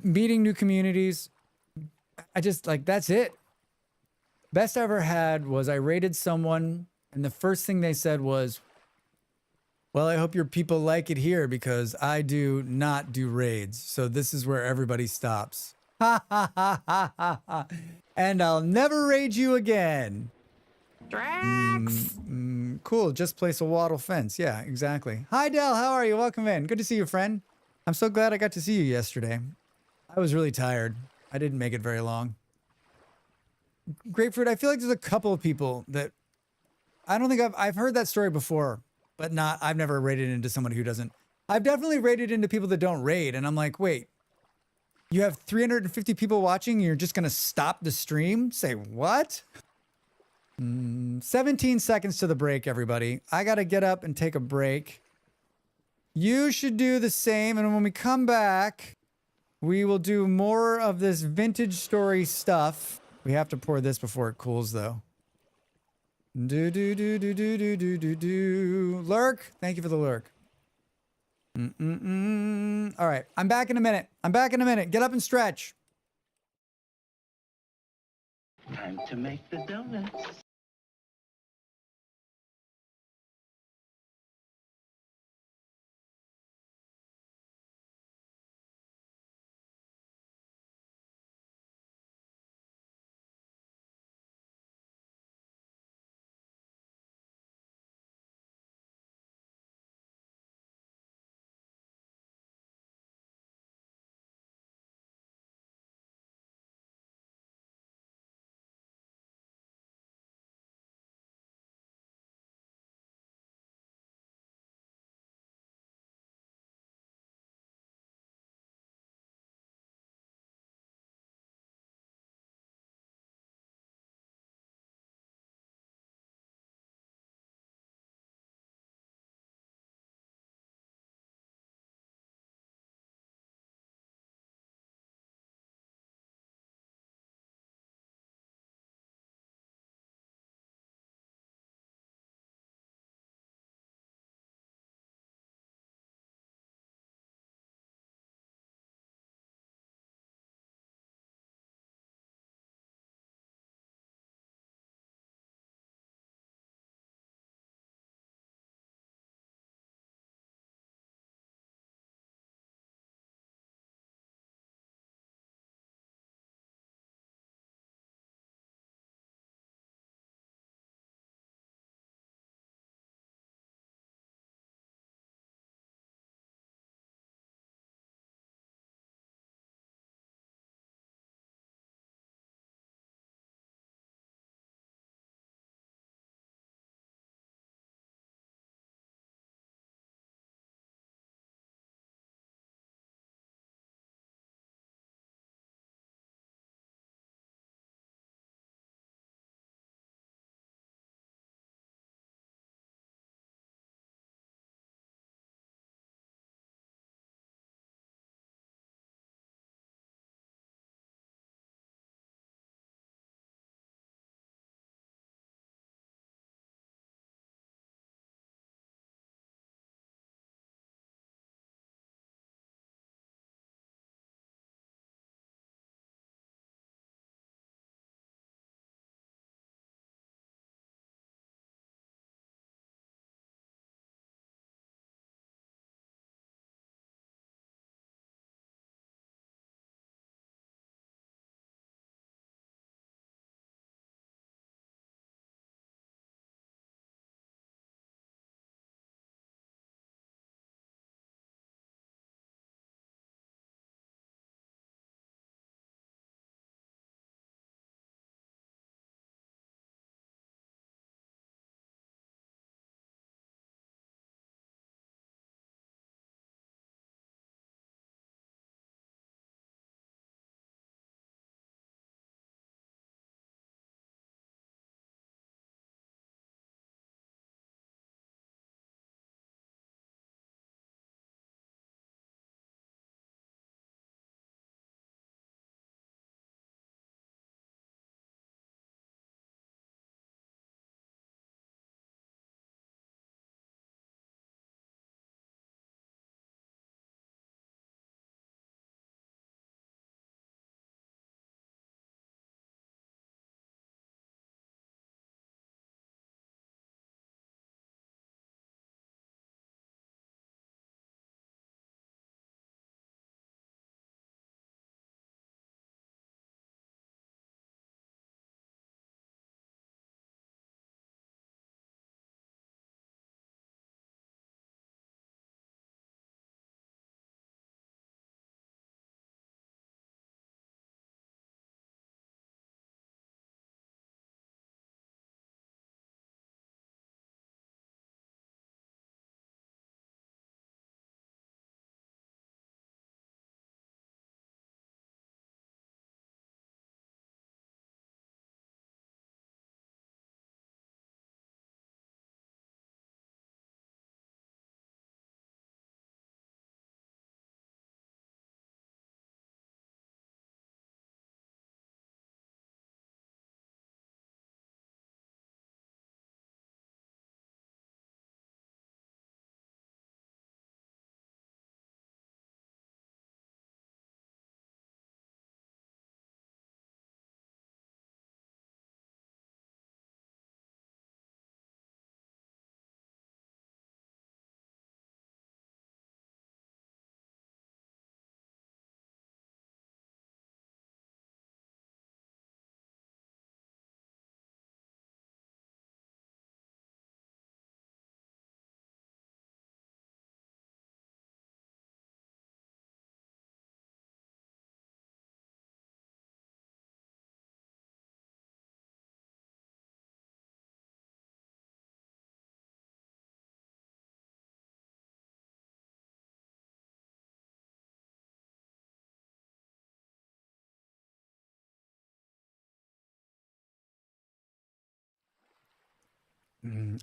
Speaker 5: meeting new communities. I just like, that's it. Best I ever had was I raided someone and the first thing they said was, well, I hope your people like it here because I do not do raids. So this is where everybody stops. Ha ha ha ha ha ha. And I'll never raid you again. Drax! Cool, just place a wattle fence. Yeah, exactly. Hi, Del, how are you? Welcome in. Good to see you, friend. I'm so glad I got to see you yesterday. I was really tired. I didn't make it very long. Grapefruit, I feel like there's a couple of people that I don't think I've heard that story before, but I've never raided into someone who doesn't. I've definitely raided into people that don't raid, and I'm like, wait, you have 350 people watching and you're just gonna stop the stream? Say what? 17 seconds to the break, everybody. I gotta get up and take a break. You should do the same, and when we come back, we will do more of this vintage story stuff. We have to pour this before it cools, though. Lurk, thank you for the lurk. All right, I'm back in a minute. Get up and stretch.
Speaker 7: Time to make the donuts.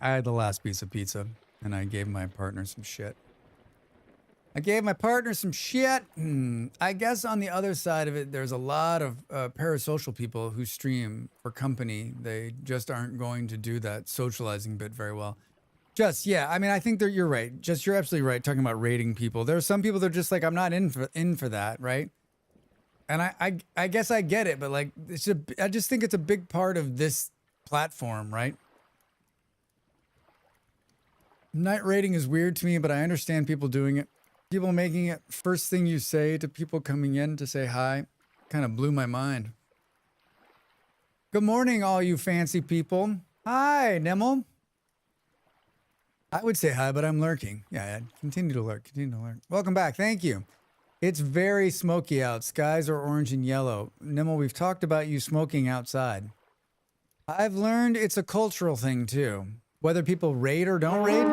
Speaker 1: I had the last piece of pizza, and I gave my partner some shit. I guess on the other side of it, there's a lot of parasocial people who stream for company. They just aren't going to do that socializing bit very well. Yeah, I mean, I think you're right. You're absolutely right talking about rating people. There are some people that are just like, I'm not in for that, right? And I guess I get it, but like, I just think it's a big part of this platform, right? Night rating is weird to me, but I understand people doing it. People making it first thing you say to people coming in to say hi kind of blew my mind. Good morning, all you fancy people. Hi, Nemmel. I would say hi, but I'm lurking. Yeah, continue to lurk. Welcome back. Thank you. It's very smoky out. Skies are orange and yellow. Nemmel, we've talked about you smoking outside. I've learned it's a cultural thing, too. Whether people raid or don't raid.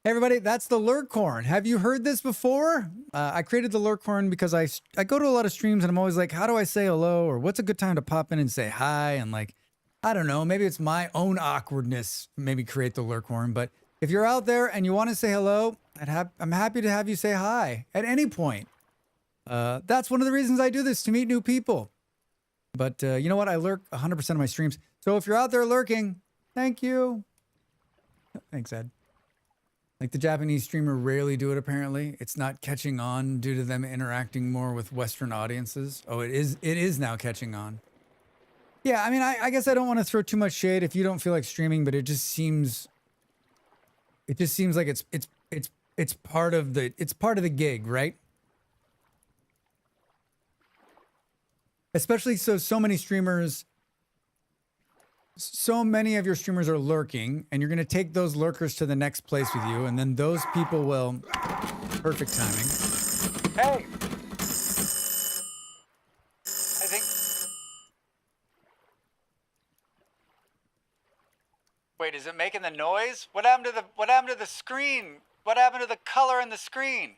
Speaker 1: Hey everybody, that's the lurk horn. Have you heard this before? I created the lurk horn because I go to a lot of streams and I'm always like, how do I say hello? Or what's a good time to pop in and say hi? And like, I don't know, maybe it's my own awkwardness, maybe create the lurk horn. But if you're out there and you want to say hello, I'm happy to have you say hi at any point. That's one of the reasons I do this, to meet new people. But you know what? I lurk 100% of my streams. So if you're out there lurking, thank you. Thanks, Ed. Like the Japanese streamer rarely do it, apparently. It's not catching on due to them interacting more with Western audiences. Oh, it is now catching on. Yeah, I mean, I guess I don't want to throw too much shade if you don't feel like streaming, but it just seems like it's part of the gig, right? Especially so many streamers, so many of your streamers are lurking, and you're going to take those lurkers to the next place with you, and then those people will... Perfect timing. Hey! I think... Wait, is it making the noise? What happened to the screen? What happened to the color in the screen?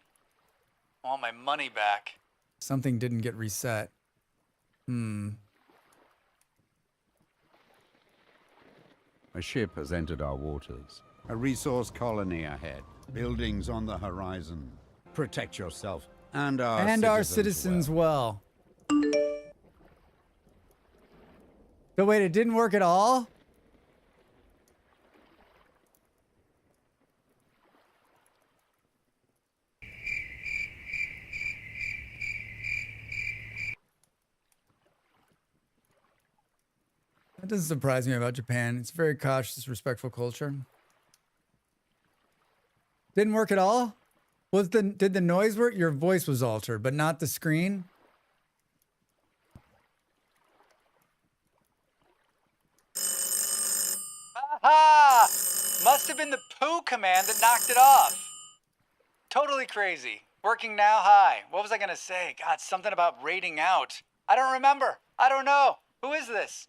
Speaker 1: I want my money back. Something didn't get reset.
Speaker 4: A ship has entered our waters. A resource colony ahead. Buildings on the horizon. Protect yourself and our
Speaker 1: citizens well. So wait, it didn't work at all? That doesn't surprise me about Japan. It's a very cautious, respectful culture. Didn't work at all? Did the noise work? Your voice was altered, but not the screen? Aha! Must have been the poo command that knocked it off. Totally crazy. Working now, hi. What was I gonna say? God, something about raiding out. I don't remember. I don't know. Who is this?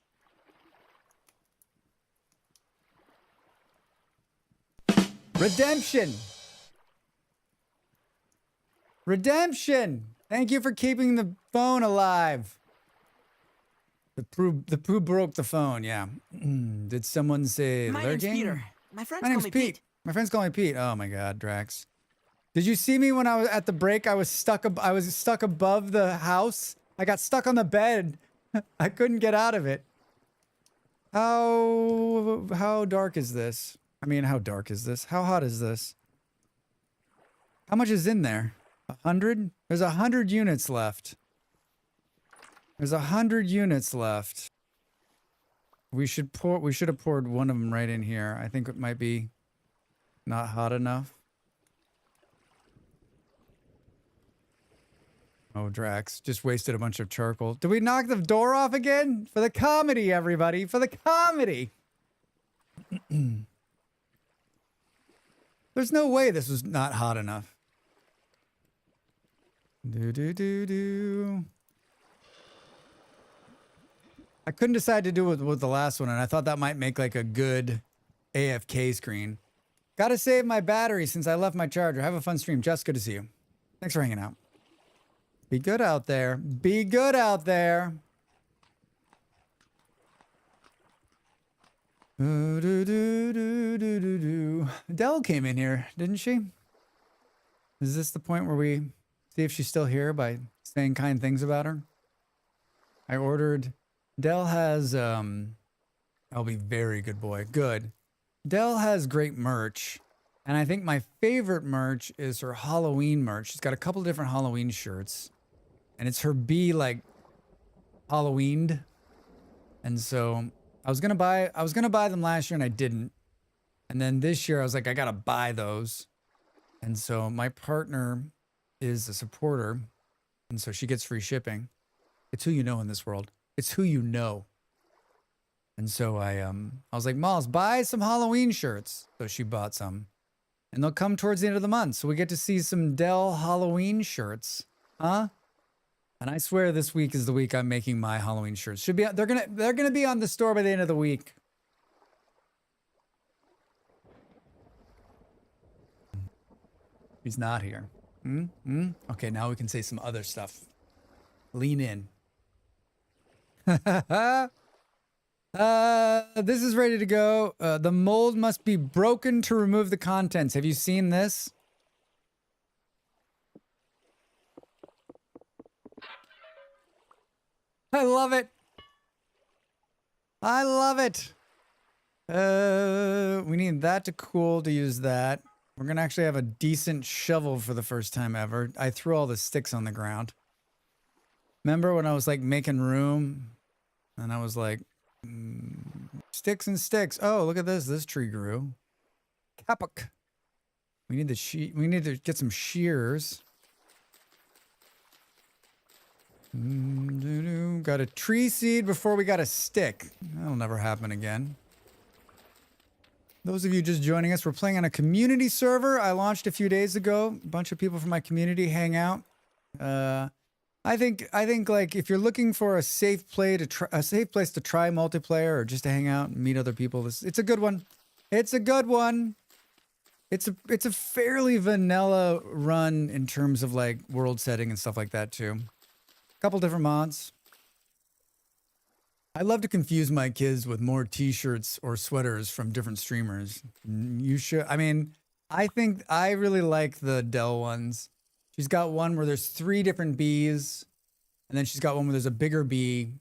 Speaker 1: Redemption. Redemption. Thank you for keeping the phone alive. The poo broke the phone, yeah. Did someone say
Speaker 10: My
Speaker 1: lurking?
Speaker 10: name's Peter. My friends
Speaker 1: My
Speaker 10: call
Speaker 1: name's
Speaker 10: me
Speaker 1: Pete. My friends call me Pete. Oh my God, Drax. Did you see me when I was at the break? I was stuck above the house. I got stuck on the bed. I couldn't get out of it. How dark is this? I mean, how dark is this? How hot is this? How much is in there? 100? There's 100 units left. There's 100 units left. We should have poured one of them right in here. I think it might be not hot enough. Oh, Drax just wasted a bunch of charcoal. Did we knock the door off again? For the comedy, everybody. For the comedy. There's no way this was not hot enough. I couldn't decide to do it with the last one, and I thought that might make like a good AFK screen. Gotta save my battery since I left my charger. Have a fun stream. Jess, good to see you. Thanks for hanging out. Be good out there. Be good out there. Dell came in here, didn't she? Is this the point where we see if she's still here by saying kind things about her? I ordered. Dell has, I'll be very good boy. Good. Dell has great merch. And I think my favorite merch is her Halloween merch. She's got a couple different Halloween shirts. And it's her bee, like, Halloweened. And so I was gonna buy them last year and I didn't. And then this year I was like, I gotta buy those. And so my partner is a supporter. And so she gets free shipping. It's who you know in this world. It's who you know. And so I was like, Malls, buy some Halloween shirts. So she bought some. And they'll come towards the end of the month. So we get to see some Dell Halloween shirts. Huh? And I swear this week is the week I'm making my Halloween shirts. Should be they're gonna be on the store by the end of the week. He's not here. Okay, now we can say some other stuff. Lean in. This is ready to go. The mold must be broken to remove the contents. Have you seen this? I love it. I love it. We need that to cool to use that. We're going to actually have a decent shovel for the first time ever. I threw all the sticks on the ground. Remember when I was like making room and I was like, sticks and sticks. Oh, look at this. This tree grew. Kapok. We need to get some shears. Got a tree seed before we got a stick. That'll never happen again. Those of you just joining us, we're playing on a community server I launched a few days ago. A bunch of people from my community hang out. I think like if you're looking for a safe place to try multiplayer or just to hang out and meet other people, it's a good one. It's a good one. It's a fairly vanilla run in terms of like world setting and stuff like that too. Couple different mods. I love to confuse my kids with more t-shirts or sweaters from different streamers. You should. I mean, I think I really like the Dell ones. She's got one where there's 3 different bees, and then she's got one where there's a bigger bee,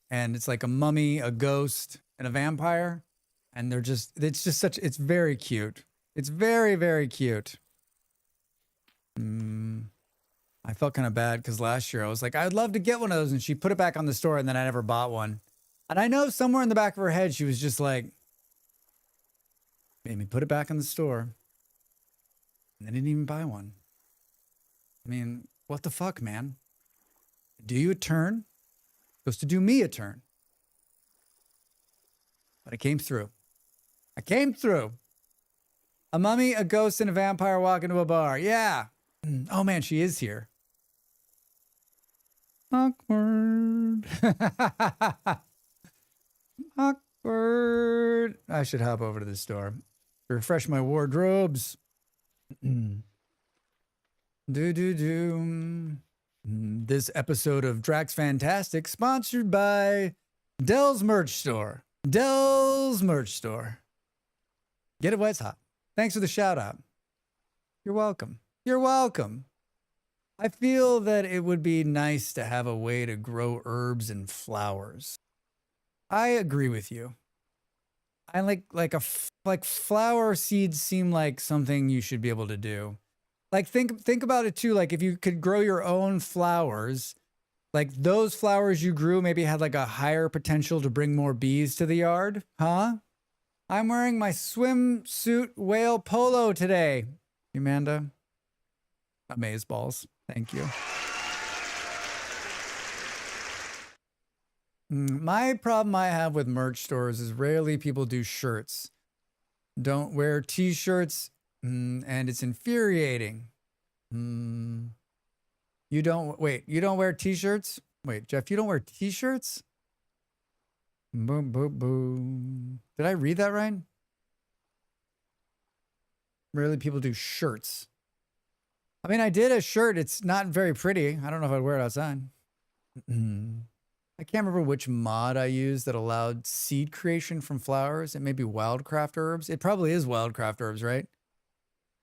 Speaker 1: and it's like a mummy, a ghost, and a vampire, and it's very cute. It's very, very cute. I felt kind of bad because last year I was like, I'd love to get one of those. And she put it back on the store and then I never bought one. And I know somewhere in the back of her head, she was just like, made me put it back in the store. And I didn't even buy one. I mean, what the fuck, man? Do you a turn? Supposed to do me a turn. But I came through. I came through. A mummy, a ghost, and a vampire walk into a bar. Yeah. Oh man, she is here. Awkward. Awkward. I should hop over to the store. Refresh my wardrobes. This episode of Drax Fantastic sponsored by Dell's Merch Store. Dell's Merch Store. Get it while it's hot. Thanks for the shout out. You're welcome. You're welcome. I feel that it would be nice to have a way to grow herbs and flowers. I agree with you. I like flower seeds seem like something you should be able to do. Like think about it too. Like if you could grow your own flowers, like those flowers you grew maybe had like a higher potential to bring more bees to the yard, huh? I'm wearing my swimsuit whale polo today. Amanda. Amazeballs. Thank you. My problem I have with merch stores is rarely people do shirts. Don't wear t-shirts, and it's infuriating. You don't wear t-shirts? Wait, Jeff, you don't wear t-shirts? Boom, boom, boom. Did I read that right? Rarely people do shirts. I mean, I did a shirt. It's not very pretty. I don't know if I'd wear it outside. I can't remember which mod I used that allowed seed creation from flowers. It may be wildcraft herbs. It probably is wildcraft herbs, right?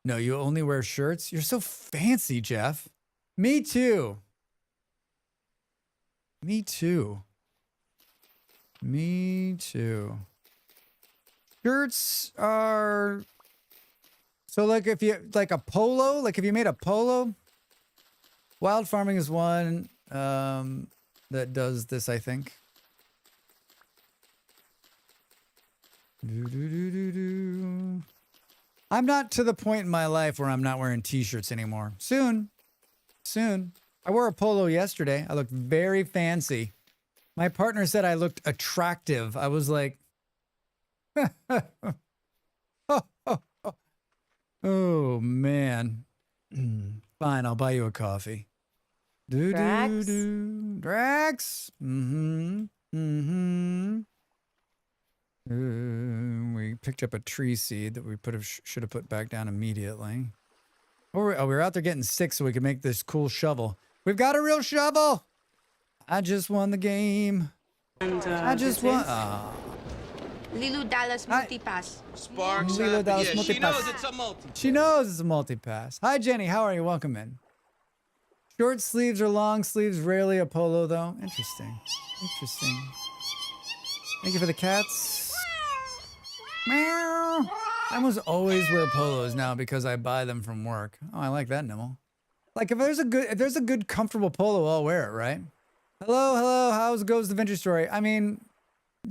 Speaker 1: No, you only wear shirts? You're so fancy, Jeff. Me too. Me too. Me too. Shirts are... So like if you, like a polo, like if you made a polo, wild farming is one that does this, I think. I'm not to the point in my life where I'm not wearing t-shirts anymore. Soon. Soon. I wore a polo yesterday. I looked very fancy. My partner said I looked attractive. I was like, oh, man. Fine, I'll buy you a coffee.
Speaker 9: Drax?
Speaker 1: Drax? We picked up a tree seed that we should have put back down immediately. We were out there getting sick so we could make this cool shovel. We've got a real shovel! I just won the game.
Speaker 10: And
Speaker 1: I just won.
Speaker 10: Lilu Dallas Multipass.
Speaker 11: Sparks.
Speaker 1: Lilo Dallas
Speaker 11: Yeah, she
Speaker 1: Multipass.
Speaker 11: knows it's a multi.
Speaker 1: She knows it's a multi-pass. Hi, Jenny. How are you? Welcome in. Short sleeves or long sleeves? Rarely a polo, though. Interesting. Interesting. Thank you for the cats. Meow. I almost always wear polos now because I buy them from work. Oh, I like that, Nimble. Like if there's a good comfortable polo, I'll wear it, right? Hello, hello. How goes the vintage story? I mean,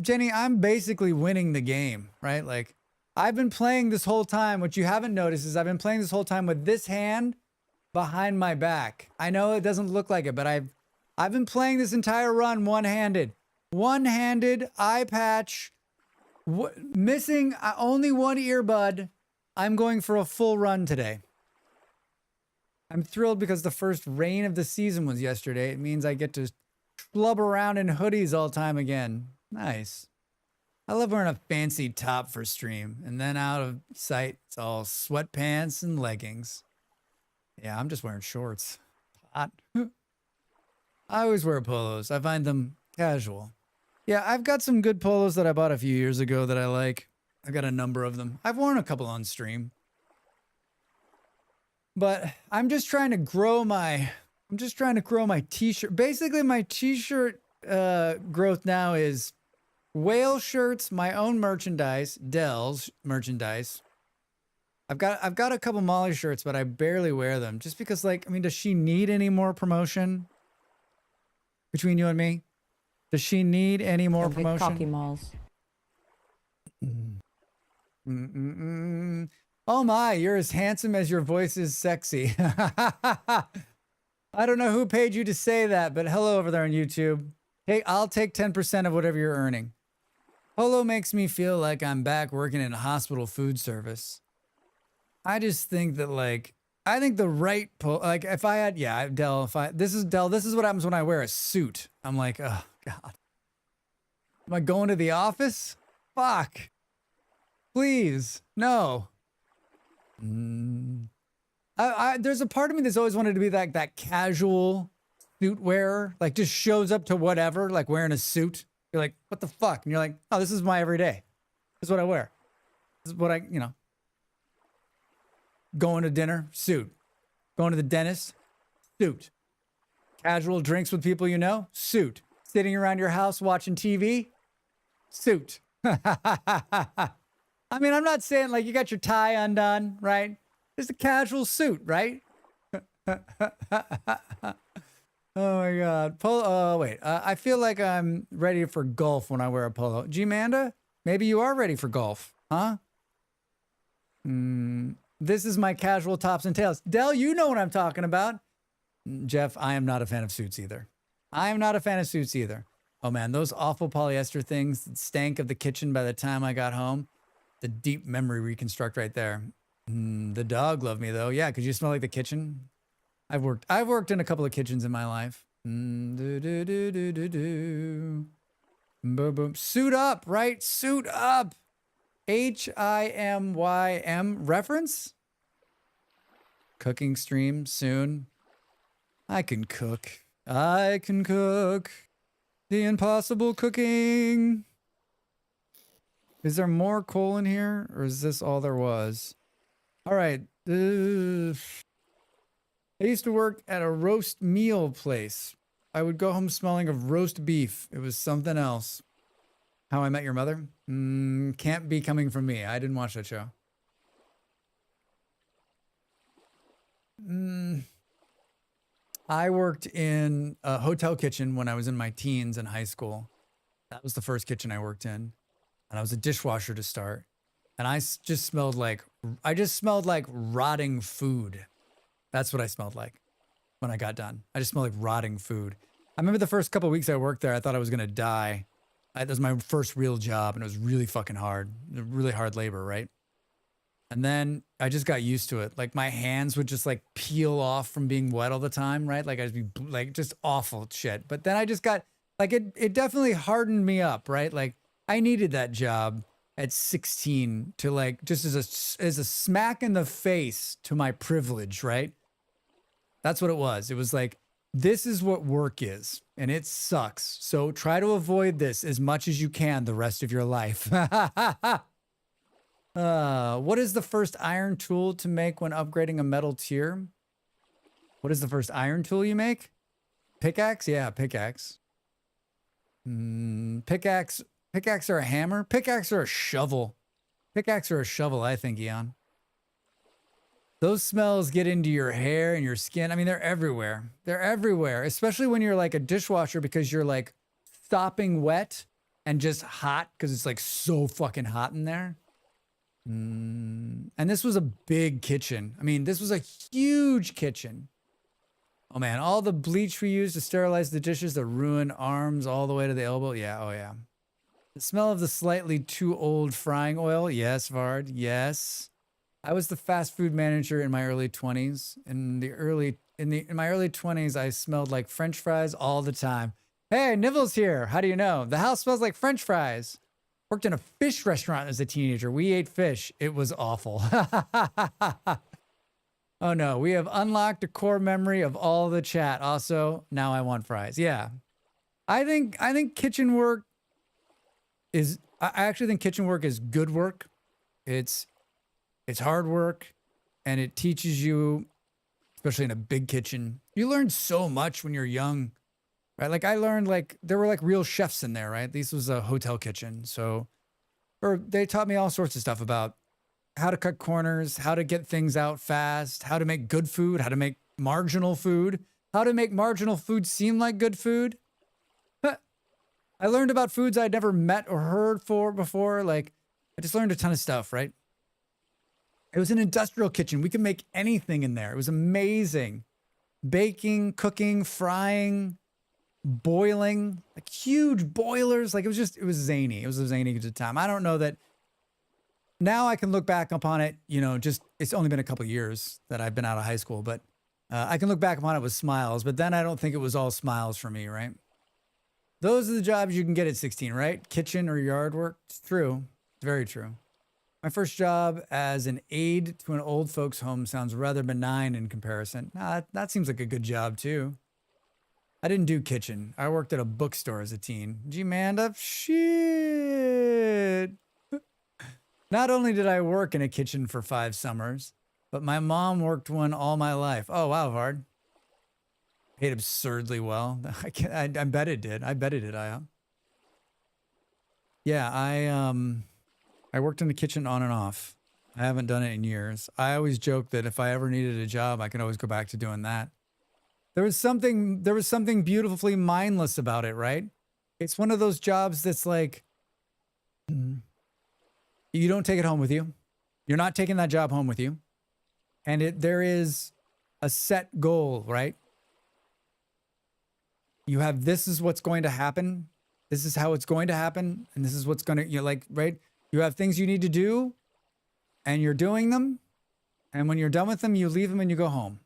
Speaker 1: Jenny, I'm basically winning the game, right? Like I've been playing this whole time. What you haven't noticed is I've been playing this whole time with this hand behind my back. I know it doesn't look like it, but I've been playing this entire run one-handed. One-handed, eye patch, missing only one earbud. I'm going for a full run today. I'm thrilled because the first rain of the season was yesterday. It means I get to schlub around in hoodies all time again. Nice. I love wearing a fancy top for stream, and then out of sight, it's all sweatpants and leggings. Yeah, I'm just wearing shorts. Hot. I always wear polos. I find them casual. Yeah, I've got some good polos that I bought a few years ago that I like. I got a number of them. I've worn a couple on stream. But I'm just trying to grow my t-shirt. Basically, my t-shirt growth now is whale shirts, my own merchandise, Dell's merchandise. I've got a couple Molly shirts, but I barely wear them just because, like, I mean, does she need any more promotion between you and me? Does she need any more promotion?
Speaker 9: Cocky malls.
Speaker 1: Oh my, you're as handsome as your voice is sexy. I don't know who paid you to say that, but hello over there on YouTube. Hey, I'll take 10% of whatever you're earning. Polo makes me feel like I'm back working in hospital food service. I just think that, like, I think the right polo, like if I had, yeah, Dell, this is what happens when I wear a suit. I'm like, oh God. Am I going to the office? Fuck. Please, no. There's a part of me that's always wanted to be that casual suit wearer, like just shows up to whatever, like wearing a suit. You're like, what the fuck? And you're like, oh, this is my everyday. This is what I wear. This is what I, going to dinner, suit. Going to the dentist, suit. Casual drinks with people you know, suit. Sitting around your house watching TV, suit. I mean, I'm not saying like you got your tie undone, right? Just a casual suit, right? Oh my God. Polo. Wait. I feel like I'm ready for golf when I wear a polo. G-Manda, maybe you are ready for golf, huh? This is my casual tops and tails. Dell, you know what I'm talking about. Jeff, I am not a fan of suits either. I am not a fan of suits either. Oh man, those awful polyester things that stank of the kitchen by the time I got home. The deep memory reconstruct right there. The dog loved me though. Yeah, could you smell like the kitchen? I've worked in a couple of kitchens in my life. Boom, boom. Suit up, right? Suit up. HIMYM reference? Cooking stream soon. I can cook. I can cook. The impossible cooking. Is there more coal in here, or is this all there was? All right. I used to work at a roast meal place. I would go home smelling of roast beef. It was something else. How I Met Your Mother? Can't be coming from me. I didn't watch that show. I worked in a hotel kitchen when I was in my teens in high school. That was the first kitchen I worked in. And I was a dishwasher to start. And I just smelled like rotting food. That's what I smelled like when I got done. I just smelled like rotting food. I remember the first couple of weeks I worked there, I thought I was going to die. That was my first real job, and it was really fucking hard. Really hard labor, right? And then I just got used to it. Like my hands would just like peel off from being wet all the time, right? Like I'd be like just awful shit. But then I just got like it definitely hardened me up, right? Like I needed that job at 16 to like just as a smack in the face to my privilege, right? That's what it was. It was like, this is what work is, and it sucks. So try to avoid this as much as you can the rest of your life. What is the first iron tool to make when upgrading a metal tier? What is the first iron tool you make? Pickaxe? Yeah, pickaxe. Pickaxe or a hammer? Pickaxe or a shovel? Pickaxe or a shovel, I think, Eon. Those smells get into your hair and your skin. I mean, they're everywhere. They're everywhere, especially when you're like a dishwasher because you're like stopping wet and just hot because it's like so fucking hot in there. And this was a big kitchen. I mean, this was a huge kitchen. Oh man, all the bleach we used to sterilize the dishes, the ruined arms all the way to the elbow. Yeah, oh yeah. The smell of the slightly too old frying oil. Yes, Vard, yes. I was the fast food manager in my early 20s. In my early 20s, I smelled like French fries all the time. Hey, Nivel's here. How do you know? The house smells like French fries. Worked in a fish restaurant as a teenager. We ate fish. It was awful. Oh no, we have unlocked a core memory of all the chat. Also, now I want fries. Yeah. I think kitchen work is, I actually think kitchen work is good work. It's hard work, and it teaches you, especially in a big kitchen, you learn so much when you're young, right? Like I learned like, there were like real chefs in there, right? This was a hotel kitchen. So, or they taught me all sorts of stuff about how to cut corners, how to get things out fast, how to make good food, how to make marginal food, how to make marginal food seem like good food. I learned about foods I'd never met or heard before. Like I just learned a ton of stuff, right? It was an industrial kitchen. We could make anything in there. It was amazing. Baking, cooking, frying, boiling, like huge boilers. Like it was zany. It was a zany good time. I don't know that now I can look back upon it, you know, just, it's only been a couple of years that I've been out of high school, but I can look back upon it with smiles, but then I don't think it was all smiles for me, right? Those are the jobs you can get at 16, right? Kitchen or yard work. It's true. It's very true. My first job as an aide to an old folks home sounds rather benign in comparison. Nah, that seems like a good job too. I didn't do kitchen. I worked at a bookstore as a teen. G-Manda, shit. Not only did I work in a kitchen for 5 summers, but my mom worked one all my life. Oh, wow, Vard. Paid absurdly well. I bet it did. I bet it did, Yeah, I worked in the kitchen on and off. I haven't done it in years. I always joke that if I ever needed a job, I could always go back to doing that. There was something beautifully mindless about it, right? It's one of those jobs that's like, you don't take it home with you. You're not taking that job home with you. And there is a set goal, right? You have, this is what's going to happen. This is how it's going to happen. And this is what's going to, you know, like, right? You have things you need to do and you're doing them. And when you're done with them, you leave them and you go home.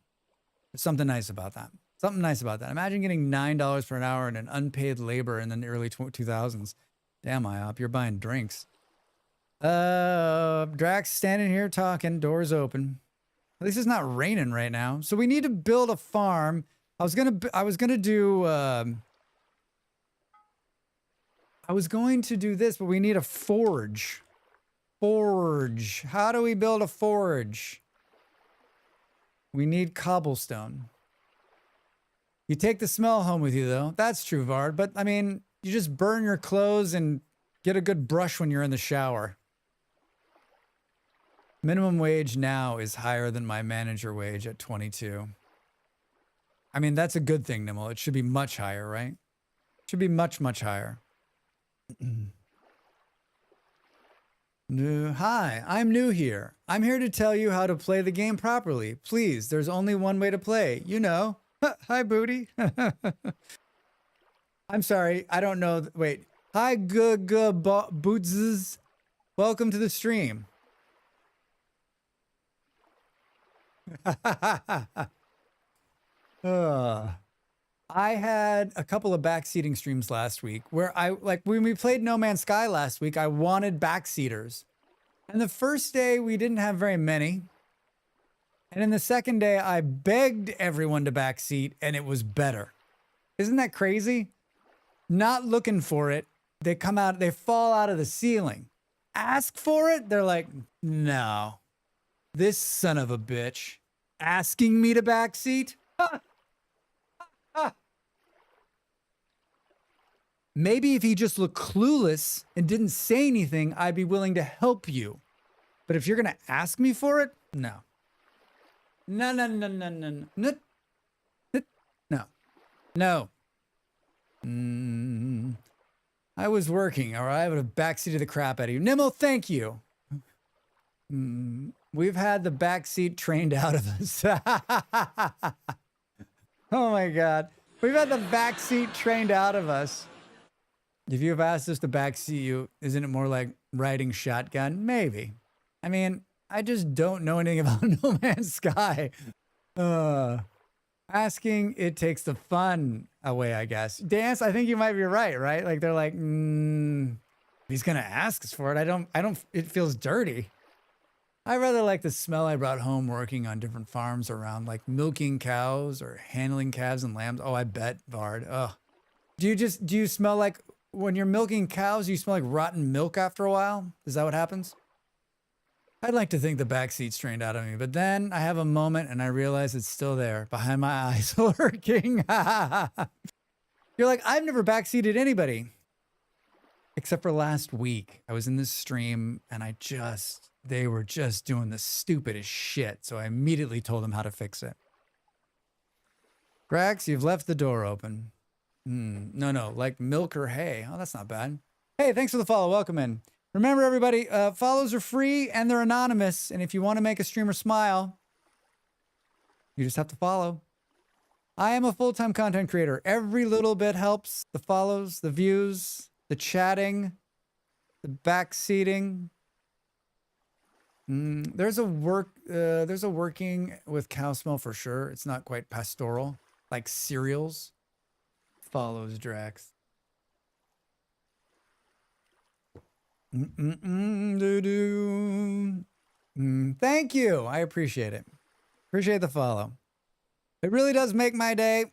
Speaker 1: There's something nice about that. Something nice about that. Imagine getting $9 per hour in an unpaid labor in the early 2000s. Damn, IOP, you're buying drinks. Drax standing here talking, doors open. At least it's not raining right now. So we need to build a farm. I was gonna do this, but we need a forge. Forge. How do we build a forge? We need cobblestone. You take the smell home with you, though. That's true, Vard. But, I mean, you just burn your clothes and get a good brush when you're in the shower. Minimum wage now is higher than my manager wage at 22. I mean, that's a good thing, Nimble. It should be much higher, right? It should be much, much higher. Hi, I'm new here. I'm here to tell you how to play the game properly. Please, there's only one way to play. You know. Hi, Booty. I'm sorry, I don't know. Wait. Hi, Bootzes. Welcome to the stream. I had a couple of backseating streams last week where when we played No Man's Sky last week, I wanted backseaters. And the first day we didn't have very many. And in the second day, I begged everyone to backseat and it was better. Isn't that crazy? Not looking for it. They fall out of the ceiling. Ask for it. They're like, no, this son of a bitch asking me to backseat. Maybe if he just looked clueless and didn't say anything, I'd be willing to help you. But if you're going to ask me for it, no. No. I was working, or I would have backseated the crap out of you. Nimmo, thank you. We've had the backseat trained out of us. Oh my God. We've had the backseat trained out of us. If you have asked us to backseat you, isn't it more like riding shotgun? Maybe. I mean, I just don't know anything about No Man's Sky. Asking, it takes the fun away, I guess. Dance, I think you might be right? Like they're like, he's gonna ask us for it. I don't, it feels dirty. I rather like the smell I brought home working on different farms around, like milking cows or handling calves and lambs. Oh, I bet, Vard. Oh, do you smell like, when you're milking cows, you smell like rotten milk after a while? Is that what happens? I'd like to think the backseat's trained out of me, but then I have a moment and I realize it's still there behind my eyes lurking. You're like, I've never backseated anybody. Except for last week. I was in this stream and they were just doing the stupidest shit. So I immediately told them how to fix it. Grax, you've left the door open. No, like milk or hay. Oh, that's not bad. Hey, thanks for the follow. Welcome in. Remember, everybody, follows are free and they're anonymous. And if you want to make a streamer smile, you just have to follow. I am a full-time content creator. Every little bit helps. The follows, the views, the chatting, the backseating. There's a working with cow smell for sure. It's not quite pastoral, like cereals. Follows Drax. Thank you. I appreciate it. Appreciate the follow. It really does make my day.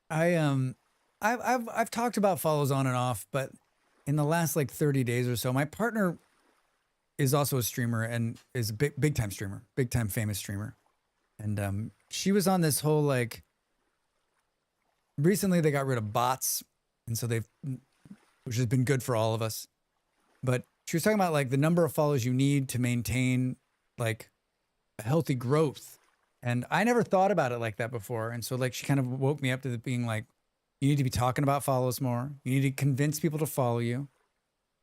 Speaker 1: I've talked about follows on and off, but in the last like 30 days or so, my partner is also a streamer and is a big time streamer, big time famous streamer. And she was on this whole like, recently they got rid of bots, and so which has been good for all of us. But she was talking about like the number of follows you need to maintain like a healthy growth. And I never thought about it like that before. And so like she kind of woke me up to being like, you need to be talking about follows more. You need to convince people to follow you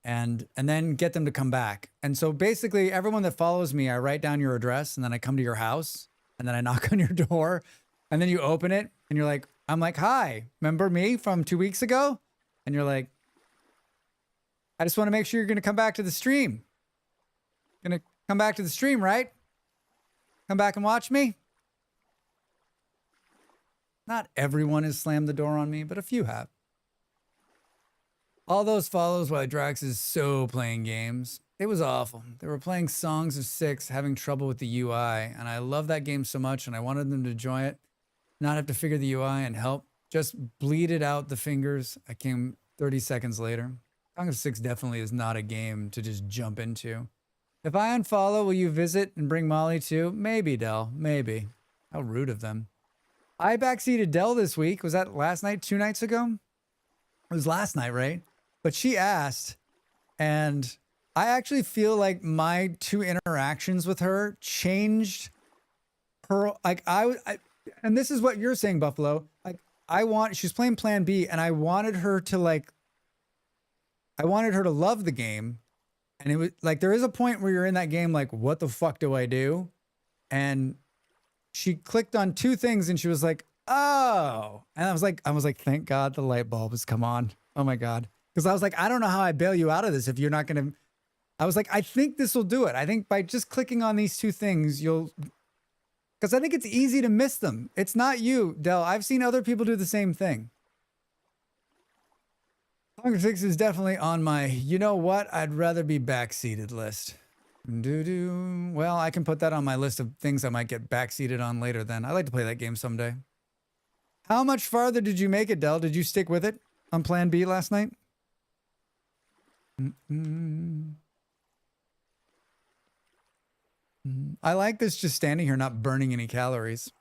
Speaker 1: and then get them to come back. And so basically everyone that follows me, I write down your address and then I come to your house and then I knock on your door and then you open it and you're like, I'm like, hi, remember me from 2 weeks ago? And you're like, I just want to make sure you're going to come back to the stream. Going to come back to the stream, right? Come back and watch me. Not everyone has slammed the door on me, but a few have. All those follows while Drax is so playing games. It was awful. They were playing Songs of Six, having trouble with the UI, and I love that game so much, and I wanted them to enjoy it, not have to figure the UI and help. Just bleeded out the fingers. I came 30 seconds later. Songs of Six definitely is not a game to just jump into. If I unfollow, will you visit and bring Molly too? Maybe, Dell. Maybe. How rude of them. I backseated Dell this week. Was that last night? 2 nights ago? It was last night, right? But she asked, and I actually feel like my 2 interactions with her changed her. Like and this is what you're saying, Buffalo. Like she's playing Plan B, and I wanted her to love the game. And it was like, there is a point where you're in that game, like, what the fuck do I do? And she clicked on 2 things and she was like, oh. And I was like, thank God the light bulb has come on. Oh my God. Because I was like, I don't know how I bail you out of this if you're not going to. I was like, I think this will do it. I think by just clicking on these 2 things, because I think it's easy to miss them. It's not you, Del. I've seen other people do the same thing. Hunger 6 is definitely on my, you know what, I'd rather be backseated list. Well, I can put that on my list of things I might get backseated on later then. I'd like to play that game someday. How much farther did you make it, Del? Did you stick with it on Plan B last night? I like this just standing here not burning any calories.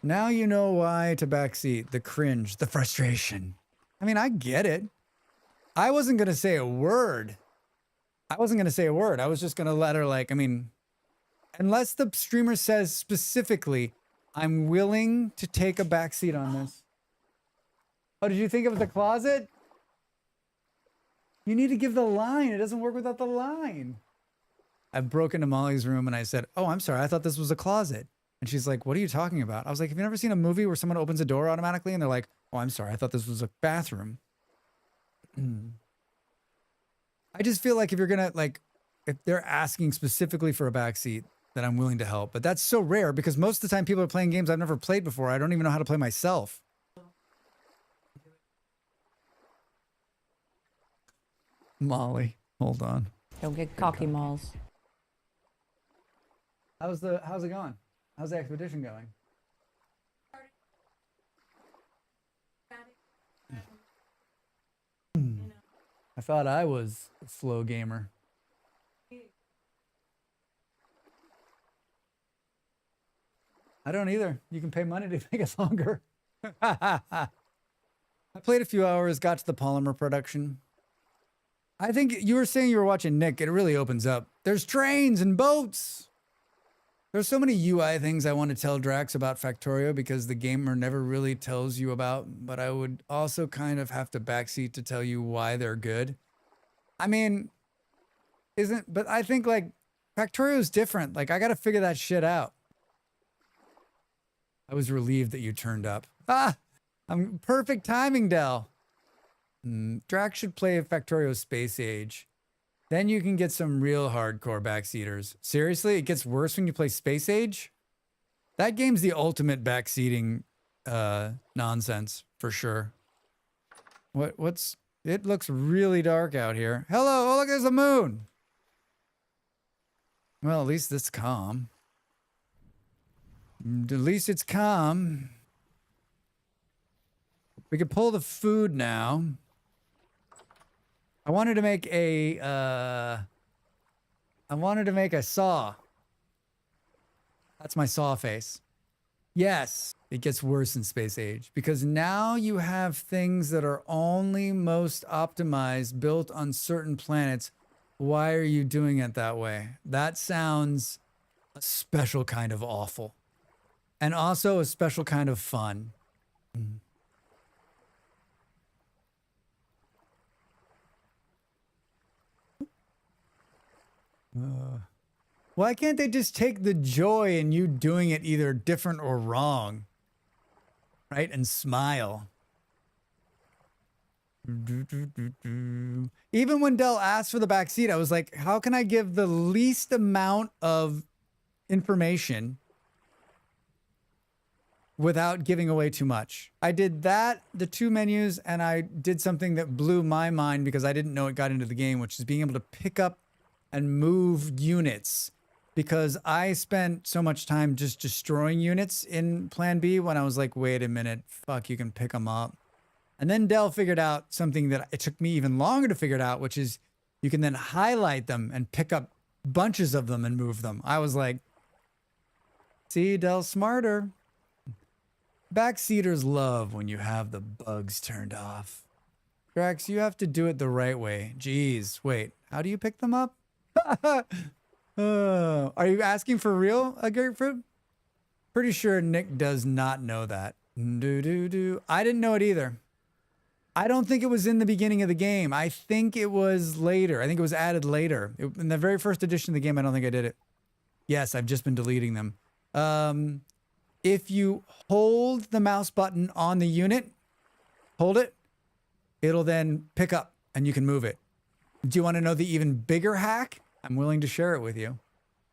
Speaker 1: Now you know why to backseat. The cringe, the frustration. I mean, I get it. I wasn't going to say a word. I was just going to let her, like, I mean, unless the streamer says specifically, I'm willing to take a backseat on this. Oh, did you think it was a closet? You need to give the line. It doesn't work without the line. I broke into Molly's room and I said, oh, I'm sorry. I thought this was a closet. And she's like, what are you talking about? I was like, have you never seen a movie where someone opens a door automatically? And they're like, oh, I'm sorry. I thought this was a bathroom. I just feel like if you're going to, like, if they're asking specifically for a backseat, then I'm willing to help. But that's so rare because most of the time people are playing games I've never played before. I don't even know how to play myself. Molly, hold on.
Speaker 9: Don't get cocky, Malls.
Speaker 1: How's it going? How's the expedition going? I thought I was a slow gamer. I don't either. You can pay money to make it longer. I played a few hours, got to the polymer production. I think you were saying you were watching Nick. It really opens up. There's trains and boats. There's so many UI things I want to tell Drax about Factorio because the gamer never really tells you about, but I would also kind of have to backseat to tell you why they're good. I mean, but I think like Factorio is different. Like I got to figure that shit out. I was relieved that you turned up. I'm perfect timing, Del. Drax should play Factorio Space Age. Then you can get some real hardcore backseaters. Seriously, it gets worse when you play Space Age? That game's the ultimate backseating nonsense, for sure. It looks really dark out here. Hello, oh look, there's the moon. Well, at least it's calm. At least it's calm. We could pull the food now. I wanted to make a saw. That's my saw face. Yes, it gets worse in Space Age because now you have things that are only most optimized, built on certain planets. Why are you doing it that way? That sounds a special kind of awful. And also a special kind of fun. Why can't they just take the joy in you doing it either different or wrong? Right? And smile. Even when Del asked for the back seat, I was like, how can I give the least amount of information without giving away too much. I did that, the 2 menus, and I did something that blew my mind because I didn't know it got into the game, which is being able to pick up and move units. Because I spent so much time just destroying units in Plan B when I was like, wait a minute, fuck, you can pick them up. And then Dell figured out something that it took me even longer to figure it out, which is you can then highlight them and pick up bunches of them and move them. I was like, see, Dell's smarter. Backseaters love when you have the bugs turned off. Drax, you have to do it the right way. Jeez, wait, how do you pick them up? Are you asking for real, a grapefruit? Pretty sure Nick does not know that. I didn't know it either. I don't think it was in the beginning of the game. I think it was later. I think it was added later. In the very first edition of the game, I don't think I did it. Yes, I've just been deleting them. If you hold the mouse button on the unit, hold it, it'll then pick up and you can move it. Do you want to know the even bigger hack? I'm willing to share it with you.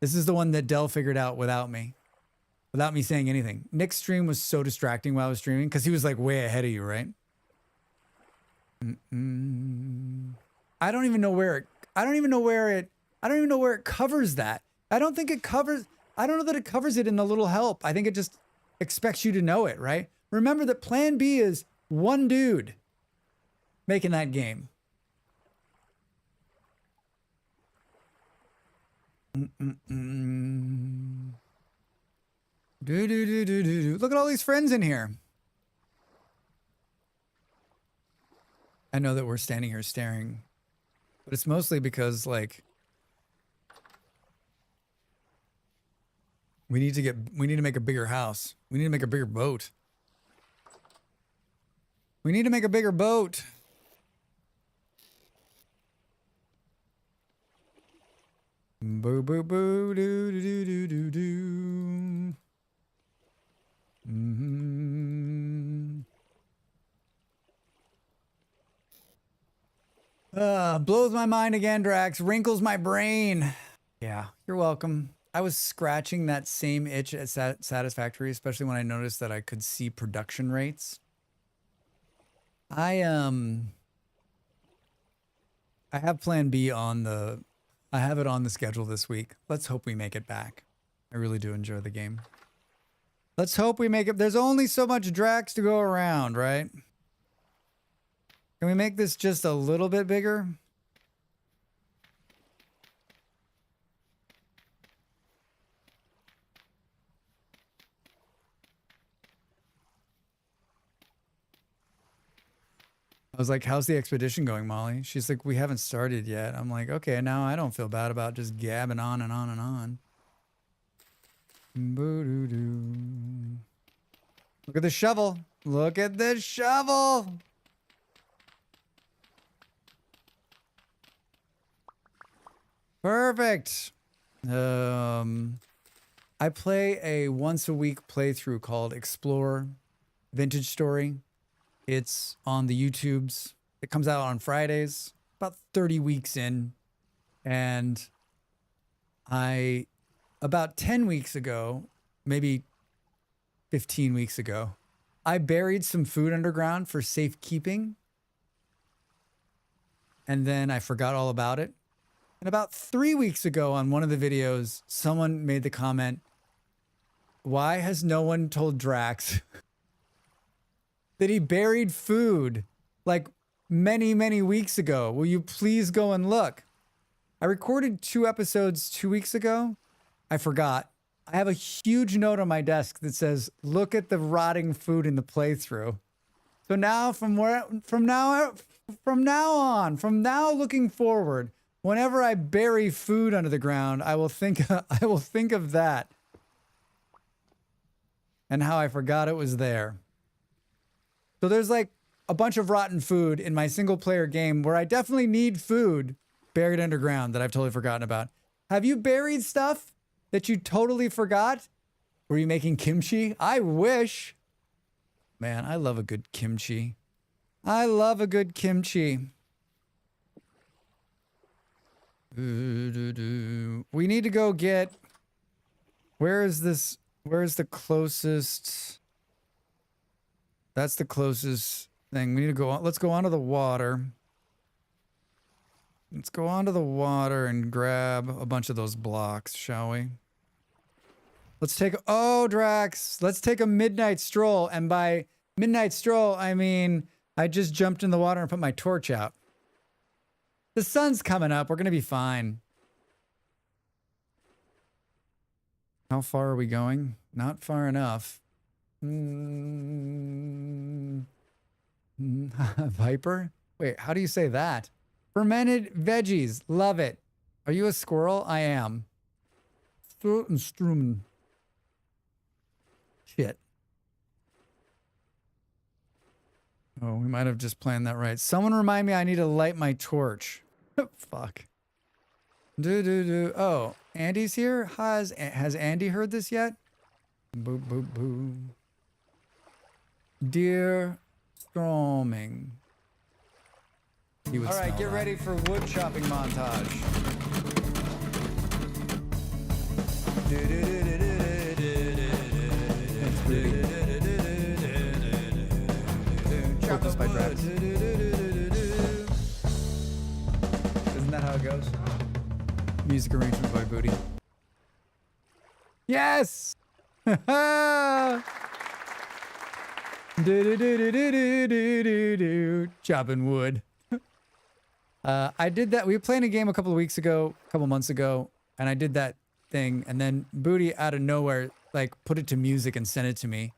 Speaker 1: This is the one that Dell figured out without me saying anything. Nick's stream was so distracting while I was streaming because he was like way ahead of you, right? I don't even know where it covers that. I don't know that it covers it in the little help. I think it just expects you to know it, right? Remember that Plan B is one dude making that game. Look at all these friends in here. I know that we're standing here staring, but it's mostly because, like, we need to make a bigger house. We need to make a bigger boat. We need to make a bigger boat. Boo boo boo doo doo doo doo doo. Blows my mind again, Drax. Wrinkles my brain. Yeah, you're welcome. I was scratching that same itch at Satisfactory, especially when I noticed that I could see production rates. I have Plan B on the... I have it on the schedule this week. Let's hope we make it back. I really do enjoy the game. Let's hope we make it. There's only so much Drax to go around, right? Can we make this just a little bit bigger? I was like, how's the expedition going, Molly? She's like, we haven't started yet. I'm like, okay, now I don't feel bad about just gabbing on and on and on. Boo-doo-doo. Look at the shovel. Look at the shovel. Perfect. I play a once a week playthrough called Explore Vintage Story. It's on the YouTubes. It comes out on Fridays, about 30 weeks in. And about 10 weeks ago, maybe 15 weeks ago, I buried some food underground for safekeeping. And then I forgot all about it. And about 3 weeks ago on one of the videos, someone made the comment, why has no one told Drax that he buried food like many, many weeks ago? Will you please go and look? I recorded 2 episodes 2 weeks ago. I forgot. I have a huge note on my desk that says, look at the rotting food in the playthrough. So now from now looking forward, whenever I bury food under the ground, I will think of that and how I forgot it was there. So there's like a bunch of rotten food in my single player game where I definitely need food buried underground that I've totally forgotten about. Have you buried stuff that you totally forgot? Were you making kimchi? I wish. Man, I love a good kimchi. I love a good kimchi. We need to go get... Where is the closest... That's the closest thing. We need to go on. Let's go onto the water. Let's go onto the water and grab a bunch of those blocks, shall we? Let's take, oh, Drax, let's take a midnight stroll. And by midnight stroll, I mean, I just jumped in the water and put my torch out. The sun's coming up. We're going to be fine. How far are we going? Not far enough. Viper? Wait, how do you say that? Fermented veggies. Love it. Are you a squirrel? I am. Strumen. Shit. Oh, we might have just planned that right. Someone remind me I need to light my torch. Fuck. Oh, Andy's here? Has Andy heard this yet? Boo, boo, boo. Dear Storming. All right, get ready for wood chopping montage. Chop this by Travis. Isn't that how it goes? Music arrangement by Booty. Yes! Chopping wood. I did that. We were playing a game a couple months ago, and I did that thing, and then Booty out of nowhere, like, put it to music and sent it to me.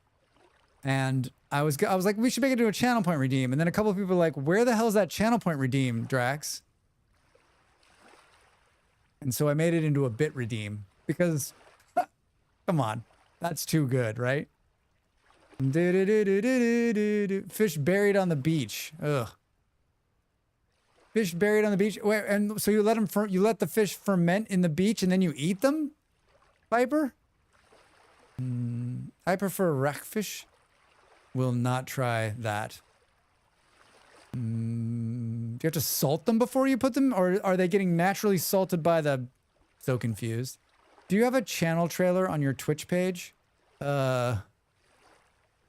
Speaker 1: And I was like, we should make it into a channel point redeem. And then a couple of people were like, where the hell is that channel point redeem, Drax? And so I made it into a bit redeem because, come on, that's too good, right? Fish buried on the beach. Ugh. Fish buried on the beach. Wait, and so you let them you let the fish ferment in the beach and then you eat them, Viper? I prefer rockfish. Will not try that. Do you have to salt them before you put them, or are they getting naturally salted by the? So confused. Do you have a channel trailer on your Twitch page?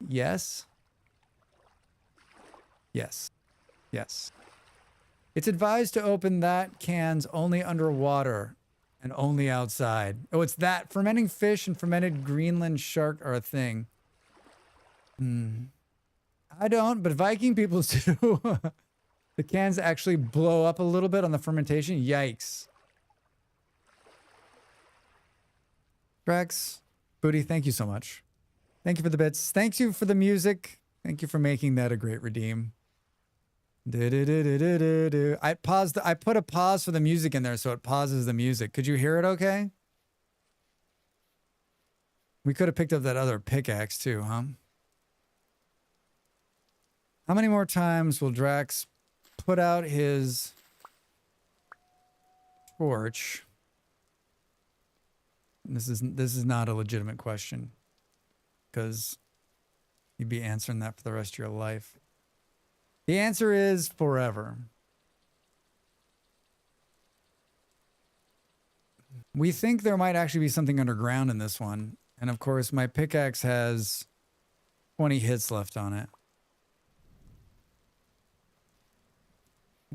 Speaker 1: Yes. Yes. Yes. It's advised to open that cans only underwater and only outside. Oh, it's that. Fermenting fish and fermented Greenland shark are a thing. I don't, but Viking people do. The cans actually blow up a little bit on the fermentation. Yikes. Drax, Booty, thank you so much. Thank you for the bits. Thank you for the music. Thank you for making that a great redeem. I paused. I put a pause for the music in there so it pauses the music. Could you hear it okay? We could have picked up that other pickaxe too, huh? How many more times will Drax put out his torch? This is not a legitimate question, because you'd be answering that for the rest of your life. The answer is forever. We think there might actually be something underground in this one. And of course, my pickaxe has 20 hits left on it.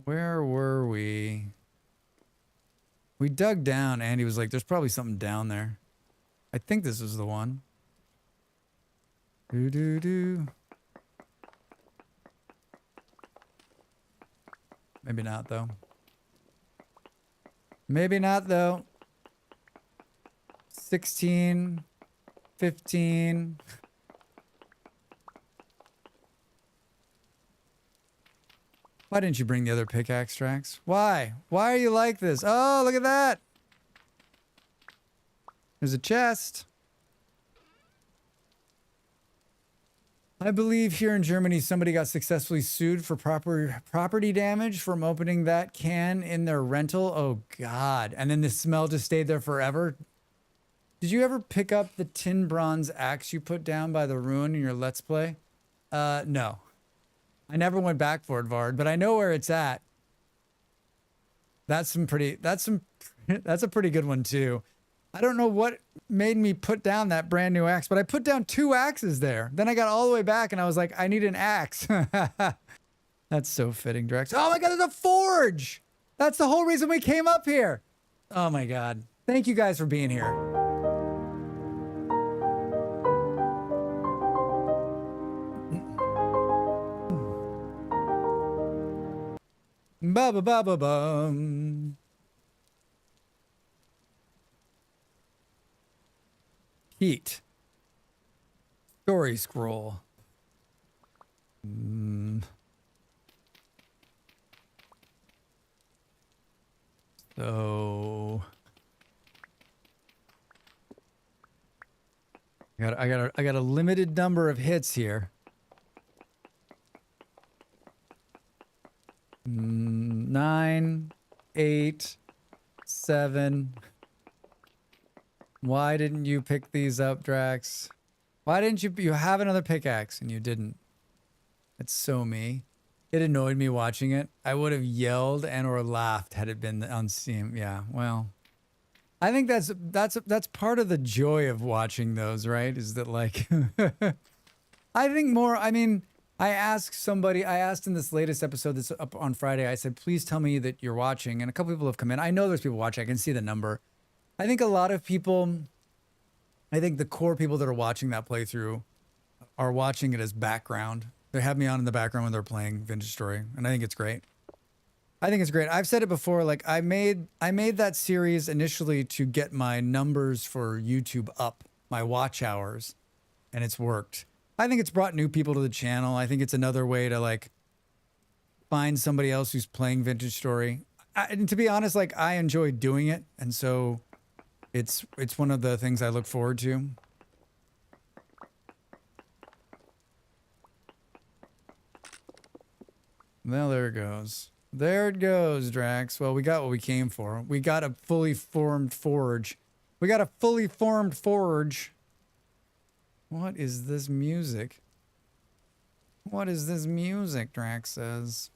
Speaker 1: Where were we? We dug down. Andy was like, there's probably something down there. I think this is the one. Maybe not, though. Maybe not, though. 16, 15. Why didn't you bring the other pickaxe, Drax? Why? Why are you like this? Oh, look at that. There's a chest. I believe here in Germany, somebody got successfully sued for property damage from opening that can in their rental. Oh, God. And then the smell just stayed there forever. Did you ever pick up the tin bronze axe you put down by the ruin in your Let's Play? No. I never went back for it, Vard, but I know where it's at. That's a pretty good one too. I don't know what made me put down that brand new axe, but I put down 2 axes there. Then I got all the way back and I was like, I need an axe. That's so fitting, Drax. Oh my God, there's a forge. That's the whole reason we came up here. Oh my God. Thank you guys for being here. Ba ba ba ba bum. Heat. Story scroll. So I got a limited number of hits here. 9, 8, 7. Why didn't you pick these up, Drax? Why didn't you have another pickaxe and you didn't? It's so me. It annoyed me watching it. I would have yelled and or laughed had it been on Steam. Yeah, well, I think that's part of the joy of watching those, right? Is that like I think more, I mean, I asked in this latest episode that's up on Friday, I said, please tell me that you're watching. And a couple people have come in. I know there's people watching. I can see the number. I think a lot of people, I think the core people that are watching that playthrough are watching it as background. They have me on in the background when they're playing Vintage Story. And I think it's great. I think it's great. I've said it before, like I made that series initially to get my numbers for YouTube up, my watch hours, and it's worked. I think it's brought new people to the channel. I think it's another way to like find somebody else who's playing Vintage Story. And to be honest, like I enjoy doing it, and so it's one of the things I look forward to. Well, there it goes. There it goes, Drax. Well, we got what we came for. We got a fully formed forge. We got a fully formed forge. What is this music? What is this music, Drax says.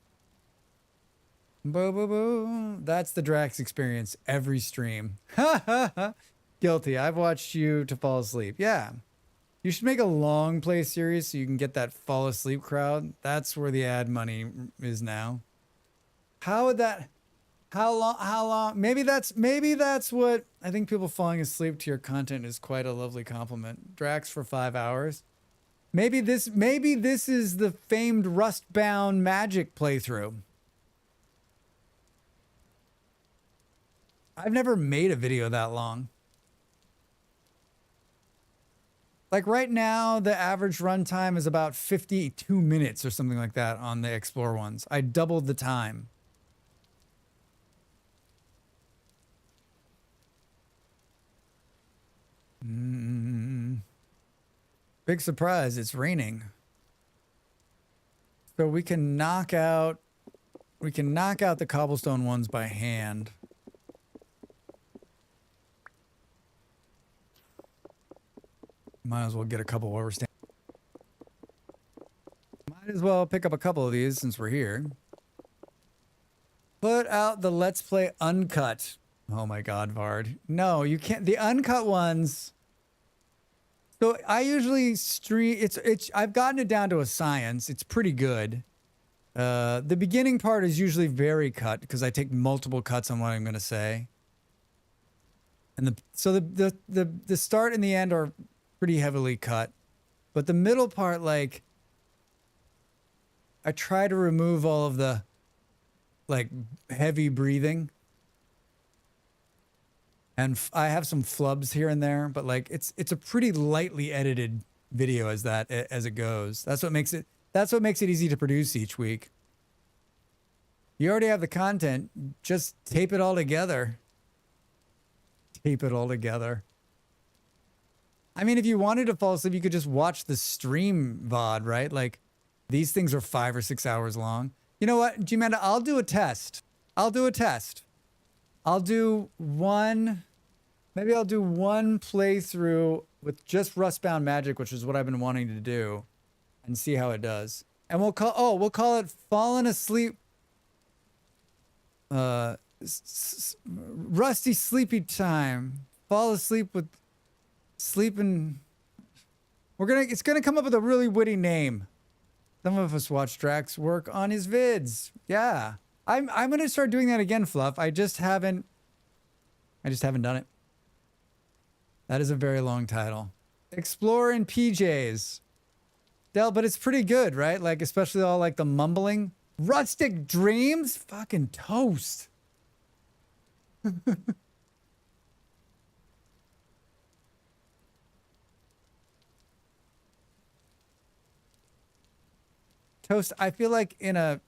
Speaker 1: Boo, boo, boo. That's the Drax experience every stream. Ha, ha, ha. Guilty. I've watched you to fall asleep. Yeah. You should make a long play series so you can get that fall asleep crowd. That's where the ad money is now. How would that, how long, maybe that's what, I think people falling asleep to your content is quite a lovely compliment. Drax for 5 hours. Maybe this is the famed Rustbound Magic playthrough. I've never made a video that long. Like right now, the average runtime is about 52 minutes or something like that on the Explore ones. I doubled the time. Big surprise, it's raining. So we can knock out the cobblestone ones by hand. Might as well get a couple while we're standing. Might as well pick up a couple of these since we're here. Put out the Let's Play Uncut. Oh my God, Vard. No, you can't. The uncut ones. So I usually stream. I've gotten it down to a science. It's pretty good. The beginning part is usually very cut because I take multiple cuts on what I'm going to say. And the start and the end are pretty heavily cut, but the middle part, like, I try to remove all of the like heavy breathing, and I have some flubs here and there, but like it's a pretty lightly edited video as it goes. That's what makes it easy to produce each week. You already have the content, just tape it all together. Tape it all together. I mean, if you wanted to fall asleep, you could just watch the stream VOD, right? Like, these things are 5 or 6 hours long. You know what, G-Manda, I'll do a test. I'll do one playthrough with just Rustbound Magic, which is what I've been wanting to do, and see how it does. And we'll call it Fallen Asleep, Rusty Sleepy Time. Fall asleep with sleeping. It's gonna come up with a really witty name. Some of us watch Drax work on his vids. Yeah. I'm gonna start doing that again, Fluff. I just haven't done it. That is a very long title. Explore in PJs. Del, but it's pretty good, right? Like, especially all like the mumbling. Rustic Dreams? Fucking toast. Toast, I feel like in a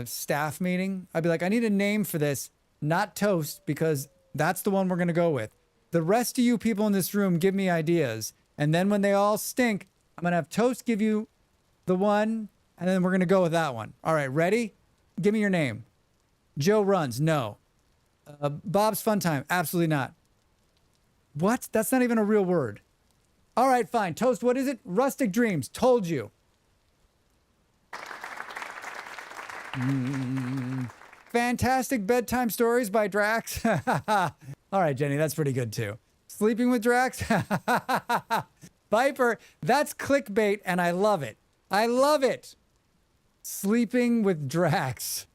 Speaker 1: staff meeting, I'd be like, I need a name for this, not Toast, because that's the one we're going to go with. The rest of you people in this room give me ideas. And then when they all stink, I'm going to have Toast give you the one, and then we're going to go with that one. All right, ready? Give me your name. Joe Runs. No. Bob's Fun Time. Absolutely not. What? That's not even a real word. All right, fine. Toast, what is it? Rustic Dreams. Told you. Fantastic Bedtime Stories by Drax. All right, Jenny, that's pretty good too. Sleeping with Drax. Viper, that's clickbait and I love it. I love it. Sleeping with Drax.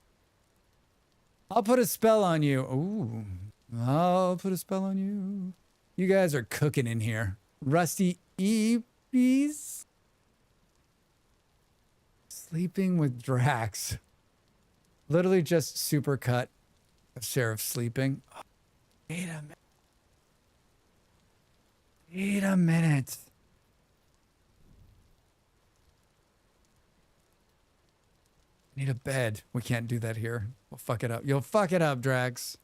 Speaker 1: I'll put a spell on you. Ooh, I'll put a spell on you. You guys are cooking in here. Rusty Eepies. Sleeping with Drax. Literally just supercut of Sheriff sleeping. Oh, wait a minute. Wait a minute. Need a bed. We can't do that here. We'll fuck it up. You'll fuck it up, Drax.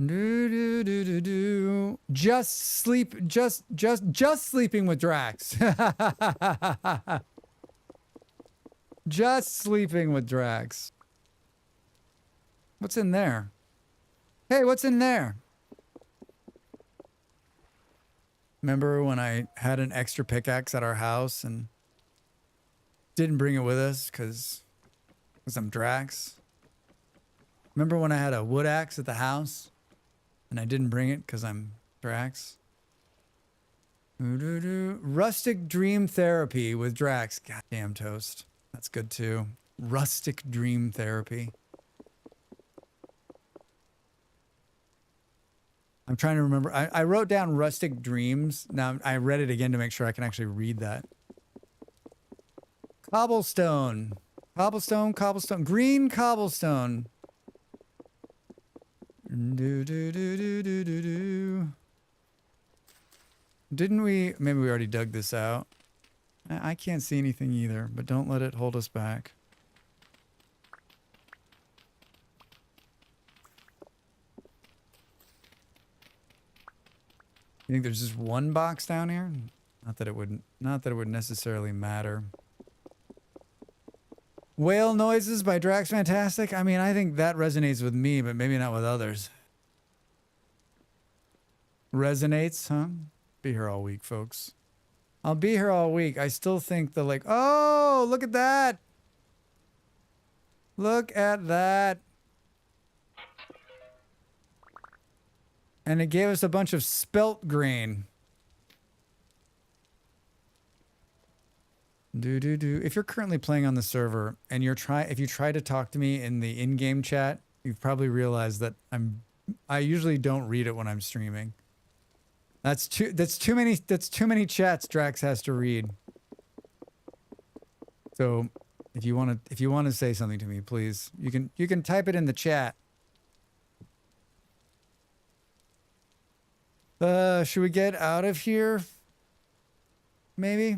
Speaker 1: Do. Just sleep. Just sleeping with Drax. Just sleeping with Drax. What's in there? Hey, what's in there? Remember when I had an extra pickaxe at our house and didn't bring it with us because I'm Drax? Remember when I had a wood axe at the house and I didn't bring it because I'm Drax? Rustic Dream Therapy with Drax. Goddamn Toast. That's good too. Rustic Dream Therapy. I'm trying to remember. I wrote down Rustic Dreams. Now I read it again to make sure I can actually read that. Cobblestone. Cobblestone. Green cobblestone. Didn't we? Maybe we already dug this out. I can't see anything either, but don't let it hold us back. You think there's just one box down here? Not that it would necessarily matter. Whale Noises by Drax Fantastic. I mean, I think that resonates with me, but maybe not with others. Resonates, huh? Be here all week, folks. I'll be here all week. I still think oh, look at that. Look at that. And it gave us a bunch of spelt grain. If you're currently playing on the server and if you try to talk to me in the in-game chat, you've probably realized that I usually don't read it when I'm streaming. That's too many chats Drax has to read. So if you want to say something to me, please, you can type it in the chat. Should we get out of here? Maybe?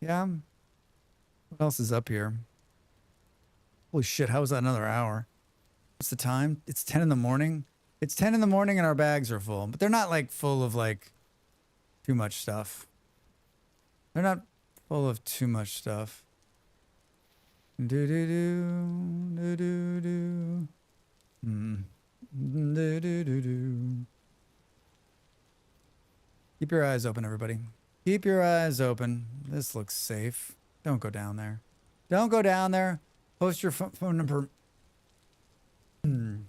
Speaker 1: Yeah. What else is up here? Holy shit, how was that another hour? What's the time? It's 10 in the morning. It's 10 in the morning and our bags are full, but they're not like full of like too much stuff. They're not full of too much stuff. Keep your eyes open, everybody. Keep your eyes open. This looks safe. Don't go down there. Don't go down there. Post your phone number.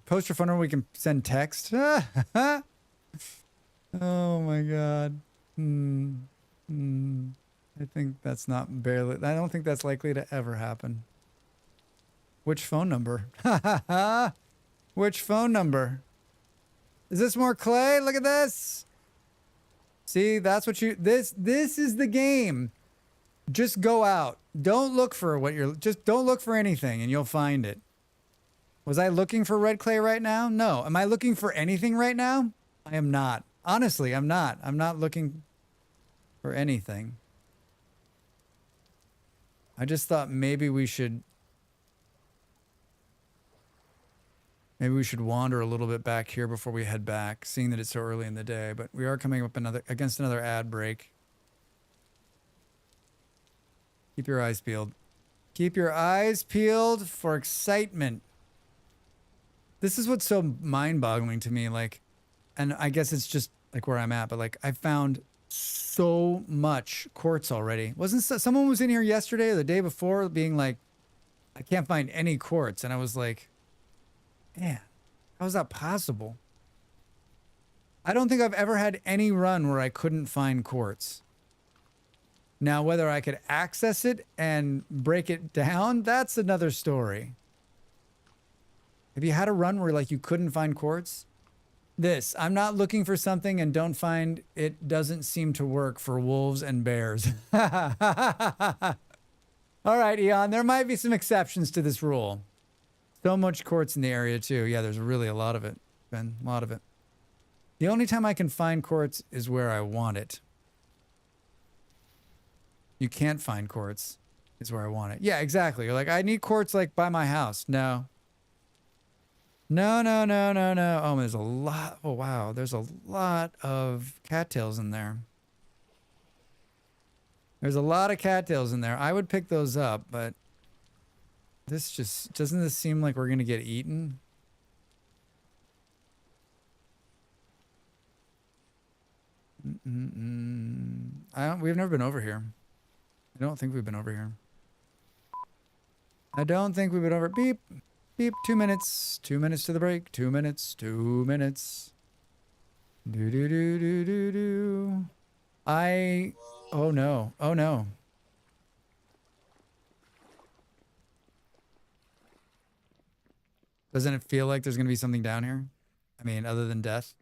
Speaker 1: Post your phone number. We can send text. Oh my god. I think that's not barely. I don't think that's likely to ever happen. Which phone number? Which phone number? Is this more clay? Look at this. See, that's what you. This is the game. Just go out. Don't look for what you're. Just don't look for anything, and you'll find it. Was I looking for red clay right now? No. Am I looking for anything right now? I am not. Honestly, I'm not. I'm not looking for anything. I just thought maybe we should wander a little bit back here before we head back, seeing that it's so early in the day, but we are coming up against another ad break. Keep your eyes peeled. Keep your eyes peeled for excitement. This is what's so mind-boggling to me, like, and I guess it's just like where I'm at, but like I found so much quartz already. Someone was in here yesterday or the day before being like, I can't find any quartz, and I was like, man, how is that possible? I don't think I've ever had any run where I couldn't find quartz. Now, whether I could access it and break it down, that's another story. Have you had a run where like you couldn't find quartz? I'm not looking for something and don't find it doesn't seem to work for wolves and bears. All right, Eon, there might be some exceptions to this rule. So much quartz in the area too. Yeah, there's really a lot of it, Ben, a lot of it. The only time I can find quartz is where I want it. You can't find quartz is where I want it. Yeah, exactly. You're like, I need quartz like by my house. No. No. Oh, there's a lot. Oh, wow. There's a lot of cattails in there. There's a lot of cattails in there. I would pick those up, but doesn't this seem like we're going to get eaten? We've never been over here. I don't think we've been over here. I don't think we've been over. Beep. Beep. 2 minutes. 2 minutes to the break. 2 minutes. 2 minutes. Do. Oh no. Oh no. Doesn't it feel like there's going to be something down here? I mean, other than death?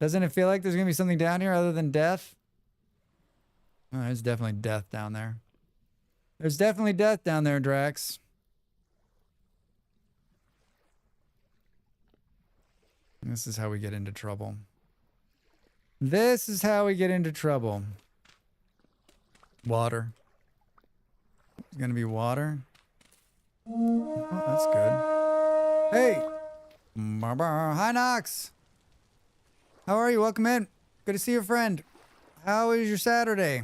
Speaker 1: Doesn't it feel like there's going to be something down here other than death? Oh, there's definitely death down there. There's definitely death down there, Drax. This is how we get into trouble. This is how we get into trouble. Water. It's going to be water. Oh, that's good. Hey! Hi, Nox! How are you? Welcome in. Good to see your friend. How is your Saturday?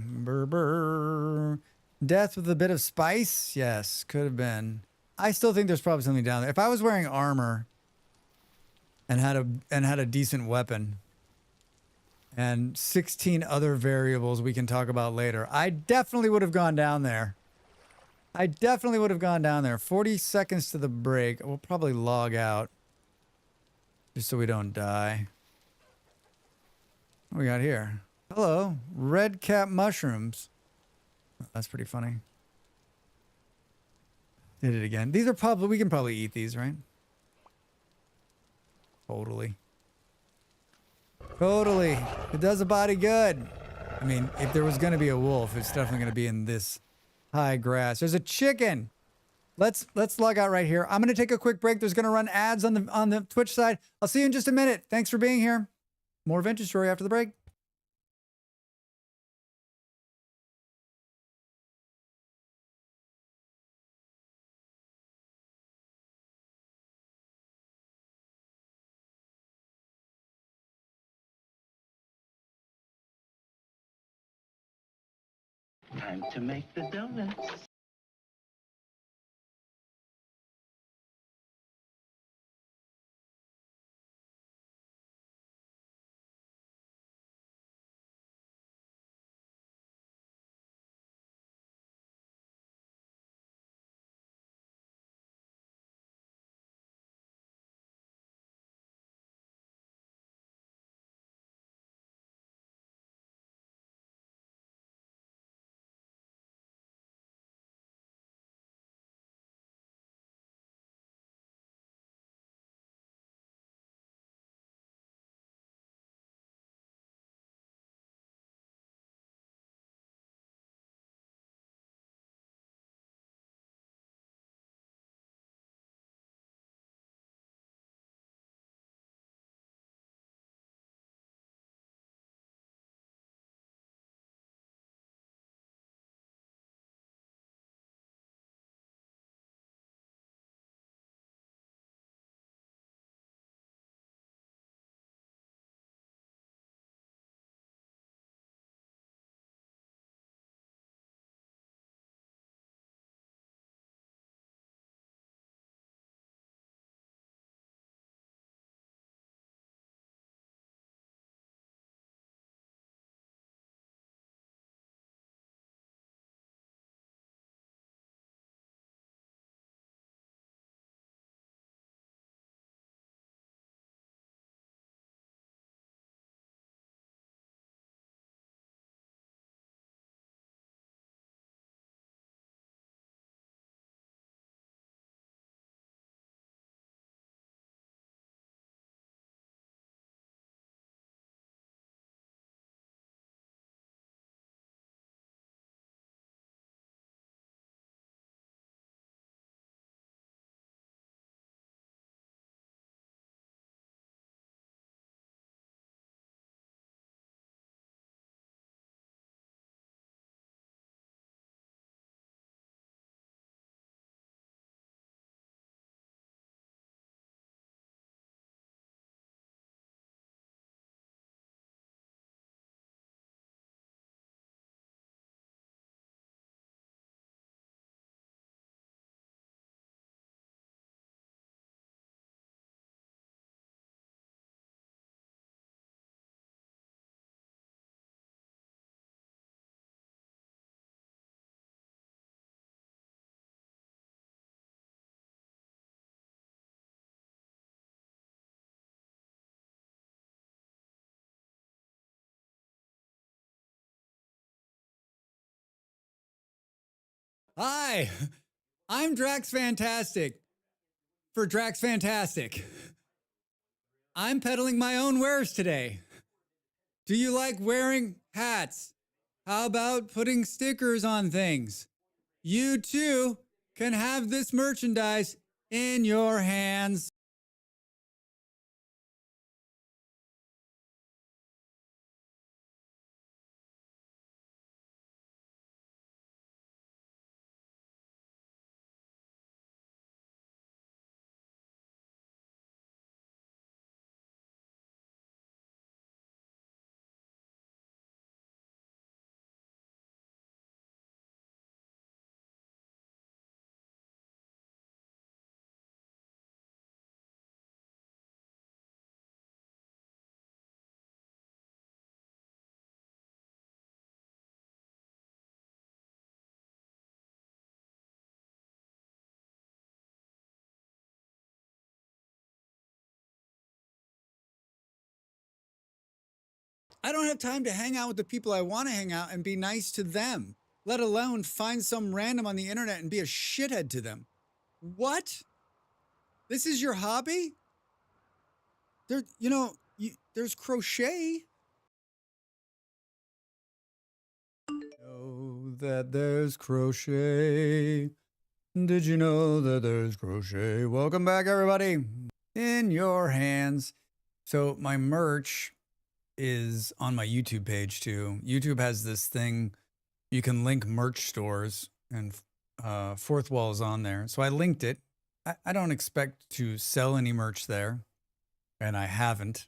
Speaker 1: Death with a bit of spice? Yes, could have been. I still think there's probably something down there. If I was wearing armor and had a decent weapon and 16 other variables we can talk about later, I definitely would have gone down there. 40 seconds to the break. We'll probably log out just so we don't die. What we got here? Hello, red cap mushrooms. That's pretty funny. Did it again. These are we can probably eat these, right? Totally. It does a body good. I mean, if there was going to be a wolf, it's definitely going to be in this high grass. There's a chicken. Let's log out right here. I'm going to take a quick break. There's going to run ads on the Twitch side. I'll see you in just a minute. Thanks for being here. More Vintage Story after the break.
Speaker 7: Time to make the donuts.
Speaker 5: Hi, I'm Drax Fantastic for Drax Fantastic. I'm peddling my own wares today. Do you like wearing hats? How about putting stickers on things? You too can have this merchandise in your hands. I don't have time to hang out with the people I want to hang out and be nice to them, let alone find some random on the internet and be a shithead to them. What? This is your hobby? There's crochet. Know that there's crochet. Did you know that there's crochet? Welcome back, everybody. In your hands. So my merch is on my YouTube page too. YouTube has this thing, you can link merch stores, and Fourth Wall is on there. So I linked it. I don't expect to sell any merch there, and I haven't.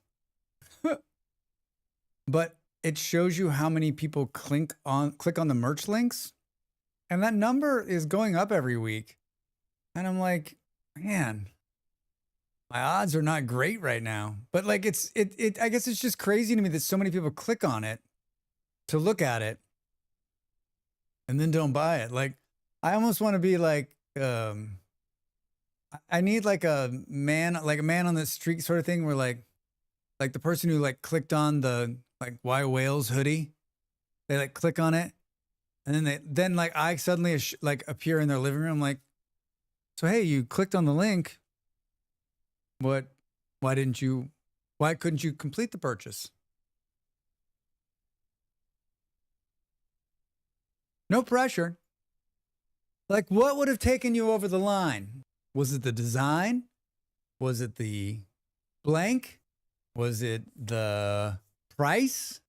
Speaker 5: But it shows you how many people click on the merch links, and that number is going up every week. And I'm like, man, my odds are not great right now. But like I guess it's just crazy to me that so many people click on it to look at it and then don't buy it. Like, I almost want to be like, I need like a man on the street sort of thing, where like the person who like clicked on the like Why Whales hoodie, they like click on it, and then like I suddenly like appear in their living room, like, so hey, you clicked on the link. What? Why couldn't you complete the purchase? No pressure. Like, what would have taken you over the line? Was it the design? Was it the blank? Was it the price?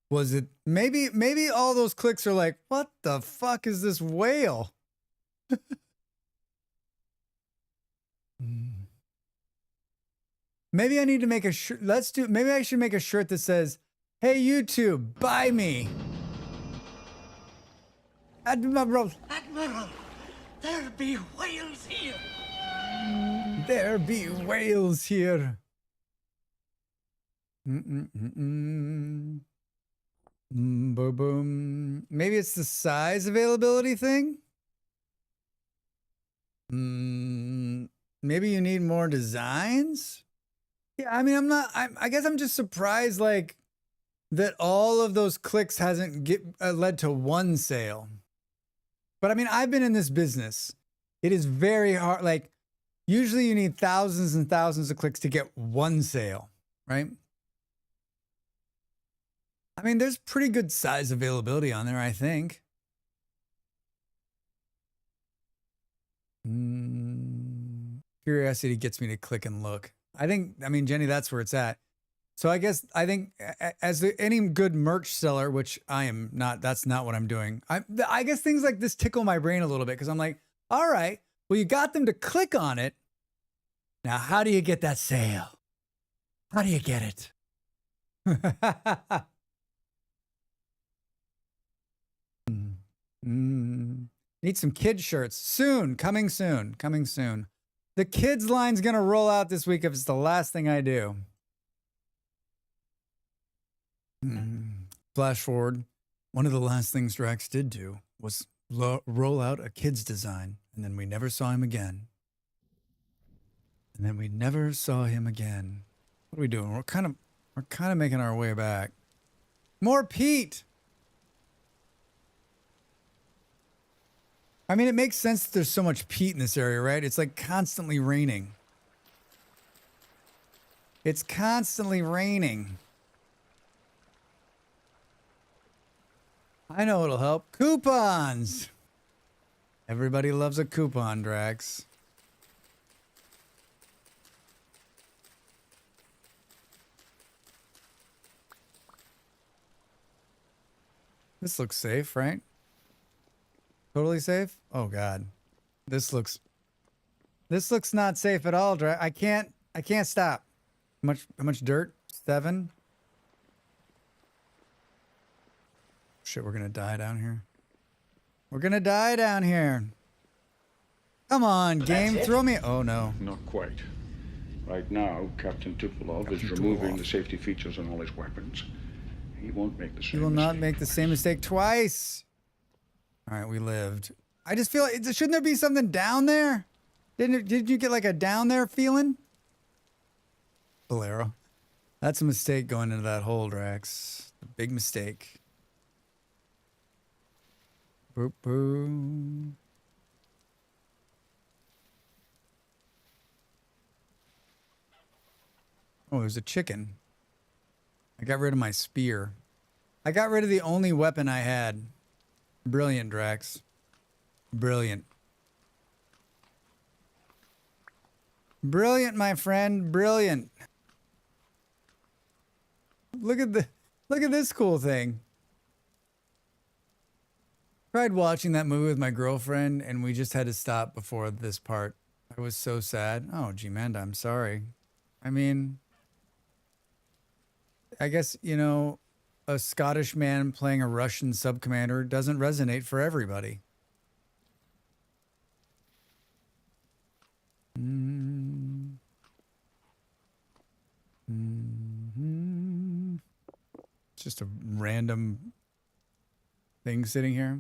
Speaker 5: Was it maybe all those clicks are like, what the fuck is this whale? Maybe I need to make a shirt. Maybe I should make a shirt that says, hey, YouTube, buy me. Admiral,
Speaker 7: there be whales here.
Speaker 5: There be whales here. Boom. Maybe it's the size availability thing. Maybe you need more designs. Yeah, I mean, I guess I'm just surprised, like, that all of those clicks hasn't led to one sale. But I mean, I've been in this business. It is very hard. Like, usually you need thousands and thousands of clicks to get one sale, right? I mean, there's pretty good size availability on there, I think. Curiosity gets me to click and look. I mean, Jenny, that's where it's at. So I think as any good merch seller, which I am not, that's not what I'm doing. I guess things like this tickle my brain a little bit, because I'm like, all right, well, you got them to click on it. Now, how do you get that sale? How do you get it? Need some kid shirts soon. Coming soon. The kids line's gonna roll out this week if it's the last thing I do. Flash forward. One of the last things Drax did do was roll out a kid's design, and then we never saw him again. What are we doing? We're kind of making our way back. More Pete.
Speaker 1: I mean, it makes sense that there's so much peat in this area, right? It's like constantly raining. It's constantly raining. I know it'll help. Coupons! Everybody loves a coupon, Drax. This looks safe, right? Totally safe? Oh God. This looks not safe at all, Drax. I can't stop. How much dirt? 7? Shit, we're gonna die down here. We're gonna die down here. Come on, game. Throw me. Oh no.
Speaker 11: Not quite. Right now, Captain Tupolev is removing the safety features on all his weapons. He won't make the same
Speaker 1: He will not make the same mistake twice. All right, we lived. I just feel like, shouldn't there be something down there? Did you get like a down there feeling? Bolero. That's a mistake going into that hole, Drax. A big mistake. Boop, boop. Oh, there's a chicken. I got rid of my spear. I got rid of the only weapon I had. Brilliant, Drax. Brilliant. Brilliant, my friend. Brilliant. Look at this cool thing. Tried watching that movie with my girlfriend, and we just had to stop before this part. I was so sad. Oh, G-Manda, I'm sorry. I mean, I guess, you know, a Scottish man playing a Russian sub-commander doesn't resonate for everybody. It's just a random thing sitting here.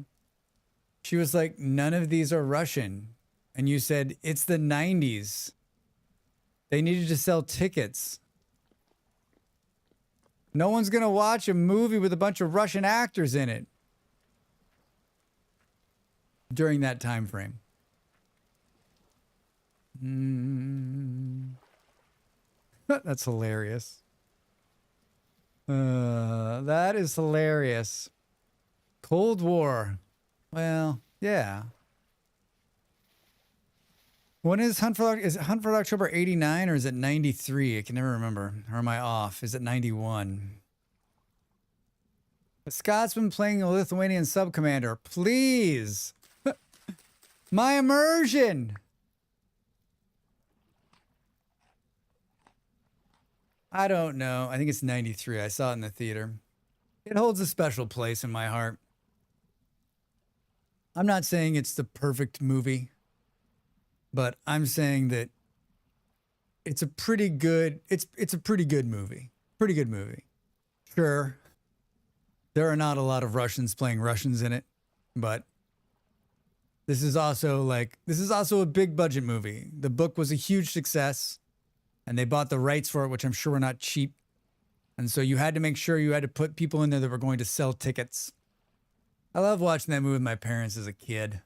Speaker 1: She was like, none of these are Russian. And you said, it's the 90s. They needed to sell tickets. No one's going to watch a movie with a bunch of Russian actors in it during that time frame. That's hilarious. That is hilarious. Cold War. Well, yeah. When is Hunt for October 89 or is it 93? I can never remember. Or am I off? Is it 91? A Scotsman playing a Lithuanian sub-commander. Please. My immersion. I don't know. I think it's 93. I saw it in the theater. It holds a special place in my heart. I'm not saying it's the perfect movie, but I'm saying that it's a pretty good, it's a pretty good movie. Pretty good movie. Sure, there are not a lot of Russians playing Russians in it, but this is also a big budget movie. The book was a huge success and they bought the rights for it, which I'm sure were not cheap. And so you had to make sure you had to put people in there that were going to sell tickets. I love watching that movie with my parents as a kid.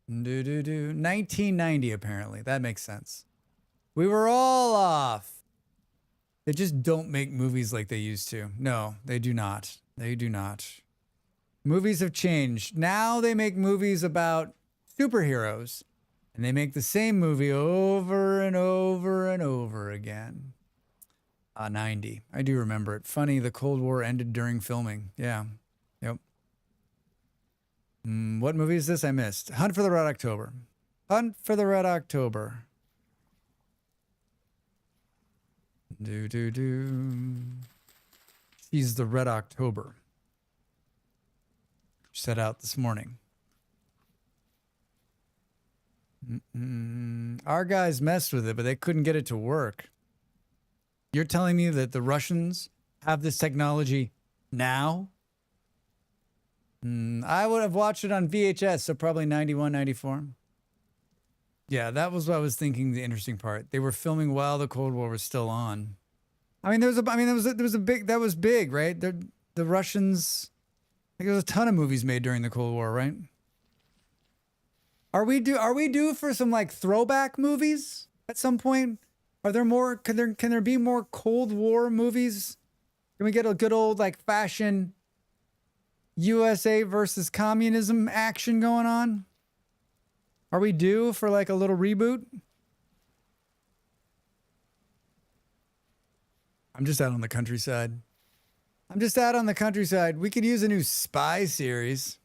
Speaker 1: 1990, apparently. That makes sense. We were all off. They just don't make movies like they used to. No, they do not. They do not. Movies have changed. Now they make movies about superheroes. And they make the same movie over and over and over again. 90. I do remember it. Funny, the Cold War ended during filming. Yeah. Yep. What movie is this I missed? Hunt for the Red October. Hunt for the Red October. She's the Red October. Set out this morning. Our guys messed with it, but they couldn't get it to work. You're telling me that the Russians have this technology now? I would have watched it on VHS, so probably 91, 94. Yeah, that was what I was thinking. The interesting part, they were filming while the Cold War was still on. I mean, there was big, right? The Russians. I think there was a ton of movies made during the Cold War, right? Are we due for some like throwback movies at some point? Are there more? Can there be more Cold War movies? Can we get a good old like fashion USA versus communism action going on? Are we due for like a little reboot? I'm just out on the countryside. We could use a new spy series.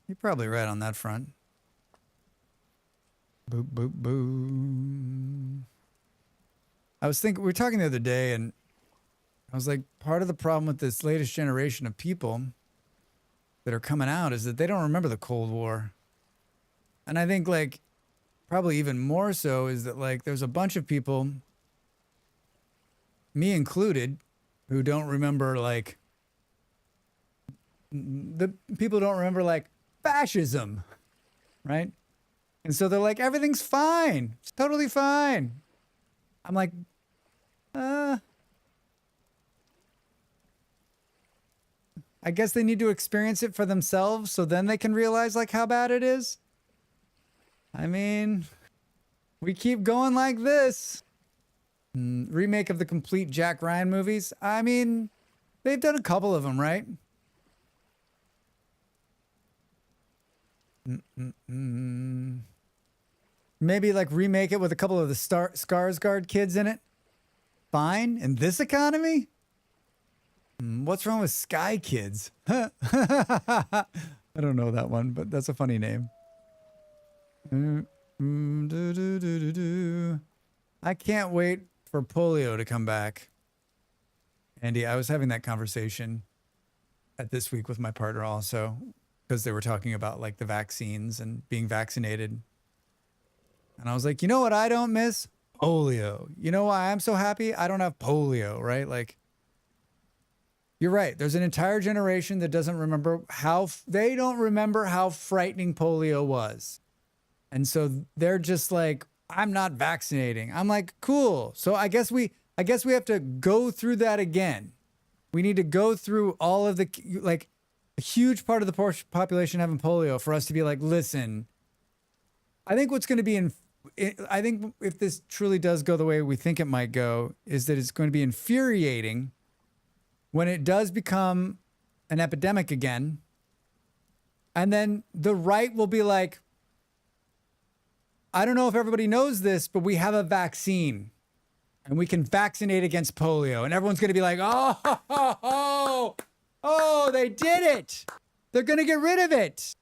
Speaker 1: You're probably right on that front. Boop, boop, boop. We were talking the other day, and I was like, part of the problem with this latest generation of people that are coming out is that they don't remember the Cold War. And I think, like, probably even more so is that, like, there's a bunch of people, me included, who don't remember, like, the people don't remember, like, fascism, right? And so they're like, everything's fine. It's totally fine. I'm like, I guess they need to experience it for themselves so then they can realize, like, how bad it is. I mean, we keep going like this. Remake of the complete Jack Ryan movies. I mean, they've done a couple of them, right? Maybe like remake it with a couple of the Skarsgård kids in it. Fine. In this economy? What's wrong with Sky Kids? I don't know that one, but that's a funny name. I can't wait for polio to come back. Andy, I was having that conversation at This Week with my partner also, because they were talking about like the vaccines and being vaccinated. And I was like, you know what I don't miss? Polio. You know why I'm so happy? I don't have polio, right? Like, you're right. There's an entire generation that doesn't remember they don't remember how frightening polio was. And so they're just like, I'm not vaccinating. I'm like, cool. So I guess we have to go through that again. We need to go through all of the, like, a huge part of the population having polio for us to be like, listen, I think what's going to be I think if this truly does go the way we think it might go, is that it's going to be infuriating when it does become an epidemic again. And then the right will be like, I don't know if everybody knows this, but we have a vaccine and we can vaccinate against polio. And everyone's going to be like, oh, they did it. They're going to get rid of it.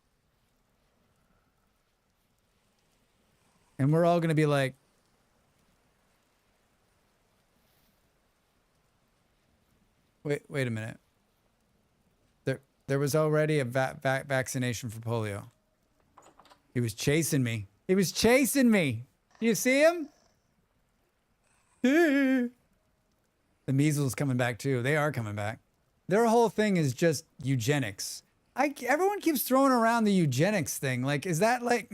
Speaker 1: And we're all going to be like, wait a minute. There was already a vaccination for polio. He was chasing me. Do you see him? The measles coming back too. They are coming back. Their whole thing is just eugenics. Everyone keeps throwing around the eugenics thing. Like, is that like...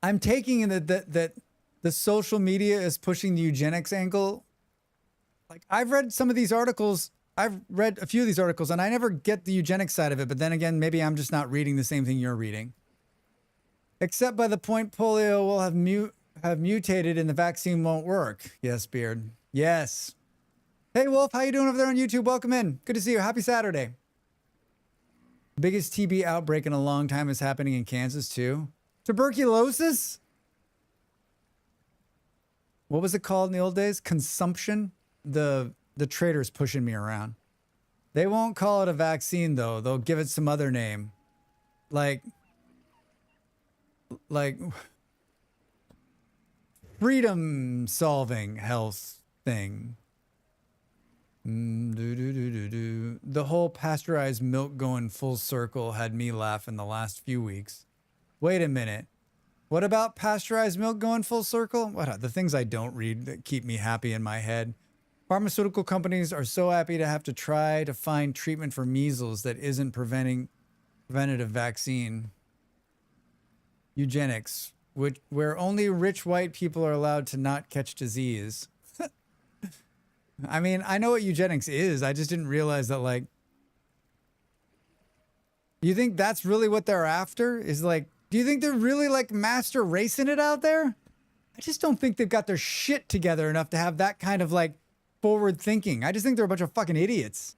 Speaker 1: I'm taking in that the social media is pushing the eugenics angle. Like, I've read some of these articles. I've read a few of these articles, and I never get the eugenics side of it. But then again, maybe I'm just not reading the same thing you're reading. Except by the point polio will have mutated and the vaccine won't work. Yes, Beard. Yes. Hey, Wolf, how you doing over there on YouTube? Welcome in. Good to see you. Happy Saturday. Biggest TB outbreak in a long time is happening in Kansas, too. Tuberculosis? What was it called in the old days? Consumption? The traders pushing me around. They won't call it a vaccine, though. They'll give it some other name. Like freedom solving health thing. The whole pasteurized milk going full circle had me laughing the last few weeks. Wait a minute. What about pasteurized milk going full circle? What are the things I don't read that keep me happy in my head? Pharmaceutical companies are so happy to have to try to find treatment for measles that isn't preventative vaccine. Eugenics, where only rich white people are allowed to not catch disease. I mean, I know what eugenics is. I just didn't realize that, like, You think that's really what they're after? Is like, do you think they're really like master racing it out there? I just don't think they've got their shit together enough to have that kind of like forward thinking. I just think they're a bunch of fucking idiots.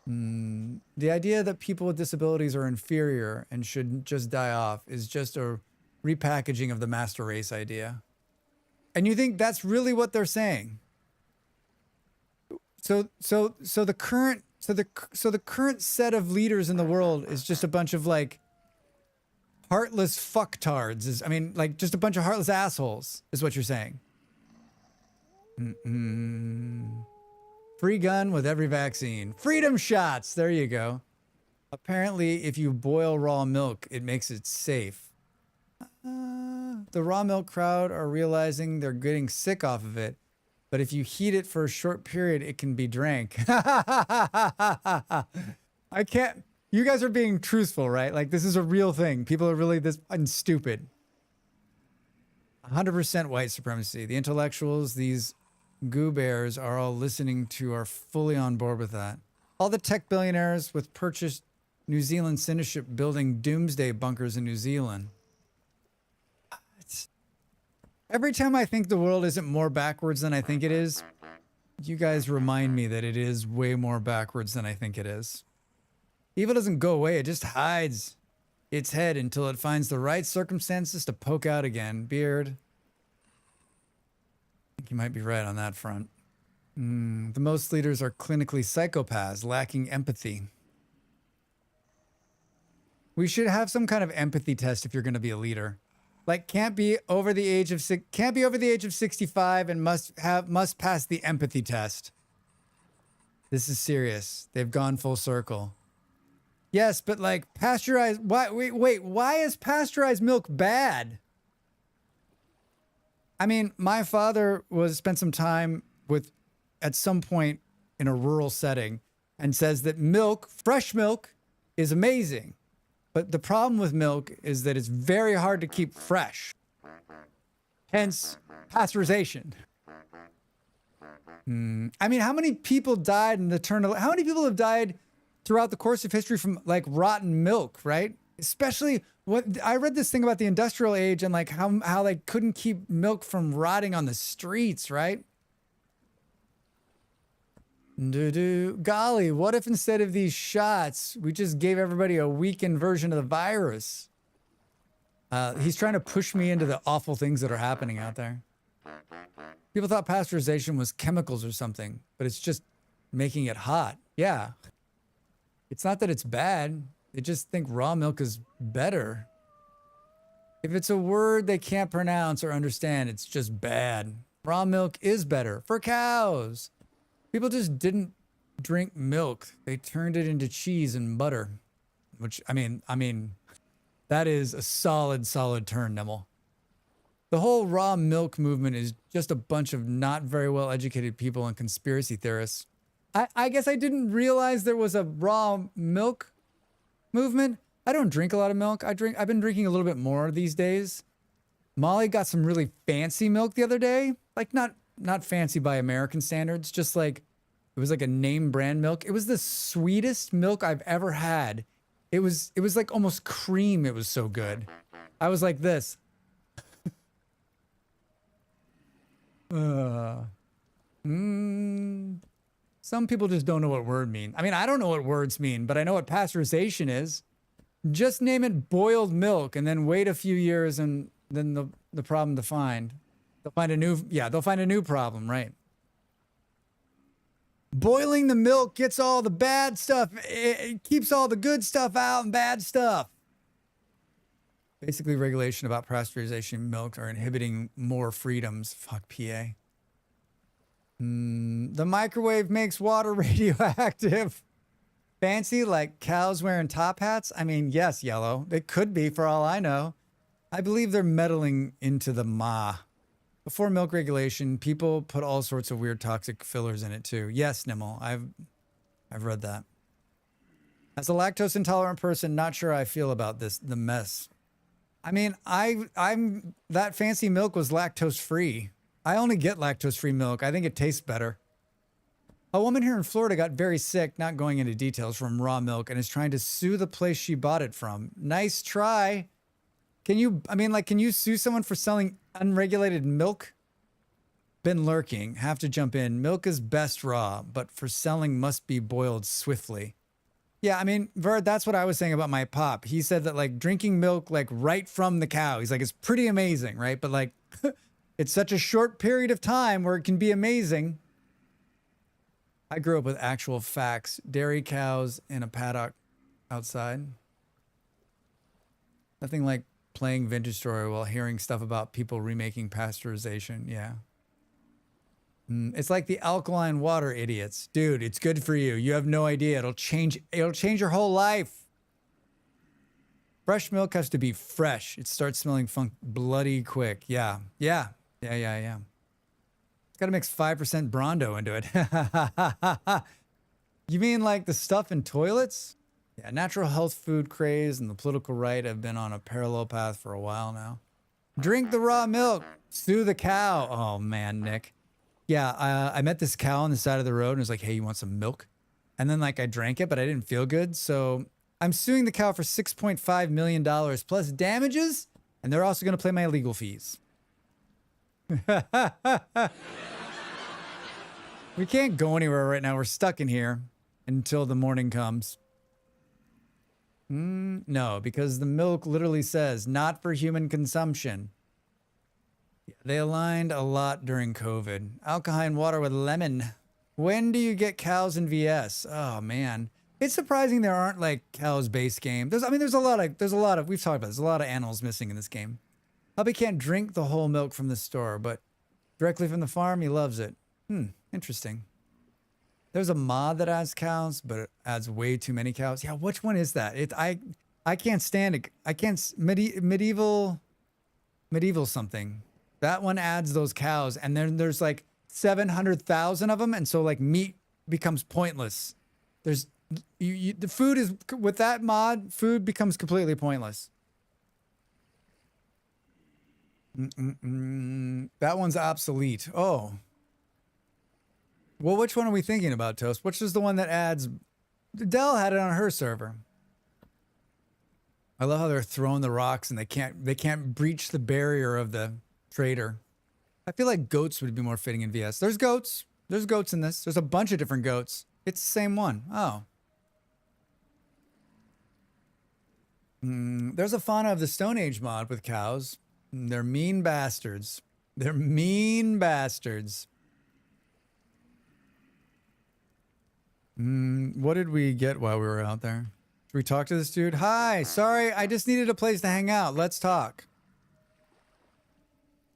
Speaker 1: The idea that people with disabilities are inferior and should just die off is just a repackaging of the master race idea. And you think that's really what they're saying? So the current set of leaders in the world is just a bunch of like heartless fucktards. Like just a bunch of heartless assholes is what you're saying. Free gun with every vaccine. Freedom shots. There you go. Apparently, if you boil raw milk, it makes it safe. The raw milk crowd are realizing they're getting sick off of it, but if you heat it for a short period, it can be drank. I can't. You guys are being truthful, right? Like, this is a real thing. People are really this stupid. 100% white supremacy. The intellectuals, these goo bears are all listening to are fully on board with that. All the tech billionaires with purchased New Zealand Syndication building doomsday bunkers in New Zealand. Every time I think the world isn't more backwards than I think it is, you guys remind me that it is way more backwards than I think it is. Evil doesn't go away, it just hides its head until it finds the right circumstances to poke out again. Beard. I think you might be right on that front. The most leaders are clinically psychopaths, lacking empathy. We should have some kind of empathy test if you're going to be a leader. Like, can't be over the age of 65 and must pass the empathy test. This is serious. They've gone full circle. Yes, but like pasteurized. Why is pasteurized milk bad? I mean, my father spent some time at some point in a rural setting and says that fresh milk is amazing. But the problem with milk is that it's very hard to keep fresh. Hence, pasteurization. I mean, how many people died how many people have died throughout the course of history from like rotten milk, right? Especially I read this thing about the industrial age and like how they couldn't keep milk from rotting on the streets, right? Golly, what if instead of these shots, we just gave everybody a weakened version of the virus? He's trying to push me into the awful things that are happening out there. People thought pasteurization was chemicals or something, but it's just making it hot. Yeah. It's not that it's bad. They just think raw milk is better. If it's a word they can't pronounce or understand, it's just bad. Raw milk is better for cows. People just didn't drink milk. They turned it into cheese and butter, which, I mean, that is a solid turn, Nimmel. The whole raw milk movement is just a bunch of not very well educated people and conspiracy theorists. I guess I didn't realize there was a raw milk movement. I don't drink a lot of milk. I've been drinking a little bit more these days. Molly got some really fancy milk the other day. Like not fancy by American standards, just like it was like a name brand milk. It was the sweetest milk I've ever had. It was like almost cream. It was so good. I was like this. Some people just don't know what word mean. I mean, I don't know what words mean, but I know what pasteurization is. Just name it boiled milk and then wait a few years and then the problem to find. They'll find a new problem, right? Boiling the milk gets all the bad stuff. It keeps all the good stuff out and bad stuff. Basically, regulation about pasteurization milk are inhibiting more freedoms. Fuck PA. The microwave makes water radioactive. Fancy like cows wearing top hats? I mean, yes, Yellow. It could be for all I know. I believe they're meddling into the ma. Before milk regulation, people put all sorts of weird toxic fillers in it too. Yes, Nimmel, I've read that. As a lactose intolerant person, not sure how I feel about the mess. I mean, I'm that fancy milk was lactose free. I only get lactose free milk. I think it tastes better. A woman here in Florida got very sick, not going into details, from raw milk and is trying to sue the place she bought it from. Nice try. Can you sue someone for selling unregulated milk? Been lurking. Have to jump in. Milk is best raw, but for selling must be boiled swiftly. Yeah, I mean, Verd, that's what I was saying about my pop. He said that like drinking milk like right from the cow, he's like, it's pretty amazing, right? But like, it's such a short period of time where it can be amazing. I grew up with actual facts. Dairy cows in a paddock outside. Nothing like playing Vintage Story while hearing stuff about people remaking pasteurization. Yeah. It's like the alkaline water idiots. Dude, it's good for you. You have no idea. It'll change your whole life. Fresh milk has to be fresh. It starts smelling bloody quick. Yeah. Yeah. It's got to mix 5% Brondo into it. You mean like the stuff in toilets? Yeah, natural health food craze and the political right have been on a parallel path for a while now. Drink the raw milk. Sue the cow. Oh, man, Nick. Yeah, I met this cow on the side of the road and was like, hey, you want some milk? And then like I drank it, but I didn't feel good. So I'm suing the cow for $6.5 million plus damages. And they're also going to pay my legal fees. We can't go anywhere right now. We're stuck in here until the morning comes. No, because the milk literally says not for human consumption. They aligned a lot during COVID. Alkaline water with lemon. When do you get cows in VS? Oh man, it's surprising there aren't like cows base game. There's a lot of we've talked about. There's a lot of animals missing in this game. Hubby can't drink the whole milk from the store, but directly from the farm, he loves it. Interesting. There's a mod that adds cows, but it adds way too many cows. Yeah, which one is that? I can't stand it. I can't medieval something. That one adds those cows, and then there's like 700,000 of them, and so like meat becomes pointless. There's the food is with that mod, food becomes completely pointless. That one's obsolete. Oh. Well, which one are we thinking about, Toast? Which is the one that adds... Dell had it on her server. I love how they're throwing the rocks and they can't breach the barrier of the trader. I feel like goats would be more fitting in VS. There's goats. There's goats in this. There's a bunch of different goats. It's the same one. Oh. There's a fauna of the Stone Age mod with cows. They're mean bastards. They're mean bastards. What did we get while we were out there? Should we talk to this dude? Hi, sorry, I just needed a place to hang out. Let's talk.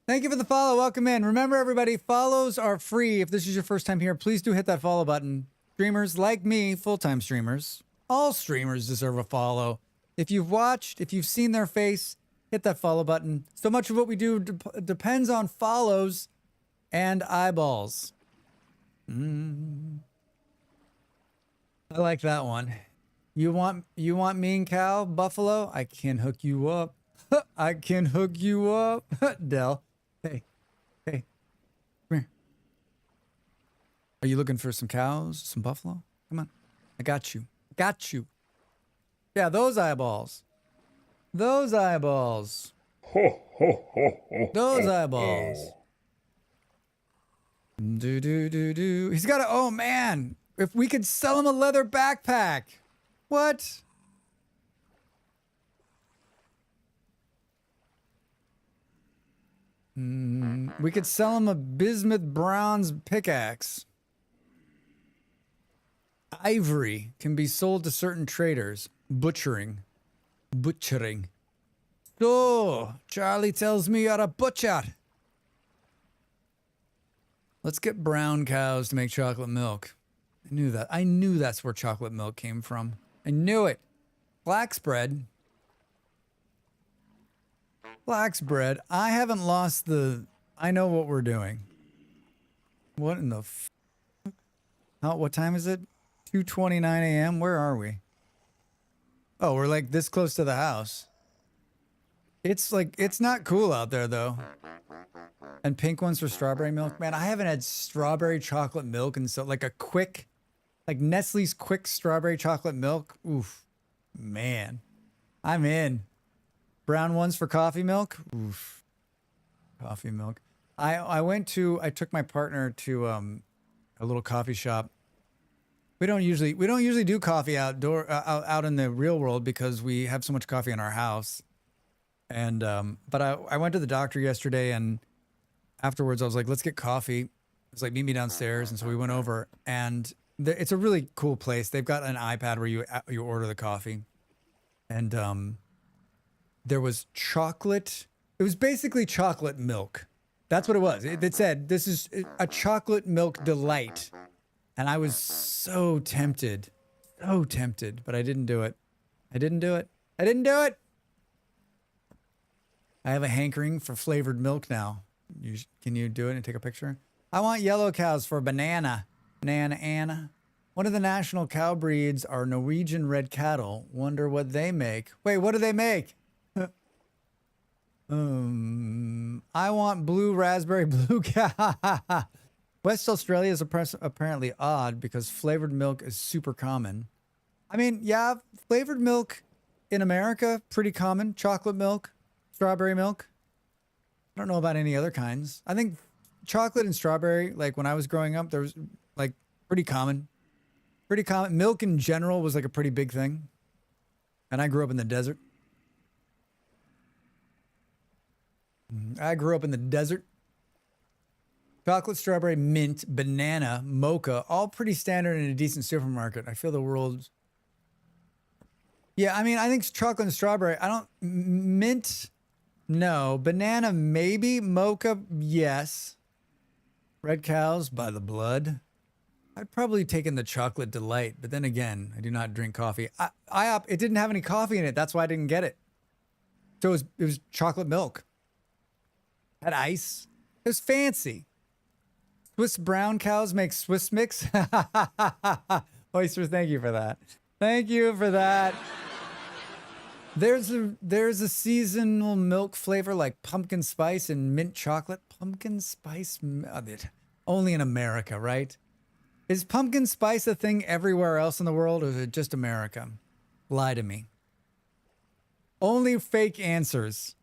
Speaker 1: Thank you for the follow. Welcome in. Remember, everybody, follows are free. If this is your first time here, please do hit that follow button. Streamers like me, full-time streamers, all streamers deserve a follow. If you've watched, if you've seen their face, hit that follow button. So much of what we do depends on follows and eyeballs. I like that one. You want mean cow, buffalo? I can hook you up. I can hook you up. Dell. Hey. Come here. Are you looking for some cows, some buffalo? Come on. I got you. Yeah, those eyeballs. Those eyeballs. Those eyeballs. Do. He's got a, oh man. If we could sell him a leather backpack. What? We could sell him a bismuth bronze pickaxe. Ivory can be sold to certain traders. Butchering. So, Charlie tells me you're a butcher. Let's get brown cows to make chocolate milk. I knew that. I knew that's where chocolate milk came from. I knew it. Flax bread. I haven't lost the... I know what we're doing. What in the... what time is it? 2:29 a.m. Where are we? Oh, we're like this close to the house. It's like, it's not cool out there though. And pink ones for strawberry milk. Man, I haven't had strawberry chocolate milk and so like a quick, like Nestle's quick strawberry chocolate milk. Oof, man, I'm in. Brown ones for coffee milk. Oof, coffee milk. I took my partner to a little coffee shop. We don't usually do coffee out in the real world because we have so much coffee in our house. And but I went to the doctor yesterday, and afterwards I was like, let's get coffee. It's like, meet me downstairs. And so we went over, and it's a really cool place. They've got an iPad where you order the coffee, and there was chocolate. It was basically chocolate milk. That's what it was. It said, this is a chocolate milk delight. And I was so tempted, but I didn't do it. I didn't do it. I have a hankering for flavored milk now. Can you do it and take a picture? I want yellow cows for banana. Banana Anna. One of the national cow breeds are Norwegian red cattle. Wonder what they make. Wait, what do they make? I want blue raspberry blue cow. West Australia is apparently odd because flavored milk is super common. I mean, yeah, flavored milk in America, pretty common. Chocolate milk, strawberry milk. I don't know about any other kinds. I think chocolate and strawberry, like when I was growing up, there was like pretty common. Pretty common. Milk in general was like a pretty big thing. And I grew up in the desert. Chocolate, strawberry, mint, banana, mocha, all pretty standard in a decent supermarket. I feel the world. Yeah, I mean, I think chocolate and strawberry, mint, no. Banana, maybe. Mocha, yes. Red cows, by the blood. I'd probably taken the chocolate delight, but then again, I do not drink coffee. It didn't have any coffee in it. That's why I didn't get it. So it was chocolate milk. Had ice. It was fancy. Swiss brown cows make Swiss mix. Oyster, thank you for that. Thank you for that. There's a seasonal milk flavor like pumpkin spice and mint chocolate. Pumpkin spice, only in America, right? Is pumpkin spice a thing everywhere else in the world, or is it just America? Lie to me. Only fake answers.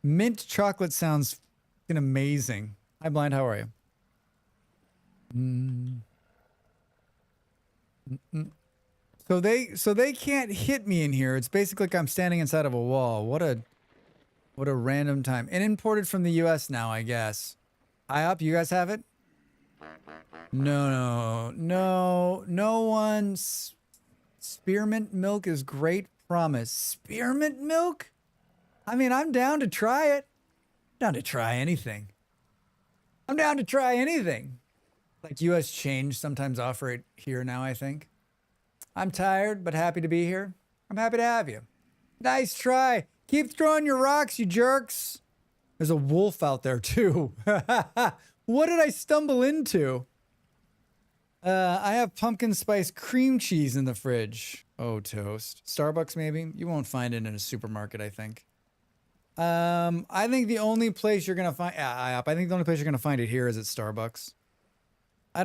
Speaker 1: Mint chocolate sounds fucking amazing. Hi, Blind. How are you? So they can't hit me in here. It's basically like I'm standing inside of a wall. What a random time. And imported from the U.S. now, I guess. IOP, you guys have it? No one's. Spearmint milk is great. Promise. Spearmint milk? I mean, I'm down to try it. Down to try anything. I'm down to try anything. Like U.S. Change sometimes offer it here now, I think. I'm tired, but happy to be here. I'm happy to have you. Nice try. Keep throwing your rocks, you jerks. There's a wolf out there, too. What did I stumble into? I have pumpkin spice cream cheese in the fridge. Oh, toast. Starbucks, maybe? You won't find it in a supermarket, I think. I think the only place you're gonna find I think the only place you're gonna find it here is at Starbucks. I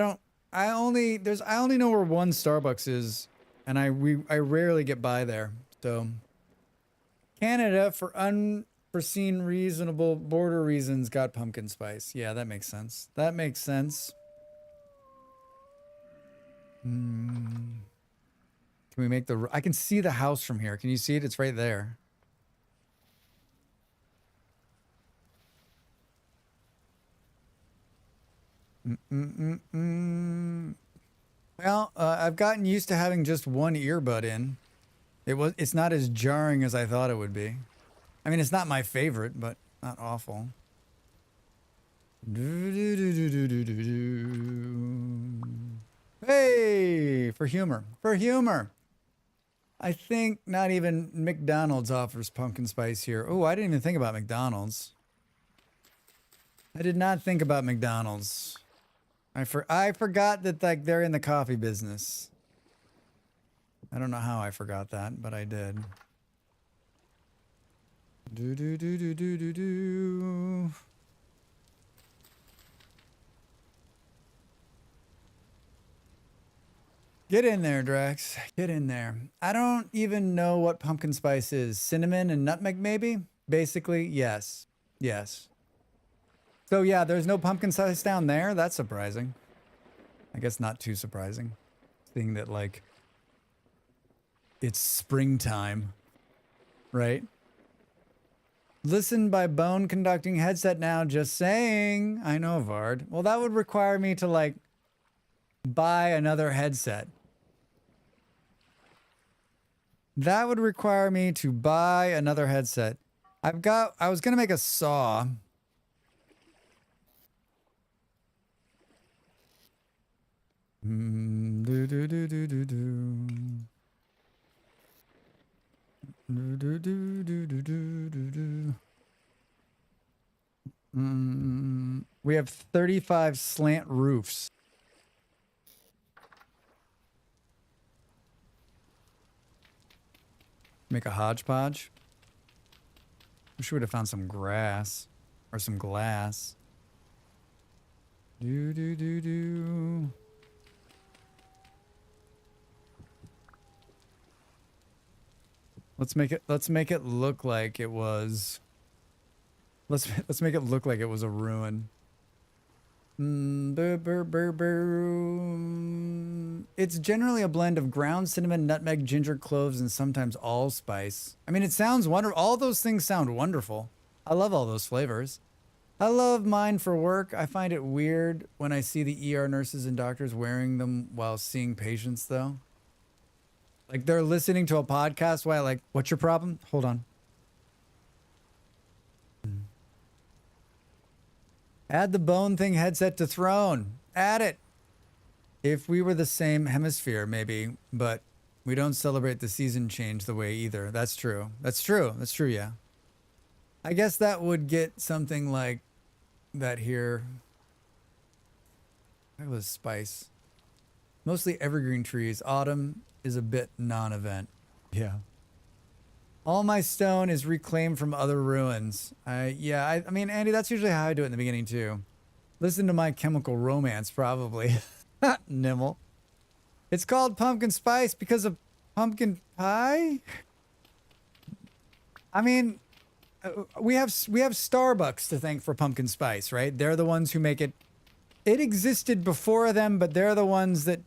Speaker 1: only know where one Starbucks is, and I rarely get by there. So Canada, for unforeseen reasonable border reasons, got pumpkin spice. Yeah, that makes sense. That makes sense. Can we make I can see the house from here. Can you see it? It's right there. Well, I've gotten used to having just one earbud in. It's not as jarring as I thought it would be. I mean, it's not my favorite, but not awful. Hey, for humor. For humor. I think not even McDonald's offers pumpkin spice here. Oh, I didn't even think about McDonald's. I did not think about McDonald's. I forgot that like they're in the coffee business. I don't know how I forgot that, but I did. Do do do do do do do. Get in there, Drax. Get in there. I don't even know what pumpkin spice is. Cinnamon and nutmeg, maybe? Basically, yes. Yes. So yeah, there's no pumpkin spice down there? That's surprising. I guess not too surprising. Seeing that, like, it's springtime, right? Listen by bone conducting headset now, just saying. I know, Vard. Well, that would require me to, like, buy another headset. That would require me to buy another headset. I was going to make a saw. Do do do do do do. Do do do do do do do. We have 35 slant roofs. Make a hodgepodge. Wish we would have found some grass or some glass. Do do do do. Let's make it look like it was. Let's make it look like it was a ruin. It's generally a blend of ground cinnamon, nutmeg, ginger, cloves, and sometimes allspice. I mean, it sounds wonderful. All those things sound wonderful. I love all those flavors. I love mine for work. I find it weird when I see the ER nurses and doctors wearing them while seeing patients, though. Like, they're listening to a podcast while, like, what's your problem? Hold on. Add the bone thing headset to throne. Add it. If we were the same hemisphere, maybe, but we don't celebrate the season change the way either. That's true. That's true. That's true, yeah. I guess that would get something like that here. That was spice. Mostly evergreen trees. Autumn is a bit non-event. Yeah. All my stone is reclaimed from other ruins. I mean, Andy, that's usually how I do it in the beginning, too. Listen to My Chemical Romance, probably. Nimble. It's called pumpkin spice because of pumpkin pie? I mean, we have Starbucks to thank for pumpkin spice, right? They're the ones who make it. It existed before them, but they're the ones that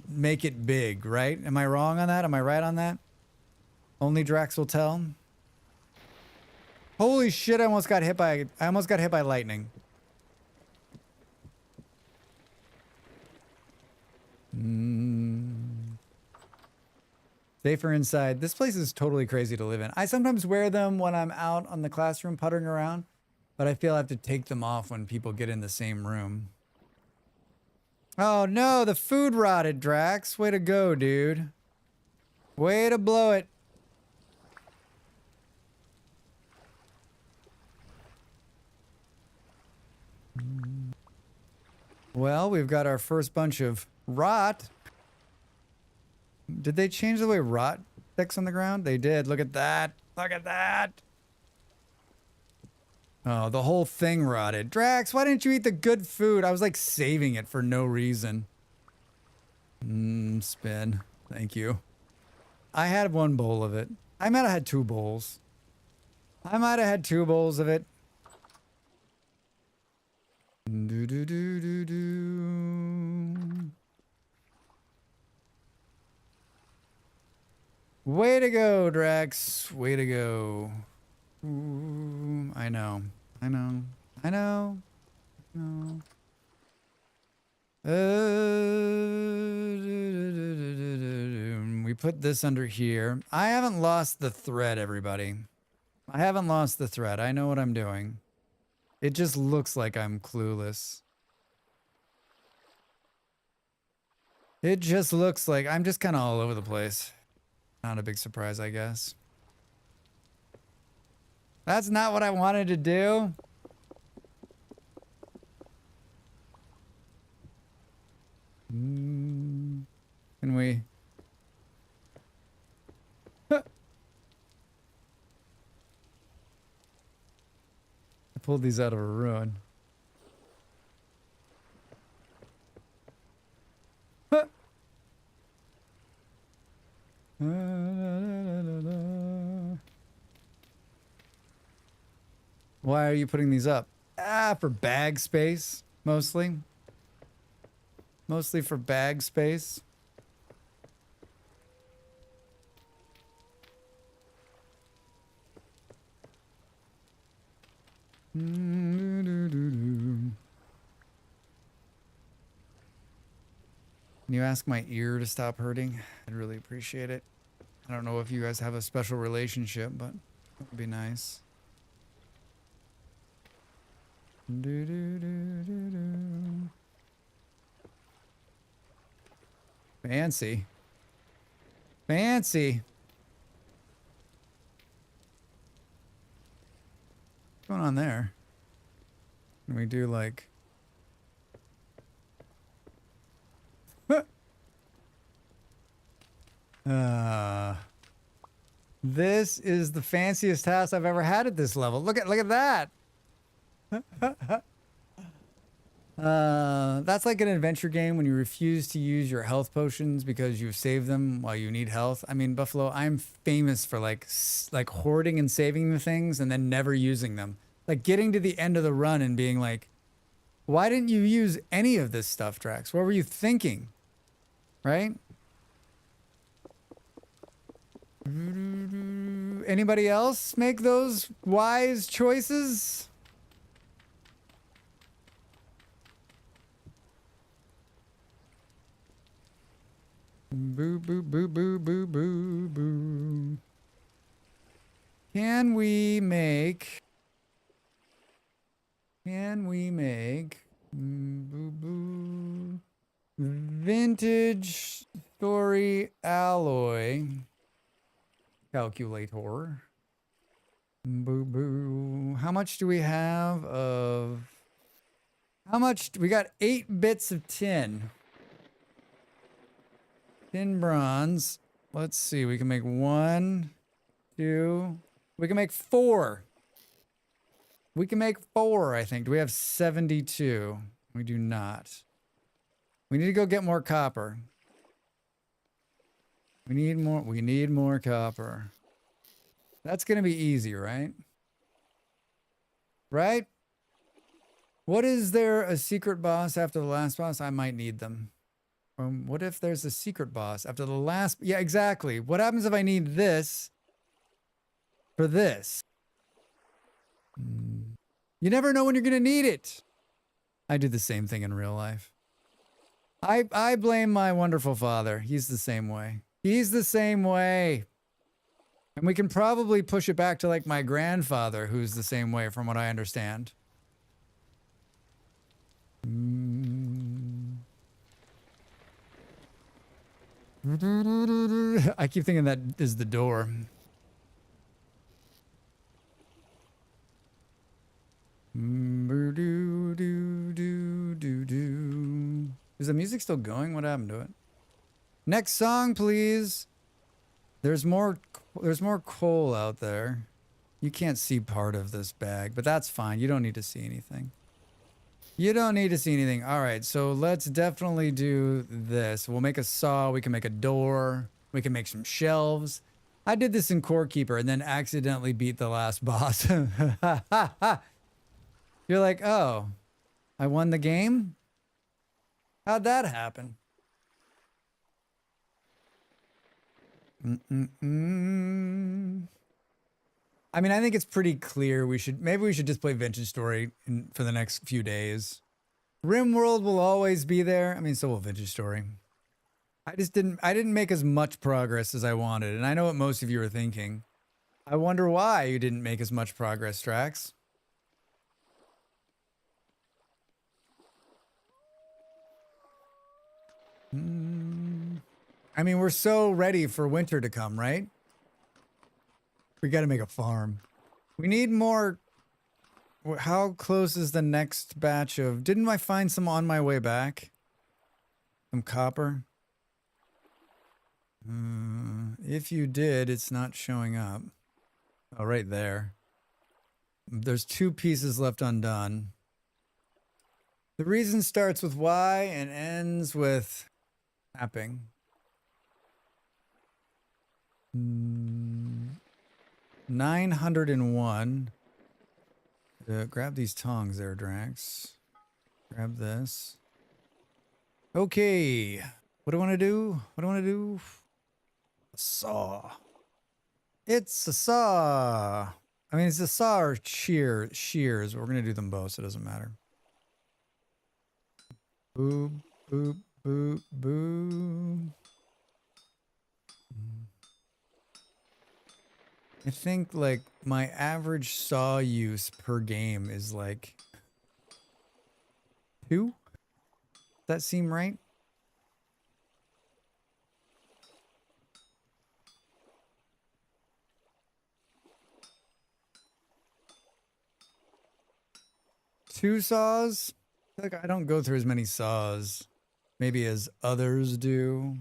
Speaker 1: make it big, right? Am I wrong on that? Am I right on that? Only Drax will tell. Holy shit, I almost got hit by lightning. Safer inside. This place is totally crazy to live in. I sometimes wear them when I'm out on the classroom puttering around, but I feel I have to take them off when people get in the same room. Oh no, the food rotted, Drax. Way to go, dude. Way to blow it. Well, we've got our first bunch of rot. Did they change the way rot sticks on the ground? They did. Look at that. Look at that. Oh, the whole thing rotted. Drax, why didn't you eat the good food? I was like saving it for no reason. Spin. Thank you. I had one bowl of it. I might have had 2 bowls. I might have had 2 bowls of it. Do do do do do. Way to go, Drax. Way to go. Ooh, I know. I know. I know. No. We put this under here. I haven't lost the thread, everybody. I haven't lost the thread. I know what I'm doing. It just looks like I'm clueless. It just looks like I'm just kind of all over the place. Not a big surprise, I guess. That's not what I wanted to do. Can we? I pulled these out of a ruin. Huh. Why are you putting these up? For bag space, mostly. Mostly for bag space. Can you ask my ear to stop hurting? I'd really appreciate it. I don't know if you guys have a special relationship, but it would be nice. Fancy. Fancy. What's going on there? Can we do like... This is the fanciest house I've ever had at this level. Look at that. That's like an adventure game when you refuse to use your health potions because you've saved them while you need health. I mean, Buffalo, I'm famous for like hoarding and saving the things and then never using them. Like getting to the end of the run and being like, why didn't you use any of this stuff, Drax? What were you thinking? Right? Anybody else make those wise choices? Boo, boo, boo, boo, boo, boo, boo. Can we make boo, boo, vintage story alloy calculator? Boo, boo. How much do we have of... How much? We got 8 bits of tin. Tin bronze. Let's see. We can make 1, 2. We can make 4. We can make 4, I think. Do we have 72? We do not. We need to go get more copper. We need more copper. That's going to be easy, right? Right? What is there a secret boss after the last boss? I might need them. What if there's a secret boss after the last? Yeah, exactly. What happens if I need this for this? You never know when you're going to need it. I do the same thing in real life. I blame my wonderful father. He's the same way. He's the same way. And we can probably push it back to like my grandfather, who's the same way from what I understand. I keep thinking that is the door. Is the music still going? What happened to it? Next song, please. There's more coal out there. You can't see part of this bag, but that's fine. You don't need to see anything. You don't need to see anything. All right, so let's definitely do this. We'll make a saw. We can make a door. We can make some shelves. I did this in Core Keeper and then accidentally beat the last boss. You're like, oh, I won the game? How'd that happen? I mean, I think it's pretty clear maybe we should just play Vintage Story for the next few days. RimWorld will always be there. I mean, so will Vintage Story. I didn't make as much progress as I wanted, and I know what most of you are thinking. I wonder why you didn't make as much progress, Strax. I mean, we're so ready for winter to come, right? We got to make a farm. We need more. How close is the next batch of... Didn't I find some on my way back? Some copper? If you did, it's not showing up. Oh, right there. There's 2 pieces left undone. The reason starts with Y and ends with tapping. 901. Grab these tongs there, Drax. Grab this. Okay. What do I want to do? What do I want to do? A saw. It's a saw. I mean, it's a saw or shears. We're going to do them both, so it doesn't matter. Boop, boop, boop, boop. I think, like, my average saw use per game is, like, 2? Does that seem right? Two saws? Like, I don't go through as many saws, maybe as others do.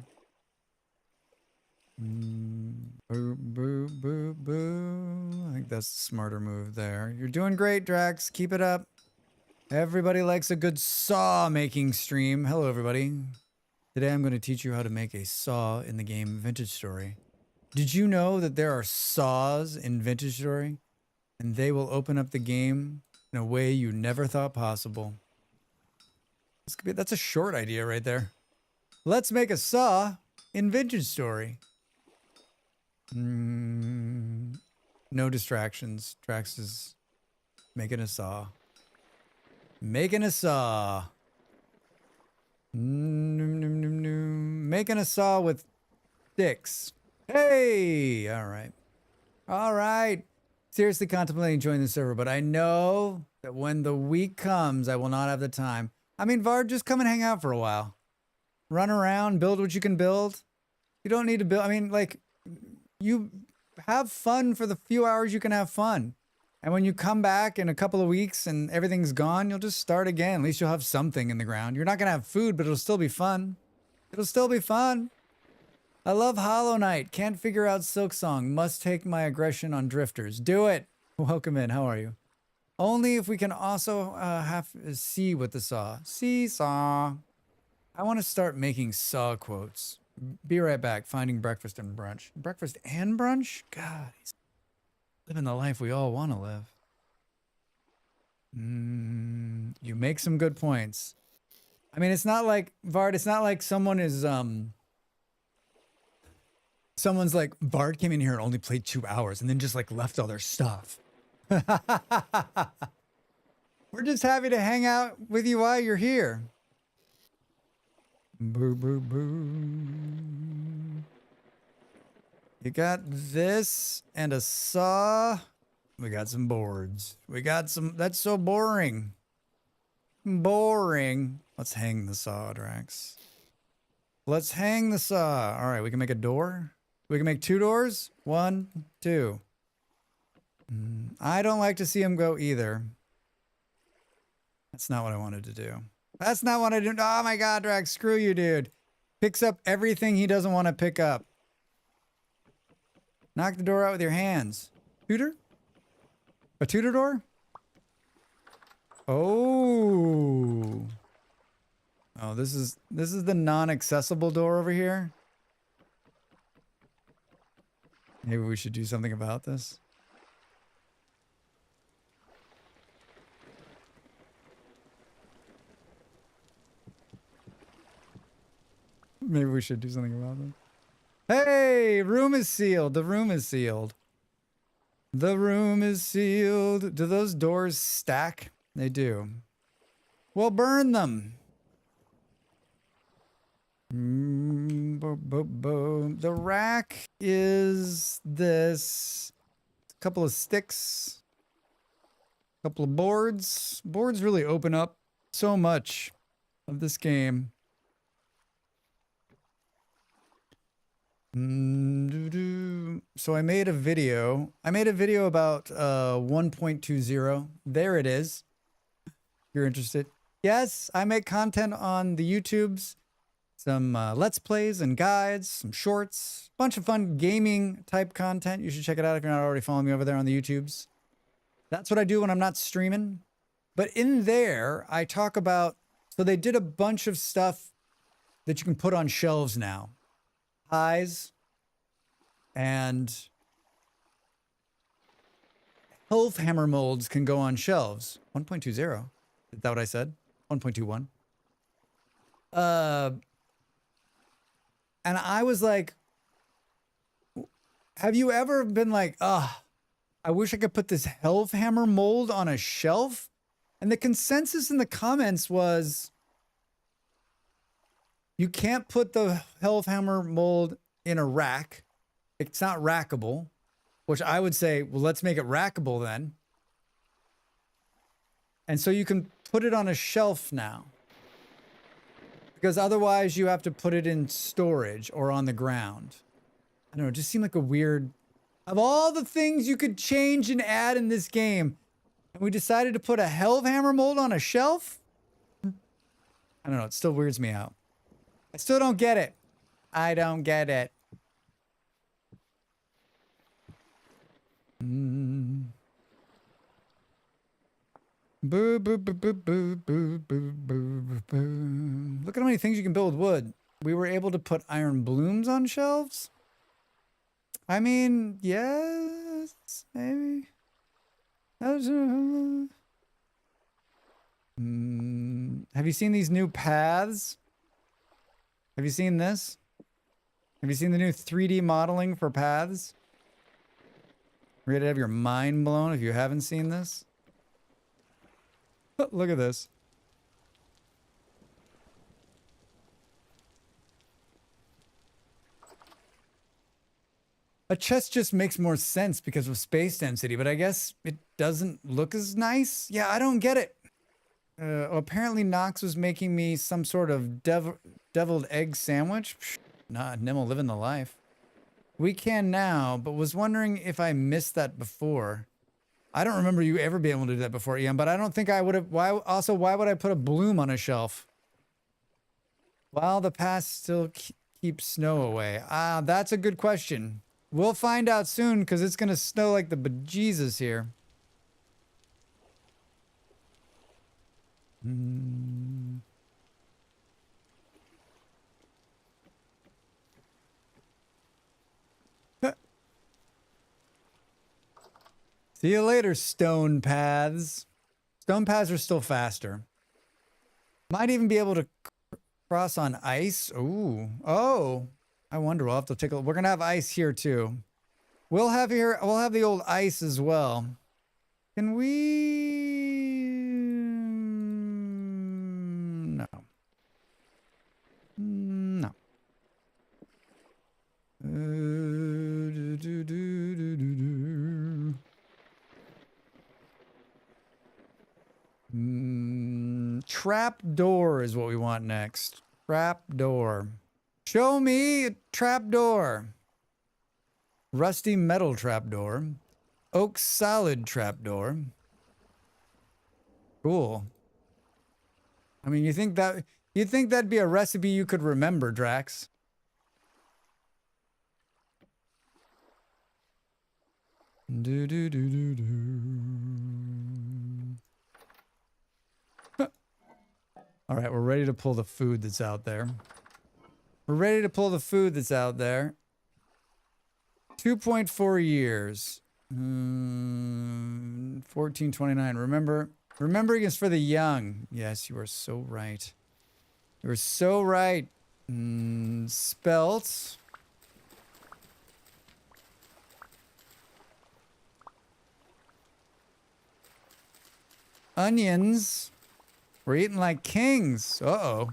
Speaker 1: Boo, boo, boo, boo. I think that's the smarter move there. You're doing great, Drax. Keep it up. Everybody likes a good saw making stream. Hello, everybody. Today I'm going to teach you how to make a saw in the game Vintage Story. Did you know that there are saws in Vintage Story? And they will open up the game in a way you never thought possible. That's a short idea right there. Let's make a saw in Vintage Story. No distractions. Drax is making a saw. Making a saw. Making a saw with sticks. Hey! All right. All right. Seriously contemplating joining the server, but I know that when the week comes, I will not have the time. I mean, Vard, just come and hang out for a while. Run around, build what you can build. You don't need to build. I mean, like, you have fun for the few hours you can have fun. And when you come back in a couple of weeks and everything's gone, you'll just start again. At least you'll have something in the ground. You're not going to have food, but it'll still be fun. It'll still be fun. I love Hollow Knight. Can't figure out Silksong. Must take my aggression on drifters. Do it. Welcome in. How are you? Only if we can also have see with the saw. Seesaw. I want to start making saw quotes. Be right back. Finding breakfast and brunch. Breakfast and brunch? God, he's living the life we all want to live. You make some good points. I mean, it's not like, Vard, it's not like someone is, someone's like, Vard came in here and only played 2 hours and then just like left all their stuff. We're just happy to hang out with you while you're here. Boo, boo, boo. You got this and a saw. We got some boards. We got some, that's so boring. Boring. Let's hang the saw, Drax. Let's hang the saw. All right, we can make a door. We can make 2 doors. 1, 2. I don't like to see him go either. That's not what I wanted to do. That's not what I do. Oh my God, Drax, screw you, dude. Picks up everything he doesn't want to pick up. Knock the door out with your hands. Tutor? A tutor door? Oh. Oh, this is the non-accessible door over here. Maybe we should do something about this. Maybe we should do something about this. Hey, room is sealed. The room is sealed. The room is sealed. Do those doors stack? They do. Well, burn them. The rack is this. A couple of sticks. A couple of boards. Boards really open up so much of this game. So I made a video. About 1.20. There it is. If you're interested. Yes, I make content on the YouTubes. Some Let's Plays and guides, some shorts, bunch of fun gaming type content. You should check it out if you're not already following me over there on the YouTubes. That's what I do when I'm not streaming. But in there, I talk about, so they did a bunch of stuff that you can put on shelves now. Pies and health hammer molds can go on shelves. 1.20. Is that what I said? 1.21. And I was like, have you ever been like, I wish I could put this health hammer mold on a shelf? And the consensus in the comments was, you can't put the health hammer mold in a rack. It's not rackable, which I would say, well, let's make it rackable then. And so you can put it on a shelf now. Because otherwise you have to put it in storage or on the ground. I don't know, it just seemed like a weird... Of all the things you could change and add in this game, and we decided to put a Hellhammer mold on a shelf? I don't know, it still weirds me out. I still don't get it. I don't get it. Boo, boo, boo, boo, boo, boo, boo, boo, boo. Look at how many things you can build with wood. We were able to put iron blooms on shelves? I mean, yes, maybe. Have you seen these new paths? Have you seen this? Have you seen the new 3D modeling for paths? Ready to have your mind blown if you haven't seen this? Look at this. A chest just makes more sense because of space density, but I guess it doesn't look as nice. Yeah, I don't get it. Apparently Nox was making me some sort of deviled egg sandwich. Nah, Nimmo living the life. We can now, but was wondering if I missed that before. I don't remember you ever being able to do that before, Ian, but I don't think I would have. Why would I put a bloom on a shelf? While the past still keeps snow away. That's a good question. We'll find out soon because it's going to snow like the bejesus here. See you later, stone paths. Stone paths are still faster. Might even be able to cross on ice. Ooh. Oh. I wonder. We'll have to take a look. We're going to have ice here too. We'll have the old ice as well. Can we... No. No. Trap door is what we want next. Trap door. Show me a trap door. Rusty metal trap door. Oak solid trap door. Cool. I mean, you'd think that'd be a recipe you could remember, Drax. Do do do do do. All right, we're ready to pull the food that's out there. We're ready to pull the food that's out there. 2.4 years. 1429. Remembering is for the young. Yes, you are so right. You are so right. Spelt. Onions. We're eating like kings. Uh-oh.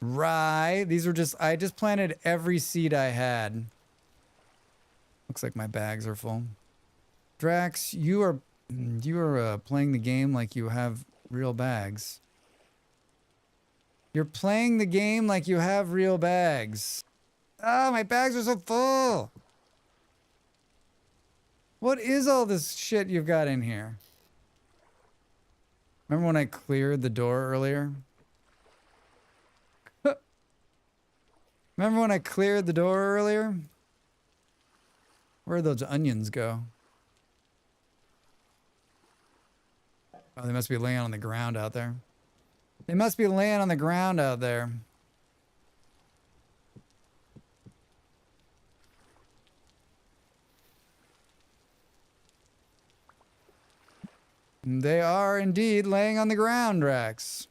Speaker 1: Rye. These are just, I just planted every seed I had. Looks like my bags are full. Drax, you are playing the game like you have real bags. You're playing the game like you have real bags. Ah, my bags are so full. What is all this shit you've got in here? Remember when I cleared the door earlier? Remember when I cleared the door earlier? Where'd those onions go? Oh, they must be laying on the ground out there. They must be laying on the ground out there. They are indeed laying on the ground, Drax.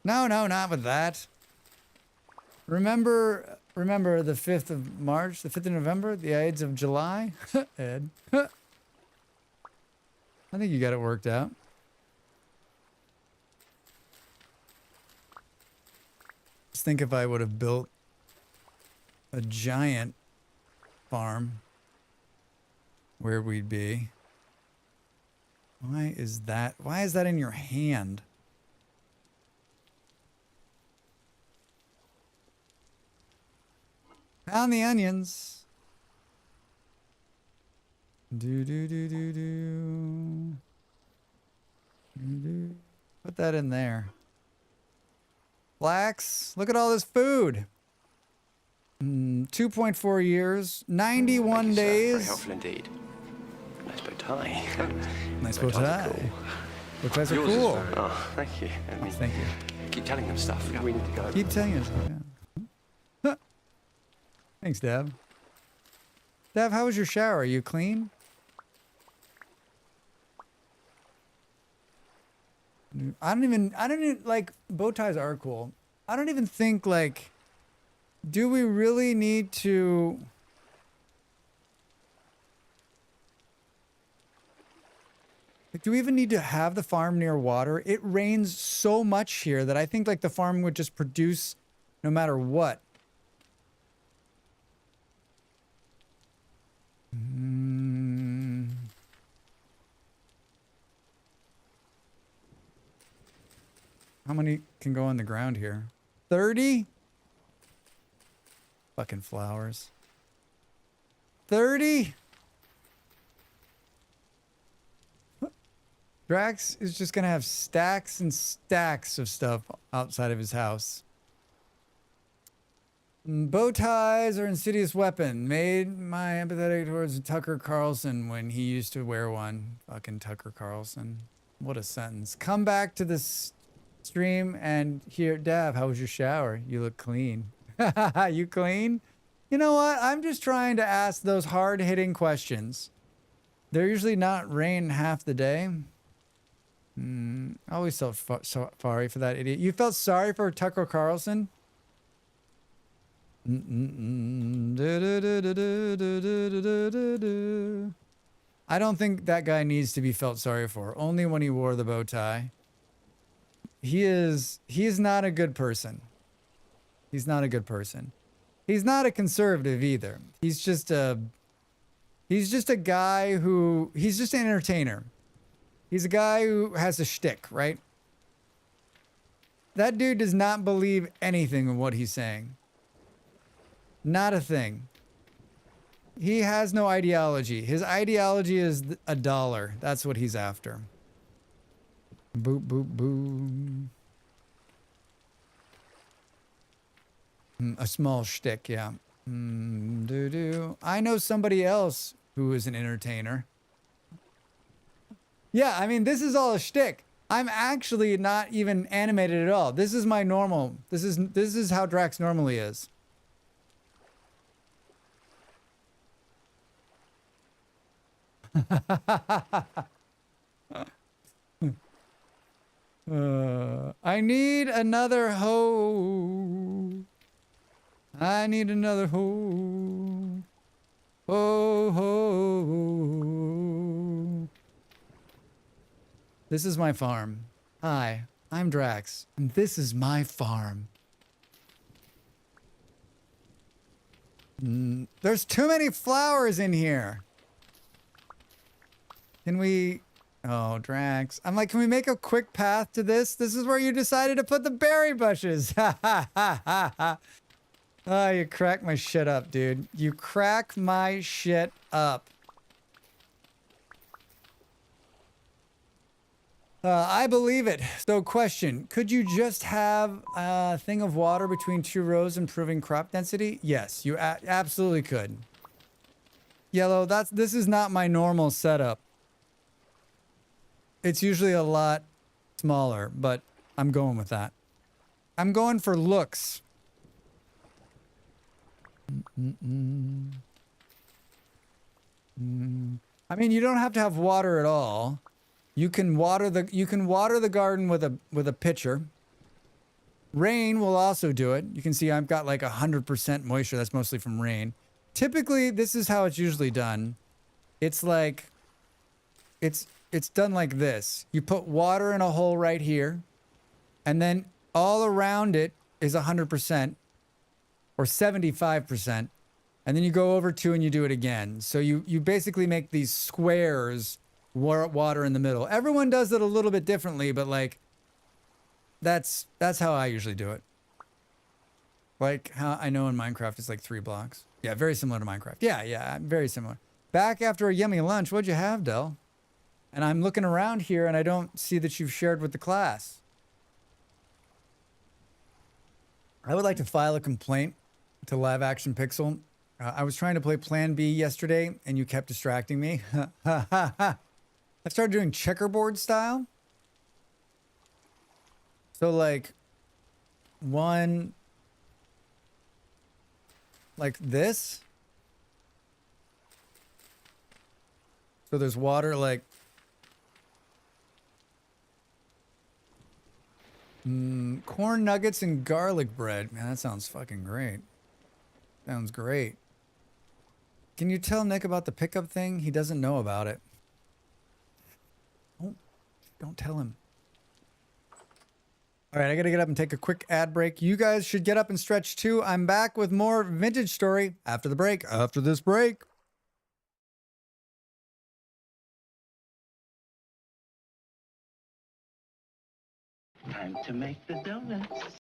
Speaker 1: No, not with that. Remember the 5th of March, the 5th of November, the Ides of July? Ed. I think you got it worked out. Just think if I would have built a giant farm, where we'd be. Why is that in your hand? Pound the onions. Put that in there. Flax. Look at all this food. 2.4 years. 91 days.
Speaker 12: Very helpful indeed. Nice bow tie.
Speaker 1: Nice bow tie. Bow ties are cool.
Speaker 12: Oh, thank you.
Speaker 1: Thank you.
Speaker 12: Keep telling them stuff. We need to go.
Speaker 1: Keep telling us. Yeah. Thanks, Deb. Deb, how was your shower? Are you clean? I don't even, like, bow ties are cool. I don't even think, like, do we really need to... Like, do we even need to have the farm near water? It rains so much here that I think, like, the farm would just produce no matter what. How many can go on the ground here? 30? Fucking flowers. 30? Drax is just gonna have stacks and stacks of stuff outside of his house. Bow ties are insidious weapon. Made my empathetic towards Tucker Carlson when he used to wear one. Fucking Tucker Carlson. What a sentence. Come back to this stream and hear, Dav, how was your shower? You look clean. You clean? You know what? I'm just trying to ask those hard-hitting questions. They're usually not rain half the day. I always felt sorry for that idiot. You felt sorry for Tucker Carlson? I don't think that guy needs to be felt sorry for. Only when he wore the bow tie. He is not a good person. He's not a good person. He's not a conservative either. He's just a guy who, he's just an entertainer. He's a guy who has a shtick, right? That dude does not believe anything in what he's saying. Not a thing. He has no ideology. His ideology is $1. That's what he's after. Boop, boop, boop. A small shtick, yeah. I know somebody else who is an entertainer. Yeah, I mean, this is all a shtick. I'm actually not even animated at all. This is my normal. This is how Drax normally is. I need another hoe. I need another hoe. Ho, ho. This is my farm. Hi, I'm Drax, and this is my farm. There's too many flowers in here. Can we... Oh, Drax. I'm like, can we make a quick path to this? This is where you decided to put the berry bushes. Oh, you crack my shit up, dude. You crack my shit up. I believe it. So question, could you just have a thing of water between two rows improving crop density? Yes, you absolutely could. Yellow, this is not my normal setup. It's usually a lot smaller, but I'm going with that. I'm going for looks. I mean, you don't have to have water at all. You can water the garden with a pitcher. Rain will also do it. You can see I've got like 100% moisture. That's mostly from rain. Typically, this is how it's usually done. It's like it's done like this. You put water in a hole right here, and then all around it is 100% or 75%. And then you go over 2 and you do it again. So you basically make these squares, water in the middle. Everyone does it a little bit differently, but like that's how I usually do it. Like how I know in Minecraft it's like 3 blocks. Yeah, very similar to Minecraft. Yeah, very similar. Back after a yummy lunch, what'd you have, Del? And I'm looking around here and I don't see that you've shared with the class. I would like to file a complaint to Live Action Pixel. I was trying to play Plan B yesterday, and you kept distracting me. I started doing checkerboard style. So, like, one... like this. So there's water, like... corn nuggets and garlic bread. Man, that sounds fucking great. Sounds great. Can you tell Nick about the pickup thing? He doesn't know about it. Oh, don't tell him. All right, I gotta get up and take a quick ad break. You guys should get up and stretch too. I'm back with more vintage story after the break. After this break.
Speaker 7: Time to make the donuts.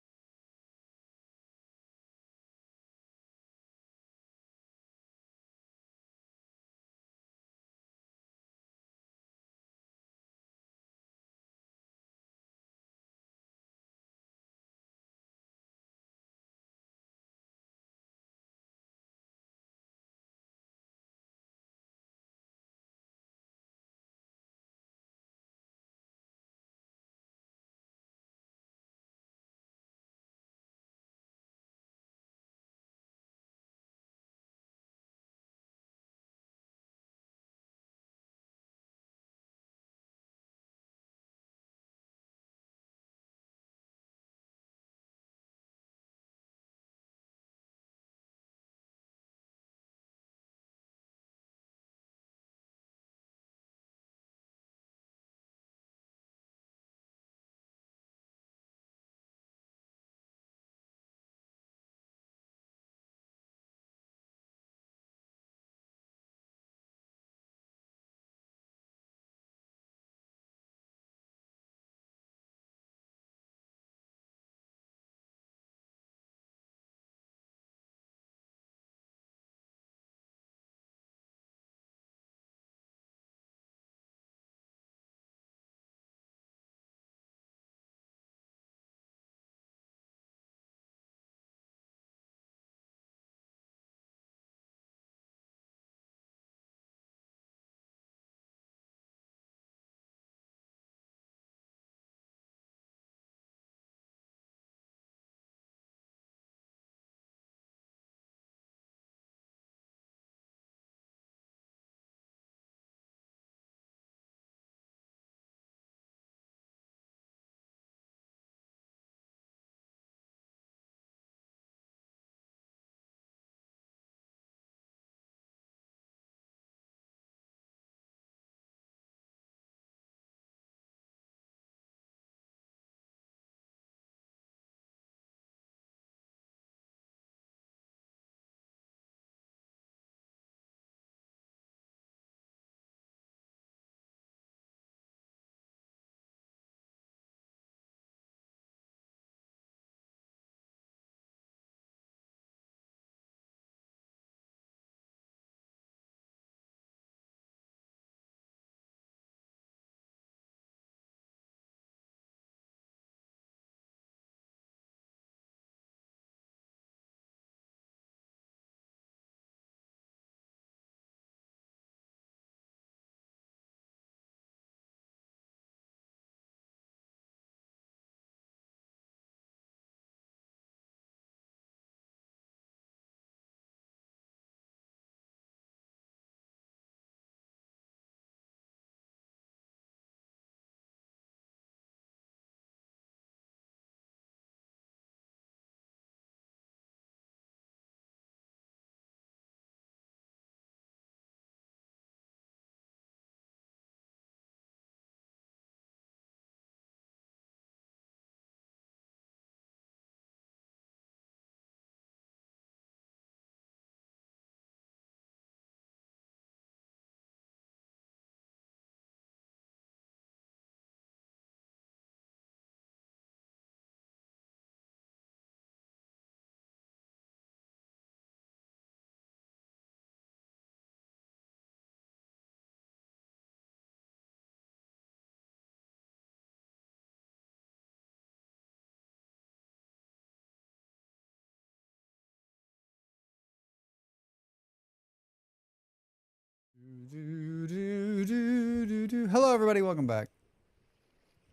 Speaker 1: Hello, everybody. Welcome back.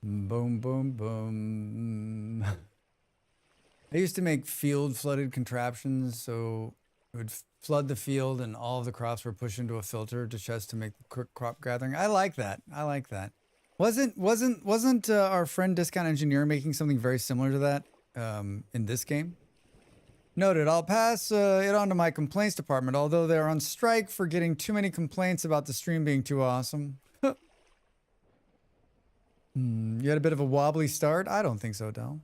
Speaker 1: Boom, boom, boom. I used to make field flooded contraptions, so it would flood the field and all of the crops were pushed into a filter just to make the quick crop gathering. I like that. I like that. Wasn't our friend Discount Engineer making something very similar to that in this game? Noted. I'll pass it on to my complaints department, although they're on strike for getting too many complaints about the stream being too awesome. You had a bit of a wobbly start? I don't think so, Del.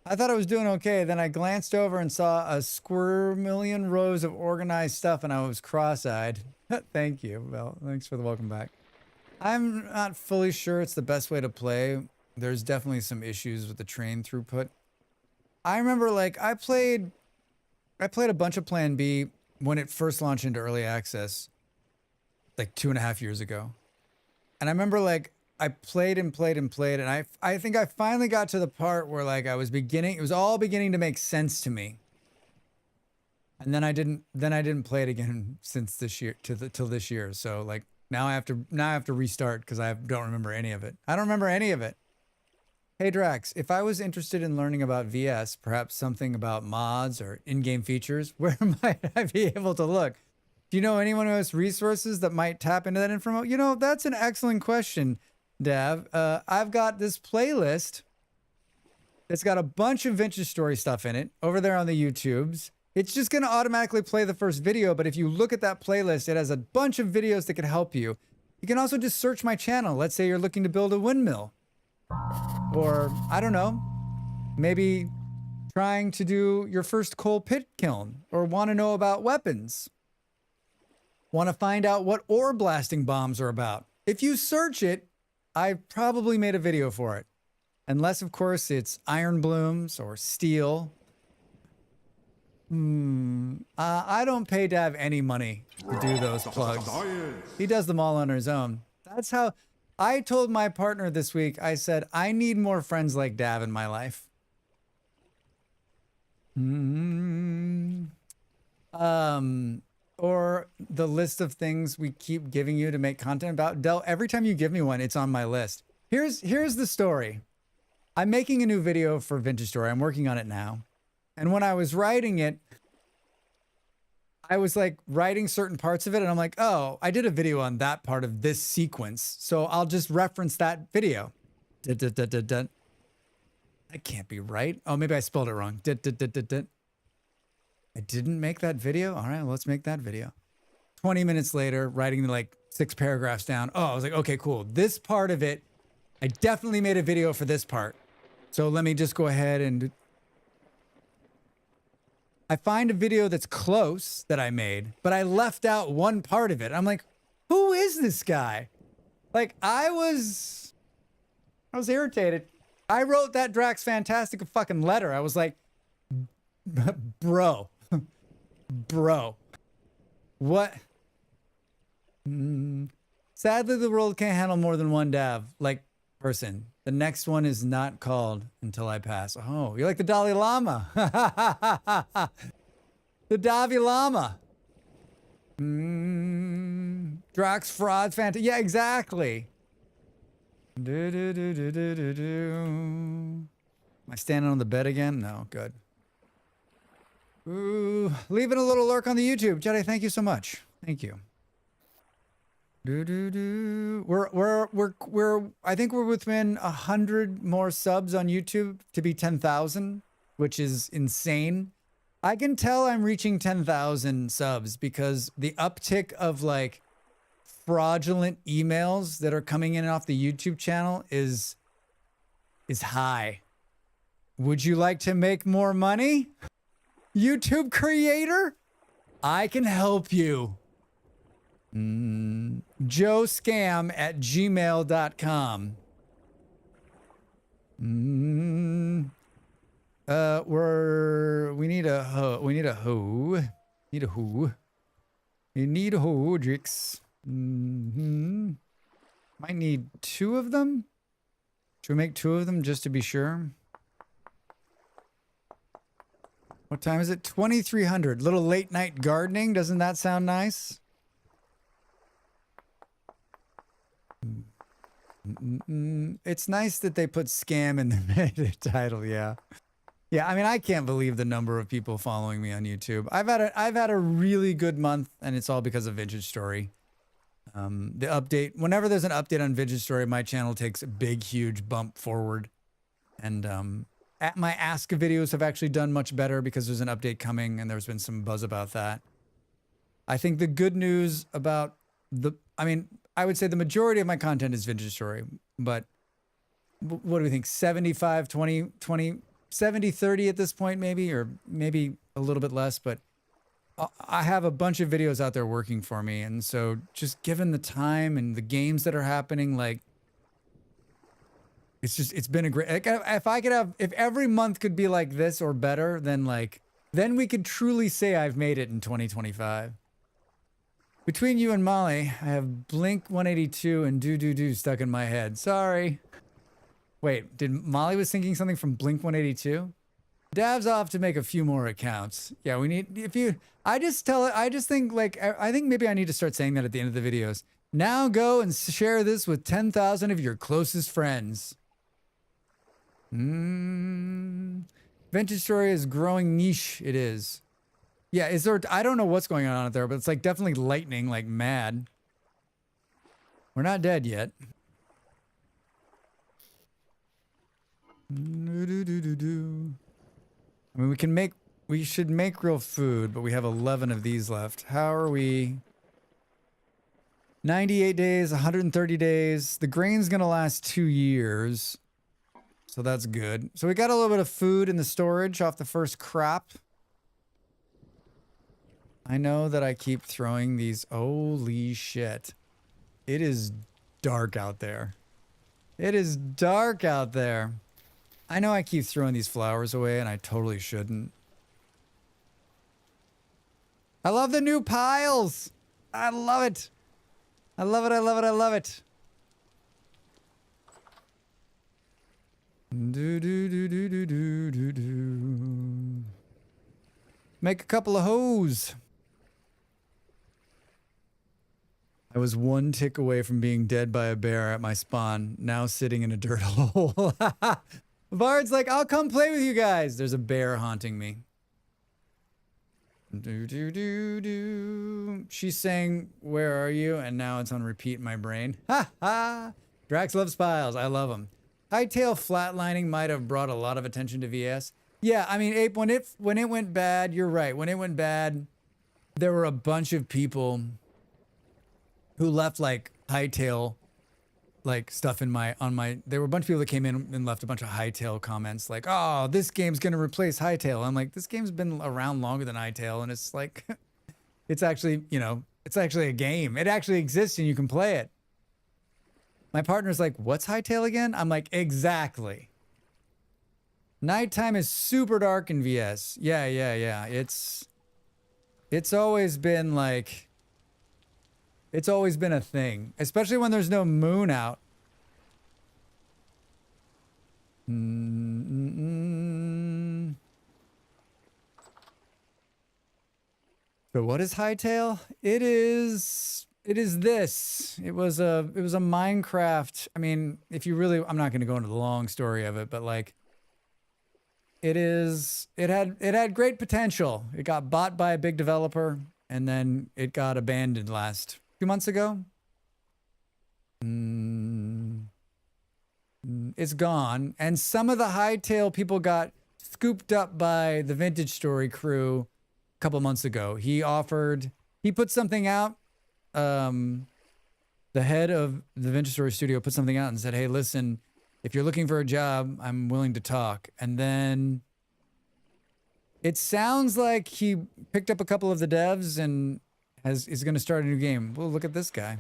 Speaker 1: I thought I was doing okay. Then I glanced over and saw a squirmillion rows of organized stuff and I was cross-eyed. Thank you, Belle. Thanks for the welcome back. I'm not fully sure it's the best way to play. There's definitely some issues with the train throughput. I remember, like, I played a bunch of Plan B when it first launched into early access, like 2.5 years ago. And I remember, like, I played and played and played, and I think I finally got to the part where, like, it was all beginning to make sense to me. And then I didn't play it again since this year till this year. So, like, now I have to restart because I don't remember any of it. I don't remember any of it. Hey Drax, if I was interested in learning about VS, perhaps something about mods or in-game features, where might I be able to look? Do you know anyone who has resources that might tap into that info? You know, that's an excellent question, Dav. I've got this playlist that's got a bunch of vintage story stuff in it over there on the YouTubes. It's just going to automatically play the first video, but if you look at that playlist, it has a bunch of videos that can help you. You can also just search my channel. Let's say you're looking to build a windmill. Or, I don't know, maybe trying to do your first coal pit kiln, or want to know about weapons. Want to find out what ore blasting bombs are about. If you search it, I probably made a video for it. Unless, of course, it's iron blooms or steel. I don't pay Dav any money to do those plugs. He does them all on his own. That's how... I told my partner this week, I said, I need more friends like Dav in my life. Or the list of things we keep giving you to make content about. Del, every time you give me one, it's on my list. Here's the story. I'm making a new video for Vintage Story. I'm working on it now. And when I was writing it, I was like writing certain parts of it and I'm like, oh, I did a video on that part of this sequence. So I'll just reference that video. That can't be right. Oh, maybe I spelled it wrong. I didn't make that video. All right, let's make that video. 20 minutes later, writing like 6 paragraphs down. Oh, I was like, okay, cool. This part of it, I definitely made a video for this part. So let me just go ahead and... I find a video that's close that I made, but I left out one part of it. I'm like, who is this guy? Like, I was irritated. I wrote that Drax Fantastic a fucking letter. I was like, bro, what? Sadly, the world can't handle more than one Dav, like, person. The next one is not called until I pass. Oh, you're like the Dalai Lama. The Dalai Lama. Drax fraud fantasy. Yeah, exactly. Am I standing on the bed again? No, good. Ooh, leaving a little lurk on the YouTube. Jedi, thank you so much. Thank you. I think we're within 100 more subs on YouTube to be 10,000, which is insane. I can tell I'm reaching 10,000 subs because the uptick of like fraudulent emails that are coming in off the YouTube channel is high. Would you like to make more money? YouTube creator? I can help you. joescam@gmail.com. We need a hoe. We need a hoe. You need a hoe, Drix. Might need 2 of them. Should we make 2 of them just to be sure? What time is it? 2300. Little late night gardening. Doesn't that sound nice? It's nice that they put scam in the title. Yeah. Yeah, I mean, I can't believe the number of people following me on YouTube. I've had a really good month, and it's all because of Vintage Story. The update, whenever there's an update on Vintage Story, my channel takes a big, huge bump forward. And my Ask videos have actually done much better because there's an update coming, and there's been some buzz about that. I think the good news about I would say the majority of my content is Vintage Story, but what do we think? 75, 20, 70, 30 at this point, maybe, or maybe a little bit less, but I have a bunch of videos out there working for me. And so just given the time and the games that are happening, like, it's been a great, like, if every month could be like this or better, then we could truly say I've made it in 2025. Between you and Molly, I have Blink 182 and Do stuck in my head. Sorry. Wait, did Molly was thinking something from Blink 182? Dav's off to make a few more accounts. Yeah, we need, I just think I think maybe I need to start saying that at the end of the videos. Now go and share this with 10,000 of your closest friends. Vintage Story is growing niche. It is. Yeah, I don't know what's going on out there, but it's like definitely lightning like mad. We're not dead yet. I mean, we should make real food, but we have 11 of these left. How are we? 98 days, 130 days. The grain's gonna last 2 years. So that's good. So we got a little bit of food in the storage off the first crop. I know that I keep throwing these. Holy shit. It is dark out there. It is dark out there. I know I keep throwing these flowers away, and I totally shouldn't. I love the new piles. I love it. I love it. I love it. I love it. Make a couple of hoes. I was one tick away from being dead by a bear at my spawn, now sitting in a dirt hole. Bard's like, I'll come play with you guys. There's a bear haunting me. She's saying, where are you? And now it's on repeat in my brain. Ha ha! Drax loves piles. I love them. Hightail flatlining might have brought a lot of attention to VS. Yeah, I mean, Ape, when it went bad, you're right. When it went bad, there were a bunch of people who left like hightail like stuff there were a bunch of people that came in and left a bunch of hightail comments like, oh, this game's gonna replace hightail. I'm like, this game's been around longer than hightail, and it's like it's actually, it's actually a game. It actually exists and you can play it. My partner's like, what's hightail again? I'm like, exactly. Nighttime is super dark in VS. Yeah. It's always been like, it's always been a thing, especially when there's no moon out. So what is hightail? It is this. It was a Minecraft. I mean, if you really, I'm not going to go into the long story of it, but like, it had great potential. It got bought by a big developer, and then it got abandoned last 2 months ago. It's gone. And some of the hightail people got scooped up by the Vintage Story crew a couple months ago. He put something out. The head of the Vintage Story studio put something out and said, hey, listen, if you're looking for a job, I'm willing to talk. And then it sounds like he picked up a couple of the devs and is going to start a new game. Well, look at this guy.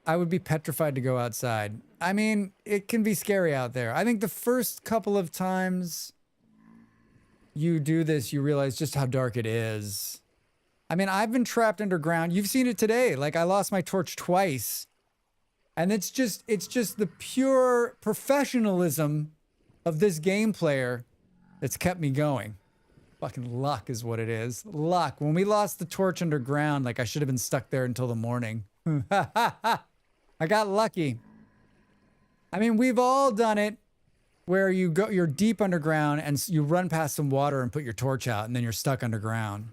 Speaker 1: I would be petrified to go outside. I mean, it can be scary out there. I think the first couple of times you do this, you realize just how dark it is. I mean, I've been trapped underground. You've seen it today. Like, I lost my torch twice. And it's just the pure professionalism of this game player that's kept me going. Fucking luck is what it is. Luck. When we lost the torch underground, like, I should have been stuck there until the morning. I got lucky. I mean, we've all done it where you're deep underground and you run past some water and put your torch out and then you're stuck underground.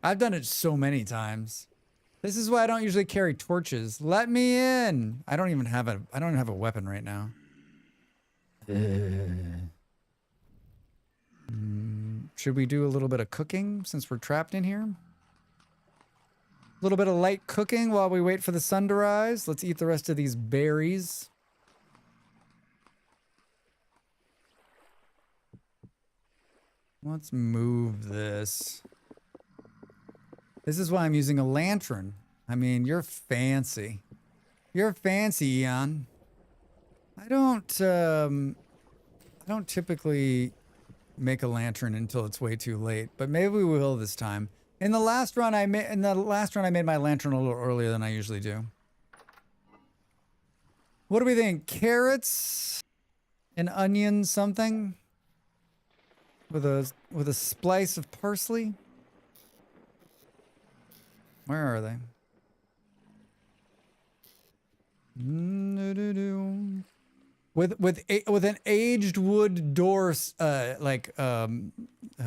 Speaker 1: I've done it so many times. This is why I don't usually carry torches. Let me in. I don't even have a weapon right now. Should we do a little bit of cooking since we're trapped in here? A little bit of light cooking while we wait for the sun to rise. Let's eat the rest of these berries. Let's move this. This is why I'm using a lantern. I mean, you're fancy. You're fancy, Eon. I don't typically make a lantern until it's way too late, but maybe we will this time. In the last run I made my lantern a little earlier than I usually do. What do we think? Carrots, an onion, something with a splice of parsley. Where are they? With an aged wood door,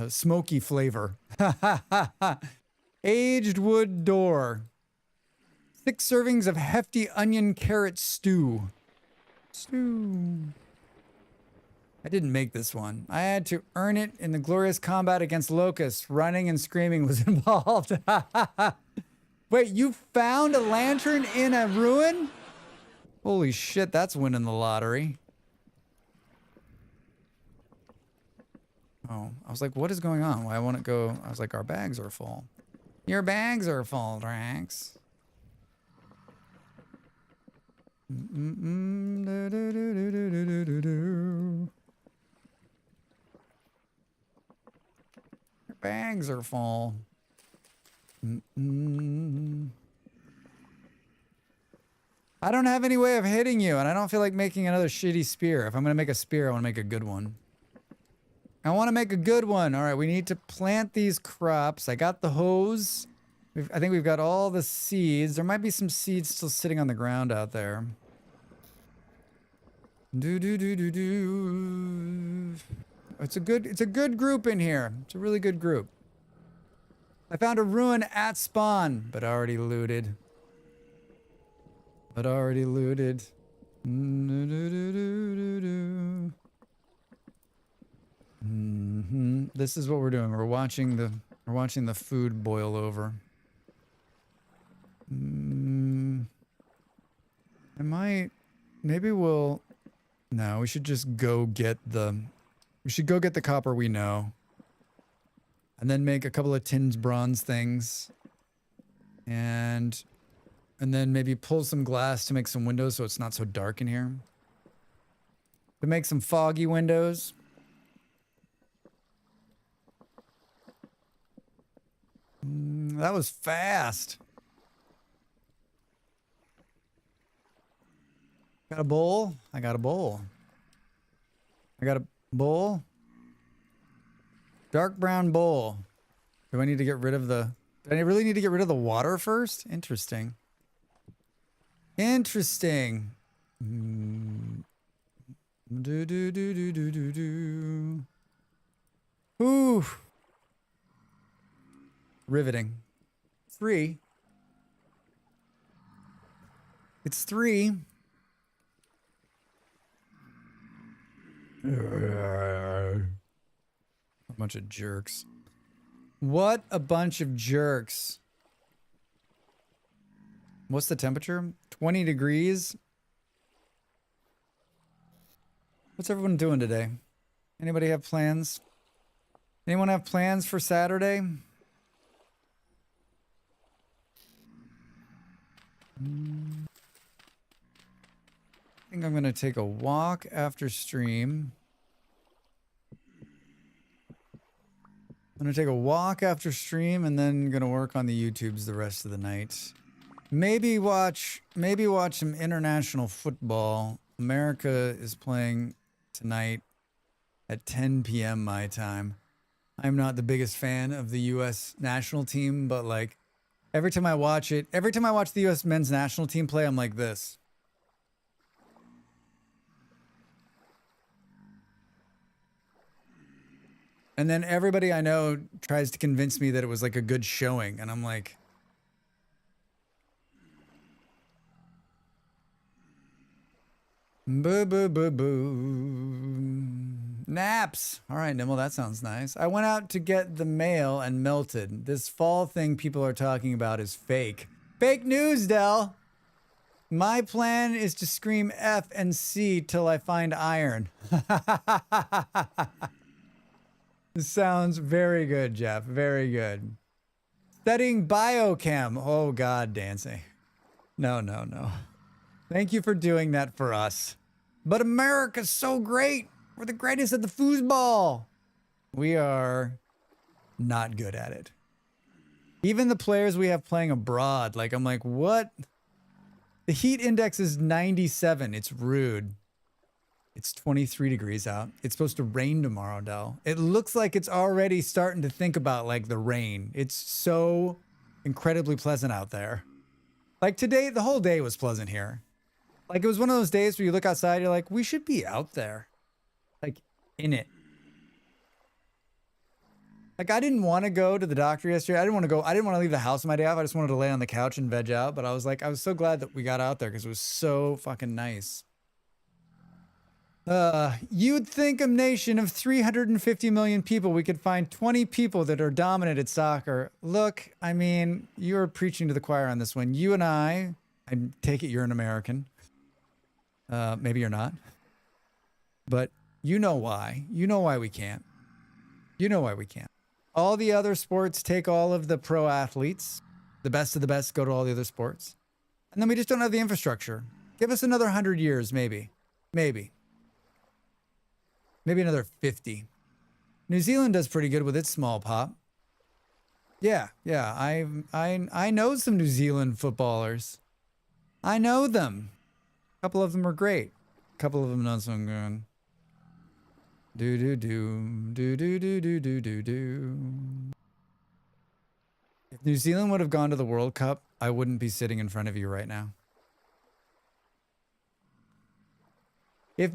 Speaker 1: smoky flavor. Aged wood door. 6 servings of hefty onion carrot stew. I didn't make this one. I had to earn it in the glorious combat against locusts. Running and screaming was involved. Wait, you found a lantern in a ruin? Holy shit, that's winning the lottery. Oh, I was like, what is going on? Why won't it go? I was like, our bags are full. Your bags are full, Drax. Your bags are full. I don't have any way of hitting you, and I don't feel like making another shitty spear. If I'm going to make a spear, I want to make a good one. I want to make a good one. All right, we need to plant these crops. I got the hose. I think we've got all the seeds. There might be some seeds still sitting on the ground out there. It's a good group in here. It's a really good group. I found a ruin at spawn, but already looted. This is what we're doing. We're watching the food boil over. No, we should just go get the copper we know. And then make a couple of tin bronze things. And then maybe pull some glass to make some windows so it's not so dark in here. To make some foggy windows. That was fast. Got a bowl? I got a bowl. I got a bowl. Dark brown bowl. Do I need to get rid of the... Do I really need to get rid of the water first? Interesting. Interesting. Ooh. Riveting. 3. It's 3. A bunch of jerks. What a bunch of jerks. What's the temperature? 20 degrees. What's everyone doing today? Anybody have plans? Anyone have plans for Saturday? I think I'm going to take a walk after stream. I'm going to take a walk after stream and then going to work on the YouTubes the rest of the night. Maybe watch some international football. America is playing tonight at 10 p.m. my time. I'm not the biggest fan of the U.S. national team, but like Every time I watch it, every time I watch the U.S. men's national team play, I'm like this. And then everybody I know tries to convince me that it was like a good showing. And I'm like, boo, boo, boo, boo. Naps. All right, Nimble, that sounds nice. I went out to get the mail and melted. This fall thing people are talking about is fake. Fake news, Del. My plan is to scream F and C till I find iron. This sounds very good, Jeff. Very good. Studying biochem. Oh, God, Dancy. No, no, no. Thank you for doing that for us. But America's so great. We're the greatest at the foosball. We are not good at it. Even the players we have playing abroad, like, I'm like, what? The heat index is 97. It's rude. It's 23 degrees out. It's supposed to rain tomorrow, Del. It looks like it's already starting to think about, like, the rain. It's so incredibly pleasant out there. Like, today, the whole day was pleasant here. Like, it was one of those days where you look outside, you're like, we should be out there. Like, in it. Like, I didn't want to go to the doctor yesterday. I didn't want to leave the house on my day off. I just wanted to lay on the couch and veg out. But I was like, I was so glad that we got out there because it was so fucking nice. You'd think a nation of 350 million people, we could find 20 people that are dominant at soccer. Look, I mean, you're preaching to the choir on this one. You and I take it you're an American. Maybe you're not. But you know why. You know why we can't. You know why we can't. All the other sports take all of the pro athletes. The best of the best go to all the other sports. And then we just don't have the infrastructure. Give us another 100 years, maybe. Maybe. Maybe another 50. New Zealand does pretty good with its small pop. Yeah. I know some New Zealand footballers. I know them. A couple of them are great. A couple of them not so good. Do. If New Zealand would have gone to the World Cup, I wouldn't be sitting in front of you right now. If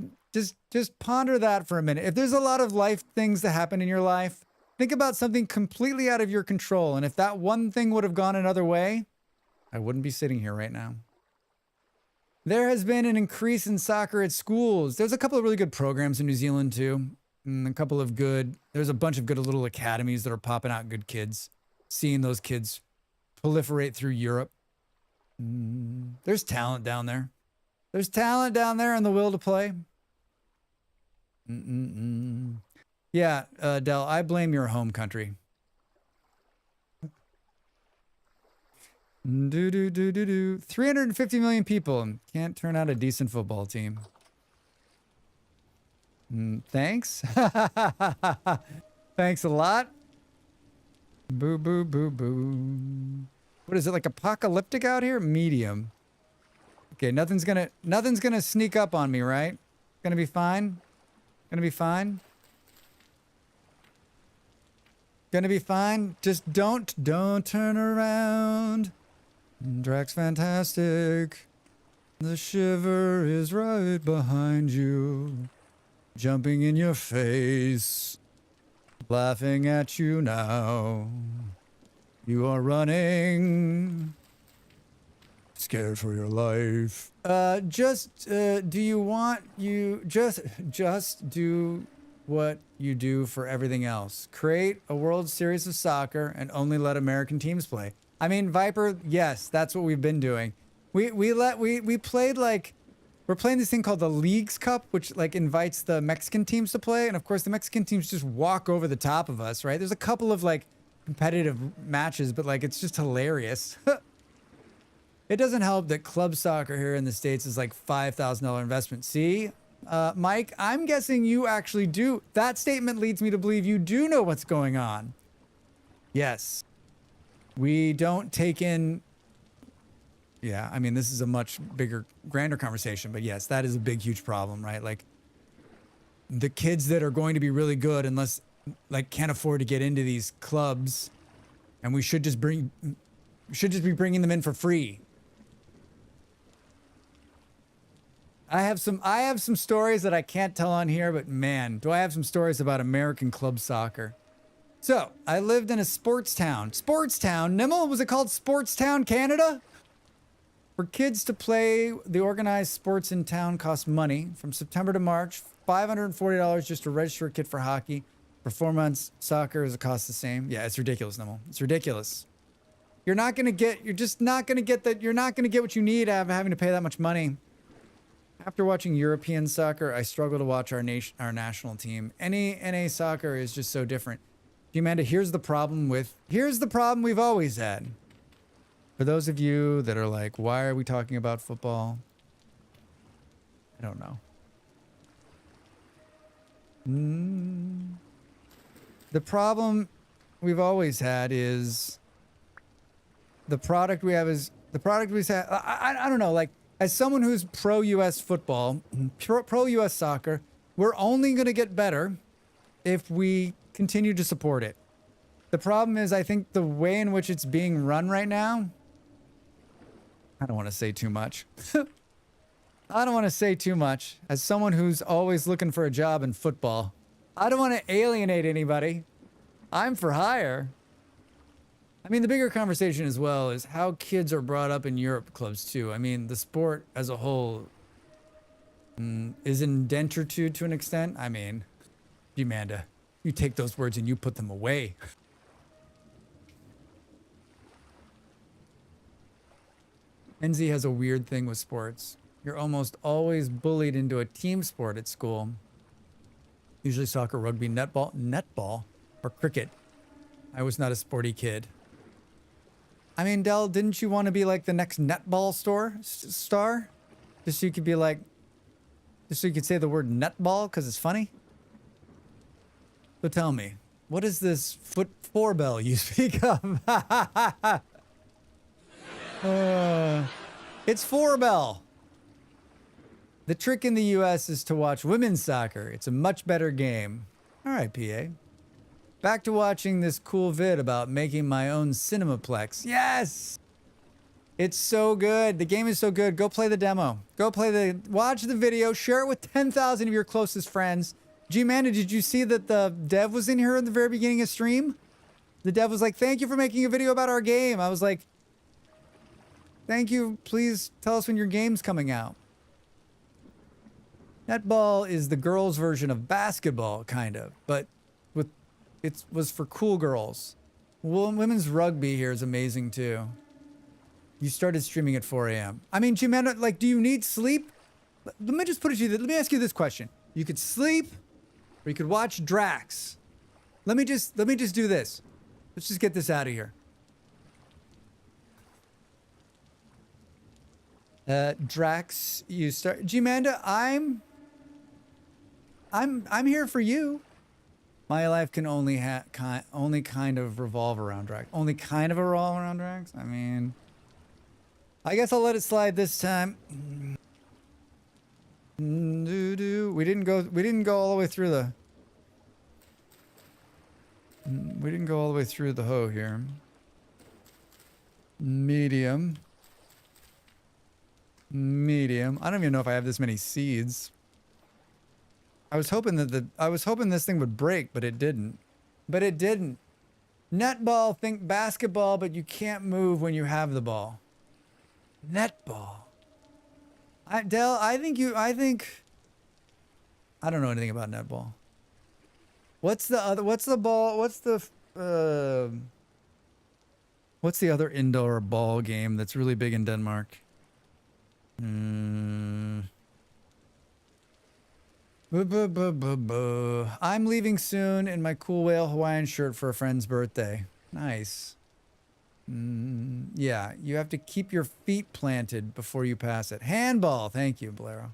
Speaker 1: just ponder that for a minute. If there's a lot of life things that happen in your life, think about something completely out of your control. And if that one thing would have gone another way, I wouldn't be sitting here right now. There has been an increase in soccer at schools. There's a couple of really good programs in New Zealand too. There's a bunch of good little academies that are popping out good kids. Seeing those kids proliferate through Europe. There's talent down there. There's talent down there and the will to play. Yeah, Del, I blame your home country. 350 million people can't turn out a decent football team. Thanks. Thanks a lot. Boo, boo, boo, boo. What is it, like apocalyptic out here? Medium. Okay, nothing's gonna sneak up on me, right? Gonna be fine. Gonna be fine. Gonna be fine. Just don't turn around. Drax fantastic. The shiver is right behind you. Jumping in your face. Laughing at you now. You are running. Scared for your life. Do you want just do what you do for everything else. Create a World Series of soccer and only let American teams play. I mean, Viper, yes, that's what we've been doing. We played like, we're playing this thing called the Leagues Cup, which like invites the Mexican teams to play. And of course the Mexican teams just walk over the top of us, right? There's a couple of like competitive matches, but like, it's just hilarious. It doesn't help that club soccer here in the States is like $5,000 investment. See, Mike, I'm guessing you actually do. That statement leads me to believe you do know what's going on. Yes. We don't take in. Yeah, I mean, this is a much bigger, grander conversation, but yes, that is a big, huge problem, right? Like the kids that are going to be really good unless like can't afford to get into these clubs, and we should just bring We should just be bringing them in for free. I have some stories that I can't tell on here, but man, do I have some stories about American club soccer. So, I lived in a sports town. Sports town? Nimmel? Was it called Sports Town, Canada? For kids to play, the organized sports in town cost money. From September to March, $540 just to register a kid for hockey. For 4 months, soccer is a cost the same. Yeah, it's ridiculous, Nimmel. It's ridiculous. You're just not gonna get that. You're not gonna get what you need out of having to pay that much money. After watching European soccer, I struggle to watch our national team. Any NA soccer is just so different. Amanda, here's the problem we've always had. For those of you that are like, why are we talking about football? I don't know. The problem we've always had is the product we have is the product we have. I don't know, like, as someone who's pro-US football, pro-US soccer, we're only going to get better if we continue to support it. The problem is, I think the way in which it's being run right now, I don't want to say too much. I don't want to say too much. As someone who's always looking for a job in football, I don't want to alienate anybody. I'm for hire. I mean, the bigger conversation as well is how kids are brought up in Europe clubs too. I mean, the sport as a whole is indentured to an extent. I mean, Amanda, you take those words and you put them away. NZ has a weird thing with sports. You're almost always bullied into a team sport at school. Usually soccer, rugby, netball, or cricket. I was not a sporty kid. I mean, Dell, didn't you want to be like the next netball star? Just so you could be like, just so you could say the word netball because it's funny? So tell me, what is this four bell you speak of? It's four bell. The trick in the US is to watch women's soccer. It's a much better game. All right, PA. Back to watching this cool vid about making my own Cinemaplex. Yes! It's so good. The game is so good. Go play the demo. Watch the video. Share it with 10,000 of your closest friends. G-Manda, did you see that the dev was in here at the very beginning of stream? The dev was like, thank you for making a video about our game. I was like, thank you. Please tell us when your game's coming out. Netball is the girls' version of basketball, kind of, but it was for cool girls. Women's rugby here is amazing too. You started streaming at 4 a.m. I mean, Jimena, like, do you need sleep? Let me just put it to you. Let me ask you this question. You could sleep, or you could watch Drax. Let me just do this. Let's just get this out of here. Drax, you start. Jimanda, I'm here for you. My life can only kind of revolve around Drax. Only kind of revolve around Drax? I mean, I guess I'll let it slide this time. We didn't go all the way through the hoe here. Medium. I don't even know if I have this many seeds. I was hoping this thing would break, but it didn't. Netball, think basketball, but you can't move when you have the ball. Netball. I don't know anything about netball. What's the other indoor ball game that's really big in Denmark? I'm leaving soon in my cool whale Hawaiian shirt for a friend's birthday. Nice. Yeah, you have to keep your feet planted before you pass it. Handball. Thank you, Bolero.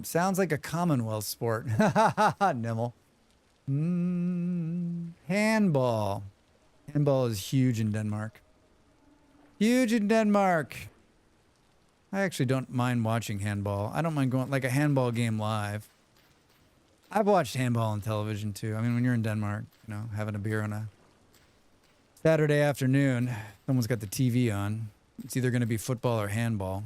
Speaker 1: Sounds like a Commonwealth sport. Nimmel. Handball. Handball is huge in Denmark. I actually don't mind watching handball. I don't mind going like a handball game live. I've watched handball on television too. I mean, when you're in Denmark, you know, having a beer on a Saturday afternoon. Someone's got the TV on. It's either going to be football or handball.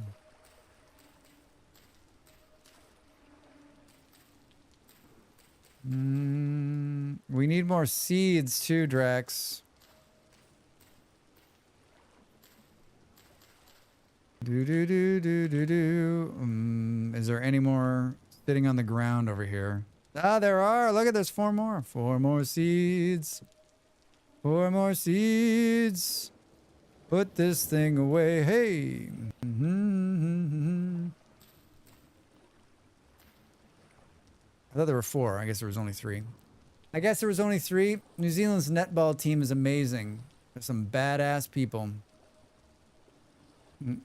Speaker 1: We need more seeds too, Drax. Is there any more sitting on the ground over here? Ah, there are. Look at there's 4 more. 4 more seeds. 4 more seeds. Put this thing away. Hey. I thought there were 4. I guess there was only 3. I guess there was only 3. New Zealand's netball team is amazing. There's some badass people.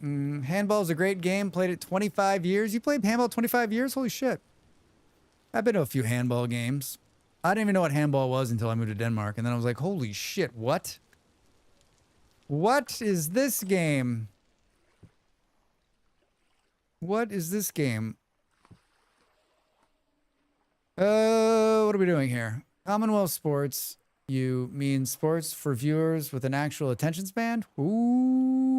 Speaker 1: Handball is a great game. Played it 25 years. You played handball 25 years? Holy shit. I've been to a few handball games. I didn't even know what handball was until I moved to Denmark. And then I was like, holy shit, what? What is this game? What is this game? What are we doing here? Commonwealth sports. You mean sports for viewers with an actual attention span? Ooh.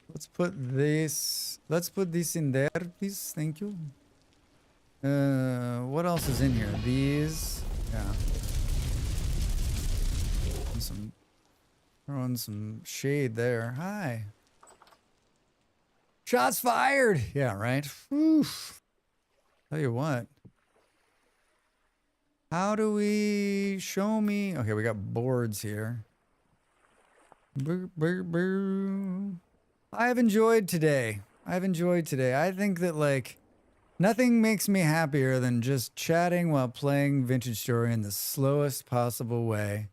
Speaker 1: Let's put this. Let's put this in there, please. Thank you. What else is in here? These. Yeah. Throwing some shade there. Hi. Shots fired. Yeah, right. Oof. Tell you what. How do we show me? Okay, we got boards here. I've enjoyed today. I think that, like, nothing makes me happier than just chatting while playing Vintage Story in the slowest possible way.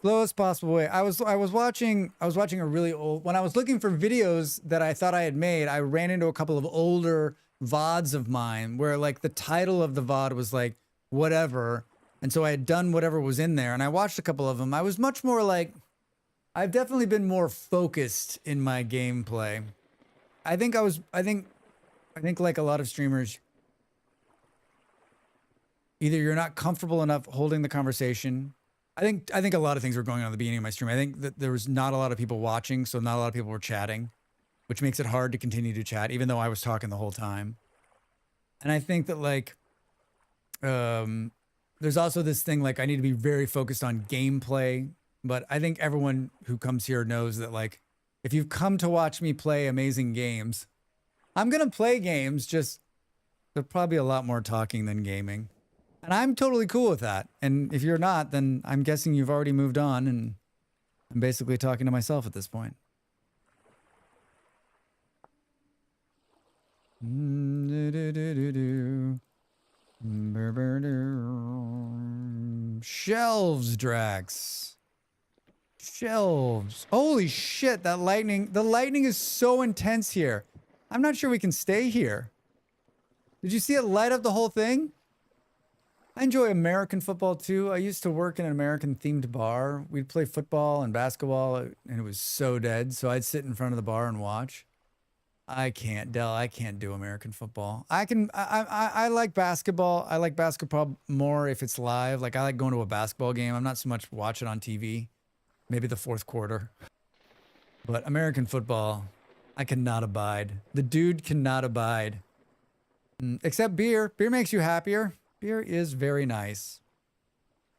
Speaker 1: Slowest possible way. I was watching a really old, when I was looking for videos that I thought I had made, I ran into a couple of older VODs of mine where, like, the title of the VOD was like whatever. And so I had done whatever was in there, and I watched a couple of them. I was much more like, I've definitely been more focused in my gameplay. I think like a lot of streamers, either you're not comfortable enough holding the conversation. I think a lot of things were going on at the beginning of my stream. I think that there was not a lot of people watching, so not a lot of people were chatting, which makes it hard to continue to chat, even though I was talking the whole time. And I think that, like, there's also this thing, like, I need to be very focused on gameplay. But I think everyone who comes here knows that, like, if you've come to watch me play amazing games, I'm going to play games, just there'll probably be a lot more talking than gaming. And I'm totally cool with that. And if you're not, then I'm guessing you've already moved on, and I'm basically talking to myself at this point. Shelves, Drax. Shelves. Holy shit, that lightning. The lightning is so intense here. I'm not sure we can stay here. Did you see it light up the whole thing? I enjoy American football too. I used to work in an American themed bar. We'd play football and basketball, and it was so dead. So I'd sit in front of the bar and watch. I can't do American football. I like basketball. I like basketball more if it's live. Like, I like going to a basketball game. I'm not so much watch it on TV. Maybe the fourth quarter. But American football, I cannot abide. The dude cannot abide. Except beer. Beer makes you happier. Beer is very nice.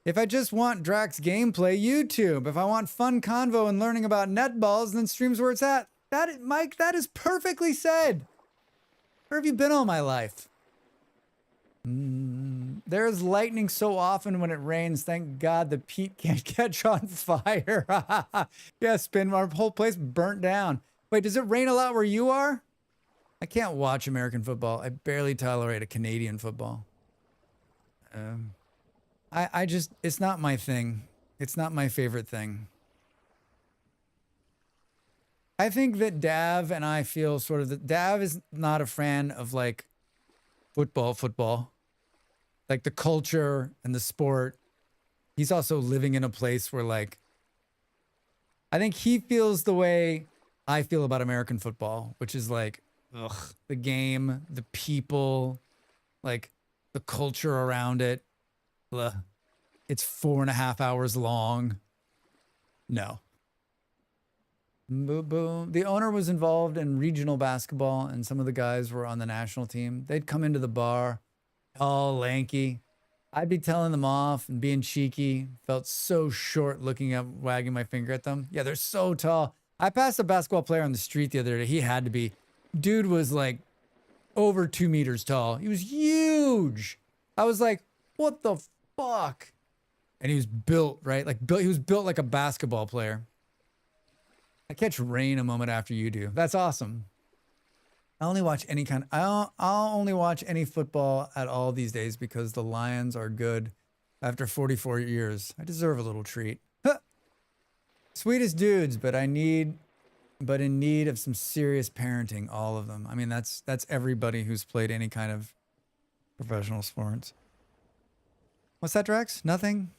Speaker 1: If I just want Drax gameplay, YouTube. If I want fun convo and learning about netballs, then streams where it's at. Mike, that is perfectly said. Where have you been all my life? There's lightning so often when it rains. Thank God the peat can't catch on fire. Yeah, Spin, our whole place burnt down. Wait, does it rain a lot where you are? I can't watch American football. I barely tolerate a Canadian football. I just, it's not my thing. It's not my favorite thing. I think that Dav and I feel sort of that Dav is not a fan of, like, football. Like, the culture and the sport. He's also living in a place where, like, I think he feels the way I feel about American football, which is like, the game, the people, like the culture around it. Ugh. It's 4.5 hours long. No. Boom. The owner was involved in regional basketball, and some of the guys were on the national team. They'd come into the bar, all lanky. I'd be telling them off and being cheeky. Felt so short looking up, wagging my finger at them. Yeah, they're so tall. I passed a basketball player on the street the other day. He had to be. Dude was like over 2 meters tall. He was huge. I was like, what the fuck? And he was built, right? Like he was built like a basketball player. I catch rain a moment after you do. That's awesome. I'll only watch I'll only watch any football at all these days because the Lions are good after 44 years. I deserve a little treat. Huh. Sweetest dudes, but in need of some serious parenting, all of them. I mean, that's everybody who's played any kind of professional sports. What's that, Drax? Nothing.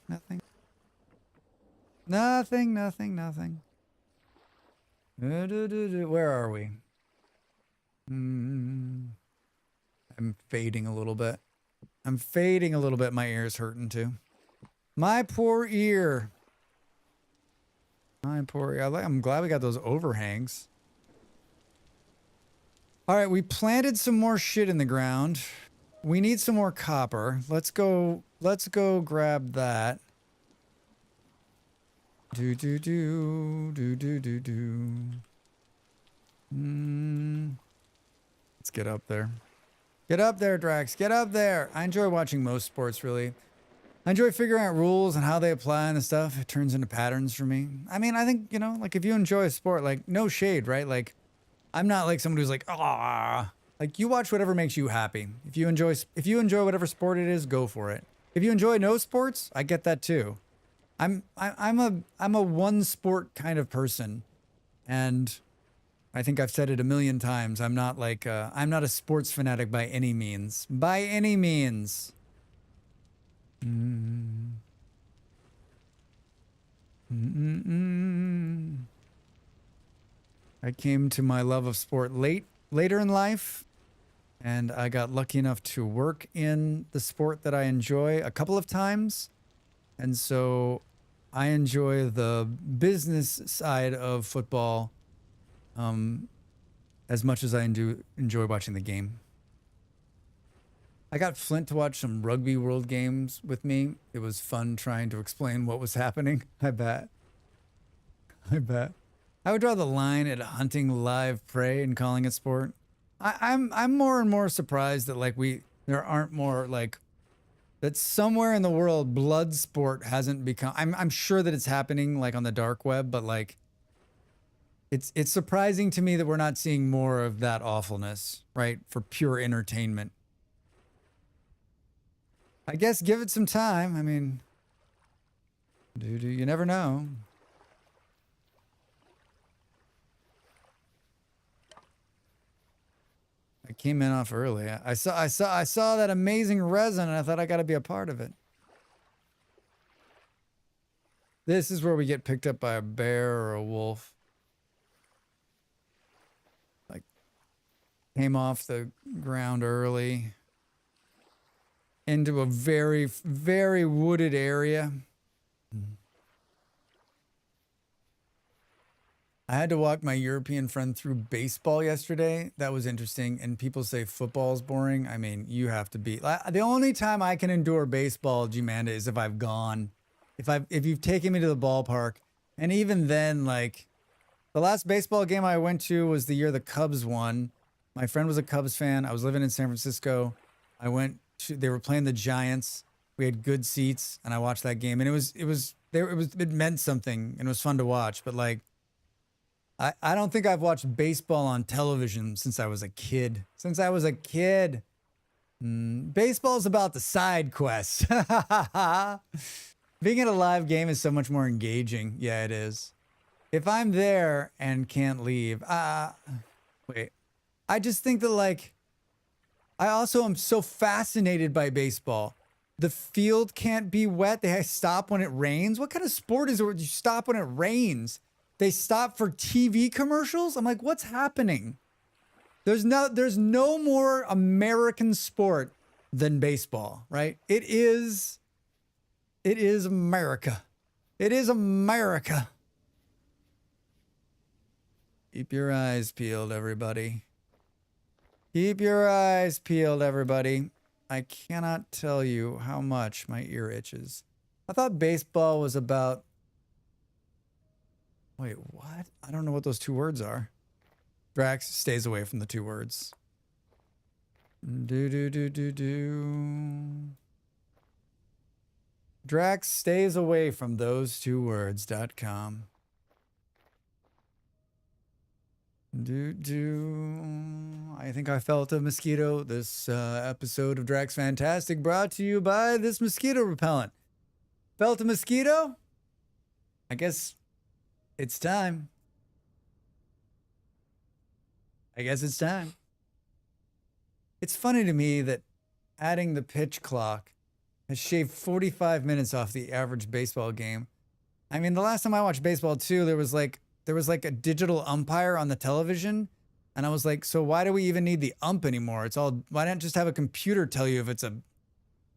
Speaker 1: Where are we? I'm fading a little bit. My ear's hurting too. My poor ear. I'm glad we got those overhangs. All right, we planted some more shit in the ground. We need some more copper. Let's go grab that. Let's get up there. Get up there, Drax. Get up there. I enjoy watching most sports, really. I enjoy figuring out rules and how they apply and the stuff. It turns into patterns for me. I mean, I think, like if you enjoy a sport, like no shade, right? Like I'm not like someone who's like, like you watch whatever makes you happy. If you enjoy whatever sport it is, go for it. If you enjoy no sports, I get that too. I'm a one sport kind of person, and I think I've said it a million times. I'm not a sports fanatic by any means. By any means. I came to my love of sport later in life, and I got lucky enough to work in the sport that I enjoy a couple of times. And so I enjoy the business side of football as much as I enjoy watching the game. I got Flint to watch some Rugby World Games with me. It was fun trying to explain what was happening. I bet. I would draw the line at hunting live prey and calling it sport. I'm more and more surprised that there aren't more that somewhere in the world blood sport hasn't become. I'm sure that it's happening on the dark web, but it's surprising to me that we're not seeing more of that awfulness, right? For pure entertainment. I guess give it some time. I mean, you never know. I came in off early. I saw that amazing resin, and I thought I got to be a part of it. This is where we get picked up by a bear or a wolf. Came off the ground early into a very, very wooded area. I had to walk my European friend through baseball yesterday. That was interesting. And people say football's boring. I mean, you have to be. The only time I can endure baseball, G-Manda, is if I've gone. If you've taken me to the ballpark. And even then, the last baseball game I went to was the year the Cubs won. My friend was a Cubs fan. I was living in San Francisco. They were playing the Giants. We had good seats, and I watched that game. And it meant something, and it was fun to watch. But I don't think I've watched baseball on television since I was a kid. Baseball's about the side quests. Being at a live game is so much more engaging. Yeah, it is. If I'm there and can't leave, wait. I just think that I also am so fascinated by baseball. The field can't be wet. They stop when it rains. What kind of sport is it where you stop when it rains? They stop for TV commercials? I'm like, what's happening? There's no more American sport than baseball, right? It is America. It is America. Keep your eyes peeled, everybody. Keep your eyes peeled, everybody. I cannot tell you how much my ear itches. I thought baseball was about... Wait, what? I don't know what those two words are. Drax stays away from the two words. Drax stays away from those two words.com. I think I felt a mosquito. This episode of Drax Fantastic brought to you by this mosquito repellent. Felt a mosquito? I guess it's time. It's funny to me that adding the pitch clock has shaved 45 minutes off the average baseball game. I mean, the last time I watched baseball too, there was like a digital umpire on the television. And I was like, so why do we even need the ump anymore? Why not just have a computer tell you if it's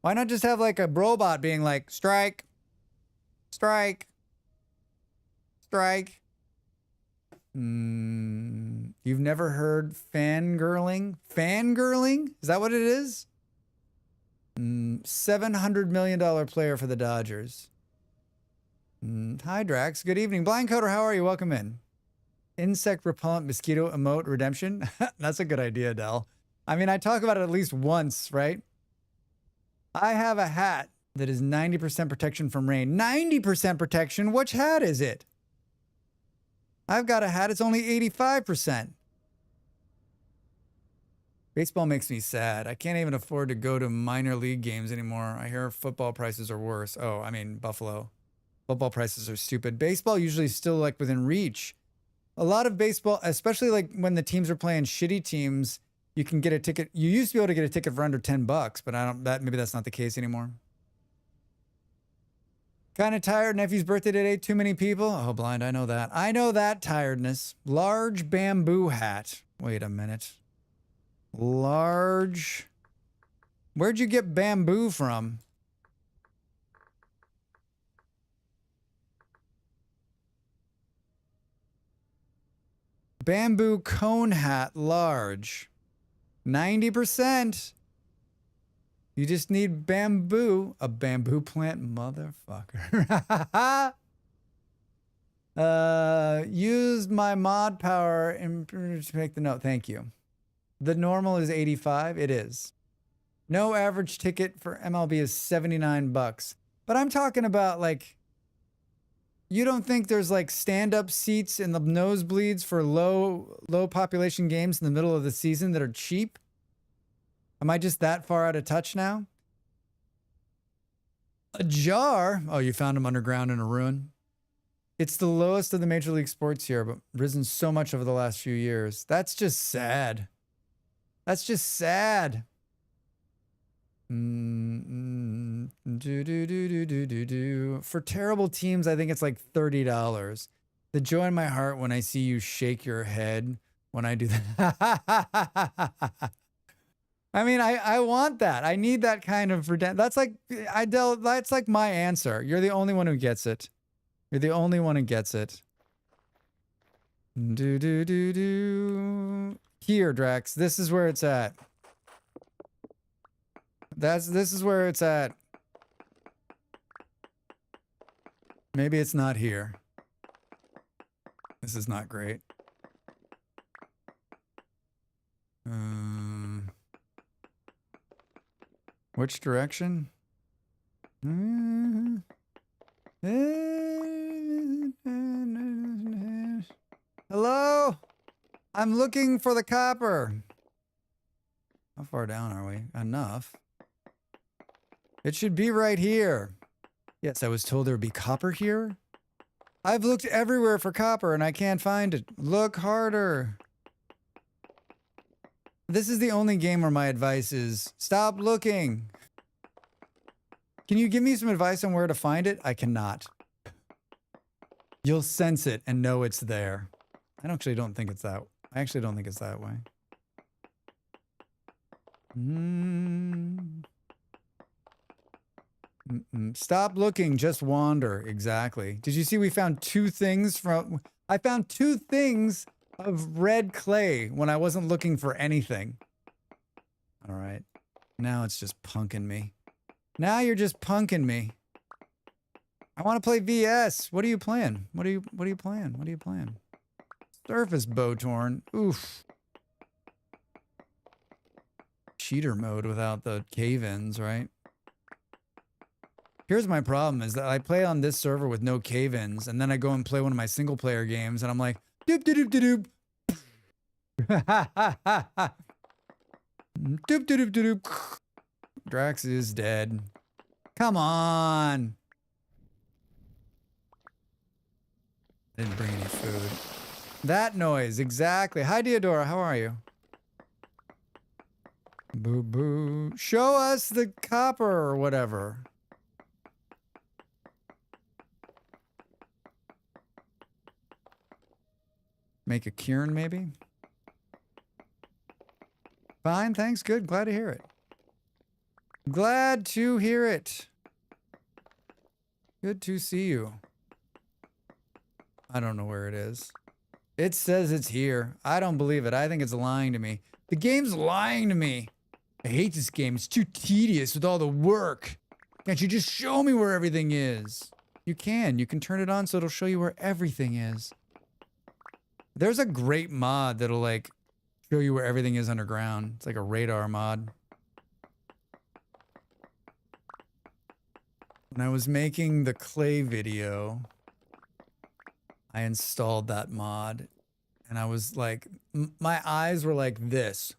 Speaker 1: why not just have like a robot being like, strike, strike, strike. You've never heard fangirling? Fangirling? Is that what it is? $700 million player for the Dodgers. Hi, Drax. Good evening. Blind Coder, how are you? Welcome in. Insect repellent mosquito emote redemption. That's a good idea, Del. I mean, I talk about it at least once, right? I have a hat that is 90% protection from rain. 90% protection? Which hat is it? I've got a hat, it's only 85%. Baseball makes me sad. I can't even afford to go to minor league games anymore. I hear football prices are worse. Oh, I mean, Buffalo. Football prices are stupid. Baseball usually still like within reach. A lot of baseball, especially like when the teams are playing shitty teams, you can get a ticket. You used to be able to get a ticket for under $10, but maybe that's not the case anymore. Kind of tired. Nephew's birthday today. Too many people. Oh, blind. I know that. I know that tiredness. Large bamboo hat. Wait a minute. Large. Where'd you get bamboo from? Bamboo cone hat. Large. 90%. You just need bamboo. A bamboo plant, motherfucker. Used my mod power to make the note. Thank you. The normal is 85. It is. No average ticket for MLB is $79. But I'm talking about like, you don't think there's like stand-up seats in the nosebleeds for low population games in the middle of the season that are cheap? Am I just that far out of touch now? A jar? Oh, you found them underground in a ruin? It's the lowest of the major league sports here, but risen so much over the last few years. That's just sad. That's just sad. For terrible teams, I think it's like $30. The joy in my heart when I see you shake your head when I do that. I mean, I want that. I need that kind of that's like that's like my answer. You're the only one who gets it. You're the only one who gets it. Here, Drax. This is where it's at. This is where it's at. Maybe it's not here. This is not great. Which direction? Hello? I'm looking for the copper. How far down are we? Enough. It should be right here. Yes, I was told there would be copper here. I've looked everywhere for copper and I can't find it. Look harder. This is the only game where my advice is stop looking. Can you give me some advice on where to find it? I cannot. You'll sense it and know it's there. I actually don't think it's that. I actually don't think it's that way. Stop looking, just wander. Exactly. Did you see we found two things from... I found two things of red clay when I wasn't looking for anything. All right. Now it's just punking me. Now you're just punking me. I want to play VS. What are you playing? What are you playing? What are you playing? Surface Bowtorn. Oof. Cheater mode without the cave-ins, right? Here's my problem is that I play on this server with no cave-ins, and then I go and play one of my single-player games, and I'm like, doop doop doop doop. Doop doop doop doop. Drax is dead. Come on. Didn't bring any food. That noise, exactly. Hi, Deodora. How are you? Boo boo. Show us the copper or whatever. Make a cairn, maybe? Fine, thanks. Good. Glad to hear it. Glad to hear it. Good to see you. I don't know where it is. It says it's here. I don't believe it. I think it's lying to me. The game's lying to me. I hate this game. It's too tedious with all the work. Can't you just show me where everything is? You can. You can turn it on so it'll show you where everything is. There's a great mod that'll like show you where everything is underground. It's like a radar mod. When I was making the clay video, I installed that mod and I was like, my eyes were like this.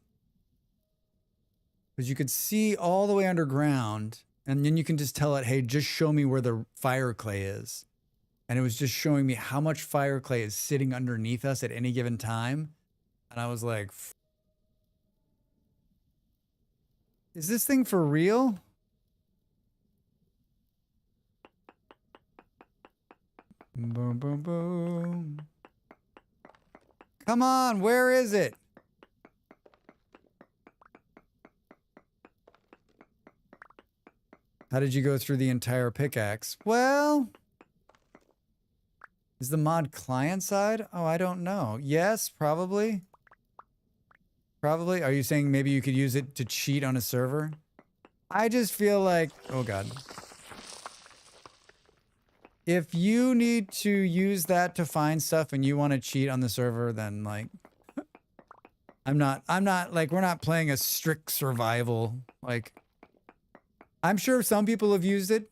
Speaker 1: Because you could see all the way underground and then you can just tell it, hey, just show me where the fire clay is. And it was just showing me how much fire clay is sitting underneath us at any given time. And I was like, is this thing for real? Boom, boom, boom. Come on, where is it? How did you go through the entire pickaxe? Well, is the mod client side? Oh, I don't know. Yes, probably. Probably. Are you saying maybe you could use it to cheat on a server? I just feel like, oh God. If you need to use that to find stuff and you want to cheat on the server, then like, I'm not like, we're not playing a strict survival. Like, I'm sure some people have used it.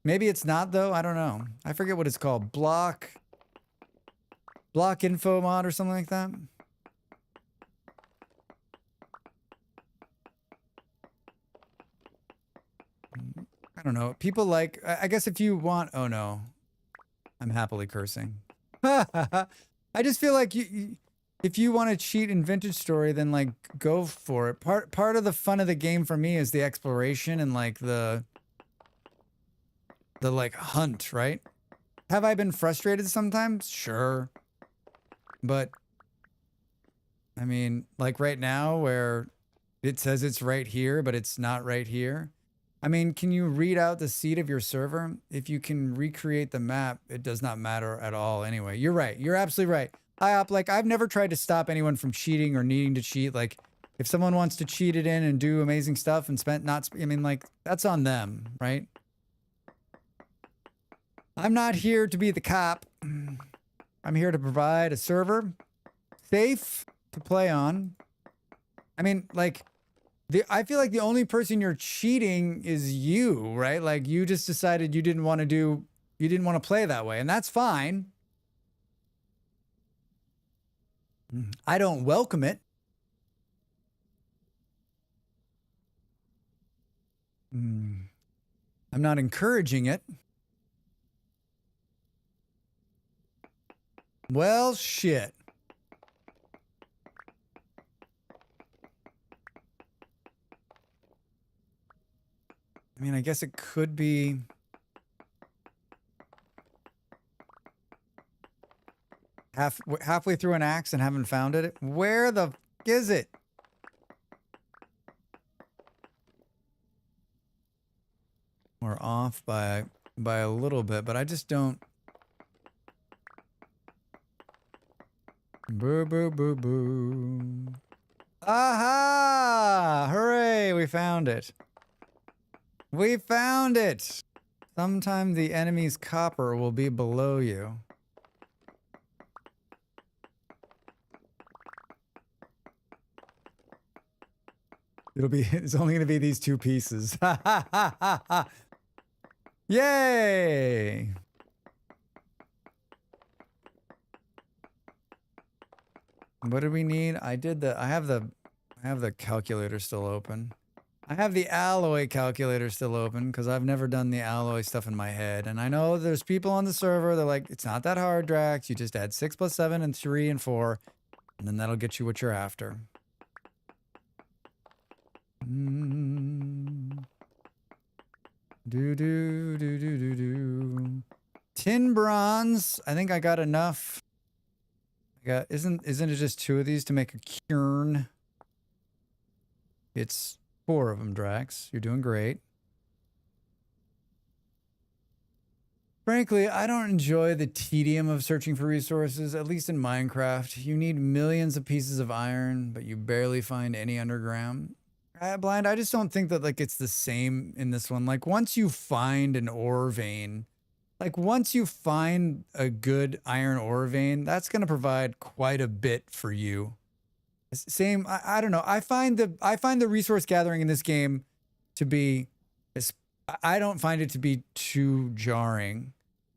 Speaker 1: Maybe it's not though. I don't know. I forget what it's called. Block info mod or something like that. I don't know. People like, I guess if you want, oh no, I'm happily cursing. I just feel like if you want to cheat in Vintage Story, then like go for it. Part of the fun of the game for me is the exploration and like the like hunt, right? Have I been frustrated sometimes? Sure. But I mean, like right now where it says it's right here, but it's not right here. I mean, can you read out the seed of your server? If you can recreate the map, it does not matter at all anyway. You're right. You're absolutely right. Like, I've never tried to stop anyone from cheating or needing to cheat. Like, if someone wants to cheat it in and do amazing stuff and I mean, like, that's on them, right? I'm not here to be the cop. I'm here to provide a server safe to play on. I mean, like, I feel like the only person you're cheating is you, right? Like, you just decided you didn't want to play that way, and that's fine. I don't welcome it. I'm not encouraging it. Well, shit. I mean, I guess it could be... halfway through an axe and haven't found it? Where the f is it? We're off by a little bit, but I just don't. Boo, boo, boo, boo. Aha! Hooray! We found it. We found it! Sometime the enemy's copper will be below you. It's only going to be these two pieces. Ha ha ha ha ha! Yay! What do we need? I have the calculator still open. I have the alloy calculator still open because I've never done the alloy stuff in my head. And I know there's people on the server, they're like, it's not that hard, Drax. You just add 6 + 7 and 3 and 4, and then that'll get you what you're after. Tin bronze. I think I got enough. Isn't it just 2 of these to make a cairn? It's 4 of them, Drax. You're doing great. Frankly, I don't enjoy the tedium of searching for resources, at least in Minecraft. You need millions of pieces of iron, but you barely find any underground. Blind, I just don't think that like it's the same in this one. Like once you find an ore vein, like once you find a good iron ore vein, that's going to provide quite a bit for you. Same, I don't know. I find the resource gathering in this game to be, I don't find it to be too jarring.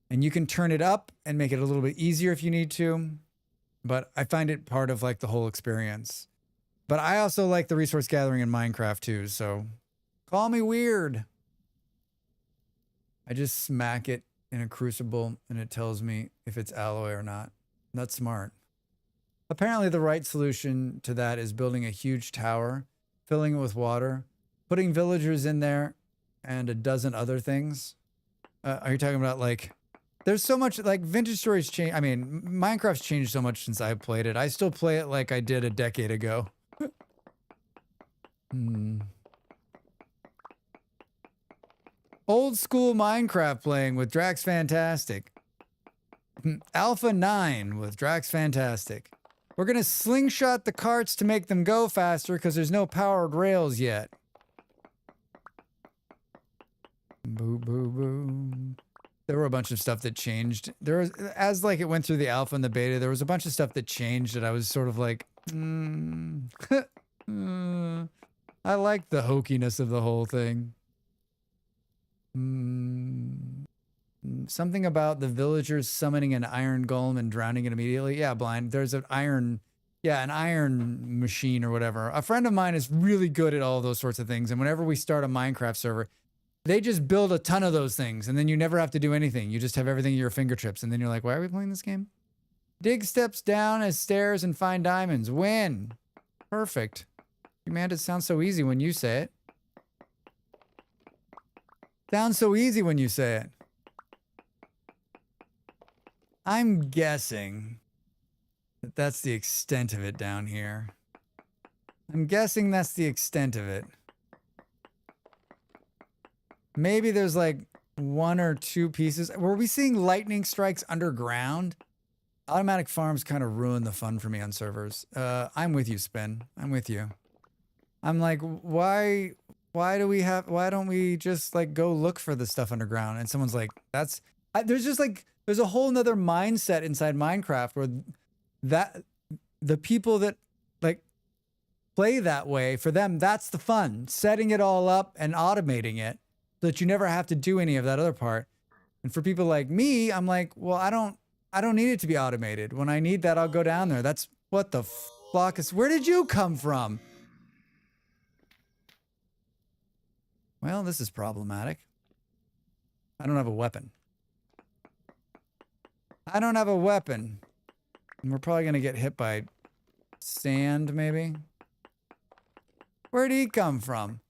Speaker 1: And you can turn it up and make it a little bit easier if you need to. But I find it part of like the whole experience. But I also like the resource gathering in Minecraft too, so call me weird. I just smack it in a crucible and it tells me if it's alloy or not. That's smart. Apparently the right solution to that is building a huge tower, filling it with water, putting villagers in there, and a dozen other things. Are you talking about like, there's so much, like vintage stories change. I mean, Minecraft's changed so much since I played it. I still play it like I did a decade ago. Old school Minecraft playing with Drax Fantastic. Alpha 9 with Drax Fantastic. We're going to slingshot the carts to make them go faster because there's no powered rails yet. Boo, boo, boo. There were a bunch of stuff that changed. There was, as like it went through the alpha and the beta, there was a bunch of stuff that changed that I was sort of like, I like the hokiness of the whole thing. Something about the villagers summoning an iron golem and drowning it immediately. Yeah, Blind. There's an iron machine or whatever. A friend of mine is really good at all those sorts of things. And whenever we start a Minecraft server, they just build a ton of those things. And then you never have to do anything. You just have everything at your fingertips. And then you're like, why are we playing this game? Dig steps down as stairs and find diamonds. Win. Perfect. Man, it sounds so easy when you say it. Sounds so easy when you say it. I'm guessing that that's the extent of it down here. I'm guessing that's the extent of it. Maybe there's like 1 or 2 pieces. Were we seeing lightning strikes underground? Automatic farms kind of ruin the fun for me on servers. I'm with you, Spin. I'm with you. I'm like, why don't we just like go look for the stuff underground? And someone's like, there's a whole nother mindset inside Minecraft where the people that like play that way, for them, that's the fun, setting it all up and automating it so that you never have to do any of that other part. And for people like me, I'm like, well, I don't need it to be automated. When I need that, I'll go down there. That's what the flock is. Where did you come from? Well, this is problematic. I don't have a weapon. And we're probably going to get hit by sand, maybe. Where'd he come from?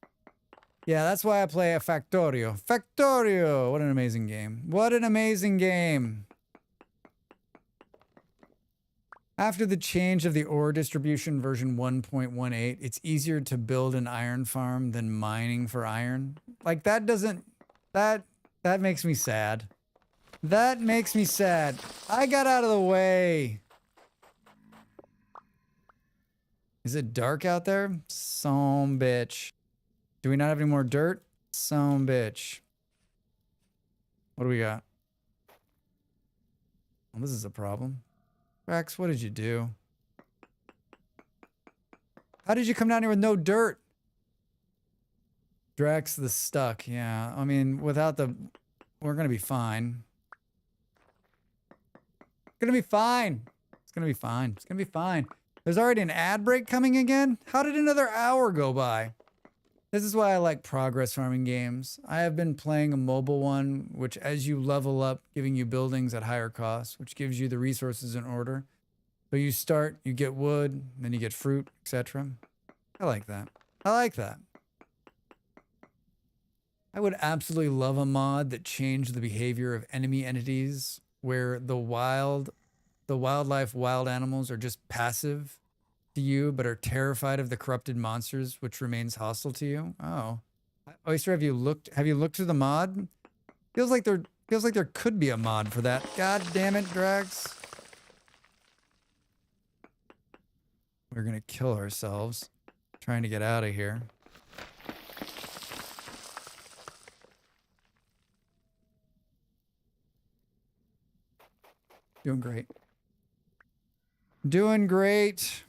Speaker 1: Yeah, that's why I play a Factorio. Factorio! What an amazing game. What an amazing game. After the change of the ore distribution version 1.18, it's easier to build an iron farm than mining for iron. Like that doesn't, that makes me sad. That makes me sad. I got out of the way. Is it dark out there? Some bitch. Do we not have any more dirt? Some bitch. What do we got? Well, this is a problem. Rex, what did you do? How did you come down here with no dirt? Drax the stuck. Yeah, I mean, without the... We're gonna be fine. Gonna be fine. It's gonna be fine. It's gonna be fine. There's already an ad break coming again? How did another hour go by? This is why I like progress farming games. I have been playing a mobile one, which as you level up, giving you buildings at higher costs, which gives you the resources in order. So you start, you get wood, then you get fruit, etc. I like that. I like that. I would absolutely love a mod that changed the behavior of enemy entities, where the wildlife, wild animals are just passive to you, but are terrified of the corrupted monsters, which remains hostile to you. Oh, Oyster, have you looked through the mod? Feels like there could be a mod for that. God damn it, Drax. We're gonna kill ourselves trying to get out of here. Doing great. Doing great.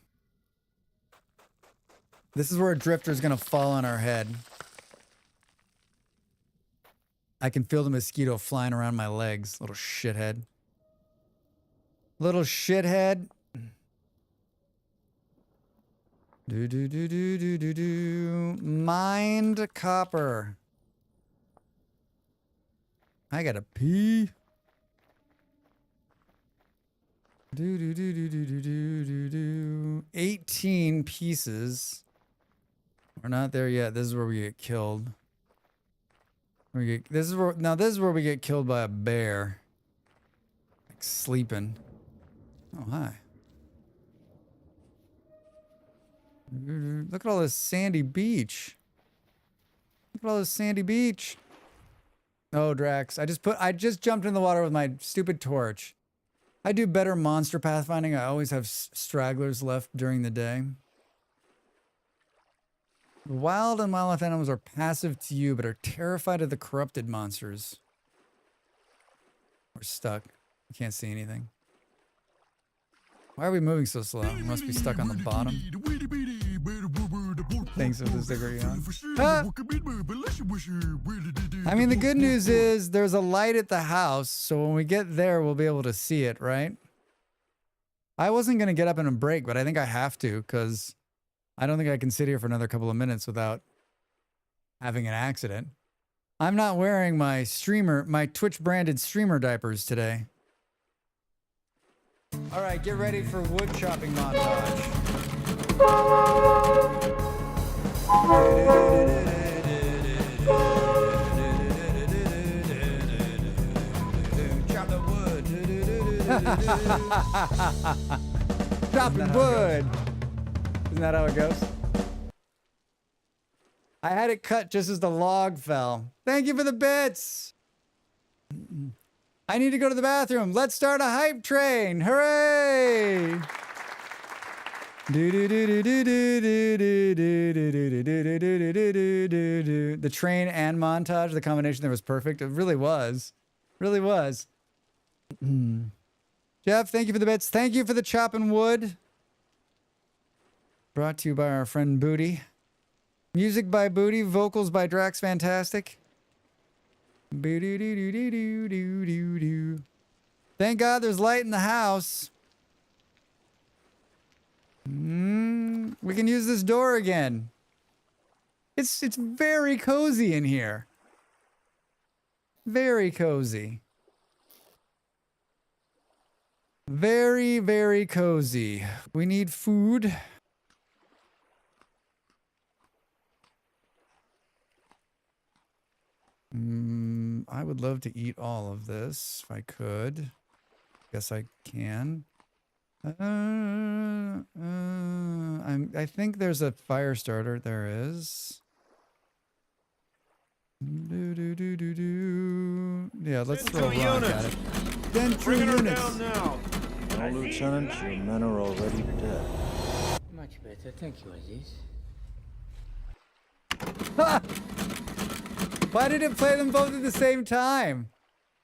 Speaker 1: This is where a drifter is going to fall on our head. I can feel the mosquito flying around my legs. Little shithead. Little shithead. Do. Mined copper. I gotta pee. Do. 18 pieces. We're not there yet. This is where we get killed. This is where we get killed by a bear. Like sleeping. Oh, hi. Look at all this sandy beach. Look at all this sandy beach. Oh, Drax. I just jumped in the water with my stupid torch. I do better monster pathfinding. I always have stragglers left during the day. Wild and wildlife animals are passive to you, but are terrified of the corrupted monsters. We're stuck. We can't see anything. Why are we moving so slow? We must be stuck on the bottom. Thanks for the sticker, ah! I mean, the good news is there's a light at the house, so when we get there, we'll be able to see it, right? I wasn't going to get up in a break, but I think I have to, because I don't think I can sit here for another couple of minutes without having an accident. I'm not wearing my Twitch-branded streamer diapers today. All right, get ready for wood chopping montage. Chop the wood. Chopping wood. Isn't that how it goes? I had it cut just as the log fell. Thank you for the bits. I need to go to the bathroom. Let's start a hype train. Hooray! The train and montage, the combination there was perfect. It really was. Really was. Jeff, thank you for the bits. Thank you for the chopping wood. Brought to you by our friend Booty. Music by Booty, vocals by Drax Fantastic. Thank God there's light in the house. We can use this door again. It's very cozy in here. Very cozy. Very, very cozy. We need food. I would love to eat all of this if I could. Guess I can. I think there's a fire starter. There is. Yeah, let's throw a rock at it. Central units.
Speaker 13: No, Lieutenant, your men are already dead.
Speaker 7: Much better, thank you, Aziz.
Speaker 1: Why did it play them both at the same time?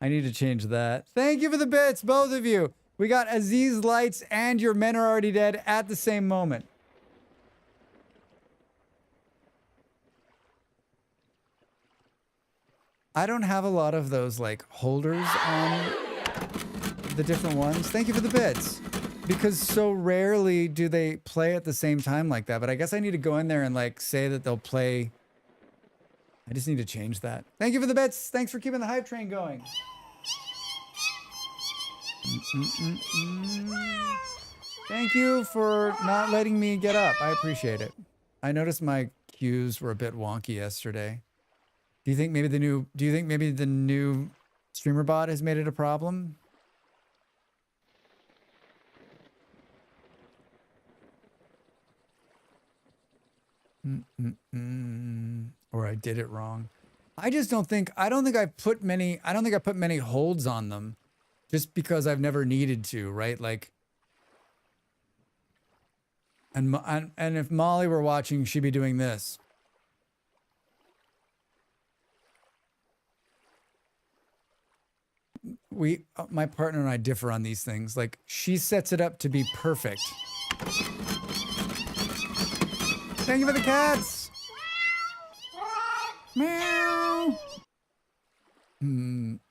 Speaker 1: I need to change that. Thank you for the bits, both of you. We got Aziz lights and your men are already dead at the same moment. I don't have a lot of those like holders on the different ones. Thank you for the bits. Because so rarely do they play at the same time like that. But I guess I need to go in there and like say that they'll play. I just need to change that. Thank you for the bits. Thanks for keeping the hype train going. Thank you for not letting me get up. I appreciate it. I noticed my cues were a bit wonky yesterday. Do you think maybe the new streamer bot has made it a problem? Or I did it wrong. I don't think I put many holds on them just because I've never needed to, right? Like, and if Molly were watching, she'd be doing this. My partner and I differ on these things. Like, she sets it up to be perfect. Thank you for the cats. Meow.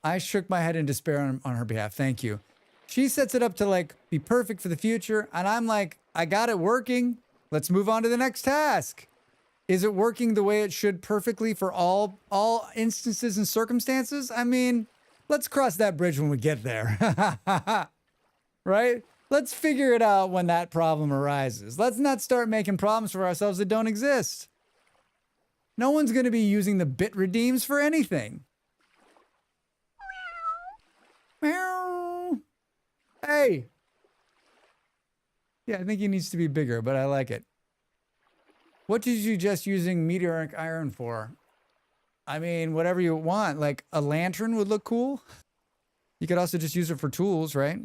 Speaker 1: I shook my head in despair on her behalf. Thank you. She sets it up to like be perfect for the future. And I'm like, I got it working. Let's move on to the next task. Is it working the way it should perfectly for all instances and circumstances? I mean, let's cross that bridge when we get there. Right? Let's figure it out when that problem arises. Let's not start making problems for ourselves that don't exist. No one's going to be using the bit redeems for anything. Meow. Hey. Yeah, I think he needs to be bigger, but I like it. What did you just using meteoric iron for? I mean, whatever you want. Like a lantern would look cool. You could also just use it for tools, right?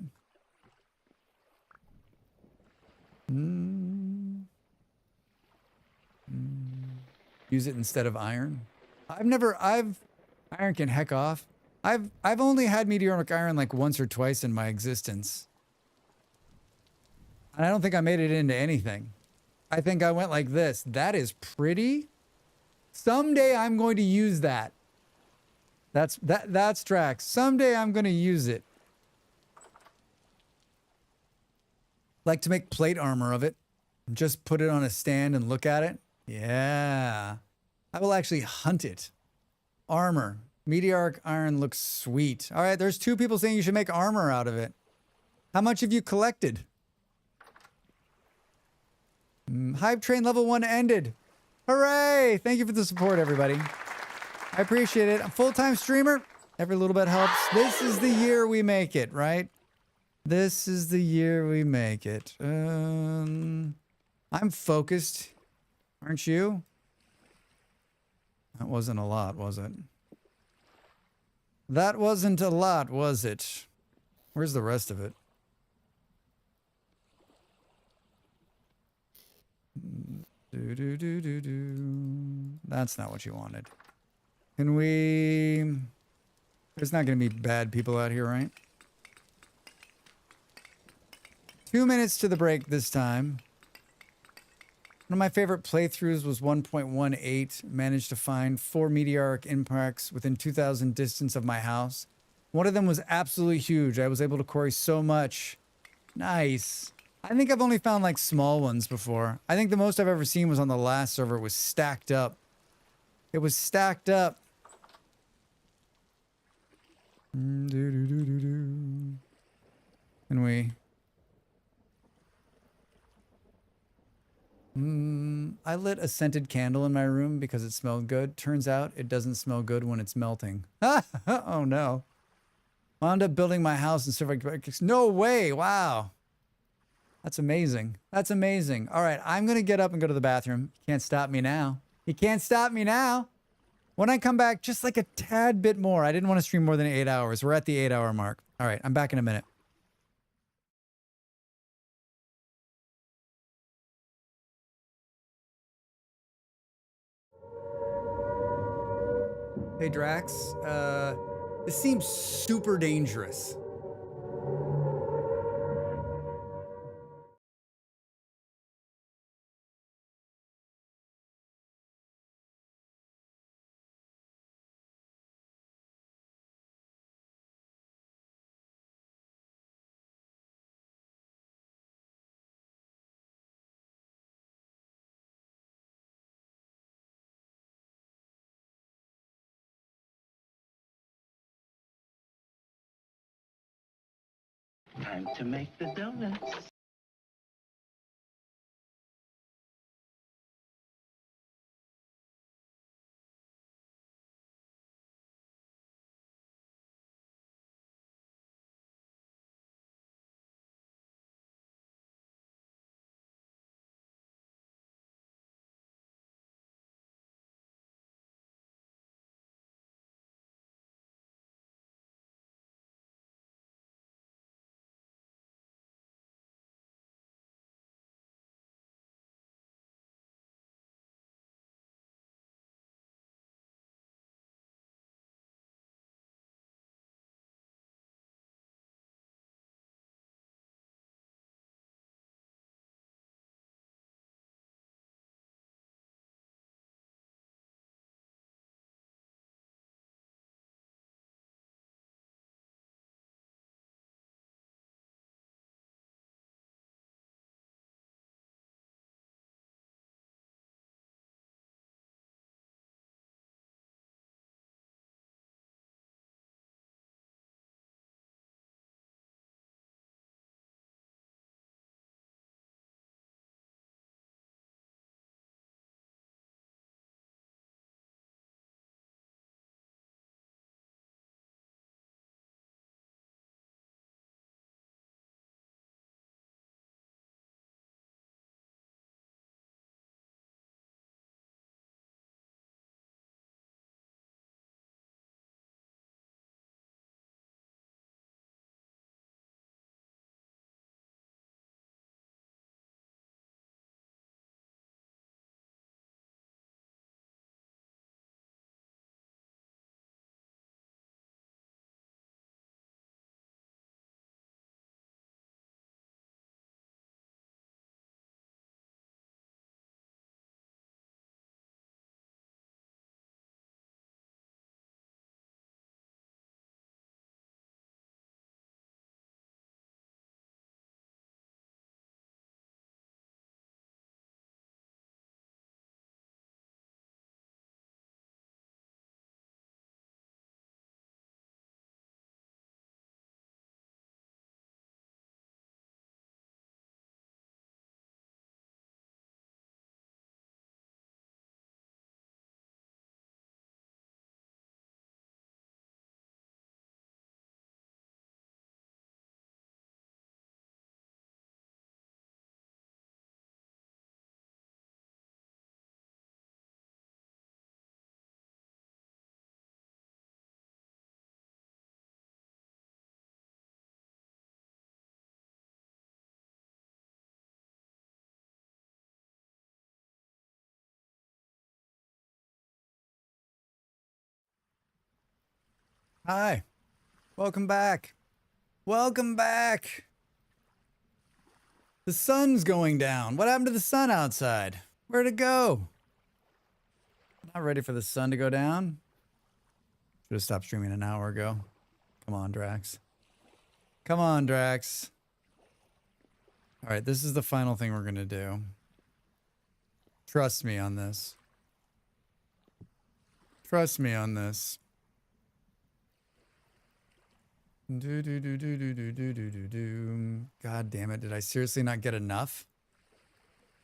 Speaker 1: Use it instead of iron. Iron can heck off. I've only had meteoric iron like once or twice in my existence. And I don't think I made it into anything. I think I went like this. That is pretty. Someday I'm going to use that. That's Drax. Someday I'm going to use it. Like to make plate armor of it. Just put it on a stand and look at it. Yeah. I will actually hunt it. Armor. Meteoric iron looks sweet. All right, there's 2 people saying you should make armor out of it. How much have you collected? Hype train level 1 ended. Hooray! Thank you for the support, everybody. I appreciate it. I'm a full-time streamer. Every little bit helps. This is the year we make it, right? This is the year we make it. I'm focused. Aren't you? That wasn't a lot, was it? That wasn't a lot, was it? Where's the rest of it? That's not what you wanted. Can we... There's not going to be bad people out here, right? 2 minutes to the break this time. One of my favorite playthroughs was 1.18. Managed to find 4 meteoric impacts within 2,000 distance of my house. One of them was absolutely huge. I was able to quarry so much. Nice. I think I've only found like small ones before. I think the most I've ever seen was on the last server. It was stacked up. It was stacked up. Can we... I lit a scented candle in my room because it smelled good. Turns out it doesn't smell good when it's melting. Oh no. Wound up building my house and stuff like that. No way. Wow. That's amazing. That's amazing. All right, I'm going to get up and go to the bathroom. You can't stop me now. You can't stop me now. When I come back, just like a tad bit more. I didn't want to stream more than 8 hours. We're at the 8-hour mark. All right, I'm back in a minute. Hey, Drax. This seems super dangerous.
Speaker 7: Time to make the donuts.
Speaker 1: Hi. Welcome back. Welcome back. The sun's going down. What happened to the sun outside? Where'd it go? Not ready for the sun to go down. Should have stopped streaming an hour ago. Come on, Drax. Come on, Drax. All right, this is the final thing we're going to do. Trust me on this. Trust me on this. God damn it. Did I seriously not get enough?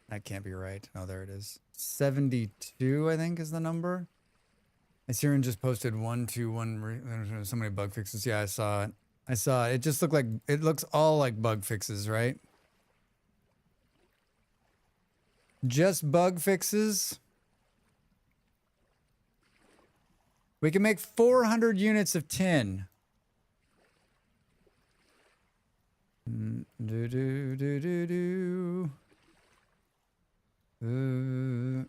Speaker 1: That can't be right. Oh, there it is. 72, I think, is the number. Siren just posted 121. So many bug fixes. Yeah, I saw it. I saw it. It just looked like, it looks all like bug fixes, right? Just bug fixes. We can make 400 units of tin.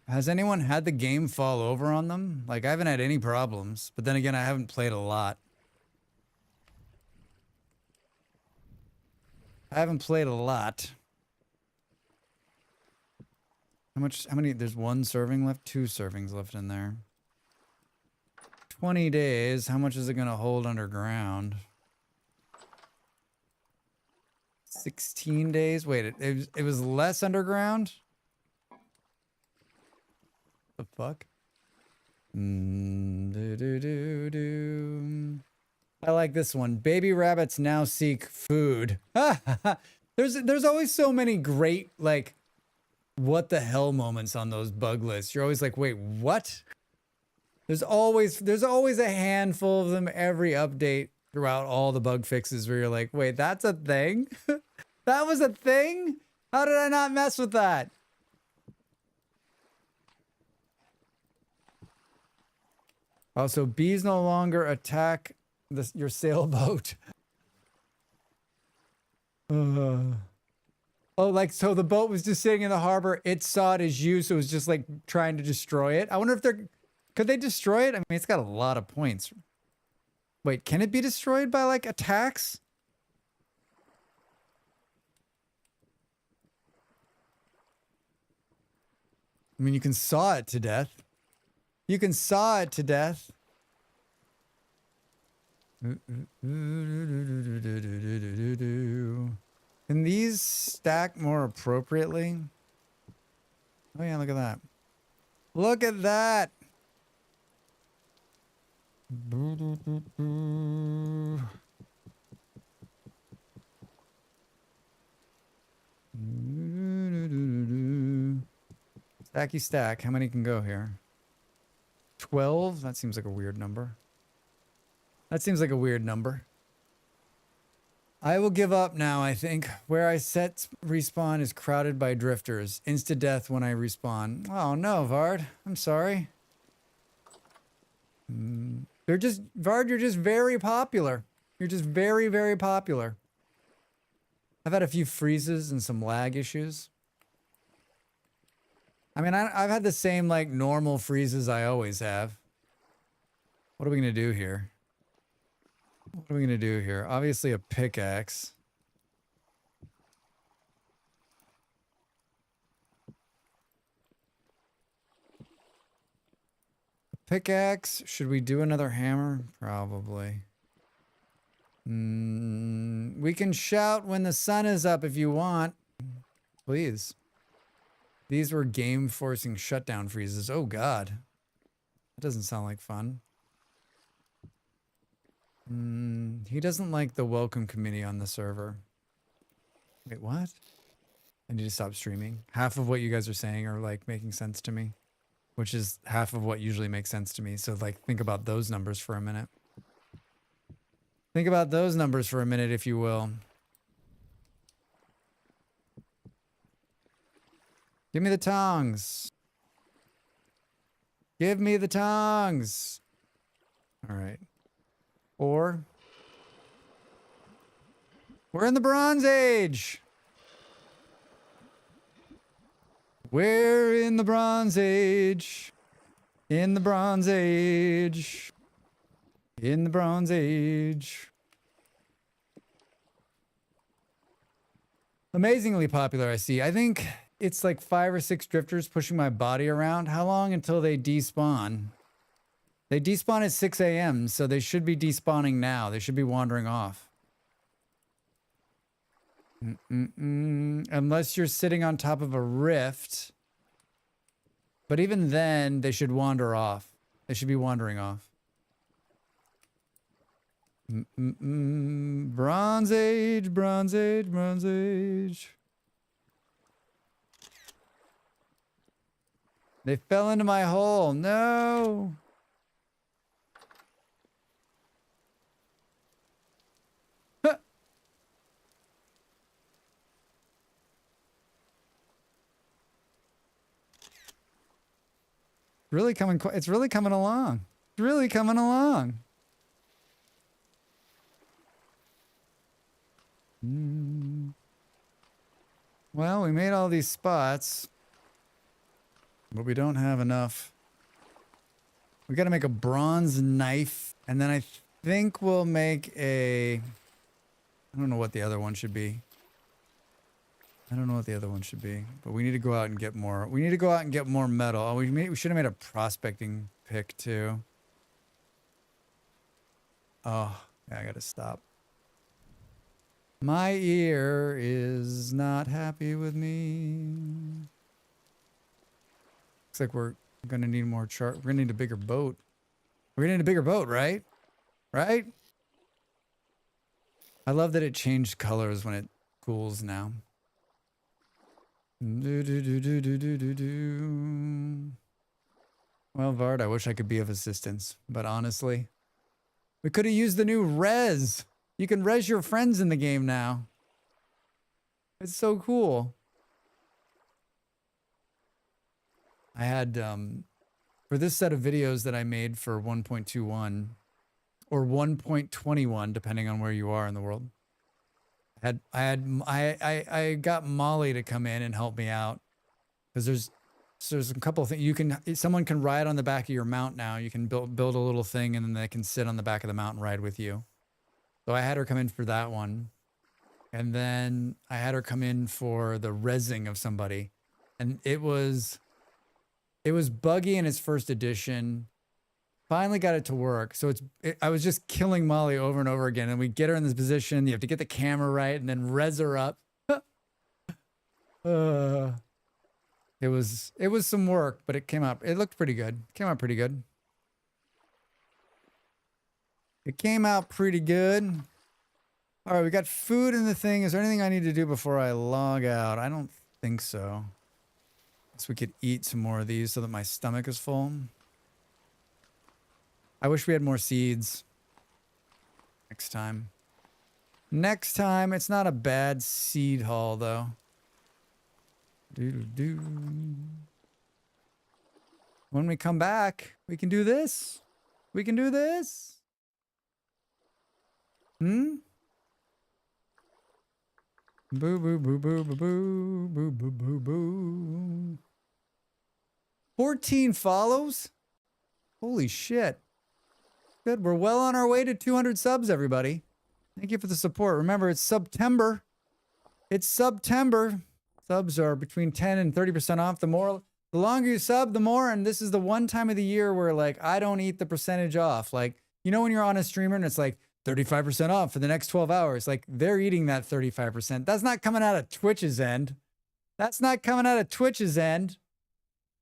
Speaker 1: Has anyone had the game fall over on them? Like, I haven't had any problems, but then again, I haven't played a lot. I haven't played a lot. How many? There's one serving left, 2 servings left in there. 20 days. How much is it going to hold underground? 16 days. Wait, it was less underground? The fuck? I like this one. Baby rabbits now seek food. There's always so many great, like, what the hell moments on those bug lists. You're always like, wait, what? There's always a handful of them every update throughout all the bug fixes where you're like, wait, that's a thing? That was a thing? How did I not mess with that? Also, bees no longer attack your sailboat. Oh, like, so the boat was just sitting in the harbor. It saw it as you, so it was just like trying to destroy it. I wonder if could they destroy it? I mean, it's got a lot of points. Wait, can it be destroyed by like attacks? I mean, you can saw it to death. You can saw it to death. Can these stack more appropriately? Oh yeah, look at that. Look at that. Stacky stack. How many can go here? 12? That seems like a weird number. That seems like a weird number. I will give up now, I think. Where I set respawn is crowded by drifters. Insta-death when I respawn. Oh no, Vard. I'm sorry. Vard, you're just very popular. You're just very, very popular. I've had a few freezes and some lag issues. I mean, I've had the same, like, normal freezes I always have. What are we going to do here? What are we going to do here? Obviously a pickaxe. Pickaxe. Should we do another hammer? Probably. We can shout when the sun is up if you want. Please. These were game-forcing shutdown freezes. Oh, God. That doesn't sound like fun. He doesn't like the welcome committee on the server. Wait, what? I need to stop streaming. Half of what you guys are saying are, like, making sense to me. Which is half of what usually makes sense to me. So, like, think about those numbers for a minute. Think about those numbers for a minute, if you will. Give me the tongs. Give me the tongs. All right. Or we're in the Bronze Age. We're in the Bronze Age. In the Bronze Age. In the Bronze Age. Amazingly popular, I see. I think it's like 5 or 6 drifters pushing my body around. How long until they despawn? They despawn at 6 a.m., so they should be despawning now. They should be wandering off. Unless you're sitting on top of a rift. But even then, they should wander off. They should be wandering off. Bronze Age, Bronze Age, Bronze Age. They fell into my hole. No. Really coming. It's really coming along. It's really coming along. Well, we made all these spots, but we don't have enough. We got to make a bronze knife, and then I think we'll make a... I don't know what the other one should be. I don't know what the other one should be, but we need to go out and get more. We need to go out and get more metal. Oh, we should have made a prospecting pick too. Oh, yeah, I got to stop. My ear is not happy with me. Looks like we're gonna need more chart. We're gonna need a bigger boat. We're gonna need a bigger boat, right? Right? I love that it changed colors when it cools now. Do, do, do, do, do, do, do, do. Well, Vard, I wish I could be of assistance, but honestly, we could have used the new res. You can res your friends in the game now. It's so cool. I had, for this set of videos that I made for 1.21 or 1.21, depending on where you are in the world, I got Molly to come in and help me out because there's a couple of things someone can ride on the back of your mount now. You can build a little thing and then they can sit on the back of the mount and ride with you. So I had her come in for that one. And then I had her come in for the resing of somebody. And it was buggy in its first edition. Finally got it to work. So I was just killing Molly over and over again. And we get her in this position. You have to get the camera right and then res her up. It was some work, but it came out. It looked pretty good. It came out pretty good. It came out pretty good. All right, we got food in the thing. Is there anything I need to do before I log out? I don't think so. So we could eat some more of these so that my stomach is full. I wish we had more seeds. Next time. Next time, it's not a bad seed haul though. Doo-doo-doo. When we come back, we can do this. We can do this. Boo boo boo boo boo boo boo boo boo boo. 14 follows? Holy shit. Good. We're well on our way to 200 subs, everybody. Thank you for the support. Remember, it's September. It's September. Subs are between 10 and 30% off. The longer you sub, the more. And this is the one time of the year where, like, I don't eat the percentage off. Like, you know when you're on a streamer and it's like 35% off for the next 12 hours. Like, they're eating that 35%. That's not coming out of Twitch's end. That's not coming out of Twitch's end.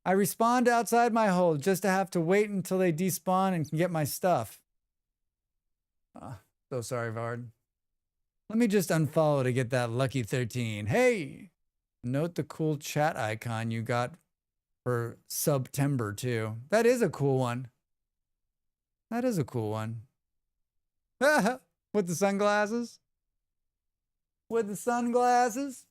Speaker 1: I respawned outside my hole just to have to wait until they despawn and can get my stuff. So sorry, Vard. Let me just unfollow to get that lucky 13. Hey! Note the cool chat icon you got for September too. That is a cool one. That is a cool one. With the sunglasses. With the sunglasses.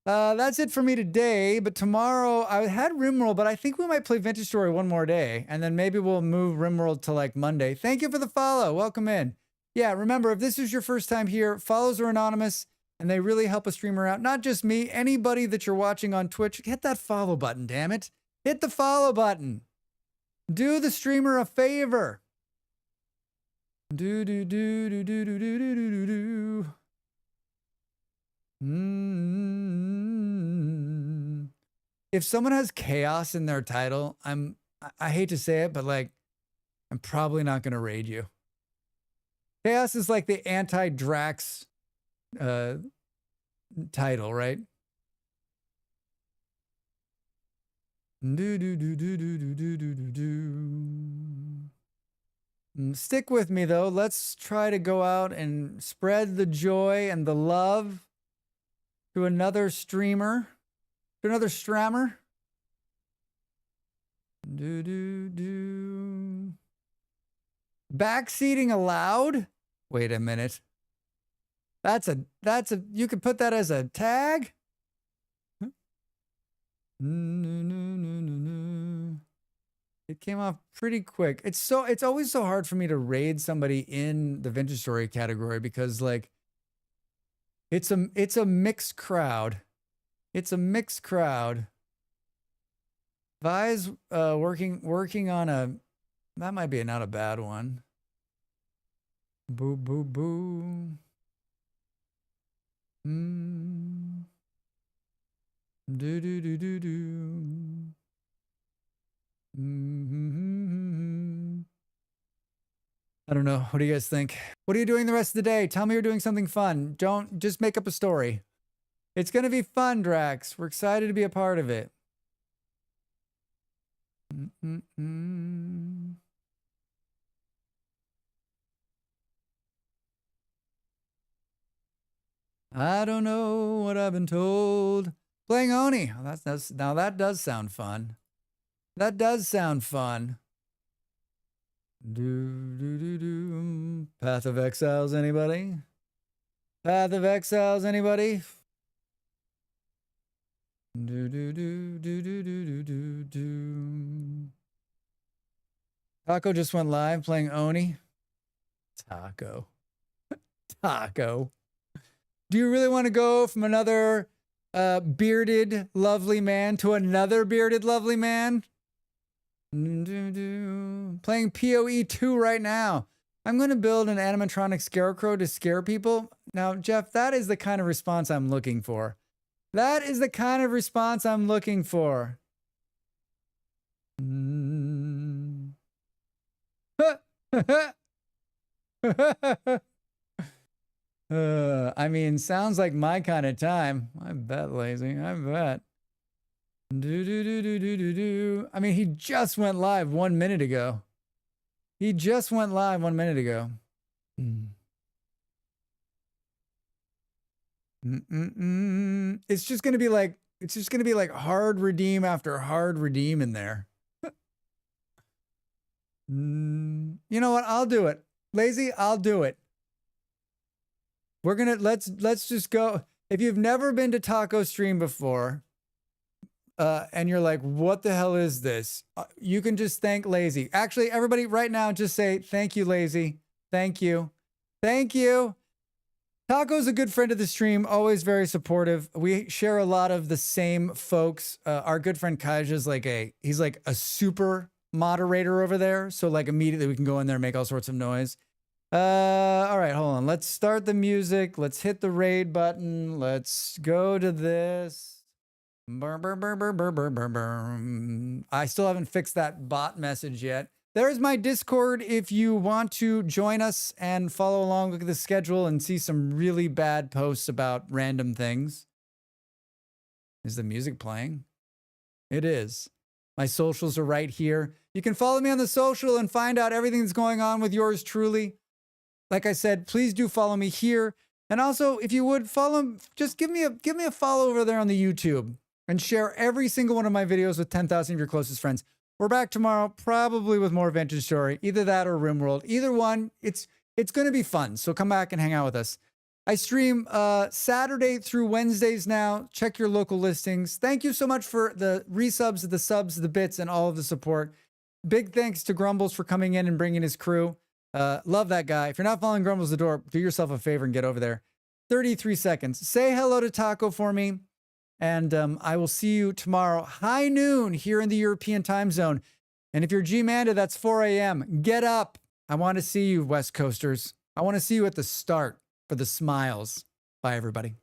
Speaker 1: That's it for me today, but tomorrow I had RimWorld, but I think we might play Vintage Story one more day, and then maybe we'll move RimWorld to like Monday. Thank you for the follow. Welcome in. Yeah, remember, if this is your first time here, follows are anonymous, and they really help a streamer out. Not just me, anybody that you're watching on Twitch, hit that follow button, damn it. Hit the follow button. Do the streamer a favor. Do do do do do do do do do do. If someone has chaos in their title, I hate to say it, but like, I'm probably not going to raid you. Chaos is like the anti-Drax title, right? Do do do do do do do do do do. Stick with me though. Let's try to go out and spread the joy and the love to another streamer, to another strammer. Do do do. Backseating allowed? Wait a minute. That's a you could put that as a tag? No, no, no, no, no. It came off pretty quick. It's always so hard for me to raid somebody in the vintage story category because like it's a mixed crowd. It's a mixed crowd. Vi's working on a, that might be not a bad one. Boo boo boo. Do do do do do. I don't know. What do you guys think? What are you doing the rest of the day? Tell me you're doing something fun. Don't just make up a story. It's going to be fun, Drax. We're excited to be a part of it. I don't know what I've been told. Playing Oni. Oh, now that does sound fun. That does sound fun. Do. Path of Exiles, anybody? Path of Exiles, anybody? Do. Taco just went live playing Oni. Taco. Taco. Do you really want to go from another bearded, lovely man to another bearded, lovely man? Playing PoE 2 right now. I'm going to build an animatronic scarecrow to scare people. Now, Jeff, that is the kind of response I'm looking for. That is the kind of response I'm looking for. I mean, sounds like my kind of time. I bet, Lazy. I bet. I mean, he just went live 1 minute ago. He just went live 1 minute ago. It's just gonna be like hard redeem after hard redeem in there. You know what? I'll do it. Lazy, I'll do it. We're gonna let's just go. If you've never been to Taco Stream before, and you're like, what the hell is this? You can just thank Lazy. Actually, everybody right now, just say thank you, Lazy. Thank you. Thank you. Taco's a good friend of the stream, always very supportive. We share a lot of the same folks. Our good friend Kaja's he's like a super moderator over there. So like immediately we can go in there and make all sorts of noise. All right, hold on. Let's start the music. Let's hit the raid button. Let's go to this. I still haven't fixed that bot message yet. There's my Discord if you want to join us and follow along, look at the schedule and see some really bad posts about random things. Is the music playing? It is. My socials are right here. You can follow me on the social and find out everything that's going on with yours truly. Like I said, please do follow me here. And also, if you would follow, just give me a follow over there on the YouTube and share every single one of my videos with 10,000 of your closest friends. We're back tomorrow, probably with more Vintage Story, either that or RimWorld. Either one, it's going to be fun. So come back and hang out with us. I stream Saturday through Wednesdays now. Check your local listings. Thank you so much for the resubs, the subs, the bits, and all of the support. Big thanks to Grumbles for coming in and bringing his crew. Love that guy. If you're not following Grumbles the Door, do yourself a favor and get over there. 33 seconds. Say hello to Taco for me. And I will see you tomorrow, high noon here in the European time zone. And if you're G-Manda, that's 4 a.m. Get up. I want to see you, West Coasters. I want to see you at the start for the smiles. Bye, everybody.